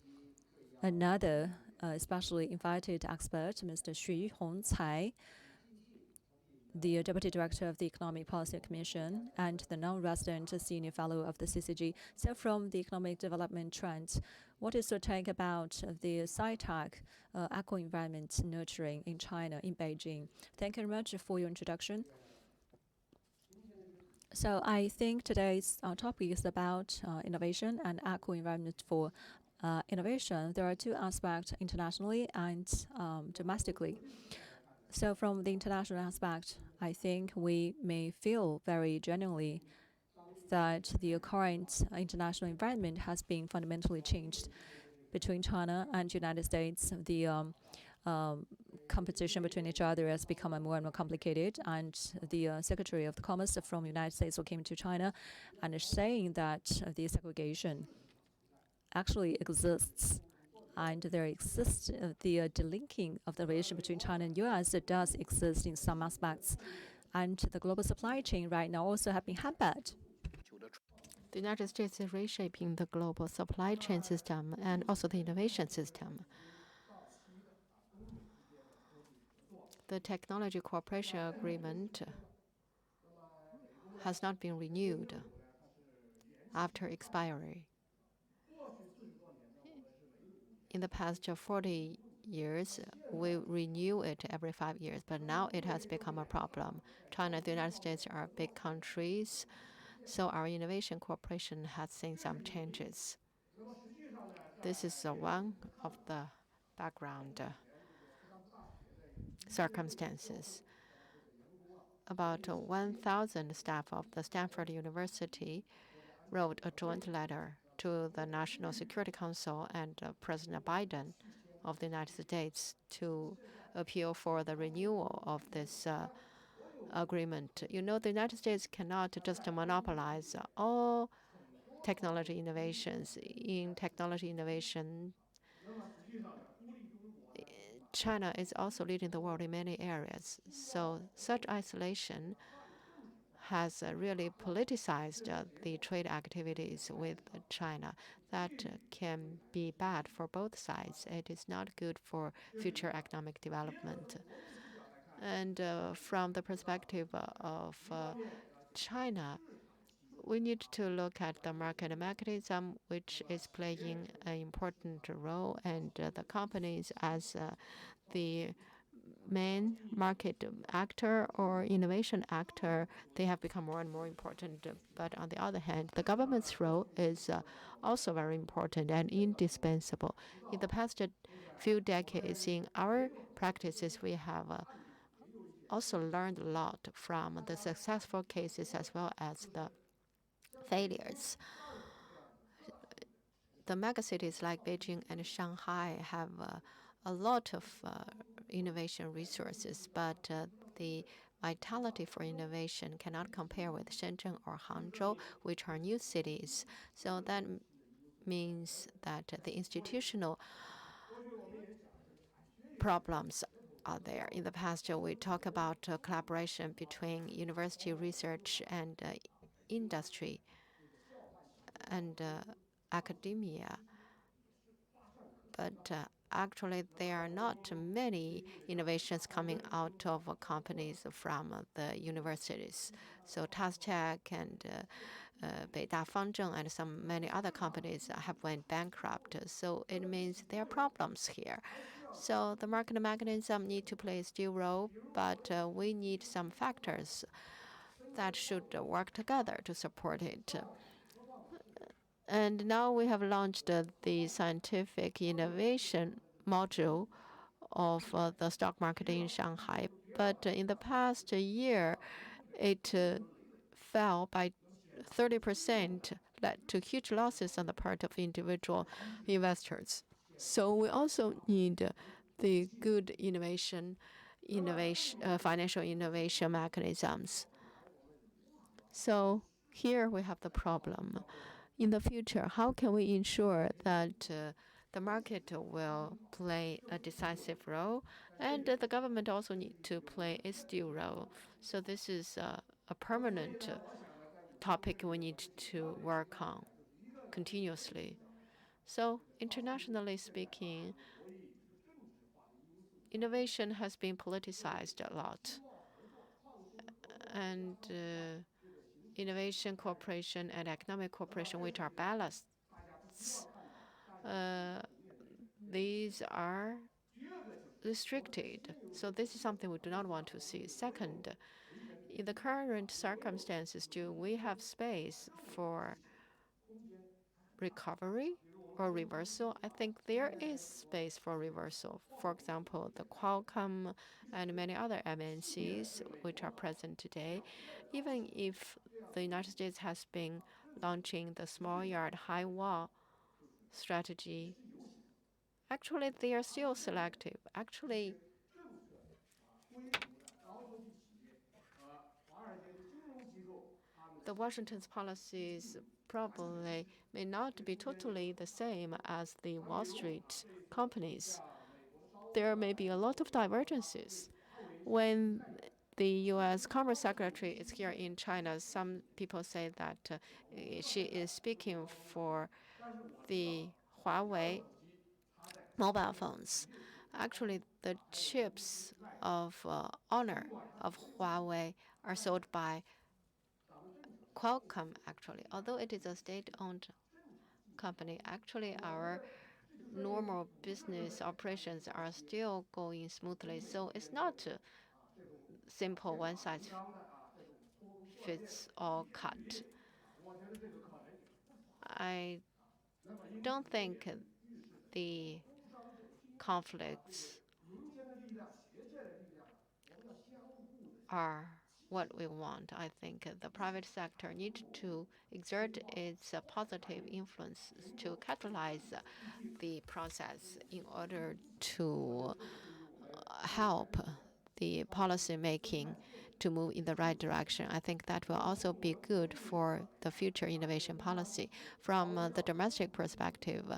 another especially invited expert, Mr. Xu Hongcai, the Deputy Director of the Economic Policy Commission and the non-resident Senior Fellow of the CCG. So from the economic development trends, what is your take about the sci-tech eco-environment nurturing in China, in Beijing? Thank you very much for your introduction. So I think today's topic is about innovation and eco-environment for innovation. There are 2 aspects, internationally and domestically. So from the international aspect, I think we may feel very genuinely that the current international environment has been fundamentally changed. Between China and United States, the competition between each other has become more and more complicated. And the Secretary of Commerce from the United States who came to China and is saying that the segregation actually exists. And there exists the delinking of the relation between China and U.S. It does exist in some aspects. And the global supply chain right now also have been hampered. The United States is reshaping the global supply chain system and also the innovation system. The technology cooperation agreement has not been renewed after expiry. In the past 40 years, we renew it every 5 years, but now it has become a problem. China and the United States are big countries, so our innovation cooperation has seen some changes. This is one of the background circumstances. About 1,000 staff of the Stanford University wrote a joint letter to the National Security Council and President Biden of the United States to appeal for the renewal of this agreement. You know, the United States cannot just monopolize all technology innovations. In technology innovation, China is also leading the world in many areas. So such isolation has really politicized the trade activities with China. That can be bad for both sides. It is not good for future economic development. And from the perspective of China, we need to look at the market mechanism, which is playing an important role, and the companies as the main market actor or innovation actor, they have become more and more important. But on the other hand, the government's role is also very important and indispensable. In the past few decades, in our practices, we have also learned a lot from the successful cases as well as the failures. The megacities like Beijing and Shanghai have a lot of innovation resources, but the vitality for innovation cannot compare with Shenzhen or Hangzhou, which are new cities. So that means that the institutional problems are there. In the past, we talk about collaboration between university research and industry and academia. But actually, there are not many innovations coming out of companies from the universities. So TASTEC and Beida Fangzheng and many other companies have went bankrupt. So it means there are problems here. So the market mechanism need to play a still role, but we need some factors that should work together to support it. And now we have launched the scientific innovation module of the stock market in Shanghai. But in the past year, it fell by 30%, led to huge losses on the part of individual investors. So we also need the good financial innovation mechanisms. So here we have the problem. In the future, how can we ensure that the market will play a decisive role, and the government also need to play its due role? So this is a permanent topic we need to work on continuously. So internationally speaking, innovation has been politicized a lot. And innovation cooperation and economic cooperation, which are ballasts, these are restricted. So this is something we do not want to see. Second, in the current circumstances, do we have space for recovery, or reversal. I think there is space for reversal. For example, the Qualcomm and many other MNCs which are present today, even if the United States has been launching the small yard, high wall strategy, actually they are still selective. Actually, the Washington's policies probably may not be totally the same as the Wall Street companies. There may be a lot of divergences. When the U.S. Commerce Secretary is here in China, some people say that she is speaking for the Huawei mobile phones. Actually, the chips of Honor of Huawei are sold by Qualcomm, actually. Although it is a state-owned company, actually our normal business operations are still going smoothly. So it's not a simple one-size-fits-all cut. I don't think the conflicts are what we want. I think the private sector needs to exert its positive influence to catalyze the process in order to help the policy making to move in the right direction. I think that will also be good for the future innovation policy. From the domestic perspective,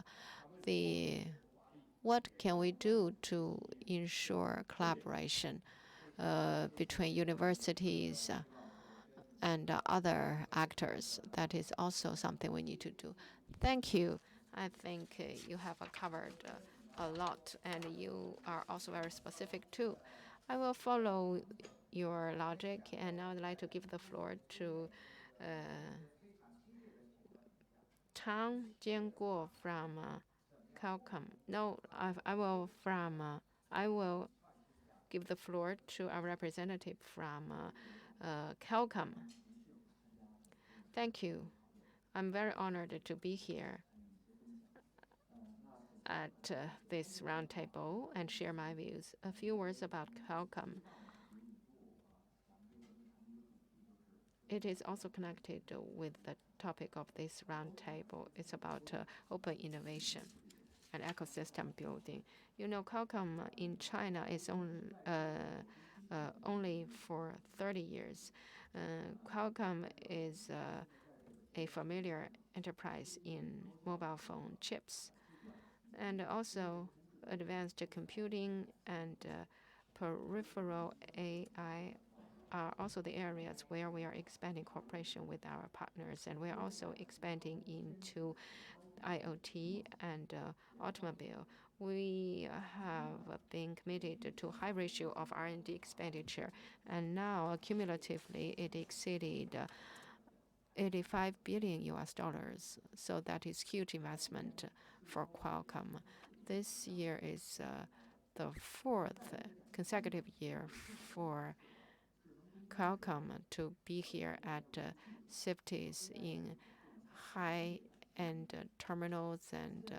what can we do to ensure collaboration between universities and other actors? That is also something we need to do. Thank you. I think you have covered a lot, and you are also very specific too. I will follow your logic, and I would like to give the floor to Tang Jianguo from Qualcomm. No, I will give the floor to our representative from Qualcomm. Thank you. I'm very honored to be here at this roundtable and share my views. A few words about Qualcomm. It is also connected with the topic of this roundtable. It's about open innovation and ecosystem building. You know, Qualcomm in China is only for 30 years. Qualcomm is a familiar enterprise in mobile phone chips, and also advanced computing and peripheral AI are also the areas where we are expanding cooperation with our partners, and we are also expanding into IoT and automobile. We have been committed to high ratio of R&D expenditure, and now cumulatively it exceeded $85 billion. So that is huge investment for Qualcomm. This year is the 4th consecutive year for Qualcomm to be here at CIFTIS in high-end terminals and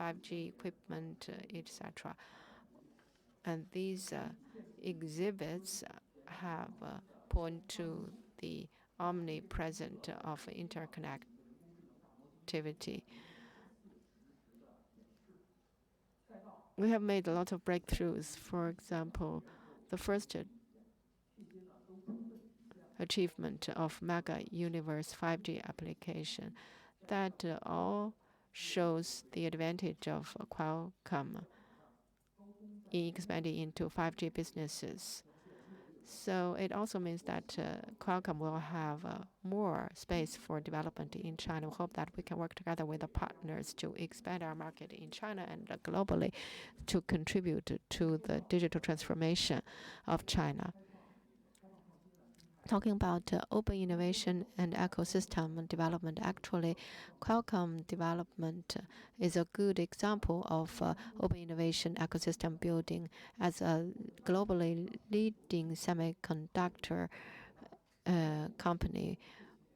5G equipment, etc. And these exhibits have point to the omnipresent of interconnectivity. We have made a lot of breakthroughs. For example, the first achievement of Mega Universe 5G application that all shows the advantage of Qualcomm in expanding into 5G businesses. So it also means that Qualcomm will have more space for development in China. We hope that we can work together with the partners to expand our market in China and globally to contribute to the digital transformation of China. Talking about open innovation and ecosystem development, actually, Qualcomm development is a good example of open innovation ecosystem building. As a globally leading semiconductor company,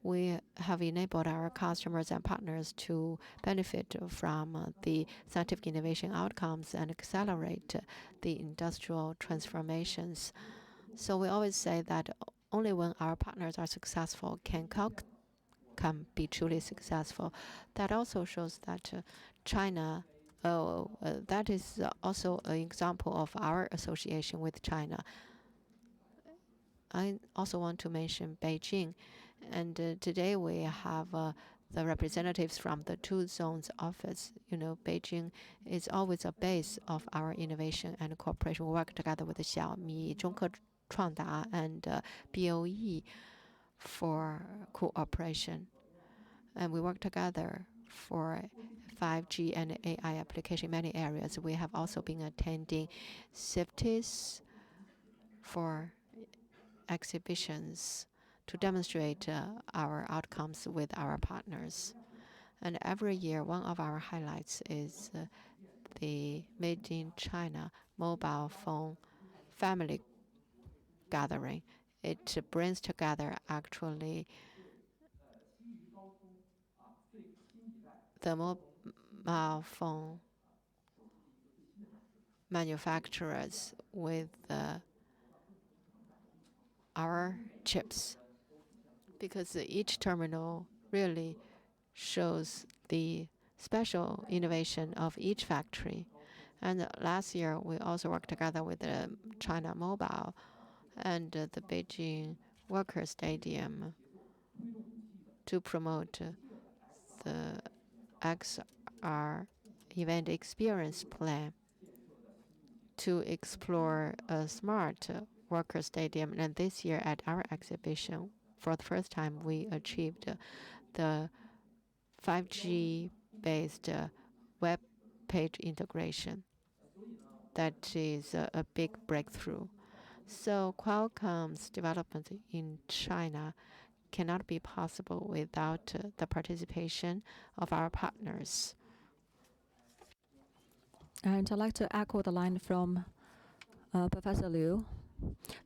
we have enabled our customers and partners to benefit from the scientific innovation outcomes and accelerate the industrial transformations. So we always say that only when our partners are successful can be truly successful. That also shows that China, that is also an example of our association with China. I also want to mention Beijing. And today we have the representatives from the two zones office. You know, Beijing is always a base of our innovation and cooperation. We work together with Xiaomi, Zhongke Chuangda, and BOE for cooperation. And we work together for 5G and AI application in many areas. We have also been attending CIFTIS for exhibitions to demonstrate our outcomes with our partners. And every year, one of our highlights is the Made in China mobile phone family gathering. It brings together actually the mobile phone manufacturers with our chips, because each terminal really shows the special innovation of each factory. And last year, we also worked together with China Mobile and the Beijing Worker Stadium to promote the XR event experience plan to explore a smart worker stadium. And this year at our exhibition, for the first time, we achieved the 5G-based web page integration. That is a big breakthrough. So Qualcomm's development in China cannot be possible without the participation of our partners. And I'd like to echo the line from Professor Liu,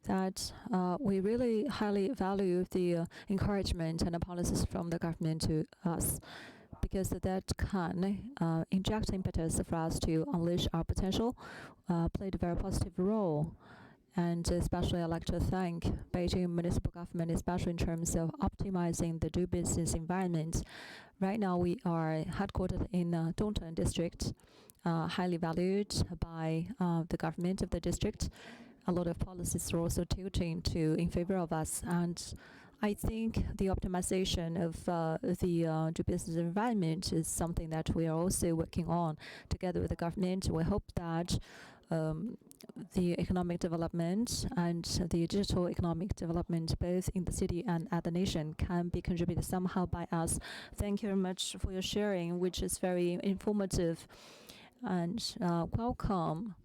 that we really highly value the encouragement and the policies from the government to us, because that can inject impetus for us to unleash our potential, played a very positive role. And especially I'd like to thank Beijing municipal government, especially in terms of optimizing the do business environment. Right now we are headquartered in Dongcheng district, highly valued by the government of the district. A lot of policies are also tilting in favor of us. And I think the optimization of the do business environment is something that we are also working on together with the government. We hope that the economic development and the digital economic development, both in the city and at the nation, can be contributed somehow by us. Thank you very much for your sharing, which is very informative. And welcome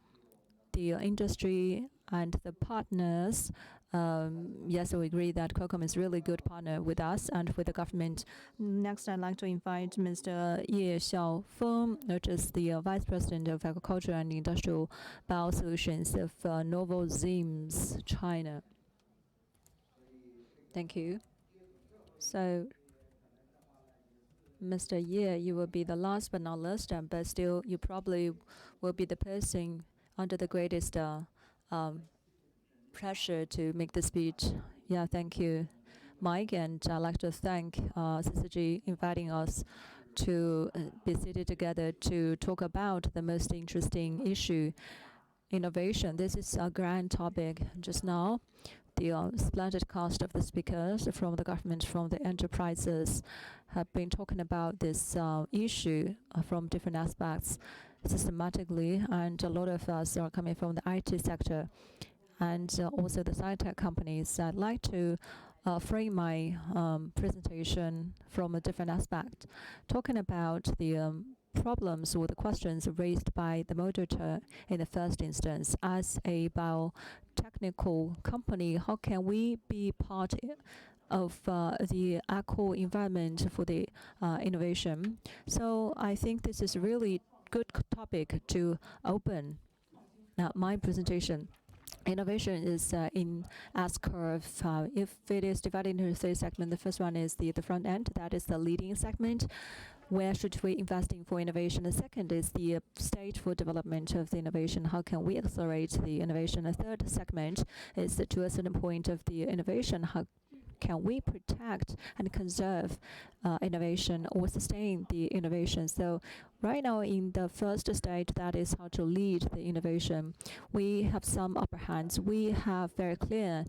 the industry and the partners. Yes, we agree that Qualcomm is really good partner with us and with the government. Next, I'd like to invite Mr. Ye Xiaofeng, which is the Vice President of Agriculture and Industrial Biosolutions of Novo Zims, China. Thank you. So, Mr. Ye, you will be the last but not least, but still, you probably will be the person under the greatest pressure to make the speech. Yeah, thank you, Mike, and I'd like to thank CCG inviting us to be seated together to talk about the most interesting issue, innovation. This is a grand topic just now. The splendid cast of the speakers from the government, from the enterprises, have been talking about this issue from different aspects systematically, and a lot of us are coming from the IT sector and also the sci-tech companies. I'd like to frame my presentation from a different aspect, talking about the problems or the questions raised by the moderator in the first instance. As a biotechnical company, how can we be part of the eco environment for the innovation? So I think this is a really good topic to open my presentation. Innovation is in S-curve. If it is divided into 3 segments, the first one is the front end. That is the leading segment. Where should we invest in for innovation? The second is the stage for development of the innovation. How can we accelerate the innovation? The third segment is to a certain point of the innovation. How can we protect and conserve innovation or sustain the innovation? So right now in the first stage, that is how to lead the innovation. We have some upper hands. We have very clear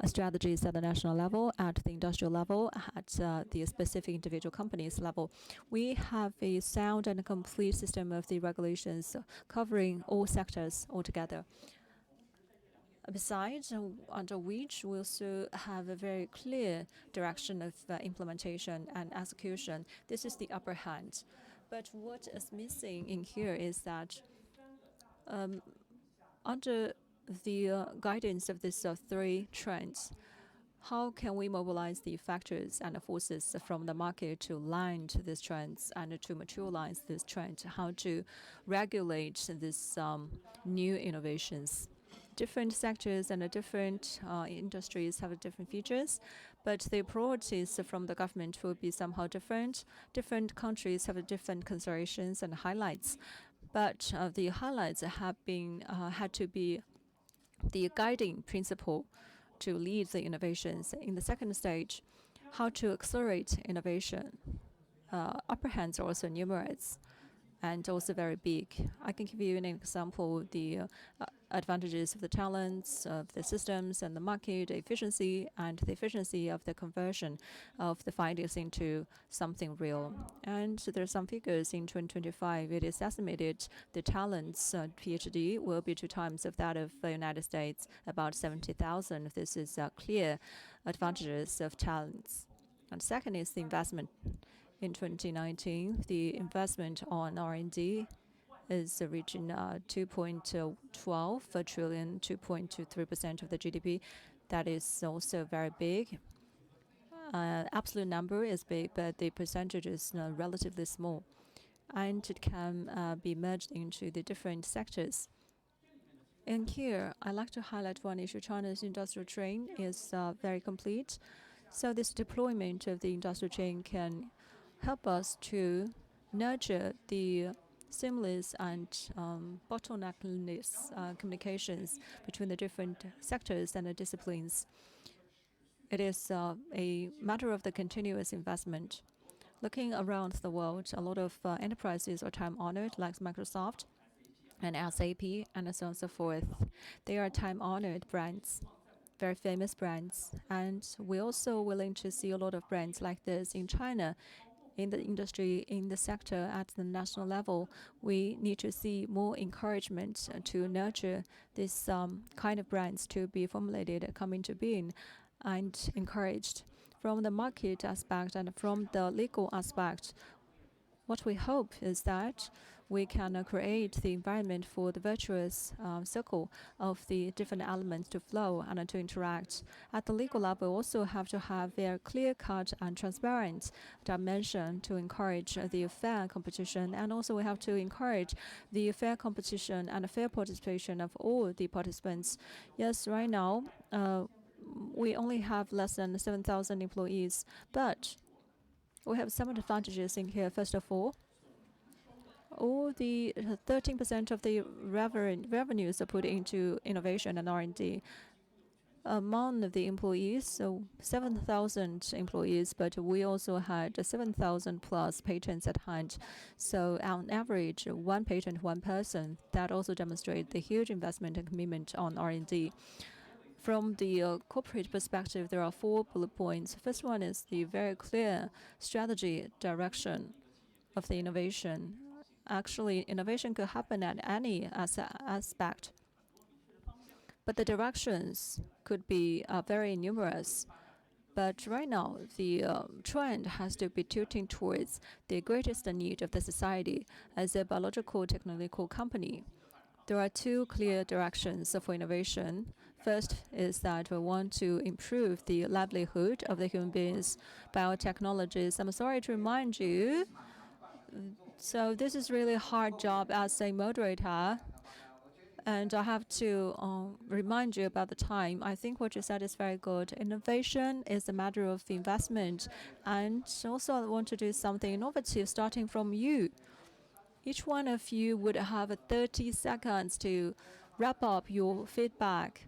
strategies at the national level, at the industrial level, at the specific individual companies level. We have a sound and complete system of the regulations covering all sectors altogether. Besides, under which we also have a very clear direction of implementation and execution. This is the upper hand. But what is missing in here is that under the guidance of these 3 trends, how can we mobilize the factors and the forces from the market to land these trends and to materialize this trend? How to regulate these new innovations? Different sectors and different industries have different features, but the priorities from the government will be somehow different. Different countries have different considerations and highlights, but the highlights have been had to be the guiding principle to lead the innovations. In the second stage, how to accelerate innovation. Upper hands are also numerous and also very big. I can give you an example, the advantages of the talents, of the systems and the market efficiency, and the efficiency of the conversion of the findings into something real. And there are some figures in 2025. It is estimated the talents PhD will be 2 times of that of the United States, about 70,000. This is clear advantages of talents. And second is the investment. In 2019, the investment on R&D is reaching 2.12 trillion, 2.23% of the GDP. That is also very big. Absolute number is big, but the percentage is relatively small. And it can be merged into the different sectors. And here, I'd like to highlight one issue. China's industrial chain is very complete. So this deployment of the industrial chain can help us to nurture the seamless and bottleneckless communications between the different sectors and the disciplines. It is a matter of the continuous investment. Looking around the world, a lot of enterprises are time-honored, like Microsoft and SAP, and so on and so forth. They are time-honored brands, very famous brands, and we're also willing to see a lot of brands like this in China. In the industry, in the sector, at the national level, we need to see more encouragement to nurture this kind of brands to be formulated, come into being, and encouraged. From the market aspect and from the legal aspect, what we hope is that we can create the environment for the virtuous circle of the different elements to flow and to interact. At the legal level, we also have to have a clear-cut and transparent dimension to encourage the fair competition, and also we have to encourage the fair competition and fair participation of all the participants. Yes, right now, we only have less than 7,000 employees, but we have some advantages in here. First of all the 13% of the revenues are put into innovation and R&D. Among the employees, so 7,000 employees, but we also had 7,000 plus patents at hand. So on average, 1 patent, 1 person. That also demonstrates the huge investment and commitment on R&D. From the corporate perspective, there are 4 bullet points. First one is the very clear strategy direction of the innovation. Actually, innovation could happen at any aspect, but the directions could be very numerous. But right now, the trend has to be tilting towards the greatest need of the society. As a biological technological company, there are 2 clear directions for innovation. First is that we want to improve the livelihood of the human beings. Biotechnologies, I'm sorry to remind you, so this is really a hard job as a moderator. And I have to remind you about the time. I think what you said is very good. Innovation is a matter of investment. And also I want to do something innovative starting from you. Each one of you would have 30 seconds to wrap up your feedback,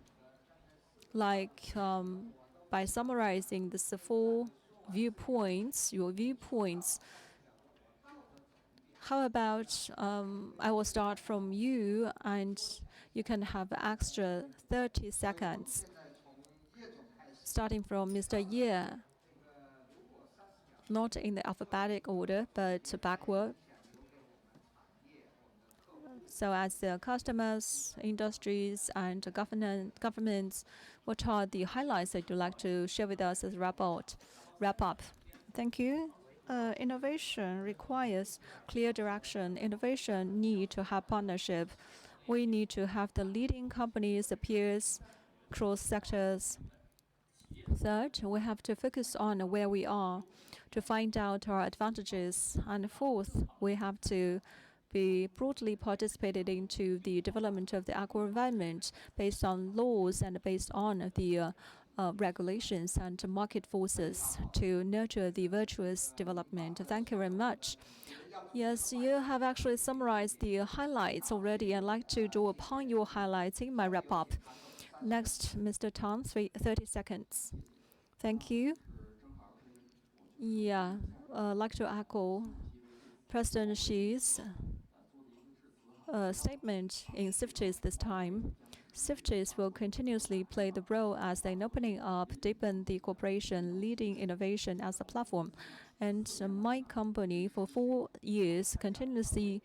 like by summarizing the 4 viewpoints, your viewpoints. How about I will start from you, and you can have extra 30 seconds. Starting from Mr. Ye, not in the alphabetic order, but backward. So as the customers, industries, and governments, what are the highlights that you'd like to share with us as wrap up? Thank you. Innovation requires clear direction. Innovation need to have partnership. We need to have the leading companies, peers, cross sectors. Third, we have to focus on where we are to find out our advantages. And fourth, we have to be broadly participated into the development of the agro-environment based on laws and based on the regulations and market forces to nurture the virtuous development. Thank you very much. Yes, you have actually summarized the highlights already. I'd like to draw upon your highlights in my wrap-up. Next, Mr. Tang, 30 seconds. Thank you. Yeah, I'd like to echo President Xi's statement in CIFTIS this time. CIFTIS will continuously play the role as an opening up, deepen the cooperation, leading innovation as a platform. And my company, for 4 years, continuously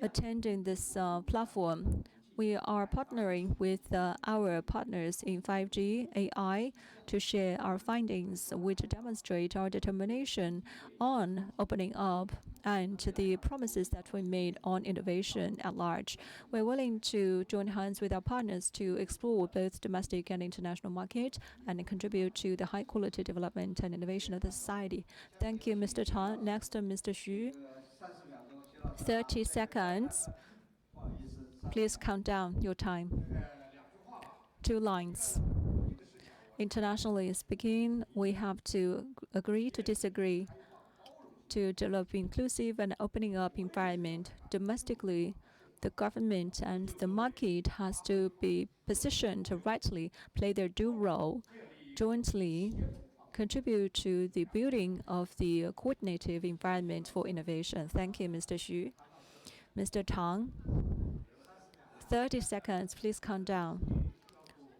attending this platform. We are partnering with our partners in 5G, AI, to share our findings, which demonstrate our determination on opening up and the promises that we made on innovation at large. We're willing to join hands with our partners to explore both domestic and international market and contribute to the high-quality development and innovation of the society. Thank you, Mr. Tang. Next, Mr. Xu. 30 seconds. Please count down your time. 2 lines. Internationally speaking, we have to agree to disagree to develop inclusive and opening up environment. Domestically, the government and the market has to be positioned to rightly play their due role, jointly contribute to the building of the coordinative environment for innovation. Thank you, Mr. Xu. Mr. Tang. 30 seconds, please count down.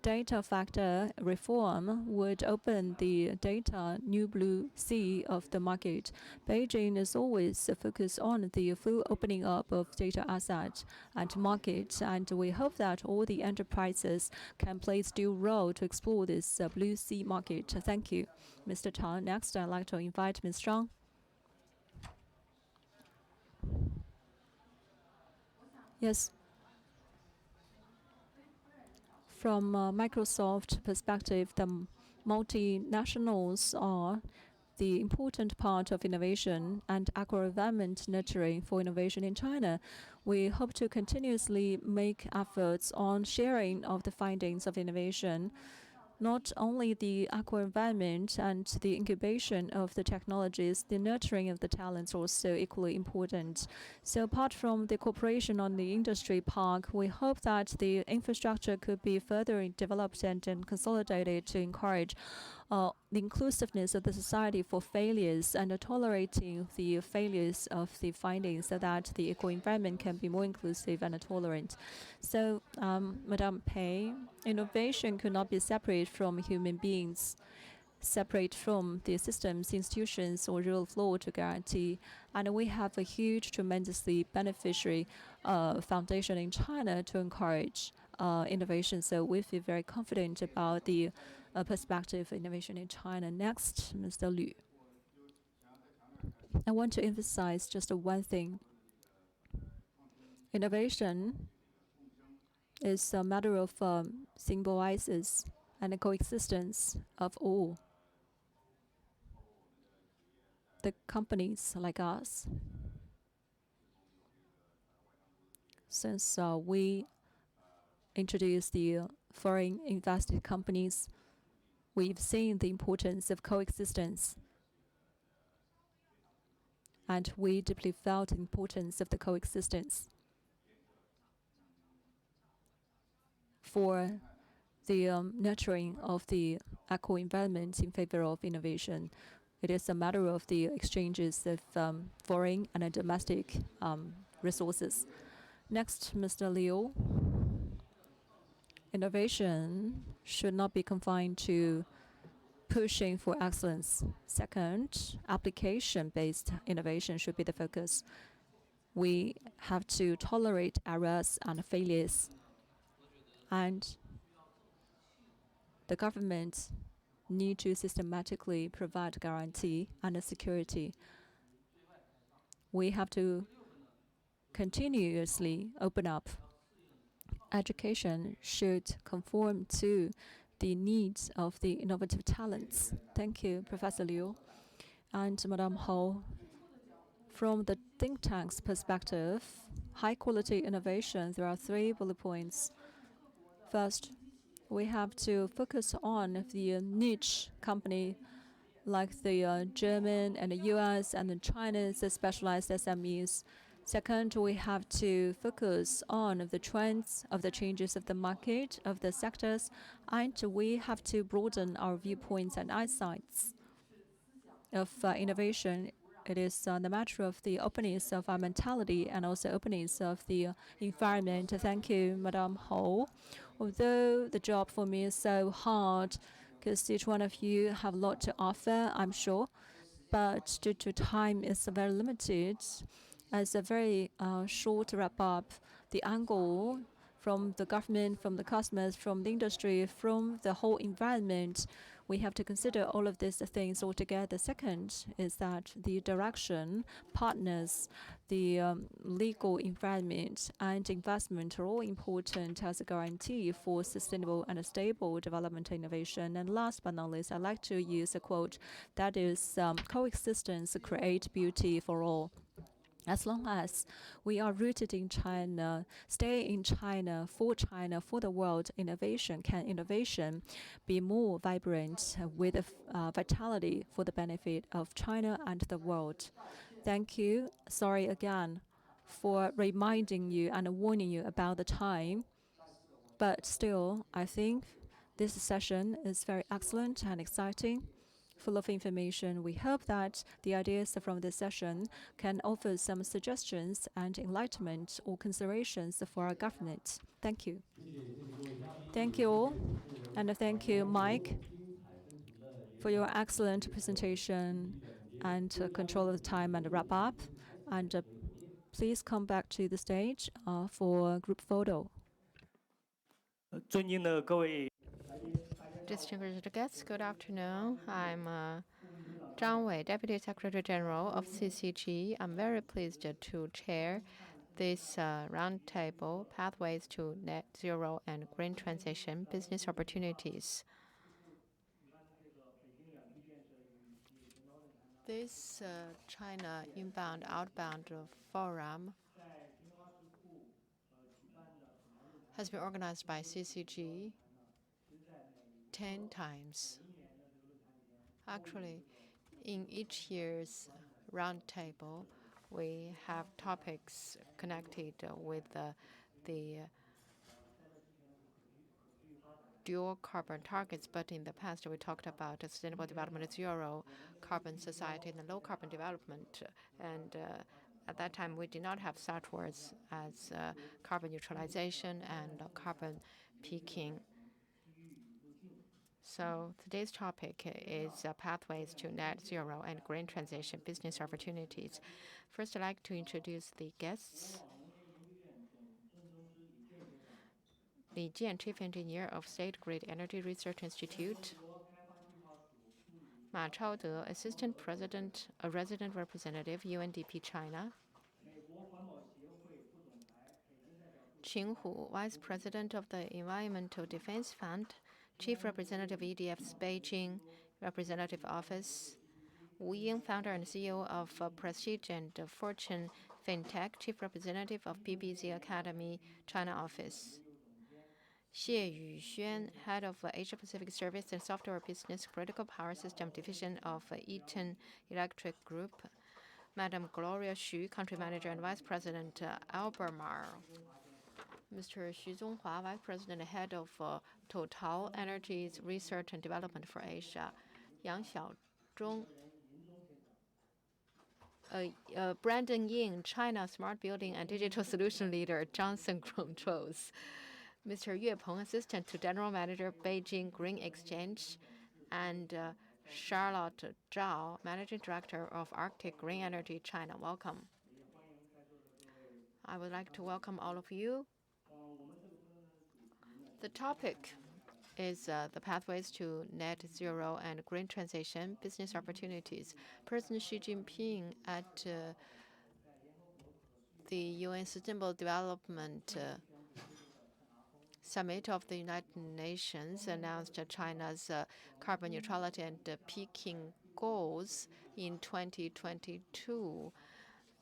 Data factor reform would open the data new blue sea of the market. Beijing is always focused on the full opening up of data assets and market, and we hope that all the enterprises can play its due role to explore this blue sea market. Thank you, Mr. Tang. Next, I'd like to invite Ms. Zhang. Yes. From Microsoft perspective, the multinationals are the important part of innovation and agro-environment nurturing for innovation in China. We hope to continuously make efforts on sharing of the findings of innovation. Not only the agro-environment and the incubation of the technologies, the nurturing of the talents are also equally important. So apart from the cooperation on the industry park, we hope that the infrastructure could be further developed and consolidated to encourage the inclusiveness of the society for failures and tolerating the failures of the findings so that the eco-environment can be more inclusive and tolerant. So, Madame Pei, innovation could not be separate from human beings, separate from the systems, institutions, or rule of law to guarantee. And we have a huge, tremendously beneficiary foundation in China to encourage innovation. So we feel very confident about the perspective of innovation in China. Next, Mr. Liu. I want to emphasize just one thing. Innovation is a matter of symbolizes and the coexistence of all the companies like us. Since we introduce the foreign invested companies, we've seen the importance of coexistence. And we deeply felt the importance of the coexistence for the nurturing of the eco-environment in favor of innovation. It is a matter of the exchanges of foreign and domestic resources. Next, Mr. Liu. Innovation should not be confined to pushing for excellence. Second, application-based innovation should be the focus. We have to tolerate errors and failures. And the government need to systematically provide guarantee and security. We have to continuously open up. Education should conform to the needs of the innovative talents. Thank you, Professor Liu. And Madame Ho, from the think tank's perspective, high-quality innovation, there are 3 bullet points. First, we have to focus on the niche company like the German and the US and the China's specialized SMEs. Second, we have to focus on the trends of the changes of the market, of the sectors, and we have to broaden our viewpoints and eyesights of innovation. It is the matter of the openness of our mentality and also openness of the environment. Thank you, Madame Ho. Although the job for me is so hard, because each one of you have a lot to offer, I'm sure, but due to time is very limited. As a very short wrap-up, the angle from the government, from the customers, from the industry, from the whole environment, we have to consider all of these things altogether. Second is that the direction, partners, the legal environment, and investment are all important as a guarantee for sustainable and stable development and innovation. And last but not least, I'd like to use a quote that is, coexistence creates beauty for all. As long as we are rooted in China, stay in China, for the world, innovation be more vibrant with vitality for the benefit of China and the world. Thank you. Sorry again for reminding you and warning you about the time. But still, I think this session is very excellent and exciting, full of information. We hope that the ideas from this session can offer some suggestions and enlightenment or considerations for our government. Thank you. Thank you all, and thank you, Mike, for your excellent presentation and control of the time and wrap up. And please come back to the stage for group photo. Distinguished guests, good afternoon. I'm Zhang Wei, Deputy Secretary General of CCG. I'm very pleased to chair this roundtable, Pathways to Net Zero and Green Transition, Business Opportunities. This China Inbound-Outbound Forum has been organized by CCG 10 times. Actually, in each year's roundtable, we have topics connected with the dual carbon targets, but in the past we talked about sustainable development, zero carbon society, and low carbon development. And at that time, we did not have such words as carbon neutralization and carbon peaking. So today's topic is pathways to net zero and green transition, business opportunities. First, I'd like to introduce the guests. Li Jian, Chief Engineer of State Grid Energy Research Institute. Ma Chaode, Assistant President, a Resident Representative, UNDP China. Qing Hu, Vice President of the Environmental Defense Fund, Chief Representative EDF's Beijing Representative Office. Wu Ying, Founder and CEO of Prestige and Fortune FinTech, Chief Representative of PBZ Academy China Office. Xie Yuxuan, Head of Asia Pacific Service and Software Business Critical Power System Division of Eaton Electric Group. Madam Gloria Xu, Country Manager and Vice President Albemarle. Mr. Xu Zonghua, Vice President, Head of Total Energies Research and Development for Asia. Yang Xiaozhong, Brandon Ying, China Smart Building and Digital Solution Leader, Johnson Controls. Mr. Yue Peng, Assistant to General Manager, Beijing Green Exchange, and Charlotte Zhao, Managing Director of Arctic Green Energy China. Welcome. I would like to welcome all of you. The topic is the pathways to net zero and green transition, business opportunities. President Xi Jinping at the UN Sustainable Development Summit of the United Nations announced China's carbon neutrality and peaking goals in 2022.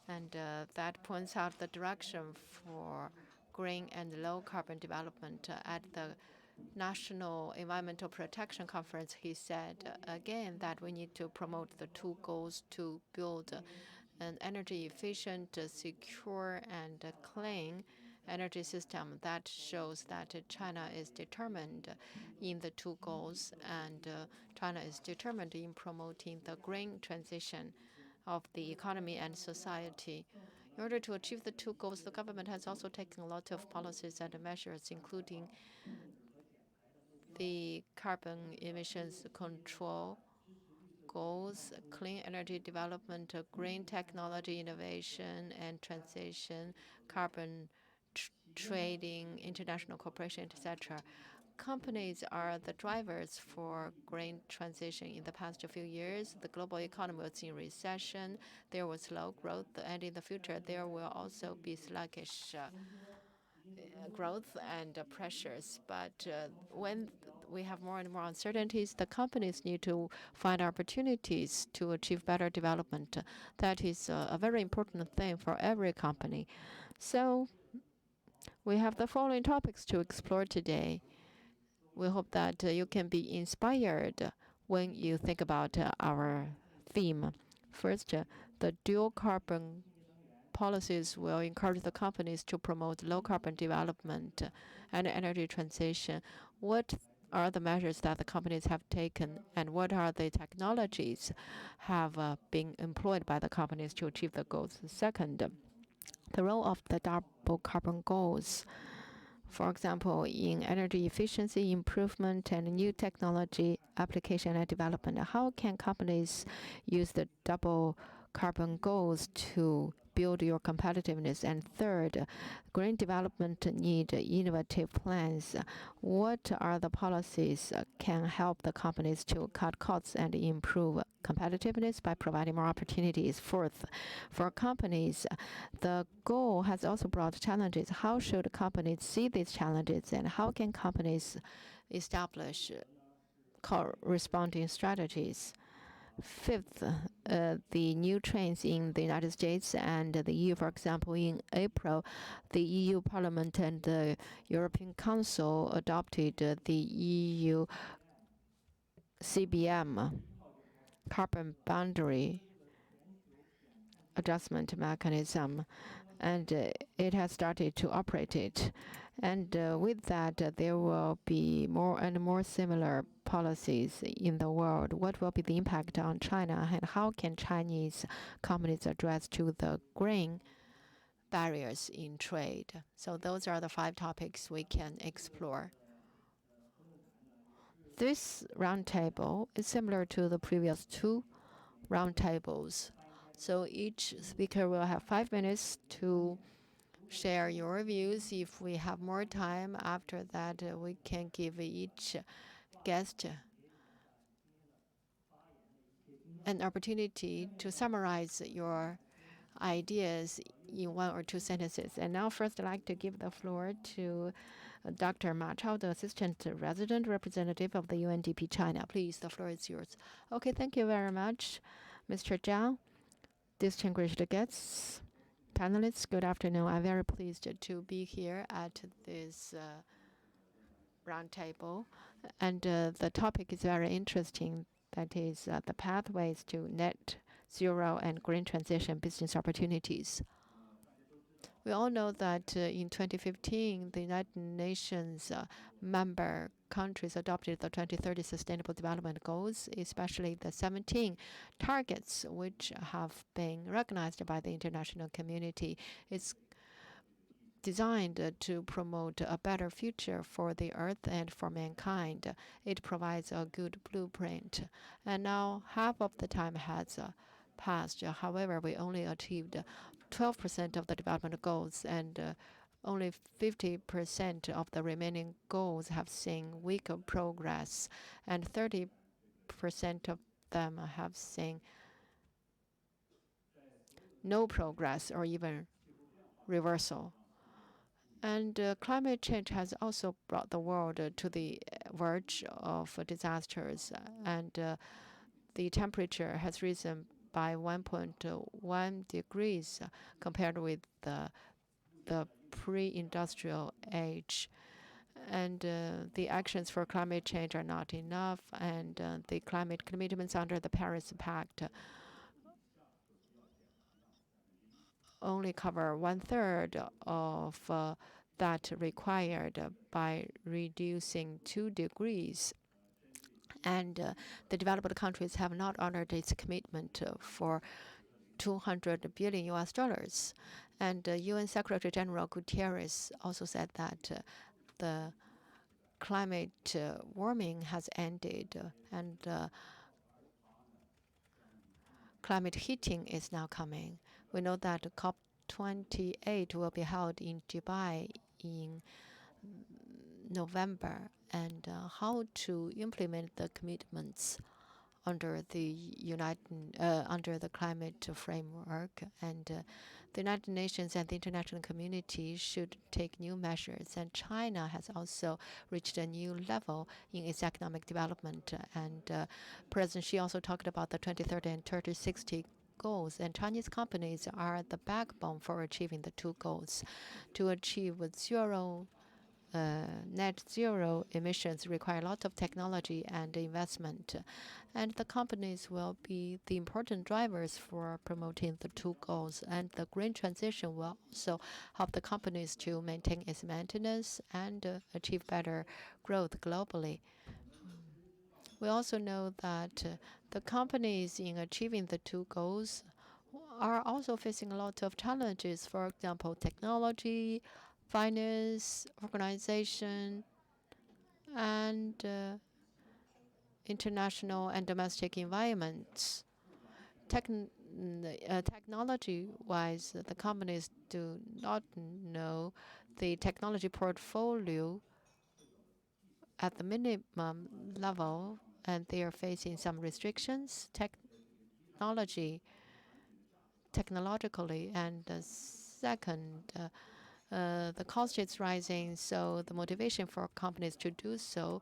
And that points out the direction for green and low carbon development. At the National Environmental Protection Conference, he said again that we need to promote the two goals to build an energy efficient, secure, and clean energy system. That shows that China is determined in the two goals, and China is determined in promoting the green transition of the economy and society. In order to achieve the two goals, the government has also taken a lot of policies and measures, including the carbon emissions control goals, clean energy development, green technology innovation and transition, carbon trading, international cooperation, etc. Companies are the drivers for green transition. In the past few years, the global economy was in recession. There was low growth, and in the future, there will also be sluggish growth and pressures. But when we have more and more uncertainties, the companies need to find opportunities to achieve better development. That is a very important thing for every company. So we have the following topics to explore today. We hope that you can be inspired when you think about our theme. First, the dual carbon policies will encourage the companies to promote low carbon development and energy transition. What are the measures that the companies have taken, and what are the technologies have been employed by the companies to achieve the goals? Second, the role of the double carbon goals. For example, in energy efficiency improvement and new technology application and development, how can companies use the double carbon goals to build your competitiveness? And third, green development need innovative plans. What are the policies can help the companies to cut costs and improve competitiveness by providing more opportunities? Fourth, for companies, the goal has also brought challenges. How should companies see these challenges, and how can companies establish corresponding strategies? Fifth, the new trends in the United States and the EU. For example, in April, the EU Parliament and the European Council adopted the EU CBM, carbon boundary adjustment mechanism, and it has started to operate it. And with that, there will be more and more similar policies in the world. What will be the impact on China, and how can Chinese companies address to the green barriers in trade? So those are the 5 topics we can explore. This roundtable is similar to the previous 2 roundtables. So each speaker will have 5 minutes to share your views. If we have more time after that, we can give each guest an opportunity to summarize your ideas in 1 or 2 sentences. And now first I'd like to give the floor to Dr. Ma Chao, the Assistant Resident Representative of the UNDP China. Please, the floor is yours. Okay, thank you very much, Mr. Zhao. Distinguished guests, panelists, good afternoon. I'm very pleased to be here at this roundtable, and the topic is very interesting. That is the pathways to net zero and green transition business opportunities. We all know that in 2015, the United Nations member countries adopted the 2030 Sustainable Development Goals, especially the 17 targets which have been recognized by the international community. It's designed to promote a better future for the Earth and for mankind. It provides a good blueprint. And now half of the time has passed. However, we only achieved 12% of the development goals, and only 50% of the remaining goals have seen weaker progress, and 30% of them have seen no progress or even reversal. And climate change has also brought the world to the verge of disasters, and the temperature has risen by 1.1 degrees compared with the pre-industrial age. And the actions for climate change are not enough, and the climate commitments under the Paris Pact only cover 1/3 of that required by reducing 2 degrees. And the developed countries have not honored its commitment for $200 billion. And UN Secretary General Guterres also said that the climate warming has ended, and climate heating is now coming. We know that COP28 will be held in Dubai in November, and how to implement the commitments under the under the climate framework, and the United Nations and the international community should take new measures. And China has also reached a new level in its economic development, and President Xi also talked about the 2030 and 2060 goals, and Chinese companies are the backbone for achieving the two goals. To achieve net zero emissions require a lot of technology and investment, and the companies will be the important drivers for promoting the two goals. And the green transition will also help the companies to maintain its maintenance and achieve better growth globally. We also know that the companies in achieving the two goals are also facing a lot of challenges. For example, technology, finance, organization, and international and domestic environments. Technology-wise, the companies do not know the technology portfolio at the minimum level, and they are facing some restrictions technologically. And second, the cost is rising, so the motivation for companies to do so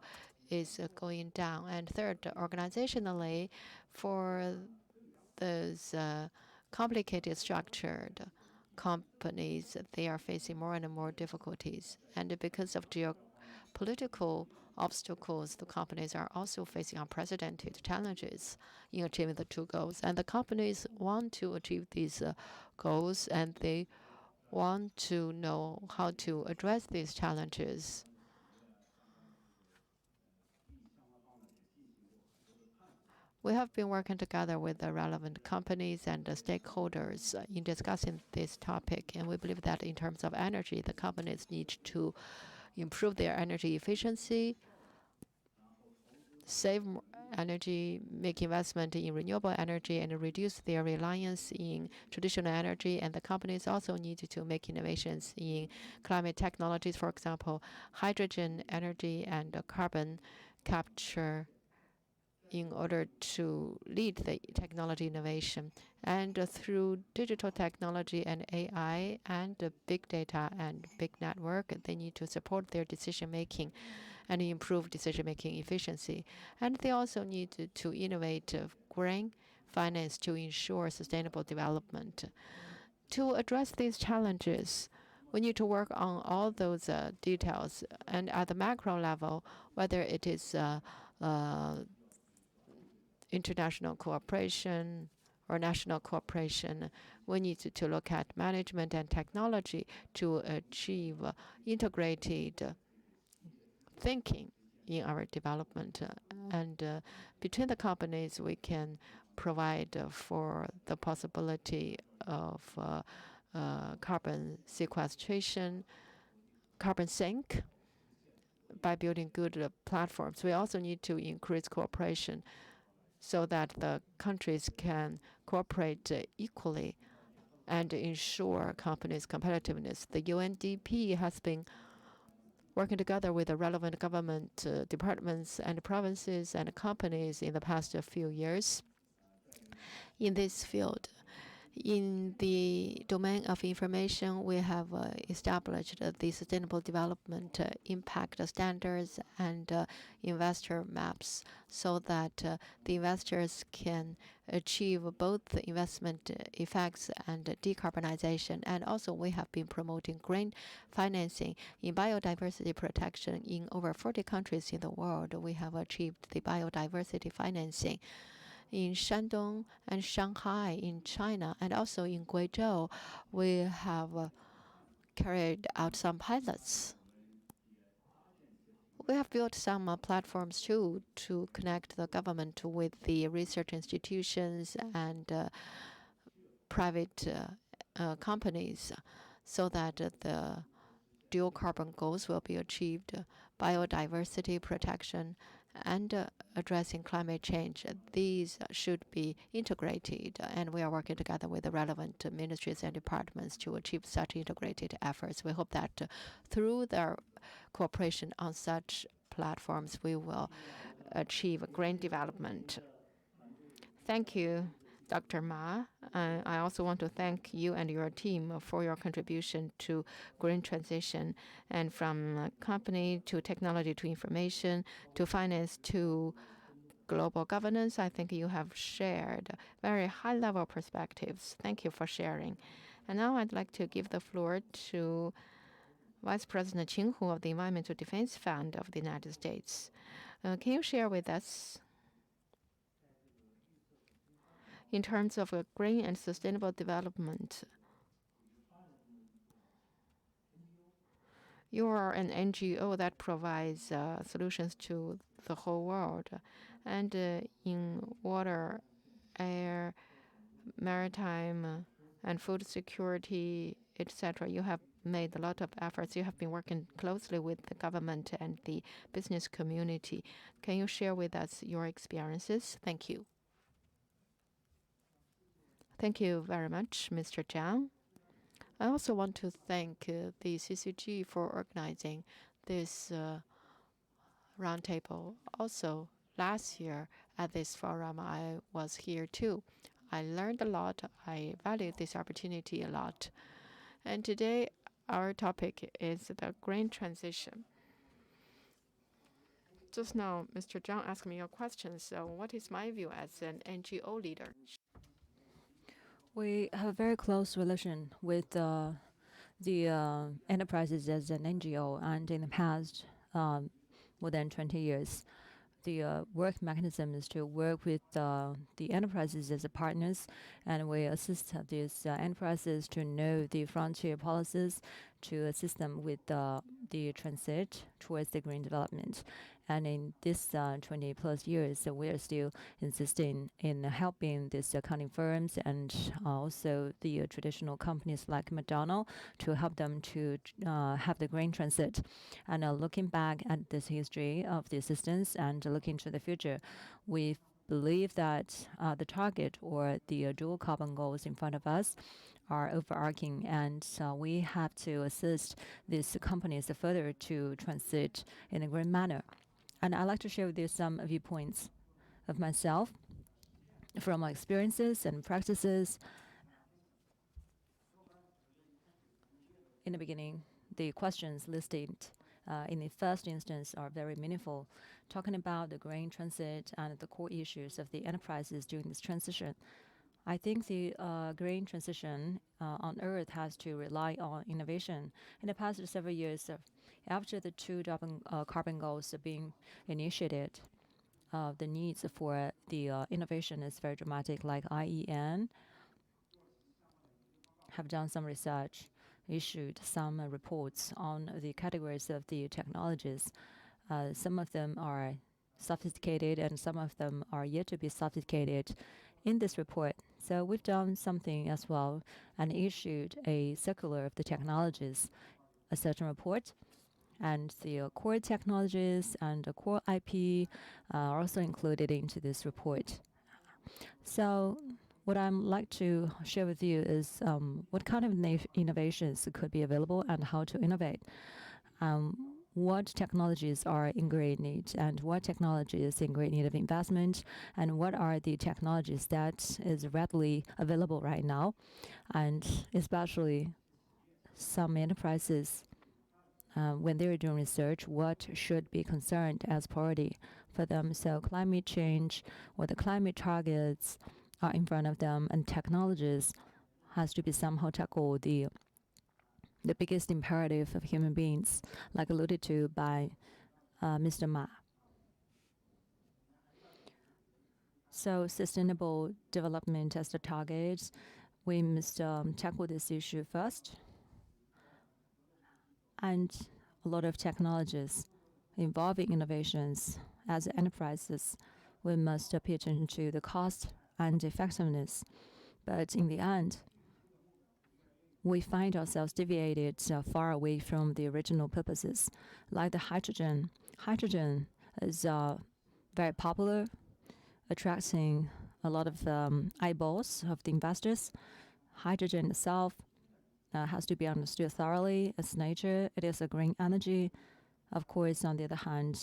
is going down. And third, organizationally, for those complicated structured companies, they are facing more and more difficulties. And because of geopolitical obstacles, the companies are also facing unprecedented challenges in achieving the two goals. And the companies want to achieve these goals, and they want to know how to address these challenges. We have been working together with the relevant companies and the stakeholders in discussing this topic, and we believe that in terms of energy, the companies need to improve their energy efficiency, save energy, make investment in renewable energy, and reduce their reliance in traditional energy. And the companies also need to make innovations in climate technologies, for example, hydrogen energy and carbon capture, in order to lead the technology innovation. And through digital technology and AI and big data and big network, they need to support their decision-making and improve decision-making efficiency. And they also need to innovate green finance to ensure sustainable development. To address these challenges, We need to work on all those details. And at the macro level, whether it is international cooperation or national cooperation, we need to look at management and technology to achieve integrated thinking in our development. And between the companies, we can provide for the possibility of carbon sequestration, carbon sink, by building good platforms. We also need to increase cooperation so that the countries can cooperate equally and ensure companies' competitiveness. The UNDP has been working together with the relevant government departments and provinces and companies in the past few years in this field. In the domain of information, we have established the Sustainable Development Impact Standards and investor maps so that the investors can achieve both investment effects and decarbonization. And also, we have been promoting green financing in biodiversity protection in over 40 countries in the world. We have achieved the biodiversity financing in Shandong and Shanghai in China, and also in Guizhou, we have carried out some pilots. We have built some platforms too to connect the government with the research institutions and private companies so that the dual carbon goals will be achieved, biodiversity protection, and addressing climate change. These should be integrated, and we are working together with the relevant ministries and departments to achieve such integrated efforts. We hope that through their cooperation on such platforms, we will achieve green development. Thank you, Dr. Ma. I also want to thank you and your team for your contribution to green transition, and from company to technology to information to finance to global governance. I think you have shared very high-level perspectives. Thank you for sharing. And now I'd like to give the floor to Vice President Qin Hu of the Environmental Defense Fund of the United States. Can you share with us, in terms of green and sustainable development, you are an NGO that provides solutions to the whole world. And in water, air, maritime, and food security, etc., you have made a lot of efforts. You have been working closely with the government and the business community. Can you share with us your experiences? Thank you. Thank you very much, Mr. Zhang. I also want to thank the CCG for organizing this roundtable. Also, last year at this forum, I was here too. I learned a lot. I valued this opportunity a lot. And today, our topic is the green transition. Just now, Mr. Zhang asked me a question. So what is my view as an NGO leader? We have a very close relation with the enterprises as an NGO, and in the past more than 20 years, the work mechanism is to work with the enterprises as partners, and we assist these enterprises to know the frontier policies, to assist them with the transit towards the green development. And in this 20 plus years, we are still insisting in helping these accounting firms and also the traditional companies like McDonald's to help them to have the green transit. And looking back at this history of the assistance and looking to the future, we believe that the target or the dual carbon goals in front of us are overarching, and we have to assist these companies further to transit in a green manner. And I'd like to share with you some viewpoints of myself from my experiences and practices. In the beginning, the questions listed in the first instance are very meaningful, talking about the green transit and the core issues of the enterprises during this transition. I think the green transition on Earth has to rely on innovation. In the past several years, after the two carbon goals are being initiated, the needs for the innovation is very dramatic. Like IEN have done some research, issued some reports on the categories of the technologies. Some of them are sophisticated and some of them are yet to be sophisticated in this report. So we've done something as well and issued a circular of the technologies, a certain report. And the core technologies and the core IP are also included into this report. So what I'd like to share with you is what kind of innovations could be available and how to innovate. What technologies are in great need and what technology is in great need of investment and what are the technologies that is readily available right now, and especially some enterprises when they're doing research, what should be concerned as priority for them. So climate change or the climate targets are in front of them, and technologies has to be somehow tackled the biggest imperative of human beings, like alluded to by Mr. Ma. So sustainable development as the target, we must tackle this issue first. And a lot of technologies involving innovations as enterprises, we must pay attention to the cost and effectiveness. But in the end, we find ourselves deviated far away from the original purposes, like the hydrogen. Hydrogen is very popular, attracting a lot of eyeballs of the investors. Hydrogen itself has to be understood thoroughly. Its nature, it is a green energy. Of course, on the other hand,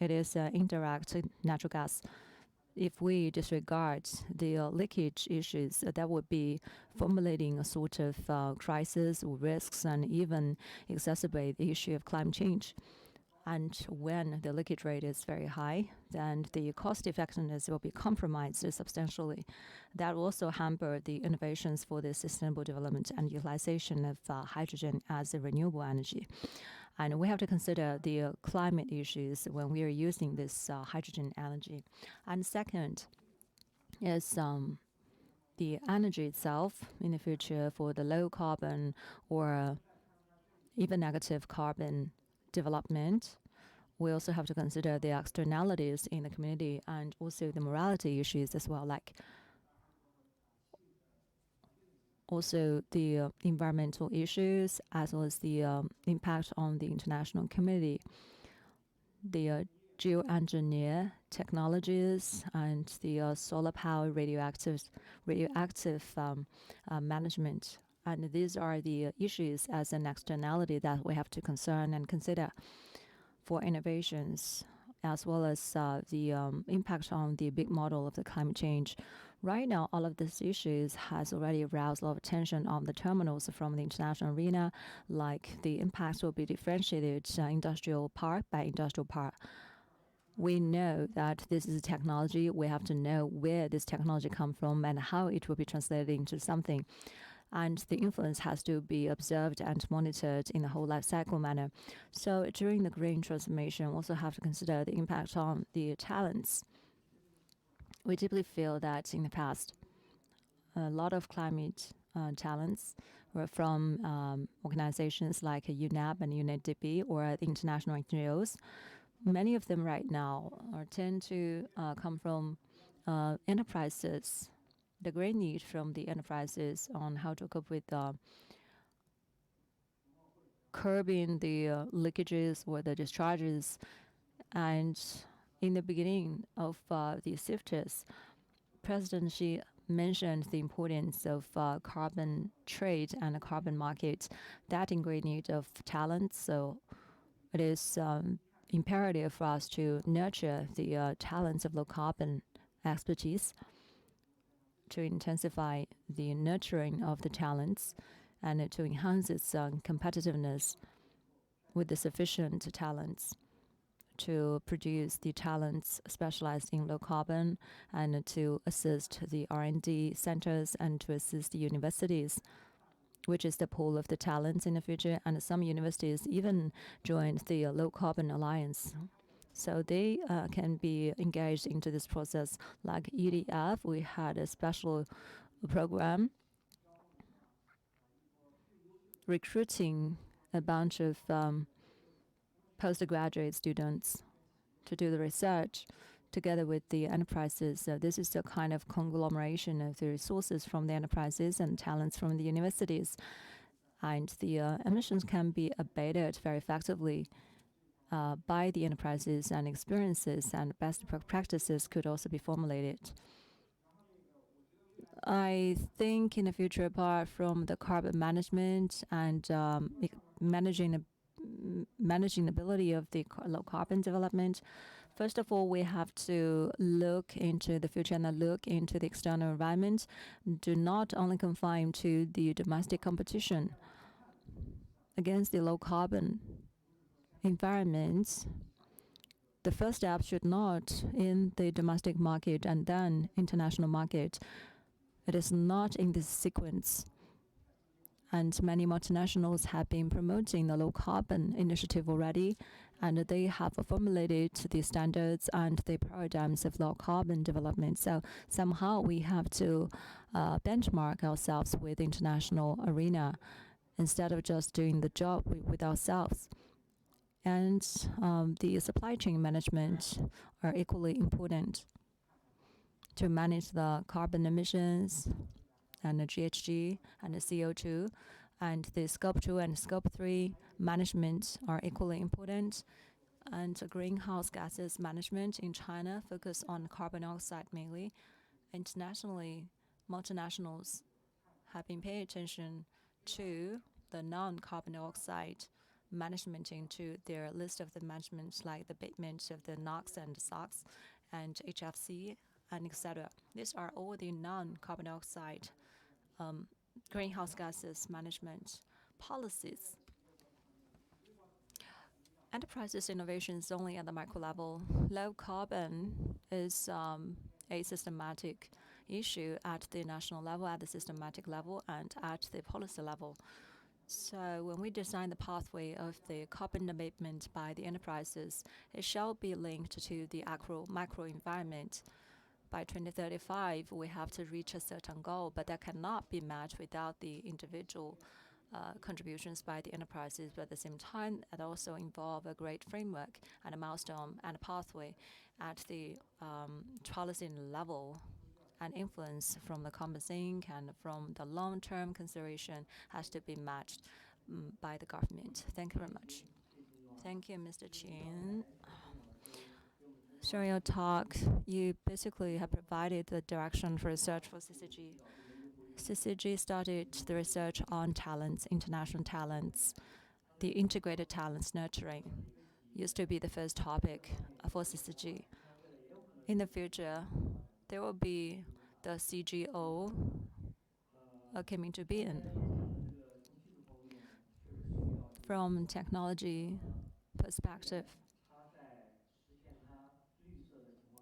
it is indirect natural gas. If we disregard the leakage issues, that would be formulating a sort of crisis or risks and even exacerbate the issue of climate change. And when the leakage rate is very high, then the cost effectiveness will be compromised substantially. That will also hamper the innovations for the sustainable development and utilization of hydrogen as a renewable energy. And we have to consider the climate issues when we are using this hydrogen energy. And second is the energy itself in the future for the low carbon or even negative carbon development. We also have to consider the externalities in the community and also the morality issues as well, like also the environmental issues as well as the impact on the international community. The geoengineer technologies and the solar power radioactive management. And these are the issues as an externality that we have to concern and consider for innovations, as well as the impact on the big model of the climate change. Right now, all of these issues has already aroused a lot of attention on the terminals from the international arena, like the impacts will be differentiated industrial park by industrial park. We know that this is a technology. We have to know where this technology comes from and how it will be translated into something. And the influence has to be observed and monitored in the whole life cycle manner. So during the green transformation, we also have to consider the impact on the talents. We deeply feel that in the past, a lot of climate talents were from organizations like UNEP and UNEDP or the international NGOs. Many of them right now tend to come from enterprises. The great need from the enterprises on how to cope with curbing the leakages or the discharges. And in the beginning of the CIFTIS, President Xi mentioned the importance of carbon trade and the carbon market, that in great need of talent. So it is imperative for us to nurture the talents of low carbon expertise, to intensify the nurturing of the talents and to enhance its competitiveness with the sufficient talents to produce the talents specialized in low carbon and to assist the R&D centers and to assist the universities, which is the pool of the talents in the future. And some universities even joined the Low Carbon Alliance. So they can be engaged into this process. Like EDF, we had a special program recruiting a bunch of postgraduate students to do the research together with the enterprises. So this is a kind of conglomeration of the resources from the enterprises and talents from the universities. And the emissions can be abated very effectively by the enterprises, and experiences and best practices could also be formulated. I think in the future, apart from the carbon management and managing the ability of the low carbon development, first of all, we have to look into the future and look into the external environment. Do not only confine to the domestic competition against the low carbon environments. The first step should not in the domestic market and then international market. It is not in this sequence. And many multinationals have been promoting the low carbon initiative already, and they have formulated the standards and the paradigms of low carbon development. So somehow we have to benchmark ourselves with international arena instead of just doing the job with ourselves. And the supply chain management are equally important to manage the carbon emissions and the GHG and the CO2, and the Scope 2 and Scope 3 management are equally important. And greenhouse gases management in China focus on carbon dioxide mainly. Internationally, multinationals have been paying attention to the non-carbon dioxide management into their list of the managements, like the abatement of the NOx and SOx and HFC and etc. These are all the non-carbon dioxide greenhouse gases management policies. Enterprises innovation is only at the micro level. Low carbon is a systematic issue at the national level, at the systematic level, and at the policy level. So when we design the pathway of the carbon abatement by the enterprises, it shall be linked to the macro environment. By 2035, we have to reach a certain goal, but that cannot be met without the individual contributions by the enterprises. But at the same time, it also involves a great framework and a milestone and a pathway at the policy level, and influence from the common sink and from the long-term consideration has to be matched by the government. Thank you very much. Thank you, Mr. Qin. During your talk, you basically have provided the direction for research for CCG. CCG started the research on talents, international talents. The integrated talents nurturing used to be the first topic for CCG. In the future, there will be the CGO coming to being. From technology perspective,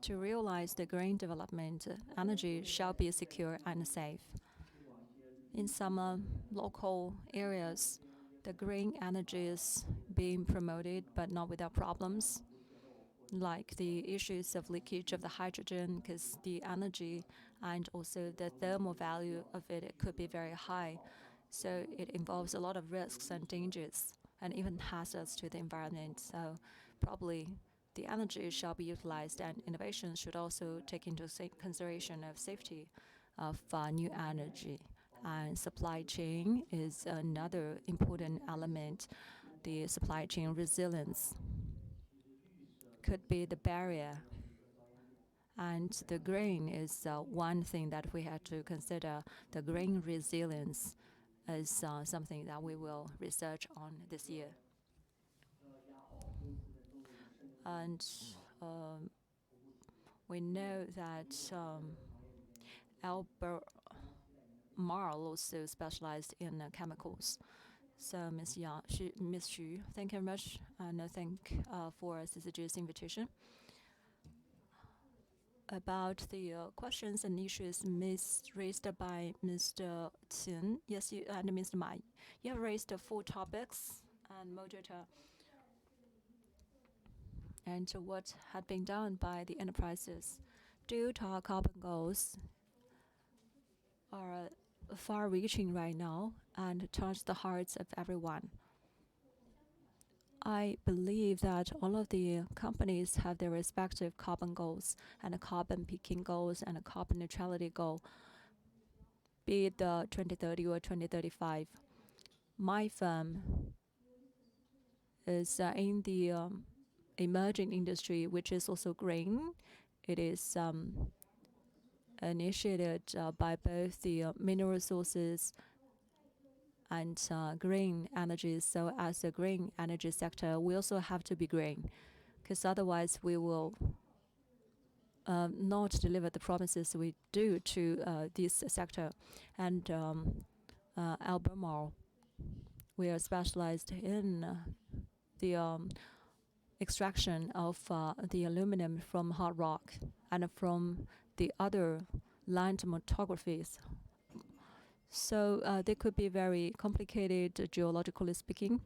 to realize the green development, energy shall be secure and safe. In some local areas, the green energy is being promoted, but not without problems, like the issues of leakage of the hydrogen, because the energy and also the thermal value of it could be very high. So it involves a lot of risks and dangers, and even hazards to the environment. So probably the energy shall be utilized, and innovation should also take into consideration of safety of new energy. And supply chain is another important element. The supply chain resilience could be the barrier. And the green is one thing that we have to consider. The green resilience is something that we will research on this year. And we know that Albert Marl also specialized in chemicals. So, Ms. Xu, thank you very much, and thank for CCG's invitation. About the questions and issues raised by Mr. Qin, yes, and Mr. Ma, you have raised 4 topics and moderator, and what had been done by the enterprises due to our carbon goals are far-reaching right now and touch the hearts of everyone. I believe that all of the companies have their respective carbon goals and a carbon peaking goals and a carbon neutrality goal, be it 2030 or 2035. My firm is in the emerging industry, which is also green. It is initiated by both the mineral resources and green energy. So as a green energy sector, we also have to be green, because otherwise we will not deliver the promises we do to this sector. And Albemarle, we are specialized in the extraction of the aluminum from hard rock and from the other land metamorphoses. So they could be very complicated, geologically speaking.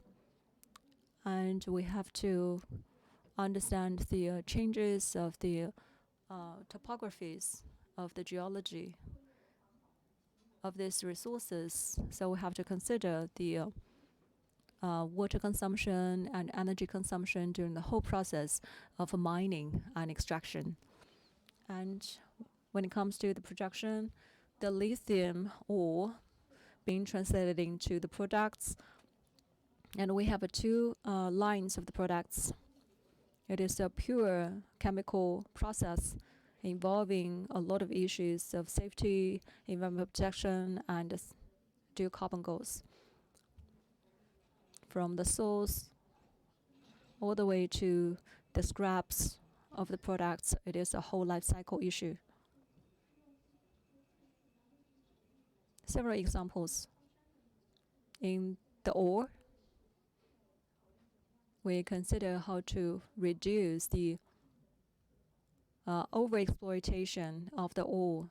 And we have to understand the changes of the topographies of the geology of these resources. So we have to consider the water consumption and energy consumption during the whole process of mining and extraction. And when it comes to the production, the lithium ore being translated into the products, and we have 2 lines of the products. It is a pure chemical process involving a lot of issues of safety, environmental protection, and dual carbon goals. From the source all the way to the scraps of the products, it is a whole life cycle issue. Several examples. In the ore, we consider how to reduce the overexploitation of the ore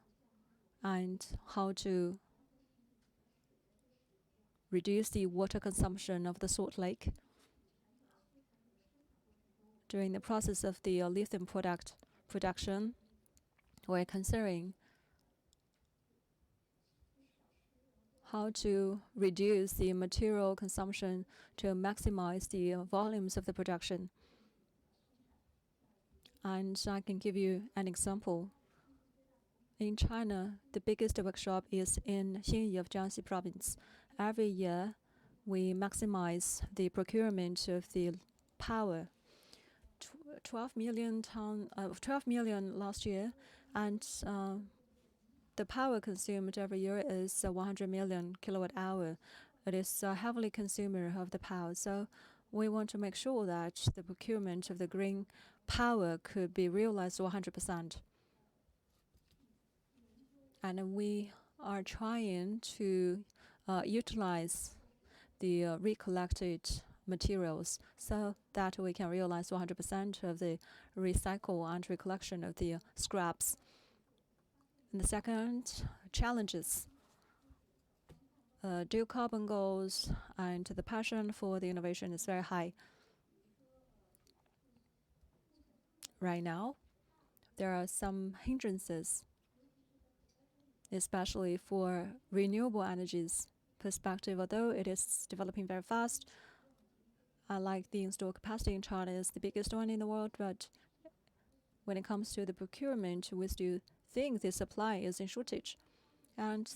and how to reduce the water consumption of the salt lake. During the process of the lithium production, we're considering how to reduce the material consumption to maximize the volumes of the production. And I can give you an example. In China, the biggest workshop is in Xinyi of Jiangxi province. Every year, we maximize the procurement of the power. 12 million last year, and the power consumed every year is 100 million kilowatt hour. It is a heavily consumer of the power. So we want to make sure that the procurement of the green power could be realized 100%. And we are trying to utilize the recollected materials so that we can realize 100% of the recycle and recollection of the scraps. And the second, challenges. Dual carbon goals and the passion for the innovation is very high. Right now, there are some hindrances, especially for renewable energies perspective. Although it is developing very fast, like the installed capacity in China is the biggest one in the world, but when it comes to the procurement, we still think the supply is in shortage. And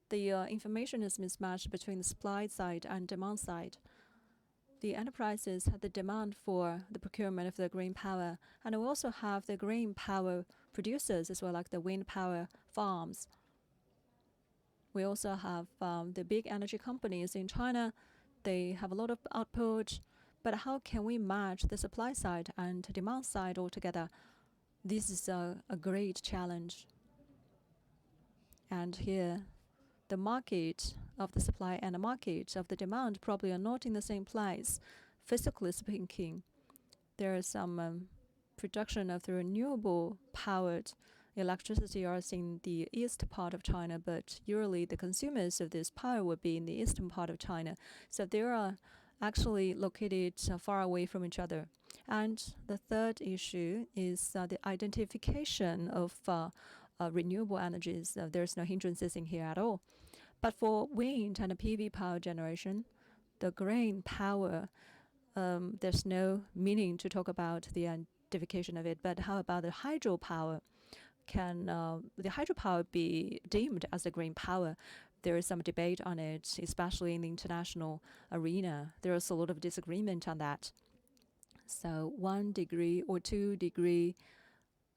the information is mismatched between the supply side and demand side. The enterprises have the demand for the procurement of the green power, and we also have the green power producers as well, like the wind power farms. We also have the big energy companies in China. They have a lot of output, but how can we match the supply side and demand side altogether? This is a great challenge. And here, the market of the supply and the market of the demand probably are not in the same place. Physically speaking, there is some production of the renewable powered electricity are in the east part of China, but usually the consumers of this power would be in the eastern part of China. So they are actually located far away from each other. And the third issue is the identification of renewable energies. There's no hindrances in here at all. But for wind and PV power generation, the green power, there's no meaning to talk about the identification of it. But how about the hydropower? Can the hydropower be deemed as a green power? There is some debate on it, especially in the international arena. There is a lot of disagreement on that. So 1 degree or 2 degree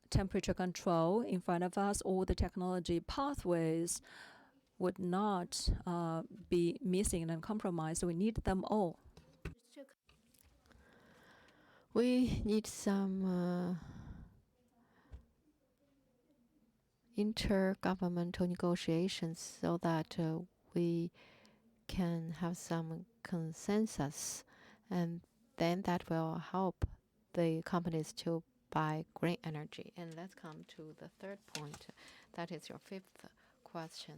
temperature control in front of us, all the technology pathways would not be missing and compromised. We need them all. We need some intergovernmental negotiations so that we can have some consensus, and then that will help the companies to buy green energy. And let's come to the third point. That is your fifth question.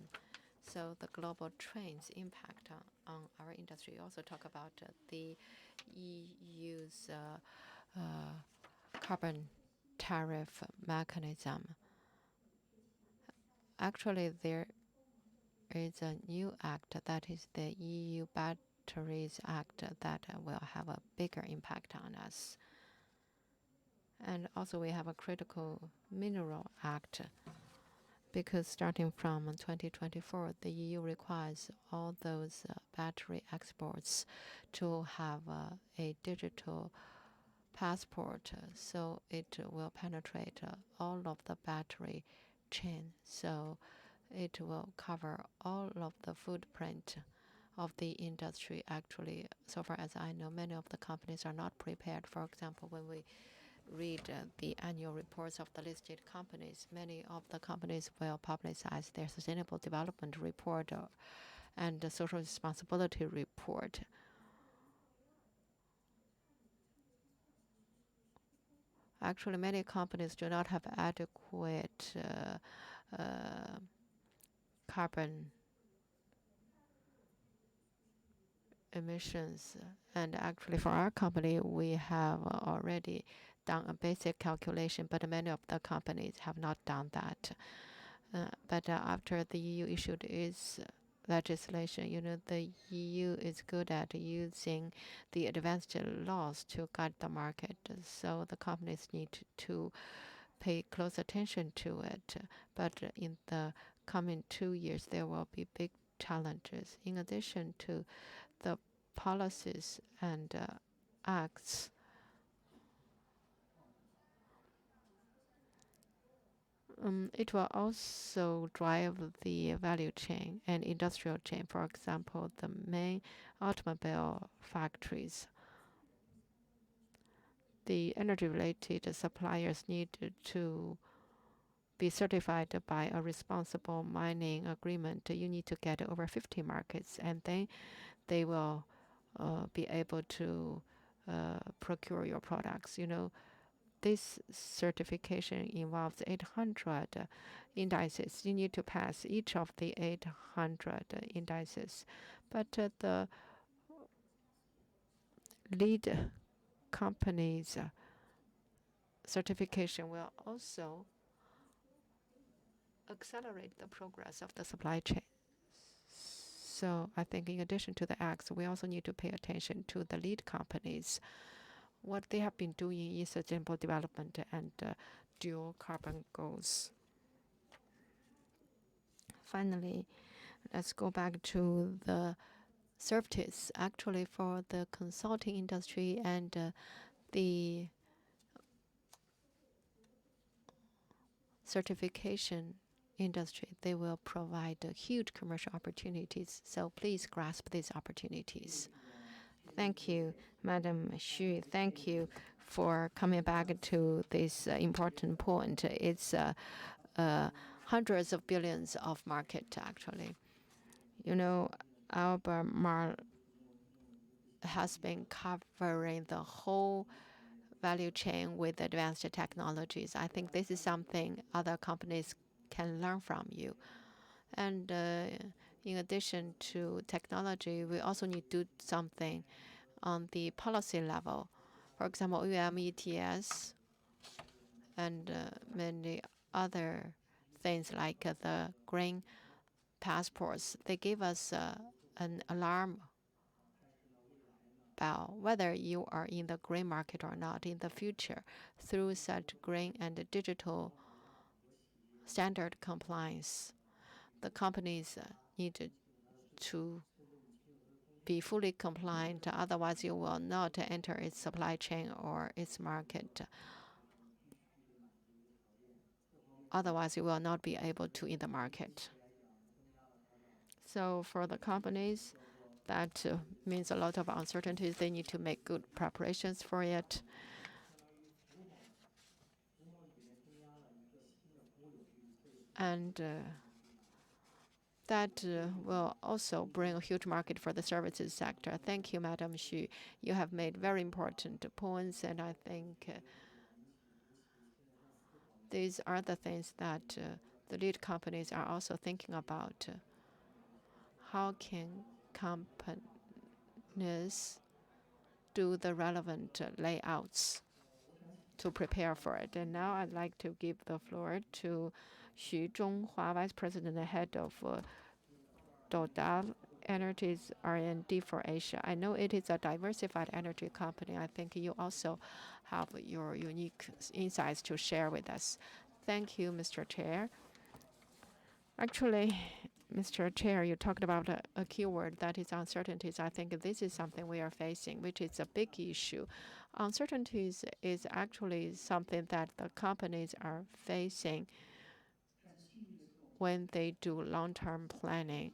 So the global trends impact on our industry. You also talk about the EU's carbon tariff mechanism. Actually, there is a new act, that is the EU Batteries Act, that will have a bigger impact on us. And also we have a Critical Mineral Act, because starting from 2024, the EU requires all those battery exports to have a digital passport, so it will penetrate all of the battery chain. So it will cover all of the footprint of the industry. Actually, so far as I know, many of the companies are not prepared. For example, when we read the annual reports of the listed companies, many of the companies will publicize their sustainable development report and the social responsibility report. Actually, many companies do not have adequate carbon emissions. And actually, for our company, we have already done a basic calculation, but many of the companies have not done that. But after the EU issued its legislation, you know, the EU is good at using the advanced laws to guide the market. So the companies need to pay close attention to it. But in the coming 2 years, there will be big challenges. In addition to the policies and acts, it will also drive the value chain and industrial chain. For example, the main automobile factories, the energy-related suppliers need to be certified by a responsible mining agreement. You need to get over 50 markets, and then they will be able to procure your products. You know, this certification involves 800 indices. You need to pass each of the 800 indices. But the lead companies' certification will also accelerate the progress of the supply chain. So I think in addition to the acts, we also need to pay attention to the lead companies, what they have been doing in sustainable development and dual carbon goals. Finally, let's go back to the services. Actually, for the consulting industry and the certification industry, they will provide huge commercial opportunities. So please grasp these opportunities. Thank you, Madam Xu. Thank you for coming back to this important point. It's hundreds of billions of market, actually. You know, Albemarle has been covering the whole value chain with advanced technologies. I think this is something other companies can learn from you. And in addition to technology, we also need to do something on the policy level. For example, ETS and many other things like the green passports. They give us an alarm bell whether you are in the green market or not in the future. Through such green and digital standard compliance, the companies need to be fully compliant, otherwise you will not enter its supply chain or its market. Otherwise, you will not be able to in the market. So for the companies, that means a lot of uncertainties. They need to make good preparations for it. And that will also bring a huge market for the services sector. Thank you, Madam Xu. You have made very important points, and I think these are the things that the lead companies are also thinking about. How can companies do the relevant layouts to prepare for it? And now I'd like to give the floor to Xu Zhonghua, Vice President and Head of Total Energies R&D for Asia. I know it is a diversified energy company. I think you also have your unique insights to share with us. Thank you, Mr. Chair. Actually, Mr. Chair, you talked about a keyword that is uncertainties. I think this is something we are facing, which is a big issue. Uncertainties is actually something that the companies are facing when they do long-term planning.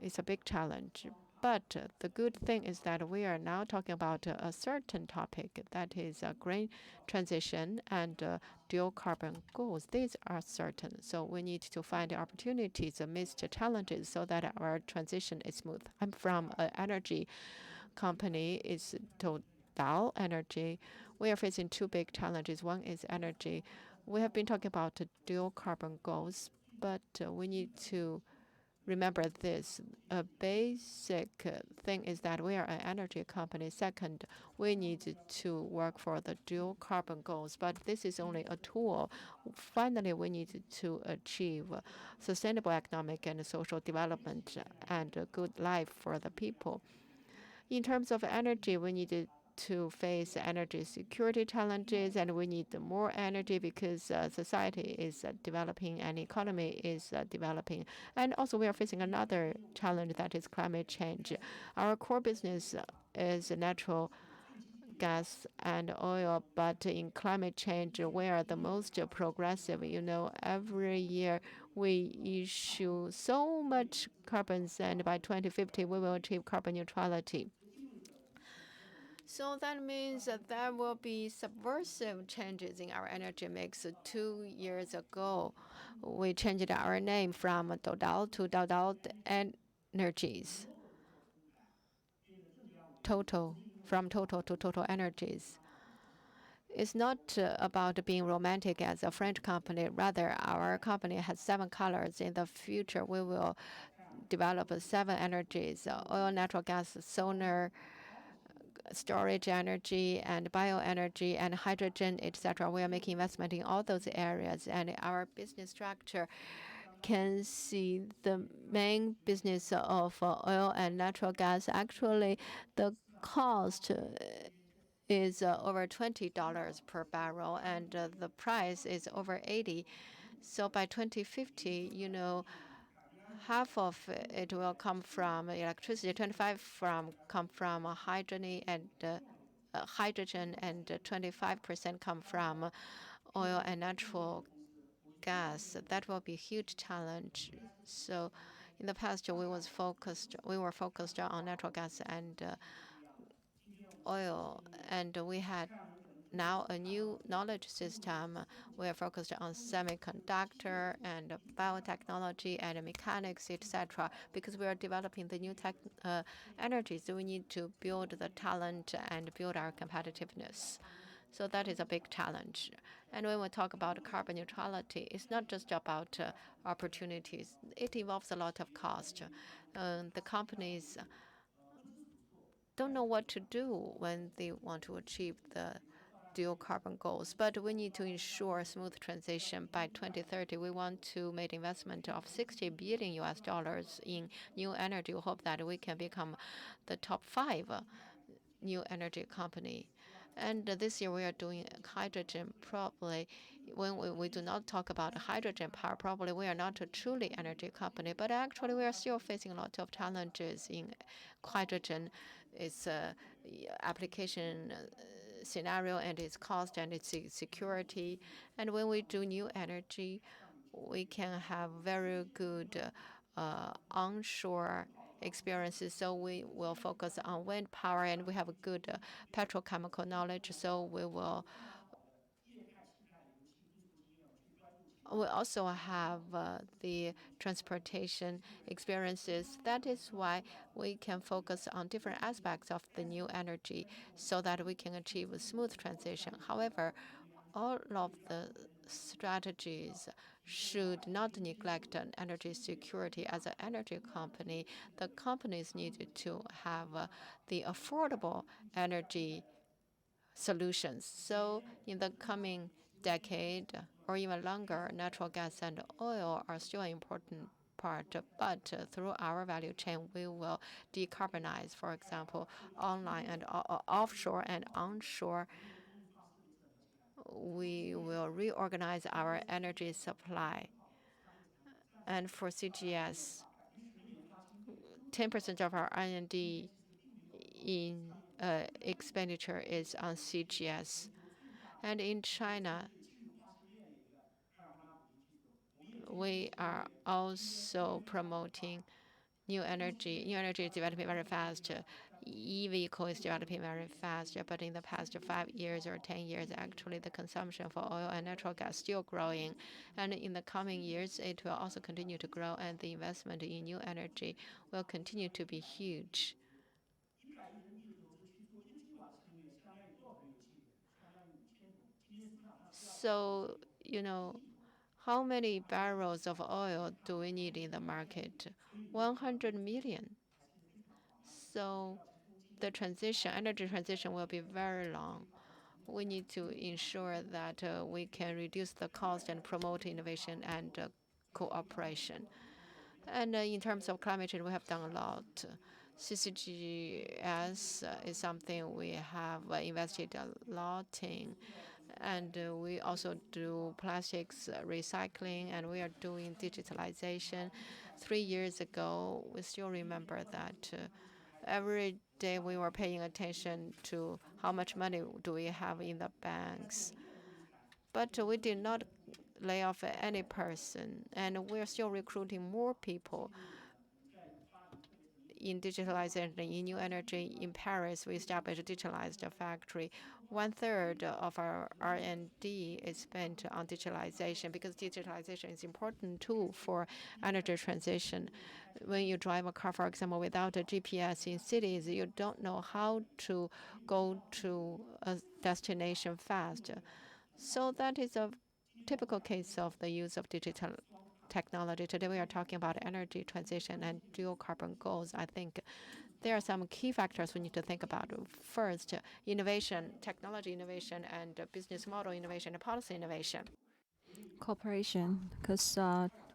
It's a big challenge. But the good thing is that we are now talking about a certain topic, that is a green transition and dual carbon goals. These are certain. So we need to find opportunities amidst challenges so that our transition is smooth. I'm from an energy company. It's Total Energy. We are facing two big challenges. One is energy. We have been talking about dual carbon goals, but we need to remember this. A basic thing is that we are an energy company. Second, we need to work for the dual carbon goals, but this is only a tool. Finally, we need to achieve sustainable economic and social development and a good life for the people. In terms of energy, we need to face energy security challenges, and we need more energy because society is developing and economy is developing. And also we are facing another challenge, that is climate change. Our core business is natural gas and oil, but in climate change, we are the most progressive. You know, every year we issue so much carbons, and by 2050 we will achieve carbon neutrality. So that means that there will be subversive changes in our energy mix. 2 years ago, we changed our name from Total to Total Energies. From Total to Total Energies. It's not about being romantic as a French company. Rather, our company has 7 colors. In the future, we will develop 7 energies: oil, natural gas, solar, storage energy, and bioenergy, and hydrogen, etc. We are making investment in all those areas, and our business structure can see the main business of oil and natural gas. Actually, the cost is over $20 per barrel, and the price is over 80. So by 2050, you know, half of it will come from electricity, 25 come from hydrogen, and 25% come from oil and natural gas. That will be a huge challenge. So in the past, we were focused on natural gas and oil, and we had now a new knowledge system. We are focused on semiconductor and biotechnology and mechanics, etc. Because we are developing the new energies, we need to build the talent and build our competitiveness. So that is a big challenge. And when we talk about carbon neutrality, it's not just about opportunities. It involves a lot of cost. The companies don't know what to do when they want to achieve the dual carbon goals, but we need to ensure a smooth transition. By 2030, we want to make investment of $60 billion in new energy. We hope that we can become the top 5 new energy company. And this year we are doing hydrogen. Probably when we do not talk about hydrogen power, probably we are not a truly energy company, but actually we are still facing a lot of challenges in hydrogen. Its application scenario and its cost and its security. And when we do new energy, we can have very good onshore experiences. So we will focus on wind power, and we have a good petrochemical knowledge. So we also have the transportation experiences. That is why we can focus on different aspects of the new energy so that we can achieve a smooth transition. However, all of the strategies should not neglect energy security. As an energy company, the companies need to have the affordable energy solutions. So in the coming decade or even longer, natural gas and oil are still an important part, but through our value chain, we will decarbonize, for example, online and offshore and onshore. We will reorganize our energy supply. And for CGS, 10% of our R&D in expenditure is on CGS. And in China, we are also promoting new energy. New energy is developing very fast. E-vehicle is developing very fast, but in the past 5 years or 10 years, actually the consumption for oil and natural gas is still growing. And in the coming years, it will also continue to grow, and the investment in new energy will continue to be huge. So, how many barrels of oil do we need in the market? 100 million. So the energy transition will be very long. We need to ensure that we can reduce the cost and promote innovation and cooperation. And in terms of climate change, we have done a lot. CCGS is something we have invested a lot in. And we also do plastics recycling, and we are doing digitalization. 3 years ago, we still remember that every day we were paying attention to how much money do we have in the banks. But we did not lay off any person, and we're still recruiting more people in digitalization, in new energy. In Paris, we established a digitalized factory. 1/3 of our R&D is spent on digitalization because digitalization is an important tool for energy transition. When you drive a car, for example, without a GPS in cities, you don't know how to go to a destination fast. So that is a typical case of the use of digital technology. Today we are talking about energy transition and dual carbon goals. I think there are some key factors we need to think about. First, innovation, technology innovation, and business model innovation and policy innovation. Cooperation, because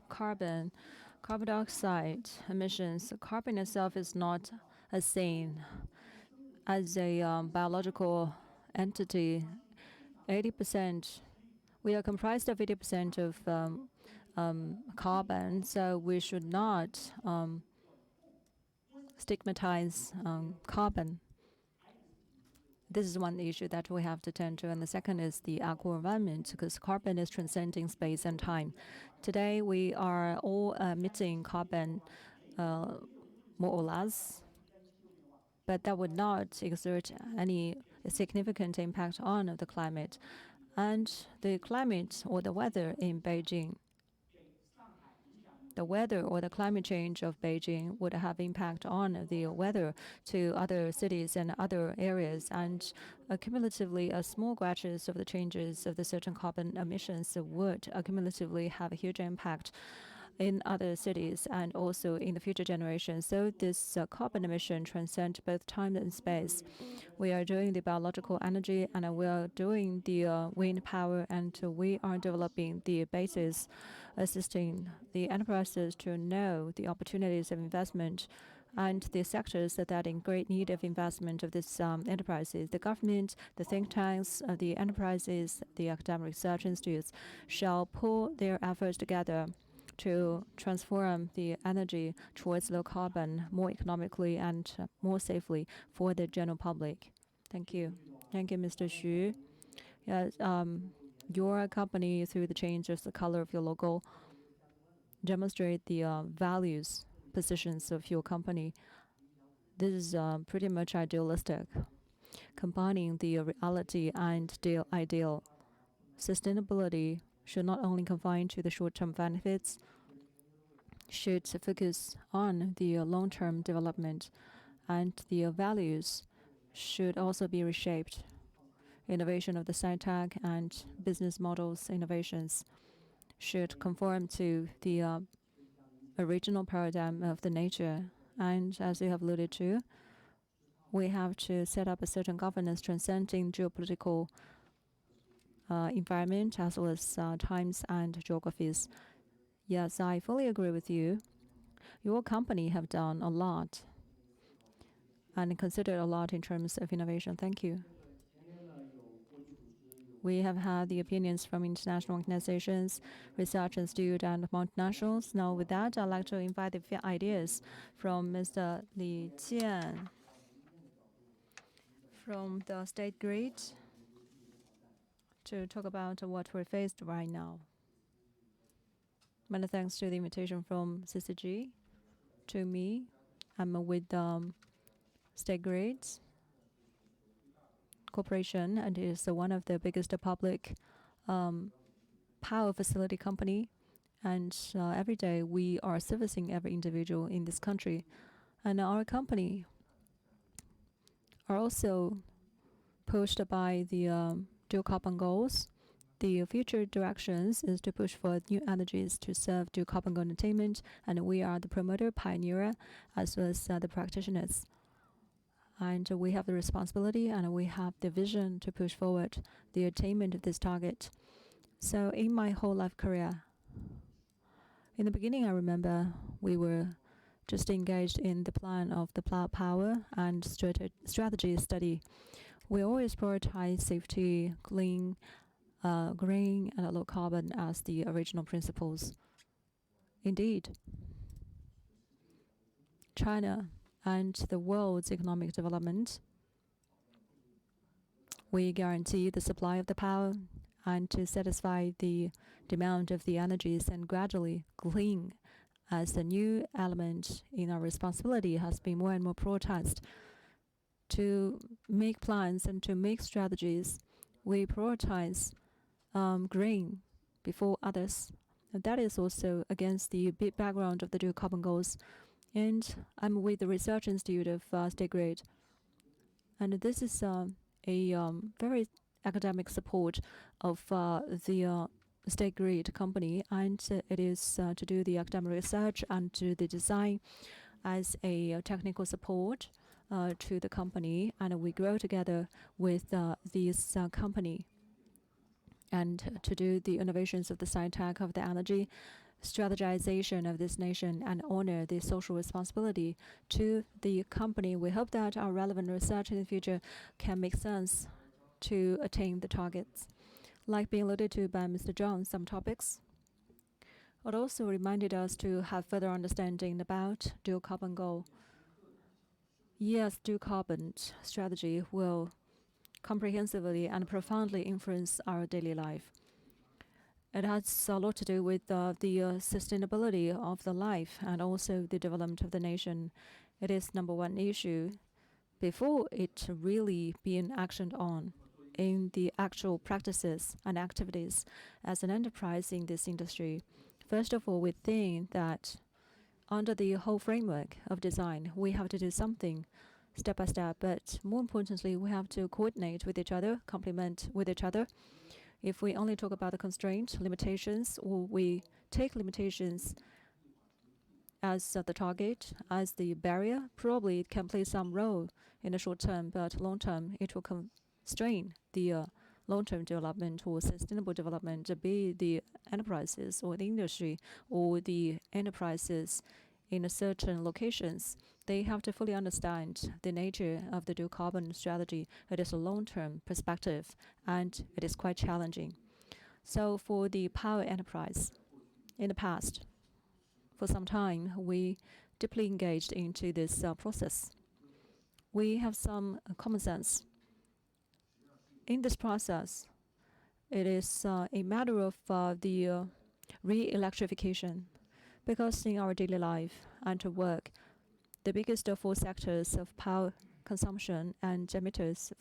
carbon dioxide emissions, carbon itself is not a seen as a biological entity. 80%, we are comprised of 80% of carbon, so we should not stigmatize carbon. This is one issue that we have to tend to. And the second is the agro-environment, because carbon is transcending space and time. Today, we are all emitting carbon more or less, but that would not exert any significant impact on the climate. And the climate or the weather in Beijing, the weather or the climate change of Beijing would have impact on the weather to other cities and other areas. And cumulatively, small batches of the changes of the certain carbon emissions would cumulatively have a huge impact in other cities and also in the future generations. So this carbon emission transcends both time and space. We are doing the biological energy and we are doing the wind power, and we are developing the basis, assisting the enterprises to know the opportunities of investment and the sectors that are in great need of investment of these enterprises. The government, the think tanks, the enterprises, the academic research institutes shall pull their efforts together to transform the energy towards low carbon more economically and more safely for the general public. Thank you. Thank you, Mr. Xu. Yes, your company, through the change of the color of your logo, demonstrate the values, positions of your company. This is pretty much idealistic, combining the reality and the ideal. Sustainability should not only confine to the short-term benefits, should focus on the long-term development, and the values should also be reshaped. Innovation of the sci-tech and business models innovations should conform to the original paradigm of the nature. And as you have alluded to, we have to set up a certain governance transcending geopolitical environment as well as times and geographies. Yes, I fully agree with you. Your company have done a lot and considered a lot in terms of innovation. Thank you. We have had the opinions from international organizations, research institute, and multinationals. Now, with that, I'd like to invite the ideas from Mr. Li Jian from the State Grid to talk about what we're faced right now. Many thanks to the invitation from CCG to me. I'm with State Grid Corporation, and it is one of the biggest public power facility company. And every day we are servicing every individual in this country. And our company are also pushed by the dual carbon goals. The future directions is to push for new energies to serve dual carbon goal attainment, and we are the promoter, pioneer, as well as the practitioners. And we have the responsibility and we have the vision to push forward the attainment of this target. So in my whole life career, in the beginning I remember we were just engaged in the plan of the power and strategy study. We always prioritize safety, clean, green, and low carbon as the original principles. Indeed, China and the world's economic development, we guarantee the supply of the power and to satisfy the demand of the energies, and gradually clean as a new element in our responsibility has been more and more prioritized. To make plans and to make strategies, we prioritize green before others. And that is also against the big background of the dual carbon goals. And I'm with the Research Institute of State Grid. And this is a very academic support of the State Grid company. And it is to do the academic research and to the design as a technical support to the company. And we grow together with this company and to do the innovations of the sci-tech of the energy, strategization of this nation, and honor the social responsibility to the company. We hope that our relevant research in the future can make sense to attain the targets. Like being alluded to by Mr. Zhang, some topics. It also reminded us to have further understanding about dual carbon goal. Yes, dual carbon strategy will comprehensively and profoundly influence our daily life. It has a lot to do with the sustainability of the life and also the development of the nation. It is number one issue before it really being actioned on in the actual practices and activities as an enterprise in this industry. First of all, we think that under the whole framework of design, we have to do something step by step, but more importantly, we have to coordinate with each other, complement with each other. If we only talk about the constraint, limitations, or we take limitations as the target, as the barrier, probably it can play some role in the short term, but long term, it will constrain the long-term development or sustainable development, be the enterprises or the industry or the enterprises in certain locations. They have to fully understand the nature of the dual carbon strategy. It is a long-term perspective, and it is quite challenging. So for the power enterprise, in the past, for some time, we deeply engaged into this process. We have some common sense. In this process, it is a matter of the re-electrification, because in our daily life and work, the biggest of 4 sectors of power consumption and emitters,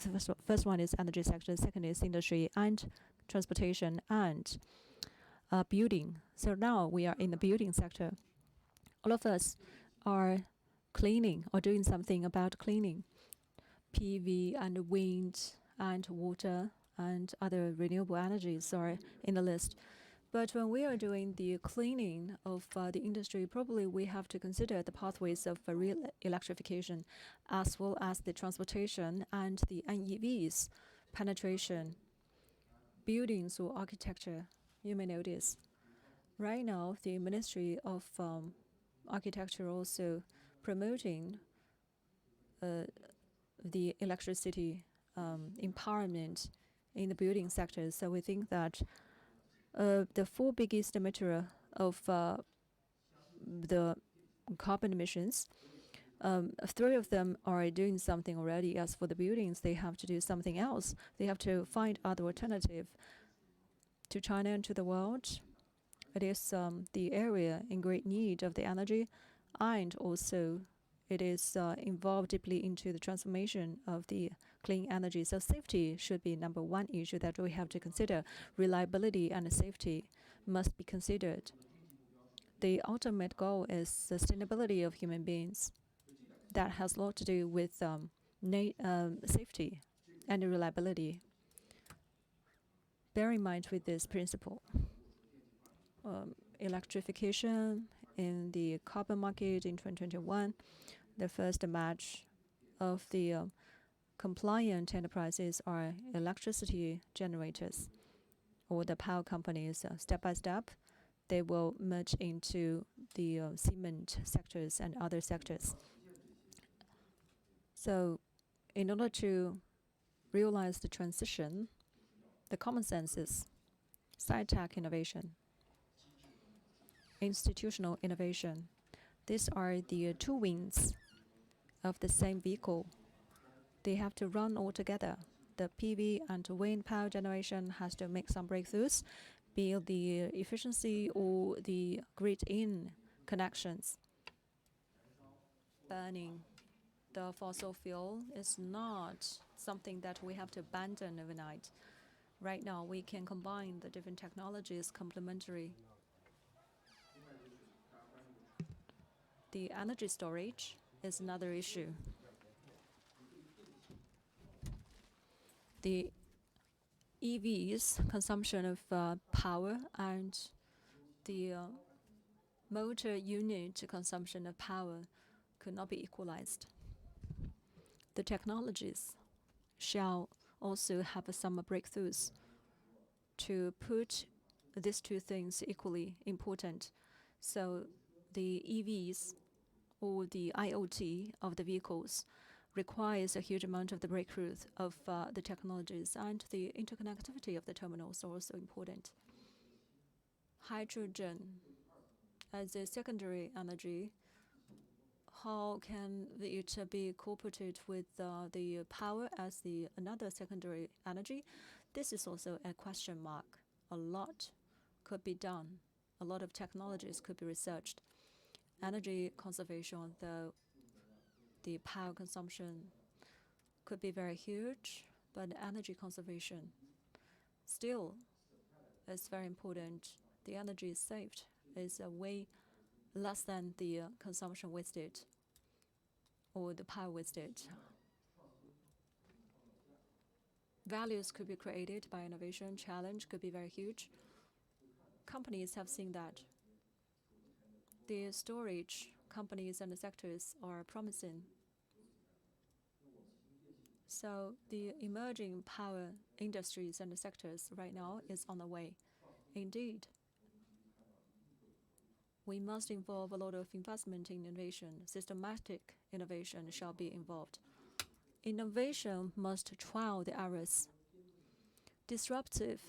first one is energy sector, second is industry and transportation and building. So now we are in the building sector. All of us are cleaning or doing something about cleaning. PV and wind and water and other renewable energies are in the list. But when we are doing the cleaning of the industry, probably we have to consider the pathways of real electrification, as well as the transportation and the NEVs penetration, buildings or architecture. You may notice. Right now, the Ministry of Architecture also promoting the electricity empowerment in the building sector. So we think that the 4 biggest emitter of the carbon emissions, 3 of them are doing something already. As for the buildings, they have to do something else. They have to find other alternative to China and to the world. It is the area in great need of the energy, and also it is involved deeply into the transformation of the clean energy. So safety should be number 1 issue that we have to consider. Reliability and safety must be considered. The ultimate goal is sustainability of human beings. That has a lot to do with safety and reliability. Bear in mind with this principle. Electrification in the carbon market in 2021, the first batch of the compliant enterprises are electricity generators or the power companies. Step by step, they will merge into the cement sectors and other sectors. So in order to realize the transition, the common sense is sci-tech innovation, institutional innovation. These are the 2 wings of the same vehicle. They have to run all together. The PV and wind power generation has to make some breakthroughs, be it the efficiency or the grid-in connections. Burning the fossil fuel is not something that we have to abandon overnight. Right now, we can combine the different technologies complementary. The energy storage is another issue. The EVs consumption of power and the motor unit consumption of power could not be equalized. The technologies shall also have some breakthroughs to put these 2 things equally important. So the EVs or the IoT of the vehicles requires a huge amount of the breakthroughs of the technologies, and the interconnectivity of the terminals are also important. Hydrogen as a secondary energy, how can it be incorporated with the power as another secondary energy? This is also a question mark. A lot could be done. A lot of technologies could be researched. Energy conservation, the power consumption, could be very huge, but energy conservation still is very important. The energy saved is way less than the consumption wasted or the power wasted. Values could be created by innovation. Challenge could be very huge. Companies have seen that. The storage companies and the sectors are promising. So the emerging power industries and the sectors right now is on the way. Indeed, we must involve a lot of investment in innovation. Systematic innovation shall be involved. Innovation must trial the errors. Disruptive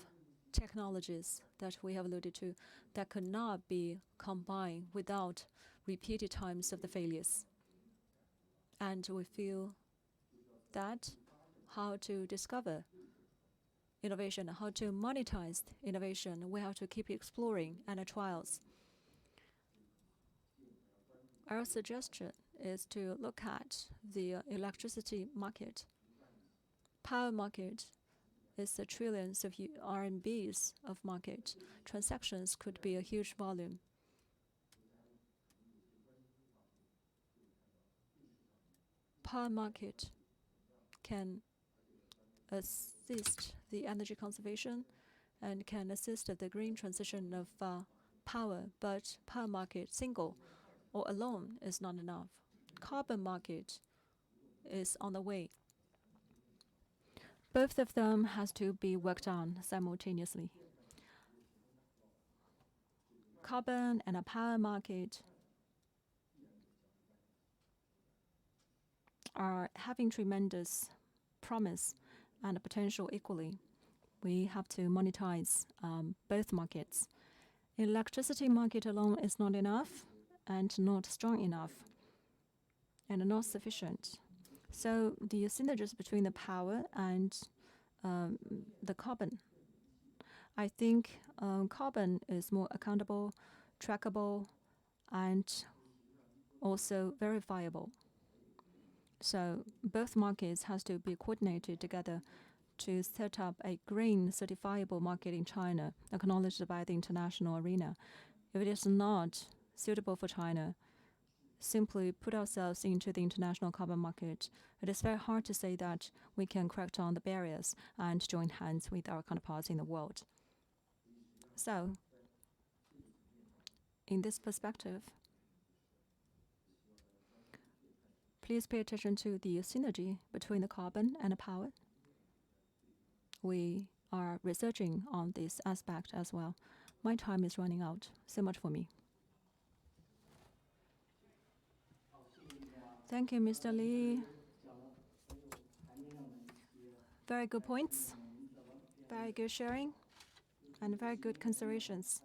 technologies that we have alluded to that could not be combined without repeated times of the failures. And we feel that how to discover innovation, how to monetize innovation, we have to keep exploring and trials. Our suggestion is to look at the electricity market. Power market is the trillions of RMBs of market. Transactions could be a huge volume. Power market can assist the energy conservation and can assist the green transition of power, but power market single or alone is not enough. Carbon market is on the way. Both of them has to be worked on simultaneously. Carbon and a power market are having tremendous promise and potential equally. We have to monetize both markets. Electricity market alone is not enough and not strong enough and not sufficient. So the synergies between the power and the carbon. I think carbon is more accountable, trackable, and also verifiable. So both markets has to be coordinated together to set up a green certifiable market in China, acknowledged by the international arena. If it is not suitable for China, simply put ourselves into the international carbon market, it is very hard to say that we can crack down the barriers and join hands with our counterparts in the world. So, in this perspective, please pay attention to the synergy between the carbon and the power. We are researching on this aspect as well. My time is running out. So much for me. Thank you, Mr. Li. Very good points, very good sharing, and very good considerations.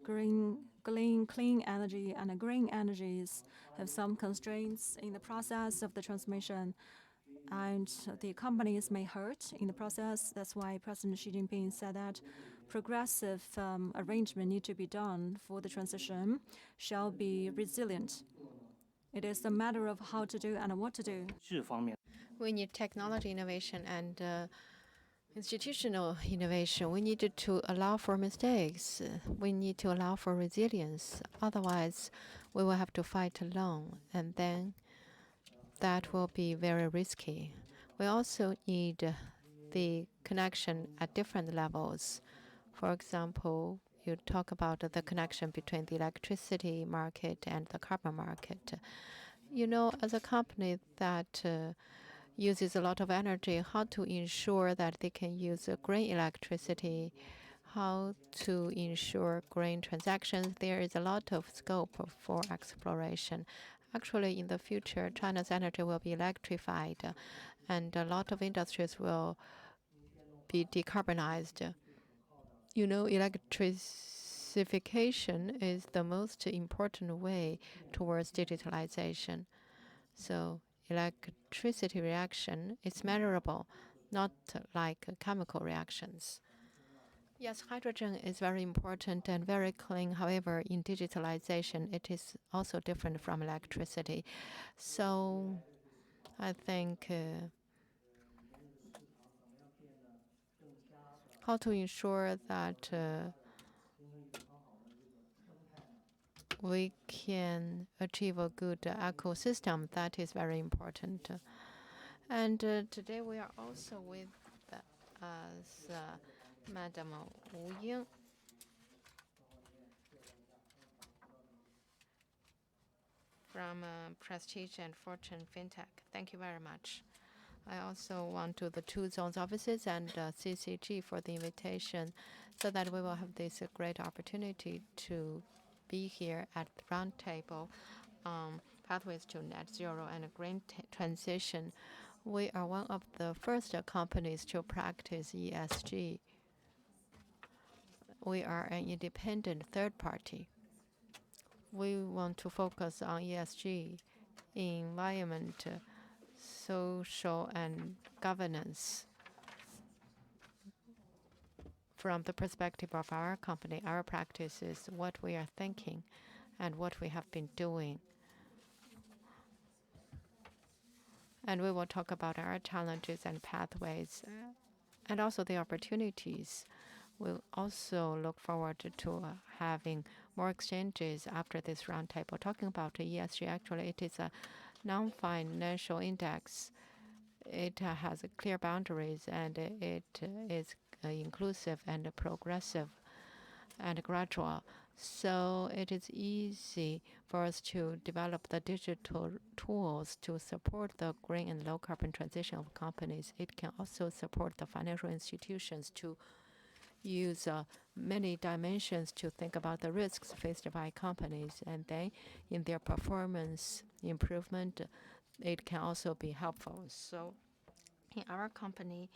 Clean energy and green energies have some constraints in the process of the transmission, and the companies may hurt in the process. That's why President Xi Jinping said that progressive arrangement need to be done for the transition shall be resilient. It is a matter of how to do and what to do. We need technology innovation and institutional innovation. We need to allow for mistakes. We need to allow for resilience. Otherwise, we will have to fight alone, and then that will be very risky. We also need the connection at different levels. For example, you talk about the connection between the electricity market and the carbon market. You know, as a company that uses a lot of energy, how to ensure that they can use green electricity, how to ensure green transactions. There is a lot of scope for exploration. Actually, in the future, China's energy will be electrified, and a lot of industries will be decarbonized. You know, electrification is the most important way towards digitalization. So electricity reaction is measurable, not like chemical reactions. Yes, hydrogen is very important and very clean. However, in digitalization, it is also different from electricity. So I think how to ensure that we can achieve a good ecosystem, that is very important. And today we are also with us Madam Wu Ying from Prestige and Fortune FinTech. Thank you very much. I also want to the two zones offices and CCG for the invitation so that we will have this great opportunity to be here at the round table pathways to net zero and a green transition. We are one of the first companies to practice ESG. We are an independent third party. We want to focus on ESG, environment, social, and governance. From the perspective of our company, our practice is what we are thinking and what we have been doing. And we will talk about our challenges and pathways and also the opportunities. We'll also look forward to having more exchanges after this roundtable. Talking about ESG, actually, it is a non-financial index. It has clear boundaries, and it is inclusive and progressive and gradual. So it is easy for us to develop the digital tools to support the green and low carbon transition of companies. It can also support the financial institutions to use many dimensions to think about the risks faced by companies, and then in their performance improvement, it can also be helpful. So in our company,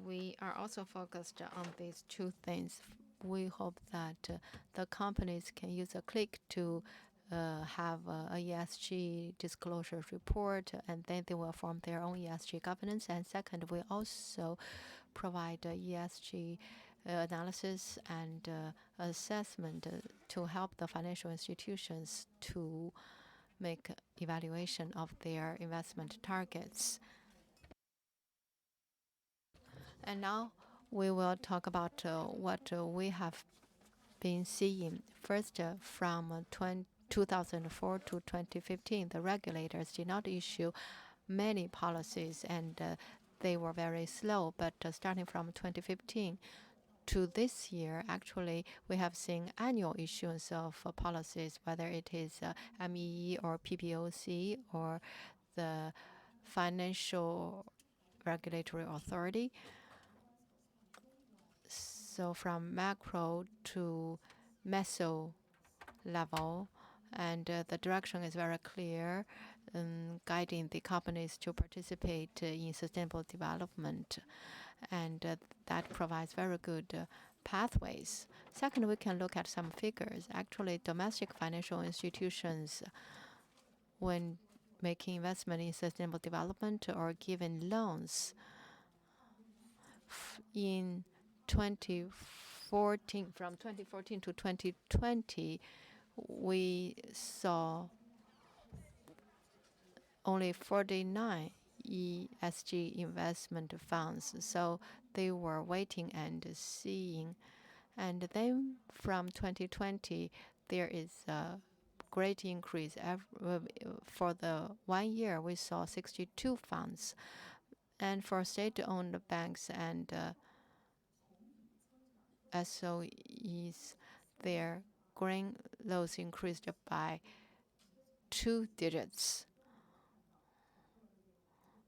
we are also focused on these two things. We hope that the companies can use a click to have a ESG disclosure report, and then they will form their own ESG governance. And second, we also provide ESG analysis and assessment to help the financial institutions to make evaluation of their investment targets. And now we will talk about what we have been seeing. First, from 2004 to 2015, the regulators did not issue many policies, and they were very slow. But starting from 2015 to this year, actually, we have seen annual issuance of policies, whether it is MEE or PBOC or the Financial Regulatory Authority. So from macro to meso level, and the direction is very clear, guiding the companies to participate in sustainable development, and that provides very good pathways. Second, we can look at some figures. Actually, domestic financial institutions, when making investment in sustainable development or giving loans, in 2014, from 2014 to 2020, we saw only 49 ESG investment funds. So they were waiting and seeing. And then from 2020, there is a great increase. For the 1 year, we saw 62 funds. And for state-owned banks and SOEs, their green loans increased by 2 digits.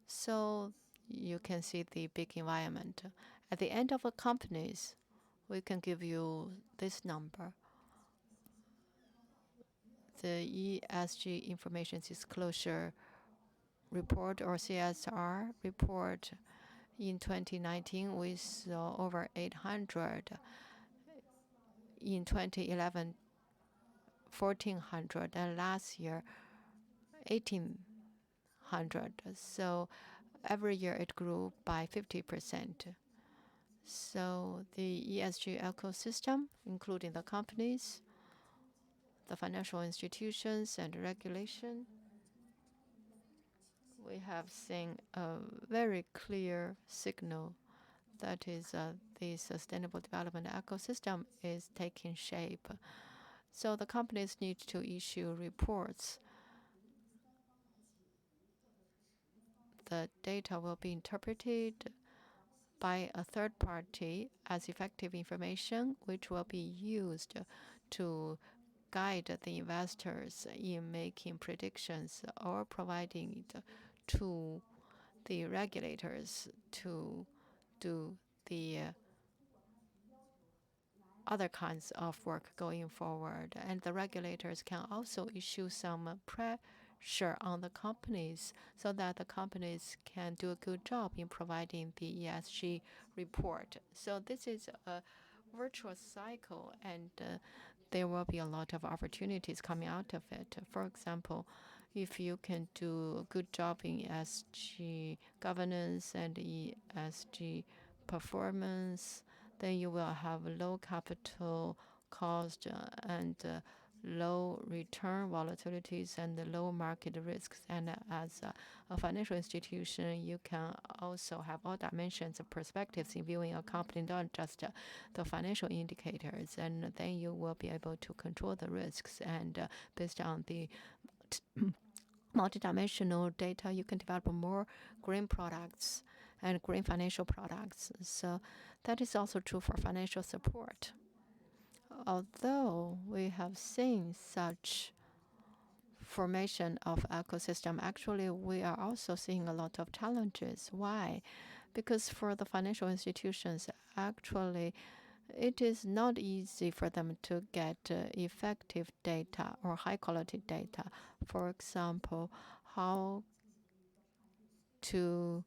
So you can see the big environment. At the end of the companies, we can give you this number. The ESG information disclosure report or CSR report in 2019, we saw over 800. In 2011, 1,400, and last year, 1,800. So every year it grew by 50%. So the ESG ecosystem, including the companies, the financial institutions, and regulation, we have seen a very clear signal that is the sustainable development ecosystem is taking shape. So the companies need to issue reports. The data will be interpreted by a third party as effective information, which will be used to guide the investors in making predictions or providing it to the regulators to do the other kinds of work going forward. And the regulators can also issue some pressure on the companies so that the companies can do a good job in providing the ESG report. So this is a virtuous cycle, and there will be a lot of opportunities coming out of it. For example, if you can do a good job in ESG governance and ESG performance, then you will have low capital cost and low return volatilities and low market risks. And as a financial institution, you can also have all dimensions of perspectives in viewing a company, not just the financial indicators. And then you will be able to control the risks. And based on the multidimensional data, you can develop more green products and green financial products. So that is also true for financial support. Although we have seen such formation of ecosystem, actually we are also seeing a lot of challenges. Why? Because for the financial institutions, actually it is not easy for them to get effective data or high quality data. For example, how to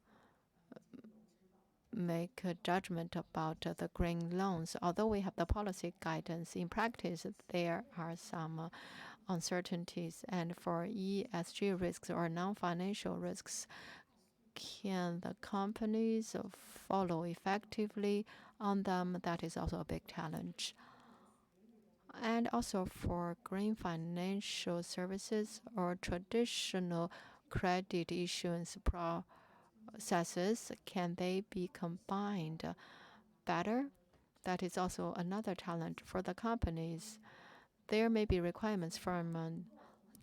make a judgment about the green loans. Although we have the policy guidance, in practice there are some uncertainties. And for ESG risks or non-financial risks, can the companies follow effectively on them? That is also a big challenge. And also for green financial services or traditional credit issuance processes, can they be combined better? That is also another challenge for the companies. There may be requirements from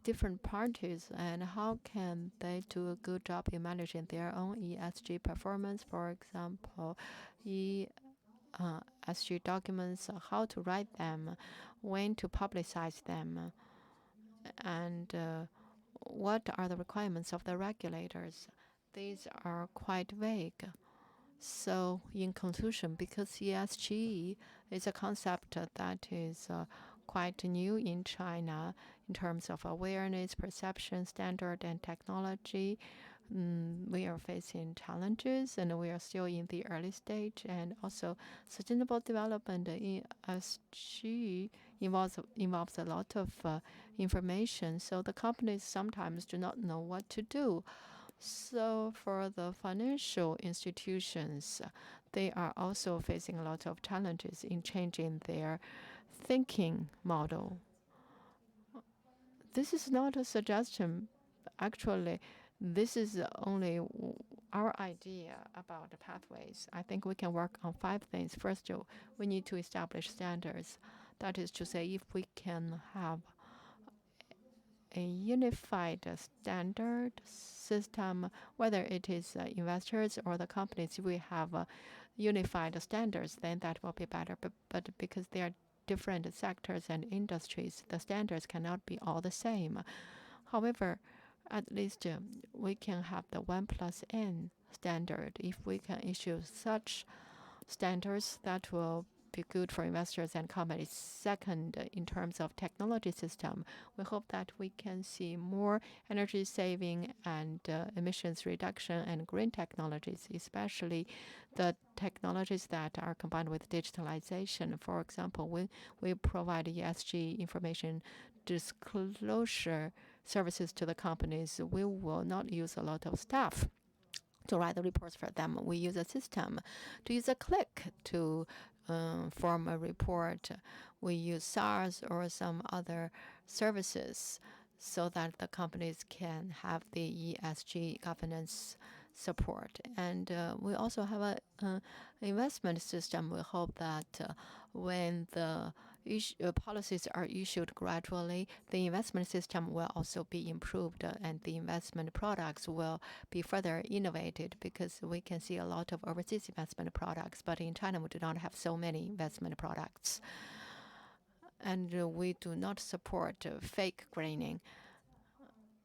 different parties, and how can they do a good job in managing their own ESG performance? For example, ESG documents, how to write them, when to publicize them, and what are the requirements of the regulators? These are quite vague. So in conclusion, because ESG is a concept that is quite new in China in terms of awareness, perception, standard, and technology, we are facing challenges, and we are still in the early stage. And also, sustainable development in ESG involves a lot of information, so the companies sometimes do not know what to do. So for the financial institutions, they are also facing a lot of challenges in changing their thinking model. This is not a suggestion. Actually, this is only our idea about the pathways. I think we can work on 5 things. First, we need to establish standards. That is to say, if we can have a unified standard system, whether it is investors or the companies, we have unified standards, then that will be better. But because they are different sectors and industries, the standards cannot be all the same. However, at least we can have the 1+N standard. If we can issue such standards, that will be good for investors and companies. Second, in terms of technology system, we hope that we can see more energy saving and emissions reduction and green technologies, especially the technologies that are combined with digitalization. For example, when we provide ESG information disclosure services to the companies, we will not use a lot of staff to write the reports for them. We use a system to use a click to form a report. We use SaaS or some other services. so that the companies can have the ESG governance support. And we also have an investment system. We hope that when the policies are issued gradually, the investment system will also be improved and the investment products will be further innovated, because we can see a lot of overseas investment products, but in China we do not have so many investment products. And we do not support fake greening.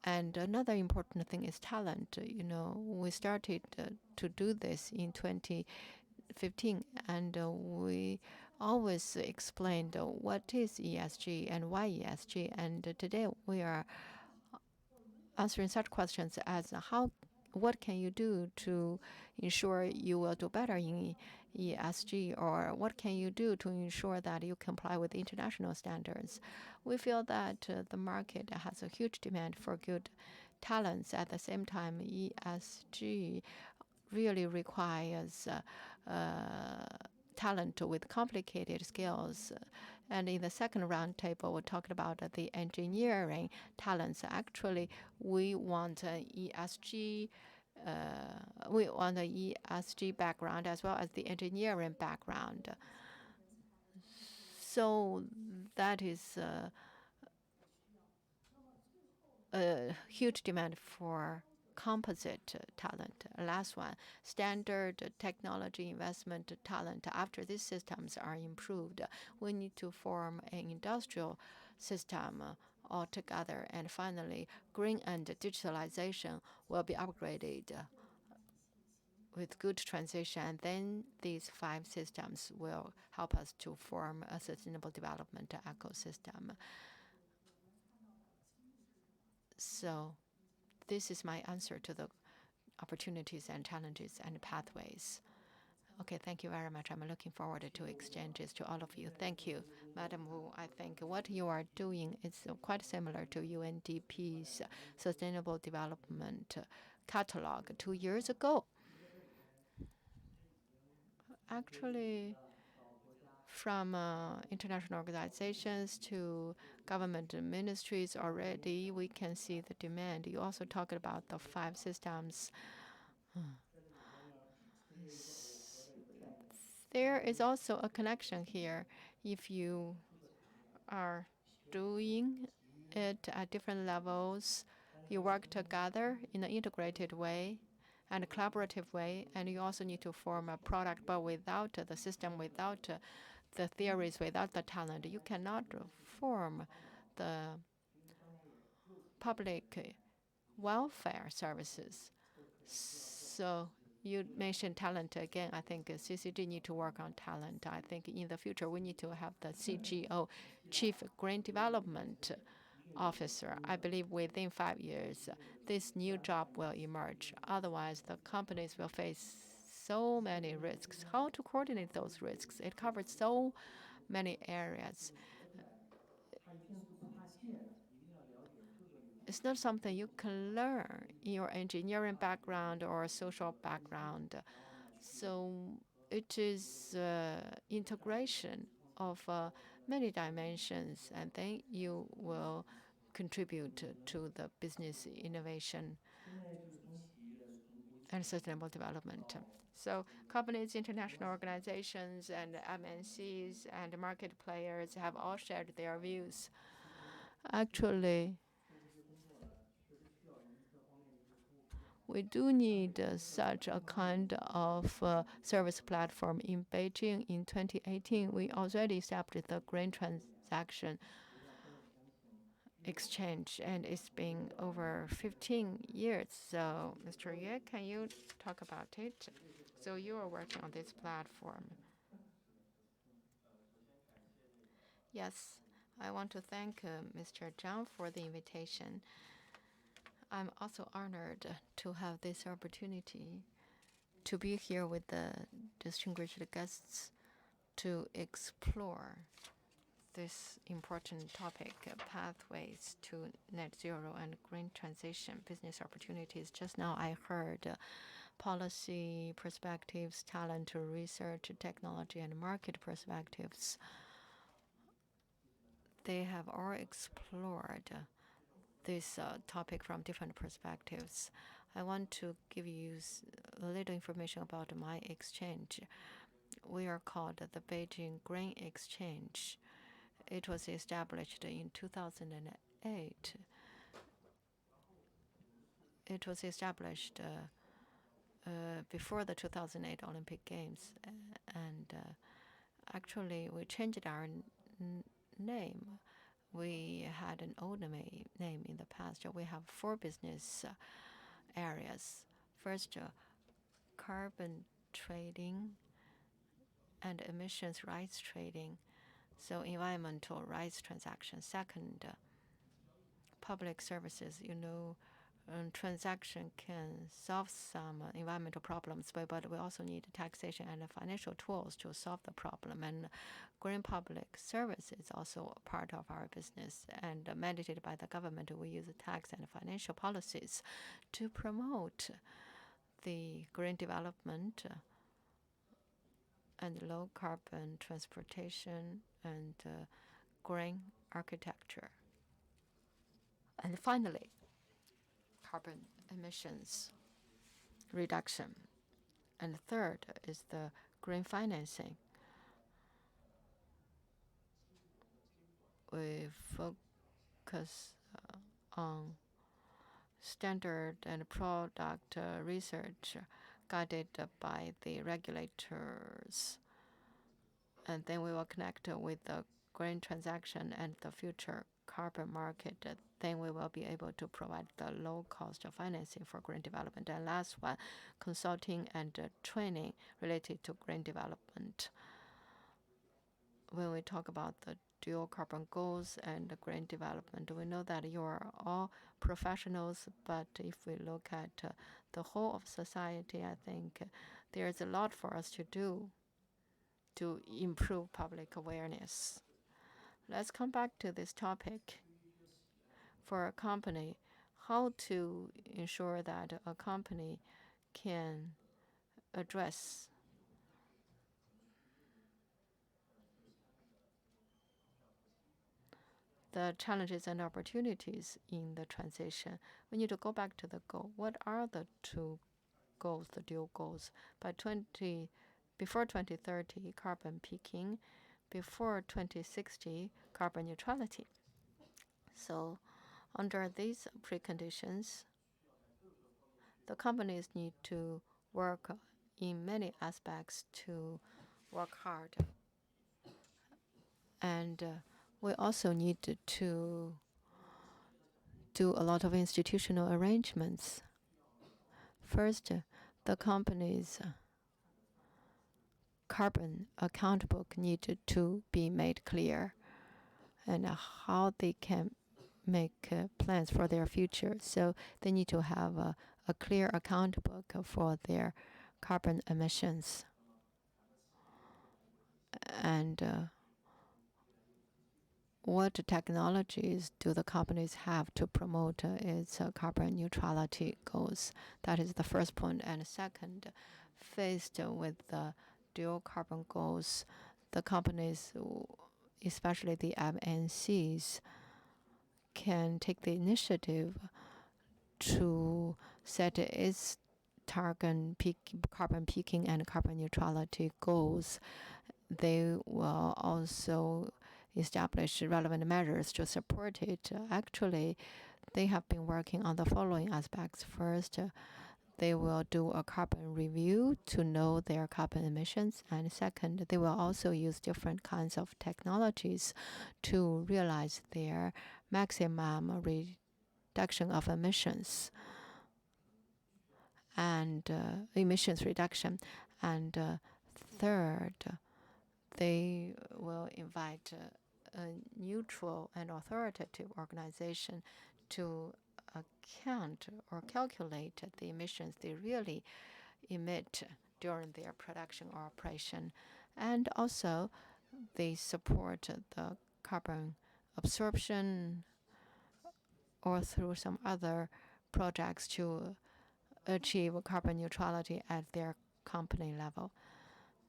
And another important thing is talent. We started to do this in 2015, and we always explained what is ESG and why ESG. And today we are answering such questions as what can you do to ensure you will do better in ESG, or what can you do to ensure that you comply with international standards? We feel that the market has a huge demand for good talents. At the same time, ESG really requires talent with complicated skills. And in the second round table, we talked about the engineering talents. Actually, we want ESG. We want an ESG background as well as the engineering background. So that is a huge demand for composite talent. Last one, standard technology investment talent. After these systems are improved, we need to form an industrial system altogether. And finally, green and digitalization will be upgraded with good transition. And then these 5 systems will help us to form a sustainable development ecosystem. So this is my answer to the opportunities and challenges and pathways. Okay, thank you very much. I'm looking forward to exchanges to all of you. Thank you, Madam Wu. I think what you are doing is quite similar to UNDP's Sustainable Development Catalog 2 years ago. Actually, from international organizations to government ministries already, we can see the demand. You also talked about the 5 systems. There is also a connection here. If you are doing it at different levels, you work together in an integrated way and a collaborative way, and you also need to form a product, but without the system, without the theories, without the talent, you cannot form the public welfare services. So you mentioned talent again. I think CCG need to work on talent. I think in the future we need to have the CGO, Chief Green Development Officer. I believe within 5 years, this new job will emerge. Otherwise, the companies will face so many risks. How to coordinate those risks? It covers so many areas. It's not something you can learn in your engineering background or social background. So it is integration of many dimensions, and then you will contribute to the business innovation and sustainable development. So companies, international organizations, and MNCs and market players have all shared their views. Actually, we do need such a kind of service platform in Beijing. In 2018, we already established the green transaction exchange, and it's been over 15 years. So, Mr. Yue, can you talk about it? So you are working on this platform. Yes, I want to thank Mr. Zhang for the invitation. I'm also honored to have this opportunity to be here with the distinguished guests to explore this important topic, pathways to net zero and green transition, business opportunities. Just now I heard policy perspectives, talent, research, technology, and market perspectives. They have all explored this topic from different perspectives. I want to give you a little information about my exchange. We are called the Beijing Grain Exchange. It was established in 2008. It was established before the 2008 Olympic Games, and actually we changed our name. We had an old name in the past. We have 4 business areas. First, carbon trading and emissions rights trading, so environmental rights transactions. Second, public services. Transaction can solve some environmental problems, but we also need taxation and financial tools to solve the problem. And green public service is also part of our business, and mandated by the government. We use tax and financial policies to promote the green development and low carbon transportation and green architecture. And finally, carbon emissions reduction. And third is the green financing. We focus on standard and product research guided by the regulators. And then we will connect with the green transaction and the future carbon market. Then we will be able to provide the low cost of financing for green development. And last one, consulting and training related to green development. When we talk about the dual carbon goals and green development, we know that you are all professionals, but if we look at the whole of society, I think there's a lot for us to do to improve public awareness. Let's come back to this topic. For a company, how to ensure that a company can address the challenges and opportunities in the transition. We need to go back to the goal. What are the 2 goals, the dual goals? Before 2030, carbon peaking. Before 2060, carbon neutrality. So under these preconditions, the companies need to work in many aspects to work hard. And we also need to do a lot of institutional arrangements. First, the company's carbon account book needed to be made clear, and how they can make plans for their future. So they need to have a clear account book for their carbon emissions. And what technologies do the companies have to promote its carbon neutrality goals? That is the first point. And second, faced with the dual carbon goals, the companies, especially the MNCs, can take the initiative to set its carbon peaking and carbon neutrality goals. They will also establish relevant measures to support it. Actually, they have been working on the following aspects. First, they will do a carbon review to know their carbon emissions. And second, they will also use different kinds of technologies to realize their maximum reduction of emissions and emissions reduction. And third, they will invite a neutral and authoritative organization to account or calculate the emissions they really emit during their production or operation. And also, they support the carbon absorption or through some other projects to achieve carbon neutrality at their company level.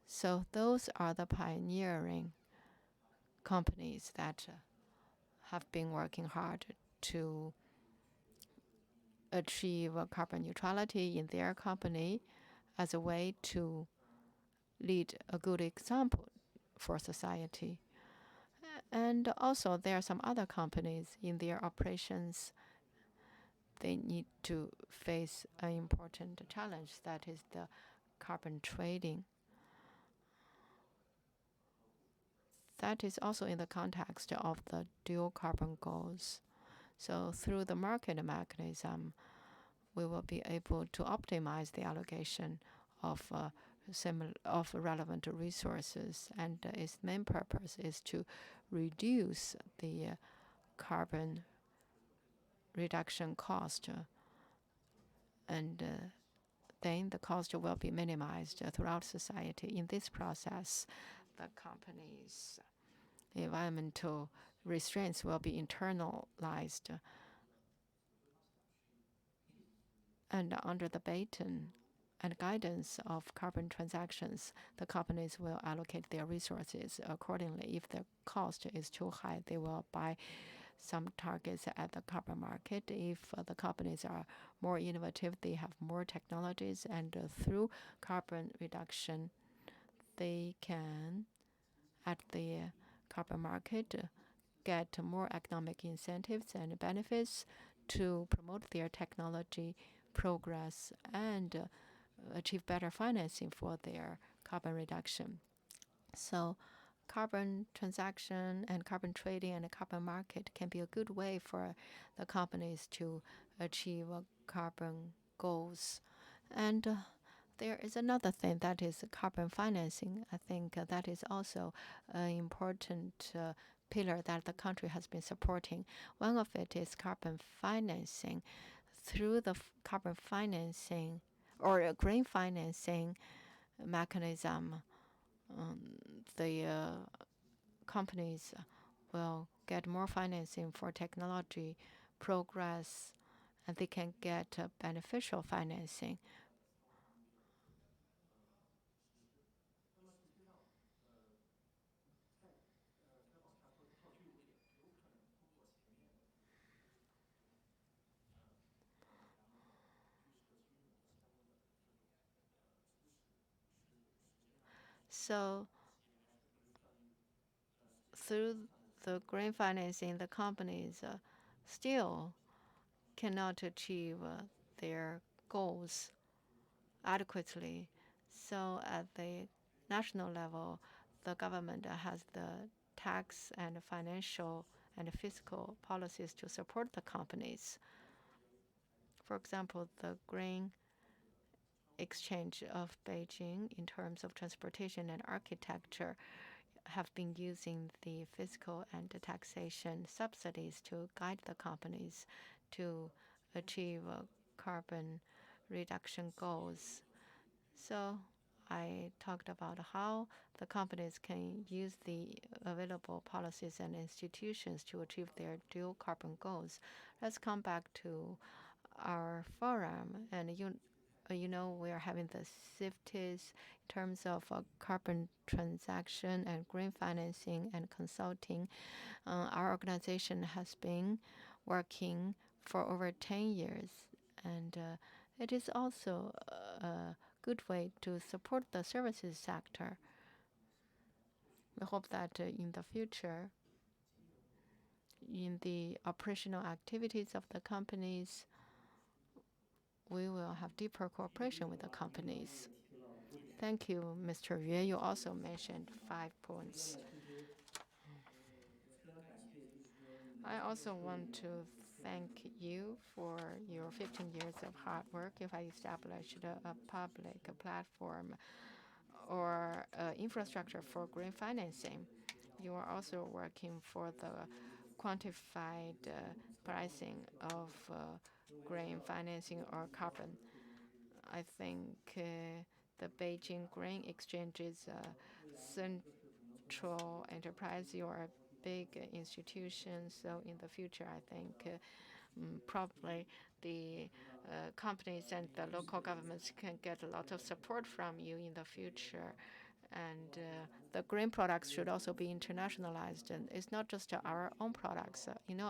So those are the pioneering companies that have been working hard to achieve carbon neutrality in their company as a way to lead a good example for society. And also, there are some other companies in their operations. They need to face an important challenge, that is the carbon trading. That is also in the context of the dual carbon goals. So through the market mechanism, we will be able to optimize the allocation of relevant resources, and its main purpose is to reduce the carbon reduction cost, and then the cost will be minimized throughout society. In this process, the company's environmental restraints will be internalized, and under the baton and guidance of carbon transactions, the companies will allocate their resources accordingly. If the cost is too high, they will buy some targets at the carbon market. If the companies are more innovative, they have more technologies, and through carbon reduction, they can, at the carbon market, get more economic incentives and benefits to promote their technology progress and achieve better financing for their carbon reduction. So carbon transaction and carbon trading and the carbon market can be a good way for the companies to achieve carbon goals. And there is another thing, that is carbon financing. I think that is also an important pillar that the country has been supporting. One of it is carbon financing. Through the carbon financing or green financing mechanism, the companies will get more financing for technology progress, and they can get beneficial financing. So through the green financing, the companies still cannot achieve their goals adequately. So at the national level, the government has the tax and financial and fiscal policies to support the companies. For example, the green exchange of Beijing in terms of transportation and architecture have been using the fiscal and the taxation subsidies to guide the companies to achieve carbon reduction goals. So I talked about how the companies can use the available policies and institutions to achieve their dual carbon goals. Let's come back to our forum, and you know, we are having the CIFTIS in terms of carbon transaction and green financing and consulting. Our organization has been working for over 10 years, and it is also a good way to support the services sector. We hope that in the future, in the operational activities of the companies, we will have deeper cooperation with the companies. Thank you, Mr. Yue. You also mentioned 5 points. I also want to thank you for your 15 years of hard work. If I established a public platform or infrastructure for green financing, you are also working for the quantified pricing of green financing or carbon. I think the Beijing Green Exchange is a central enterprise. You are a big institution, so in the future, I think probably the companies and the local governments can get a lot of support from you in the future. And the green products should also be internationalized. And it's not just our own products.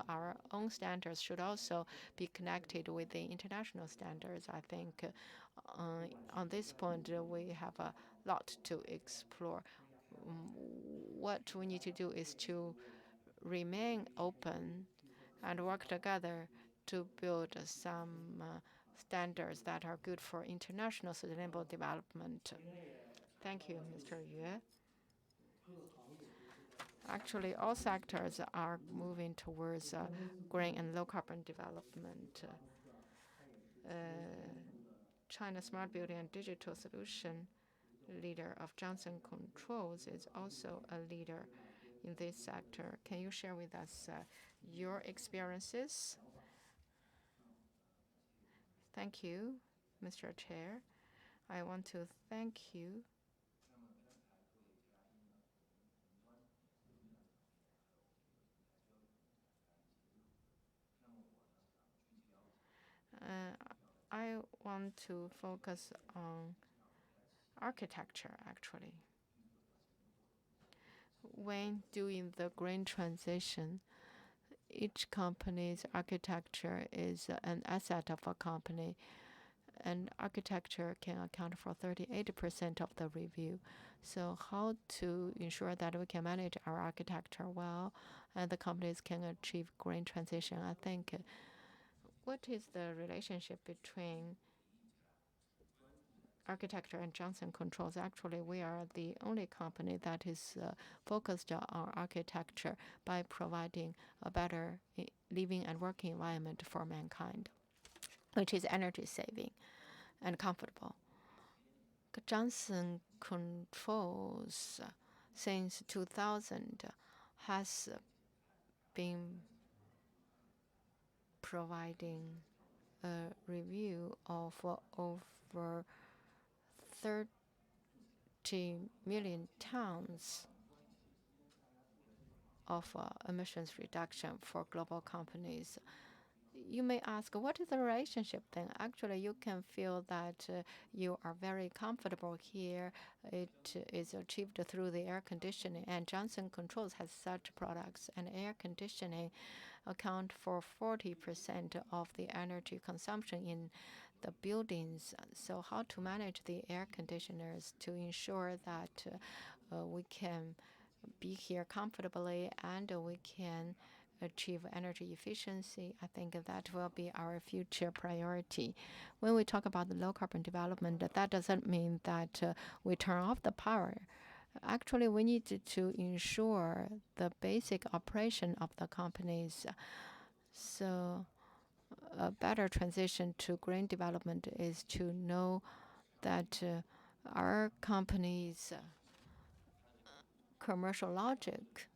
Our own standards should also be connected with the international standards. I think on this point, we have a lot to explore. What we need to do is to remain open and work together to build some standards that are good for international sustainable development. Thank you, Mr. Yue. Actually, all sectors are moving towards green and low carbon development. China Smart Building and Digital Solution leader of Johnson Controls is also a leader in this sector. Can you share with us your experiences? Thank you, Mr. Chair. I want to thank you I want to focus on architecture, actually. When doing the green transition, each company's architecture is an asset of a company, and architecture can account for 38% of the review. So how to ensure that we can manage our architecture well and the companies can achieve green transition? I think what is the relationship between architecture and Johnson Controls? Actually, we are the only company that is focused on architecture by providing a better living and working environment for mankind, which is energy saving and comfortable. Johnson Controls, since 2000, has been providing a review of over 30 million tons of emissions reduction for global companies. You may ask, what is the relationship then? Actually, you can feel that you are very comfortable here. It is achieved through the air conditioning, and Johnson Controls has such products. And air conditioning account for 40% of the energy consumption in the buildings. So how to manage the air conditioners to ensure that we can be here comfortably and we can achieve energy efficiency? I think that will be our future priority. When we talk about the low carbon development, that doesn't mean that we turn off the power. Actually, we need to ensure the basic operation of the companies. So a better transition to green development is to know that our company's commercial logic,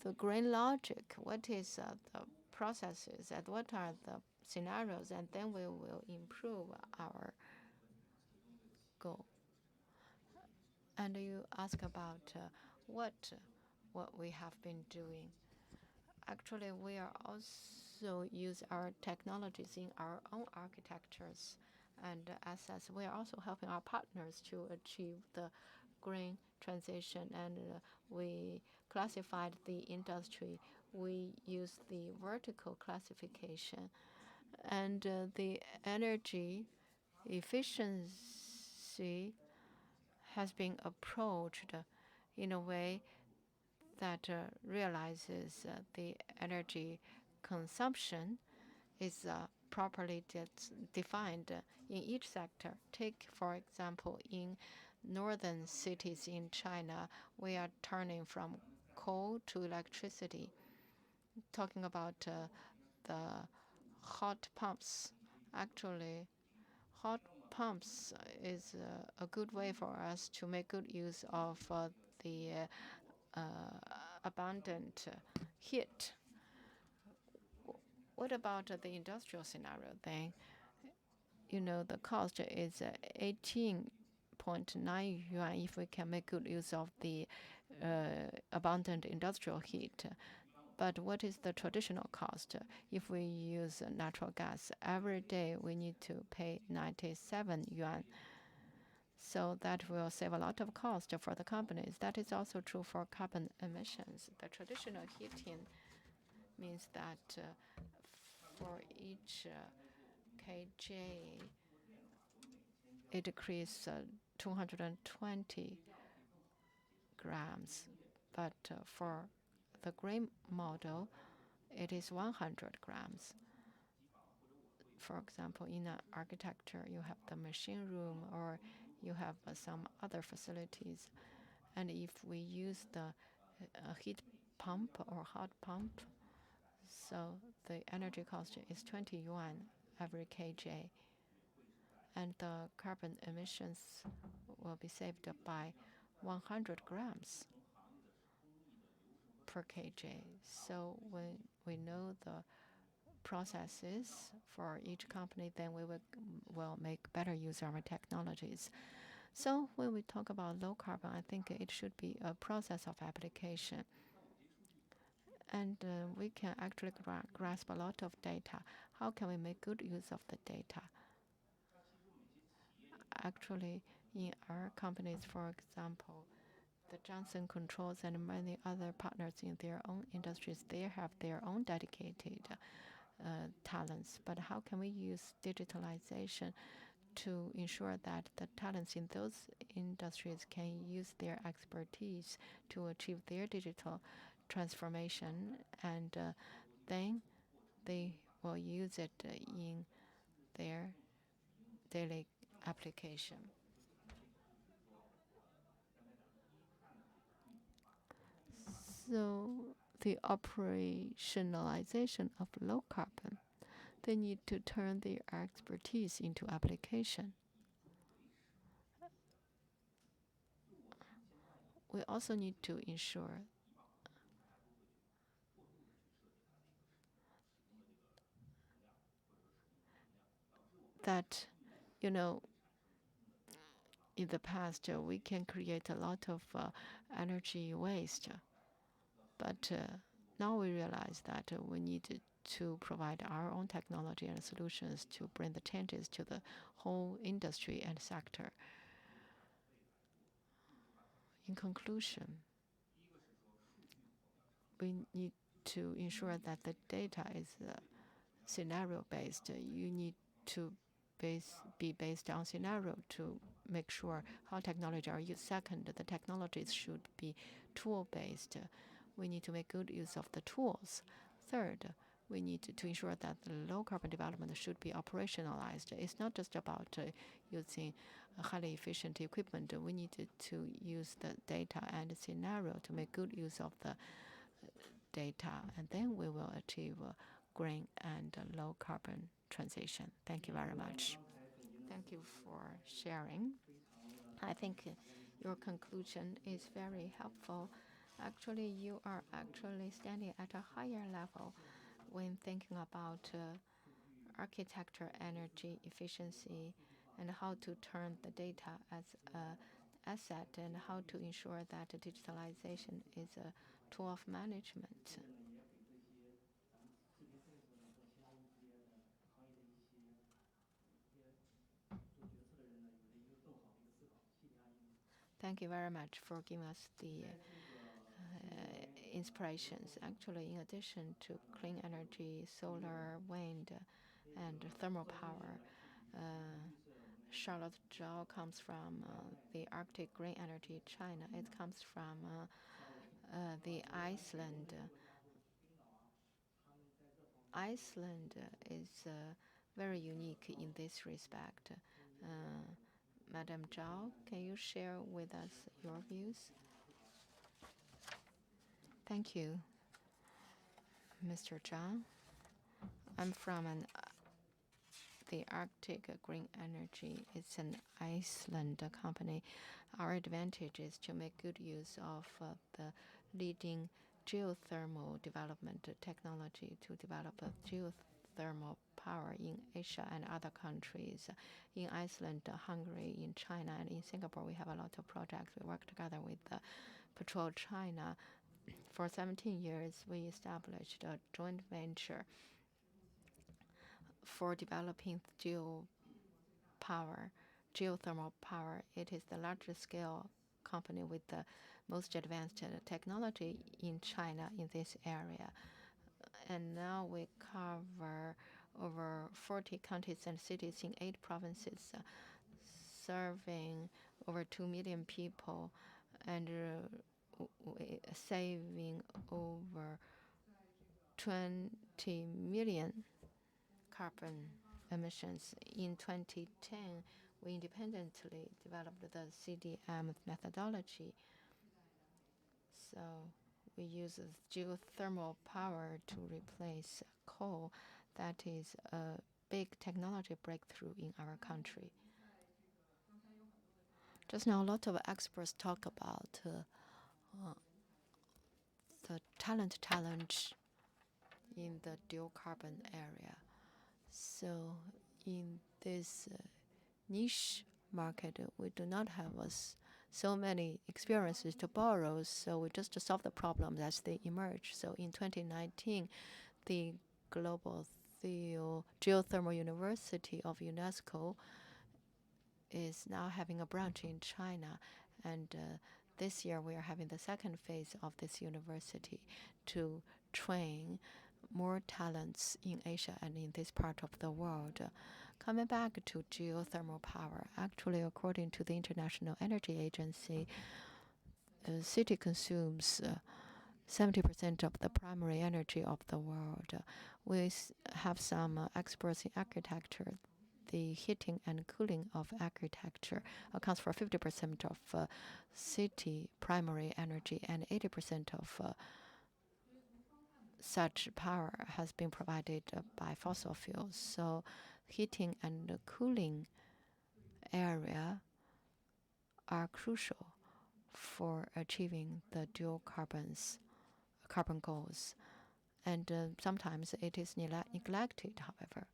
the green logic, what is the processes and what are the scenarios, and then we will improve our goal. And you ask about what we have been doing. Actually, we are also use our technologies in our own architectures and assets. We are also helping our partners to achieve the green transition, and we classified the industry. We use the vertical classification, and the energy efficiency has been approached in a way that realizes the energy consumption is properly defined in each sector. Take, for example, in northern cities in China, we are turning from coal to electricity. Talking about the hot pumps, actually, hot pumps is a good way for us to make good use of the abundant heat. What about the industrial scenario then? The cost is 18.9 yuan if we can make good use of the abundant industrial heat. But what is the traditional cost? If we use natural gas, every day we need to pay 97 yuan. So that will save a lot of cost for the companies. That is also true for carbon emissions. The traditional heating means that for each kJ, it decreases 220 grams. But for the green model, it is 100 grams. For example, in architecture, you have the machine room or you have some other facilities. And if we use the heat pump or hot pump, so the energy cost is 20 yuan every kJ. And the carbon emissions will be saved by 100 grams per kJ. So when we know the processes for each company, then we will make better use of our technologies. So when we talk about low carbon, I think it should be a process of application. And we can actually grasp a lot of data. How can we make good use of the data? Actually, in our companies, for example, the Johnson Controls and many other partners in their own industries, they have their own dedicated talents. But how can we use digitalization to ensure that the talents in those industries can use their expertise to achieve their digital transformation, and then they will use it in their daily application. So the operationalization of low carbon, they need to turn their expertise into application. We also need to ensure that, in the past, we can create a lot of energy waste. But now we realize that we need to provide our own technology and solutions to bring the changes to the whole industry and sector. In conclusion, we need to ensure that the data is scenario-based. You need to be based on scenario to make sure how technology are used. Second, the technologies should be tool-based. We need to make good use of the tools. Third, we need to ensure that the low-carbon development should be operationalized. It's not just about using highly efficient equipment. We need to use the data and the scenario to make good use of the data, and then we will achieve green and low-carbon transition. Thank you very much. Thank you for sharing. I think your conclusion is very helpful. Actually, you are actually standing at a higher level when thinking about architecture, energy efficiency, and how to turn the data as an asset, and how to ensure that digitalization is a tool of management. Thank you very much for giving us the inspirations. Actually, in addition to clean energy, solar, wind, and thermal power, Charlotte Zhao comes from the Arctic Green Energy China. It comes from the Iceland. Iceland is very unique in this respect. Madam Zhao, can you share with us your views? Thank you, Mr. Zhang. I'm from the Arctic Green Energy. It's an Iceland company. Our advantage is to make good use of the leading geothermal development technology to develop a geothermal power in Asia and other countries. In Iceland, Hungary, in China, and in Singapore, we have a lot of projects. We work together with Patrol China. For 17 years, we established a joint venture for developing geopower geothermal power. It is the largest scale company with the most advanced technology in China in this area. And now we cover over 40 counties and cities in 8 provinces, serving over 2 million people and saving over 20 million carbon emissions. In 2010, we independently developed the CDM methodology. So we use geothermal power to replace coal. That is a big technology breakthrough in our country. Just now, a lot of experts talk about the talent challenge in the dual carbon area. So in this niche market, we do not have so many experiences to borrow, so we just solve the problems as they emerge. So in 2019, the Global Geothermal University of UNESCO is now having a branch in China, and this year we are having the second phase of this university to train more talents in Asia and in this part of the world. Coming back to geothermal power, actually, according to the International Energy Agency, the city consumes 70% of the primary energy of the world. We have some experts in architecture. The heating and cooling of architecture accounts for 50% of city primary energy, and 80% of such power has been provided by fossil fuels. So heating and cooling area are crucial for achieving the dual carbon goals. And sometimes it is neglected, however.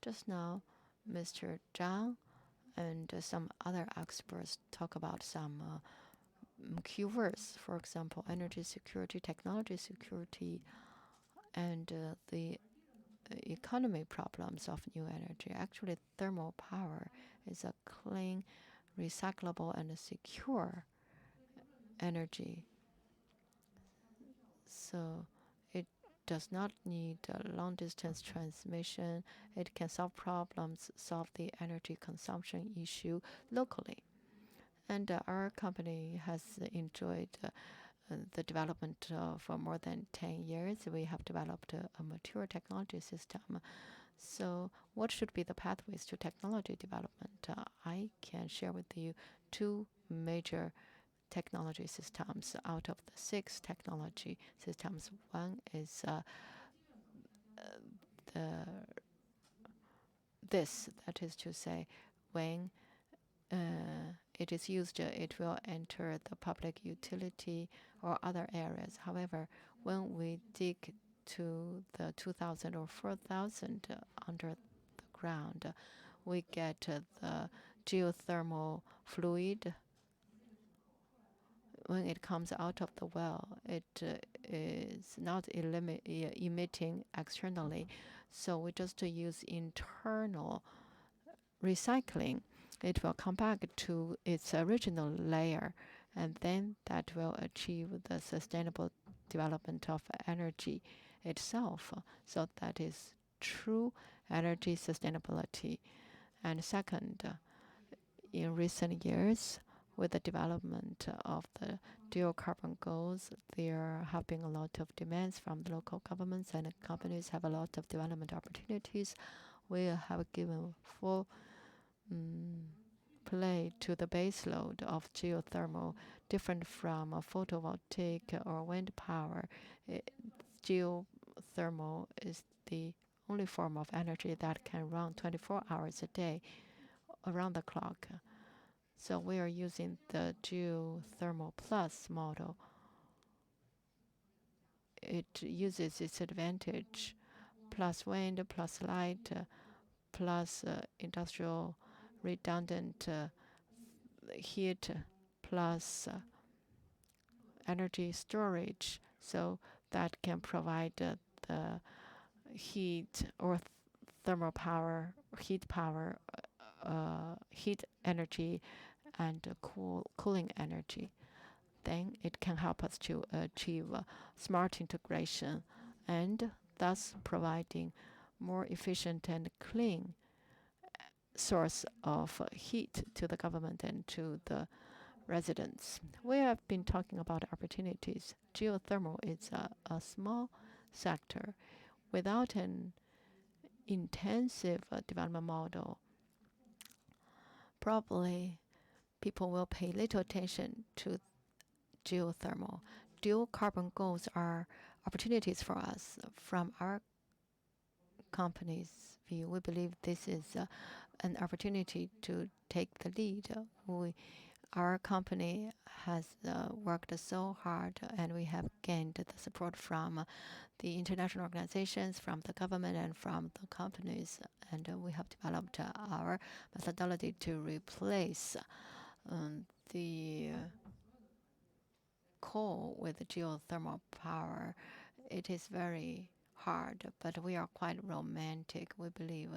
Just now, Mr. Zhang and some other experts talk about some keywords, for example, energy security, technology security, and the economy problems of new energy. Actually, thermal power is a clean, recyclable, and secure energy. So it does not need long-distance transmission. It can solve problems, solve the energy consumption issue locally. And our company has enjoyed the development for more than 10 years. We have developed a mature technology system. So what should be the pathways to technology development? I can share with you 2 major technology systems out of the 6 technology systems. One is that is to say, when it is used, it will enter the public utility or other areas. However, when we dig to the 2,000 or 4,000 under the ground, we get the geothermal fluid. When it comes out of the well, it is not emitting externally. So we just use internal recycling. It will come back to its original layer, and then that will achieve the sustainable development of energy itself. So that is true energy sustainability. And second, in recent years, with the development of the dual carbon goals, there have been a lot of demands from the local governments, and companies have a lot of development opportunities. We have given full play to the base load of geothermal, different from photovoltaic or wind power. Geothermal is the only form of energy that can run 24 hours a day, around the clock. So we are using the geothermal plus model. It uses its advantage, plus wind, plus light, plus industrial redundant heat, plus energy storage, so that can provide the heat or thermal power, heat power heat energy and cooling energy. Then it can help us to achieve smart integration and thus providing more efficient and clean source of heat to the government and to the residents. We have been talking about opportunities. Geothermal is a small sector. Without an intensive development model, probably people will pay little attention to geothermal. Dual carbon goals are opportunities for us. From our company's view, we believe this is an opportunity to take the lead. Our company has worked so hard, and we have gained the support from the international organizations, from the government, and from the companies. And we have developed our methodology to replace the coal with geothermal power. It is very hard, but we are quite romantic. We believe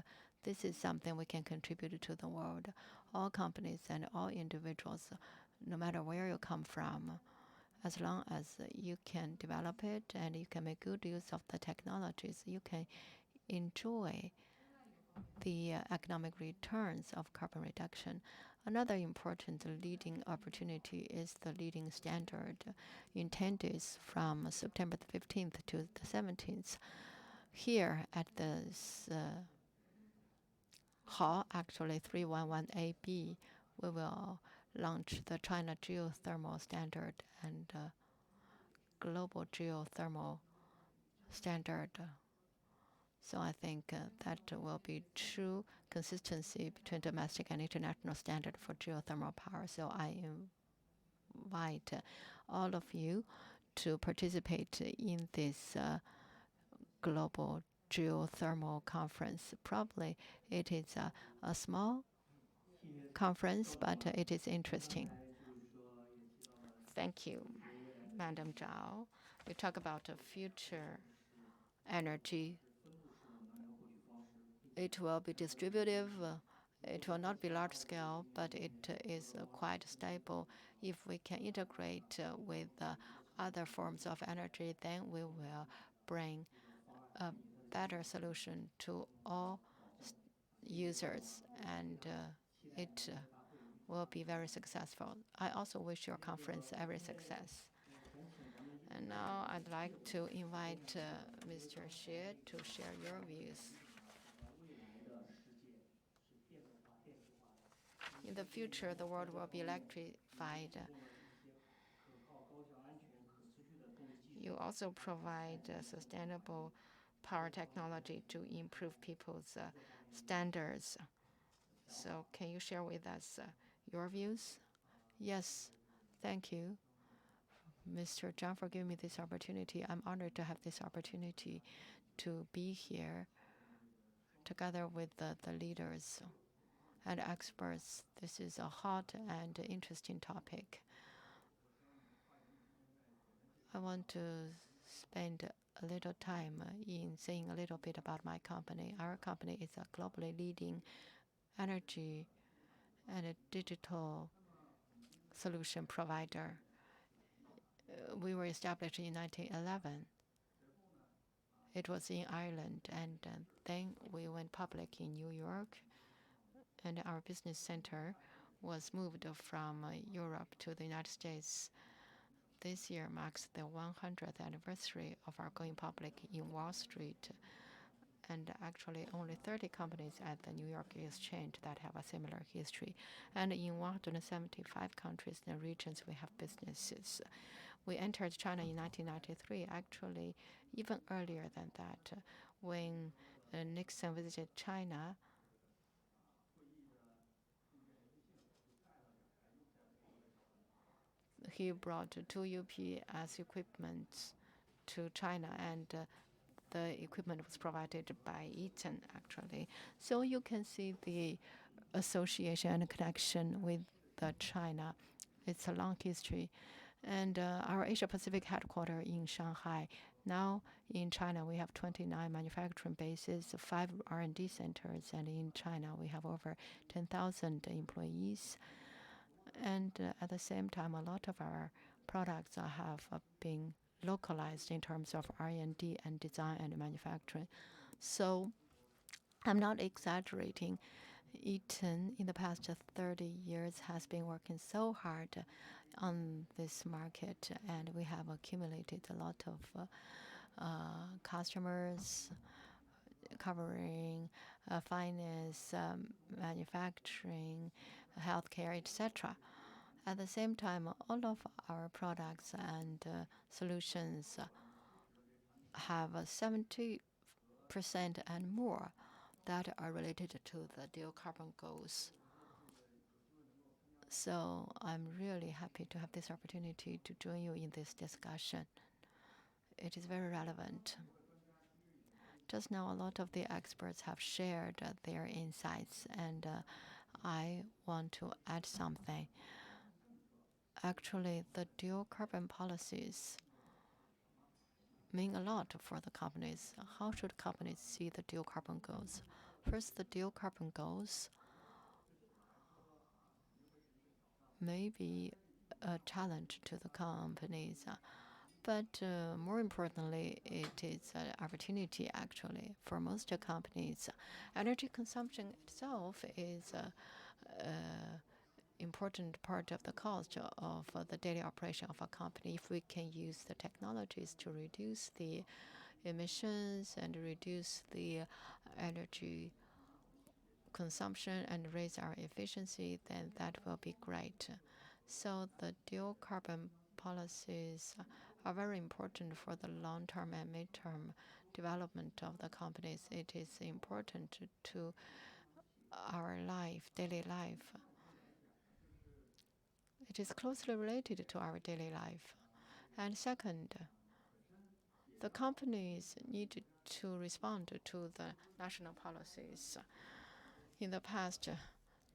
this is something we can contribute to the world. All companies and all individuals, no matter where you come from, as long as you can develop it and you can make good use of the technologies, you can enjoy the economic returns of carbon reduction. Another important leading opportunity is the leading standard in 10 days from September the 15th to the 17th. Here at this hall, actually 311AB, we will launch the China Geothermal Standard and Global Geothermal Standard. So I think that will be true consistency between domestic and international standard for geothermal power. So I invite all of you to participate in this global geothermal conference. Probably it is a small conference, but it is interesting. Thank you, Madam Zhao. We talk about future energy. It will be distributive. It will not be large scale, but it is quite stable. If we can integrate with other forms of energy, then we will bring a better solution to all users, and it will be very successful. I also wish your conference every success. And now I'd like to invite Mr. Xie to share your views. In the future, the world will be electrified. You also provide sustainable power technology to improve people's standards. So can you share with us your views? Yes, thank you, Mr. Zhang, for giving me this opportunity. I'm honored to have this opportunity to be here together with the leaders and experts. This is a hot and interesting topic. I want to spend a little time in saying a little bit about my company. Our company is a globally leading energy and a digital solution provider. We were established in 1911. It was in Ireland, and then we went public in New York, and our business center was moved from Europe to the United States. This year marks the 100th anniversary of our going public in Wall Street. And actually only 30 companies at the New York Exchange that have a similar history. And in 175 countries and regions we have businesses. We entered China in 1993, actually even earlier than that. When Nixon visited China, he brought 2 UPS equipment to China, and the equipment was provided by Eaton, actually. So you can see the association and connection with China. It's a long history. And our Asia Pacific headquarters in Shanghai Now in China, we have 29 manufacturing bases, 5 R&D centers, and in China, we have over 10,000 employees. And at the same time, a lot of our products have been localized in terms of R&D and design and manufacturing. So I'm not exaggerating. Eaton, in the past 30 years, has been working so hard on this market, and we have accumulated a lot of customers covering finance, manufacturing, healthcare, etc. At the same time, all of our products and solutions have 70% and more that are related to the dual carbon goals. So I'm really happy to have this opportunity to join you in this discussion. It is very relevant. Just now, a lot of the experts have shared their insights, and I want to add something. Actually, the dual carbon policies mean a lot for the companies. How should companies see the dual carbon goals? First, the dual carbon goals may be a challenge to the companies, but more importantly, it is an opportunity actually for most companies. Energy consumption itself is important part of the cost of the daily operation of a company. If we can use the technologies to reduce the emissions and reduce the energy consumption and raise our efficiency, then that will be great. So the dual carbon policies are very important for the long-term and mid-term development of the companies. It is important to our life, daily life. It is closely related to our daily life. And second, the companies need to respond to the national policies. In the past,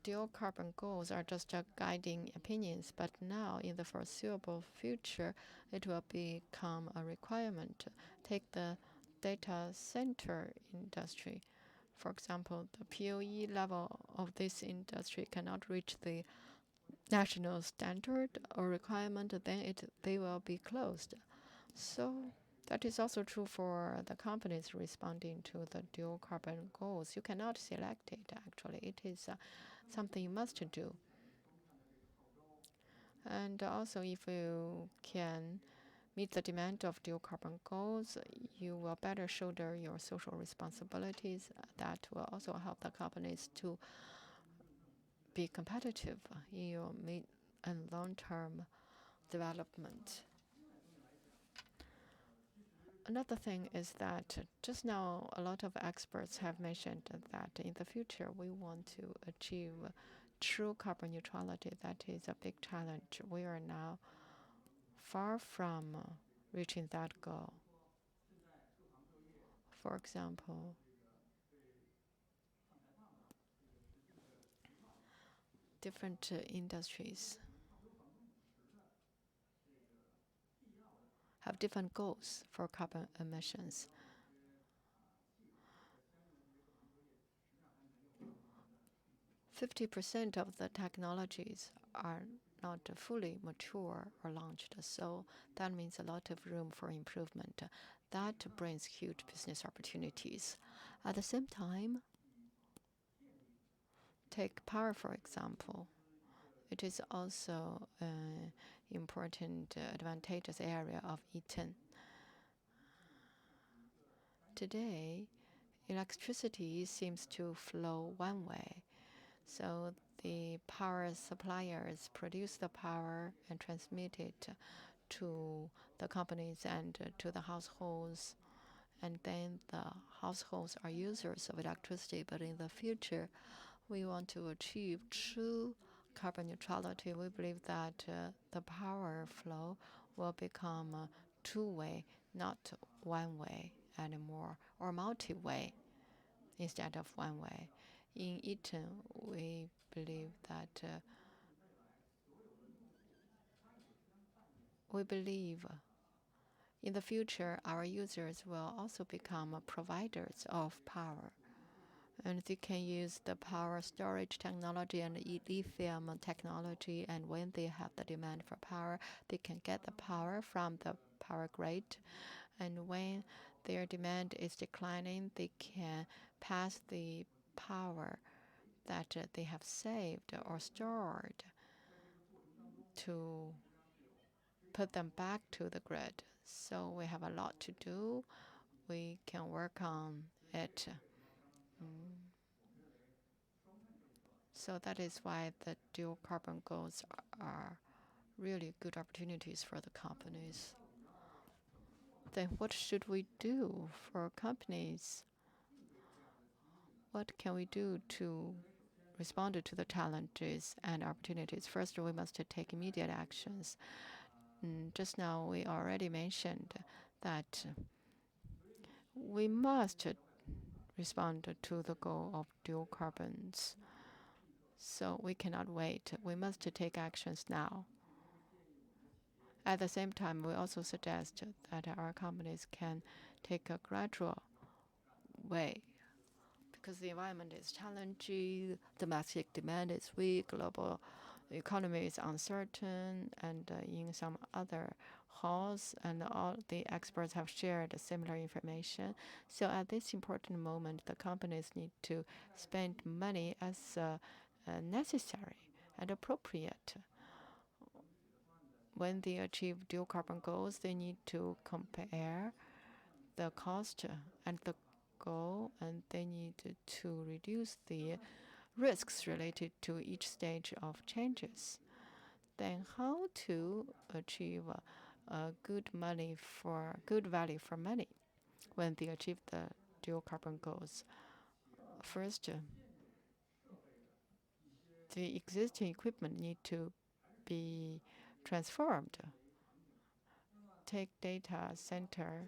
dual carbon goals are just guiding opinions, but now in the foreseeable future, it will become a requirement. Take the data center industry. For example, the POE level of this industry cannot reach the national standard or requirement, then they will be closed. So that is also true for the companies responding to the dual carbon goals. You cannot select it, actually. It is something you must do. And also, if you can meet the demand of dual carbon goals, you will better shoulder your social responsibilities. That will also help the companies to be competitive in your mid and long-term development. Another thing is that just now a lot of experts have mentioned that in the future we want to achieve true carbon neutrality. That is a big challenge. We are now far from reaching that goal. For example, different industries have different goals for carbon emissions. "50% of the technologies are not fully mature or launched, so that means a lot of room for improvement. That brings huge business opportunities. At the same time, take power, for example. It is also an important, advantageous area of Eaton. Today, electricity seems to flow one way. So the power suppliers produce the power and transmit it to the companies and to the households. And then the households are users of electricity. But in the future, we want to achieve true carbon neutrality. We believe that the power flow will become two-way, not one-way anymore, or multi-way instead of one-way. In Eaton, we believe that In the future, our users will also become providers of power. And they can use the power storage technology and lithium technology. And when they have the demand for power, they can get the power from the power grid. And when their demand is declining, they can pass the power that they have saved or stored to put them back to the grid. So we have a lot to do. We can work on it. So that is why the dual carbon goals are really good opportunities for the companies. Then what should we do for companies? What can we do to respond to the challenges and opportunities? First, we must take immediate actions. Just now, we already mentioned that we must respond to the goal of dual carbons. So we cannot wait. We must take actions now. At the same time, we also suggest that our companies can take a gradual way because the environment is challenging, domestic demand is weak, global economy is uncertain, and in some other halls, and all the experts have shared similar information. So at this important moment, the companies need to spend money as necessary and appropriate. When they achieve dual carbon goals, they need to compare the cost and the goal, and they need to reduce the risks related to each stage of changes. Then how to achieve good value for money when they achieve the dual carbon goals? First, the existing equipment need to be transformed. Take data center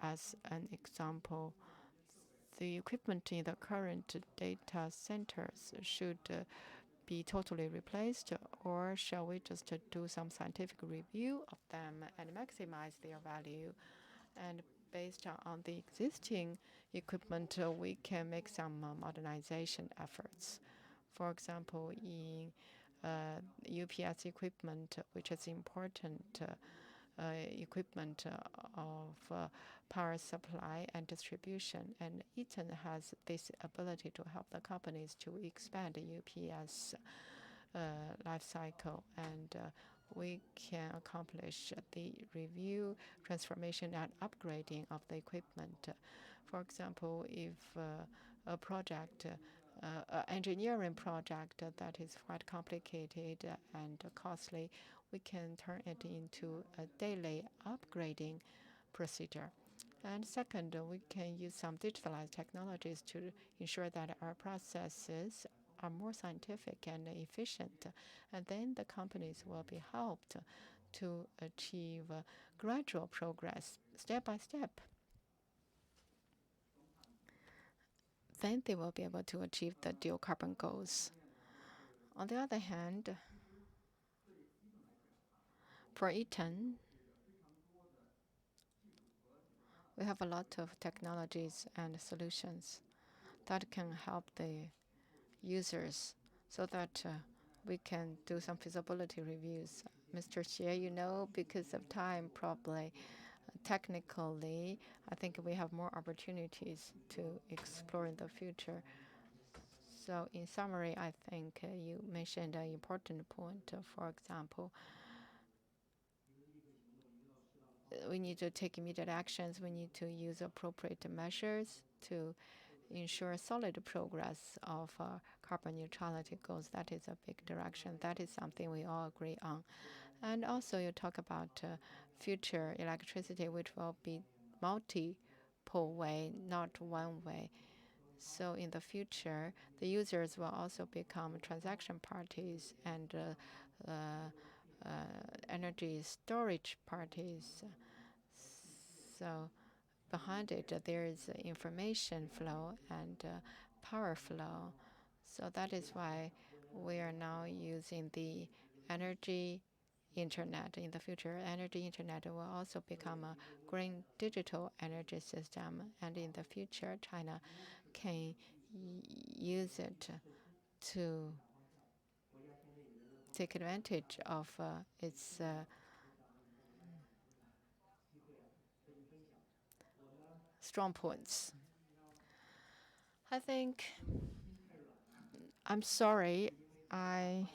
as an example. The equipment in the current data centers should be totally replaced, or shall we just do some scientific review of them and maximize their value? And based on the existing equipment, we can make some modernization efforts. For example, in UPS equipment, which is important equipment of power supply and distribution, and Eaton has this ability to help the companies to expand the UPS life cycle, and we can accomplish the review, transformation, and upgrading of the equipment. For example, if a project engineering project that is quite complicated and costly, we can turn it into a daily upgrading procedure. And second, we can use some digitalized technologies to ensure that our processes are more scientific and efficient. And then the companies will be helped to achieve gradual progress, step by step. Then they will be able to achieve the dual carbon goals. On the other hand, for Eaton, we have a lot of technologies and solutions that can help the users so that we can do some feasibility reviews. Mr. Xie, you know, because of time, probably technically, I think we have more opportunities to explore in the future. So in summary, I think you mentioned an important point. For example, we need to take immediate actions. We need to use appropriate measures to ensure solid progress of carbon neutrality goals. That is a big direction. That is something we all agree on. And also you talk about future electricity, which will be multiple way, not one way. So in the future, the users will also become transaction parties and energy storage parties. So behind it, there is information flow and power flow. So that is why we are now using the energy internet. In the future, energy internet will also become a green digital energy system. And in the future, China can use it to take advantage of its strong points. I think, I'm sorry, I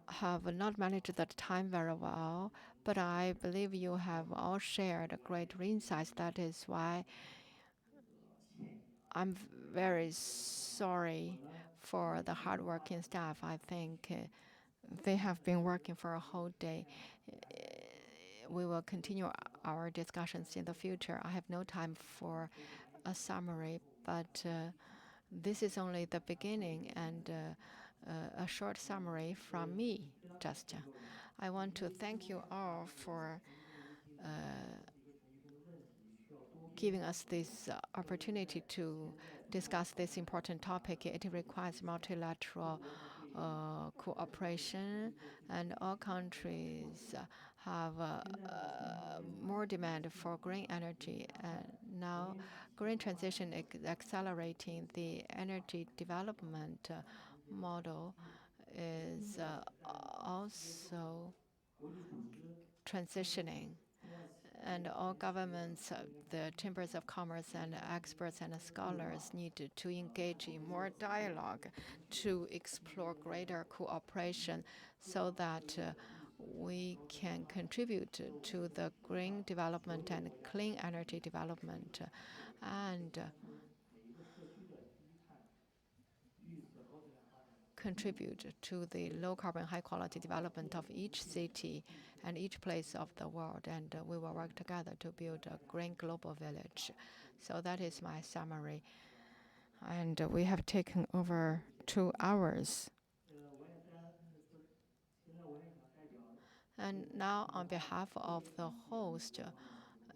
have not managed the time very well, but I believe you have all shared great insights. That is why I'm very sorry for the hardworking staff. I think they have been working for a whole day. We will continue our discussions in the future. I have no time for a summary, but this is only the beginning and a short summary from me. Just, I want to thank you all for giving us this opportunity to discuss this important topic. It requires multilateral cooperation, and all countries have more demand for green energy. Now, green transition is accelerating. The energy development model is also transitioning. And all governments, the chambers of commerce and experts and scholars need to engage in more dialogue to explore greater cooperation so that we can contribute to the green development and clean energy development and contribute to the low carbon, high quality development of each city and each place of the world. And we will work together to build a green global village. So that is my summary. And we have taken over 2 hours. And now, on behalf of the host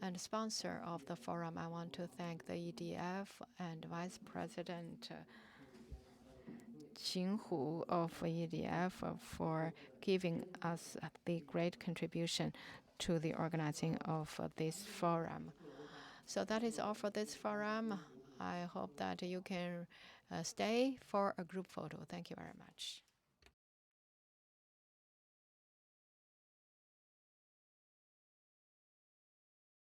and sponsor of the forum, I want to thank the EDF and Vice President Qin Hu of EDF for giving us the great contribution to the organizing of this forum. So that is all for this forum. I hope that you can stay for a group photo. Thank you very much.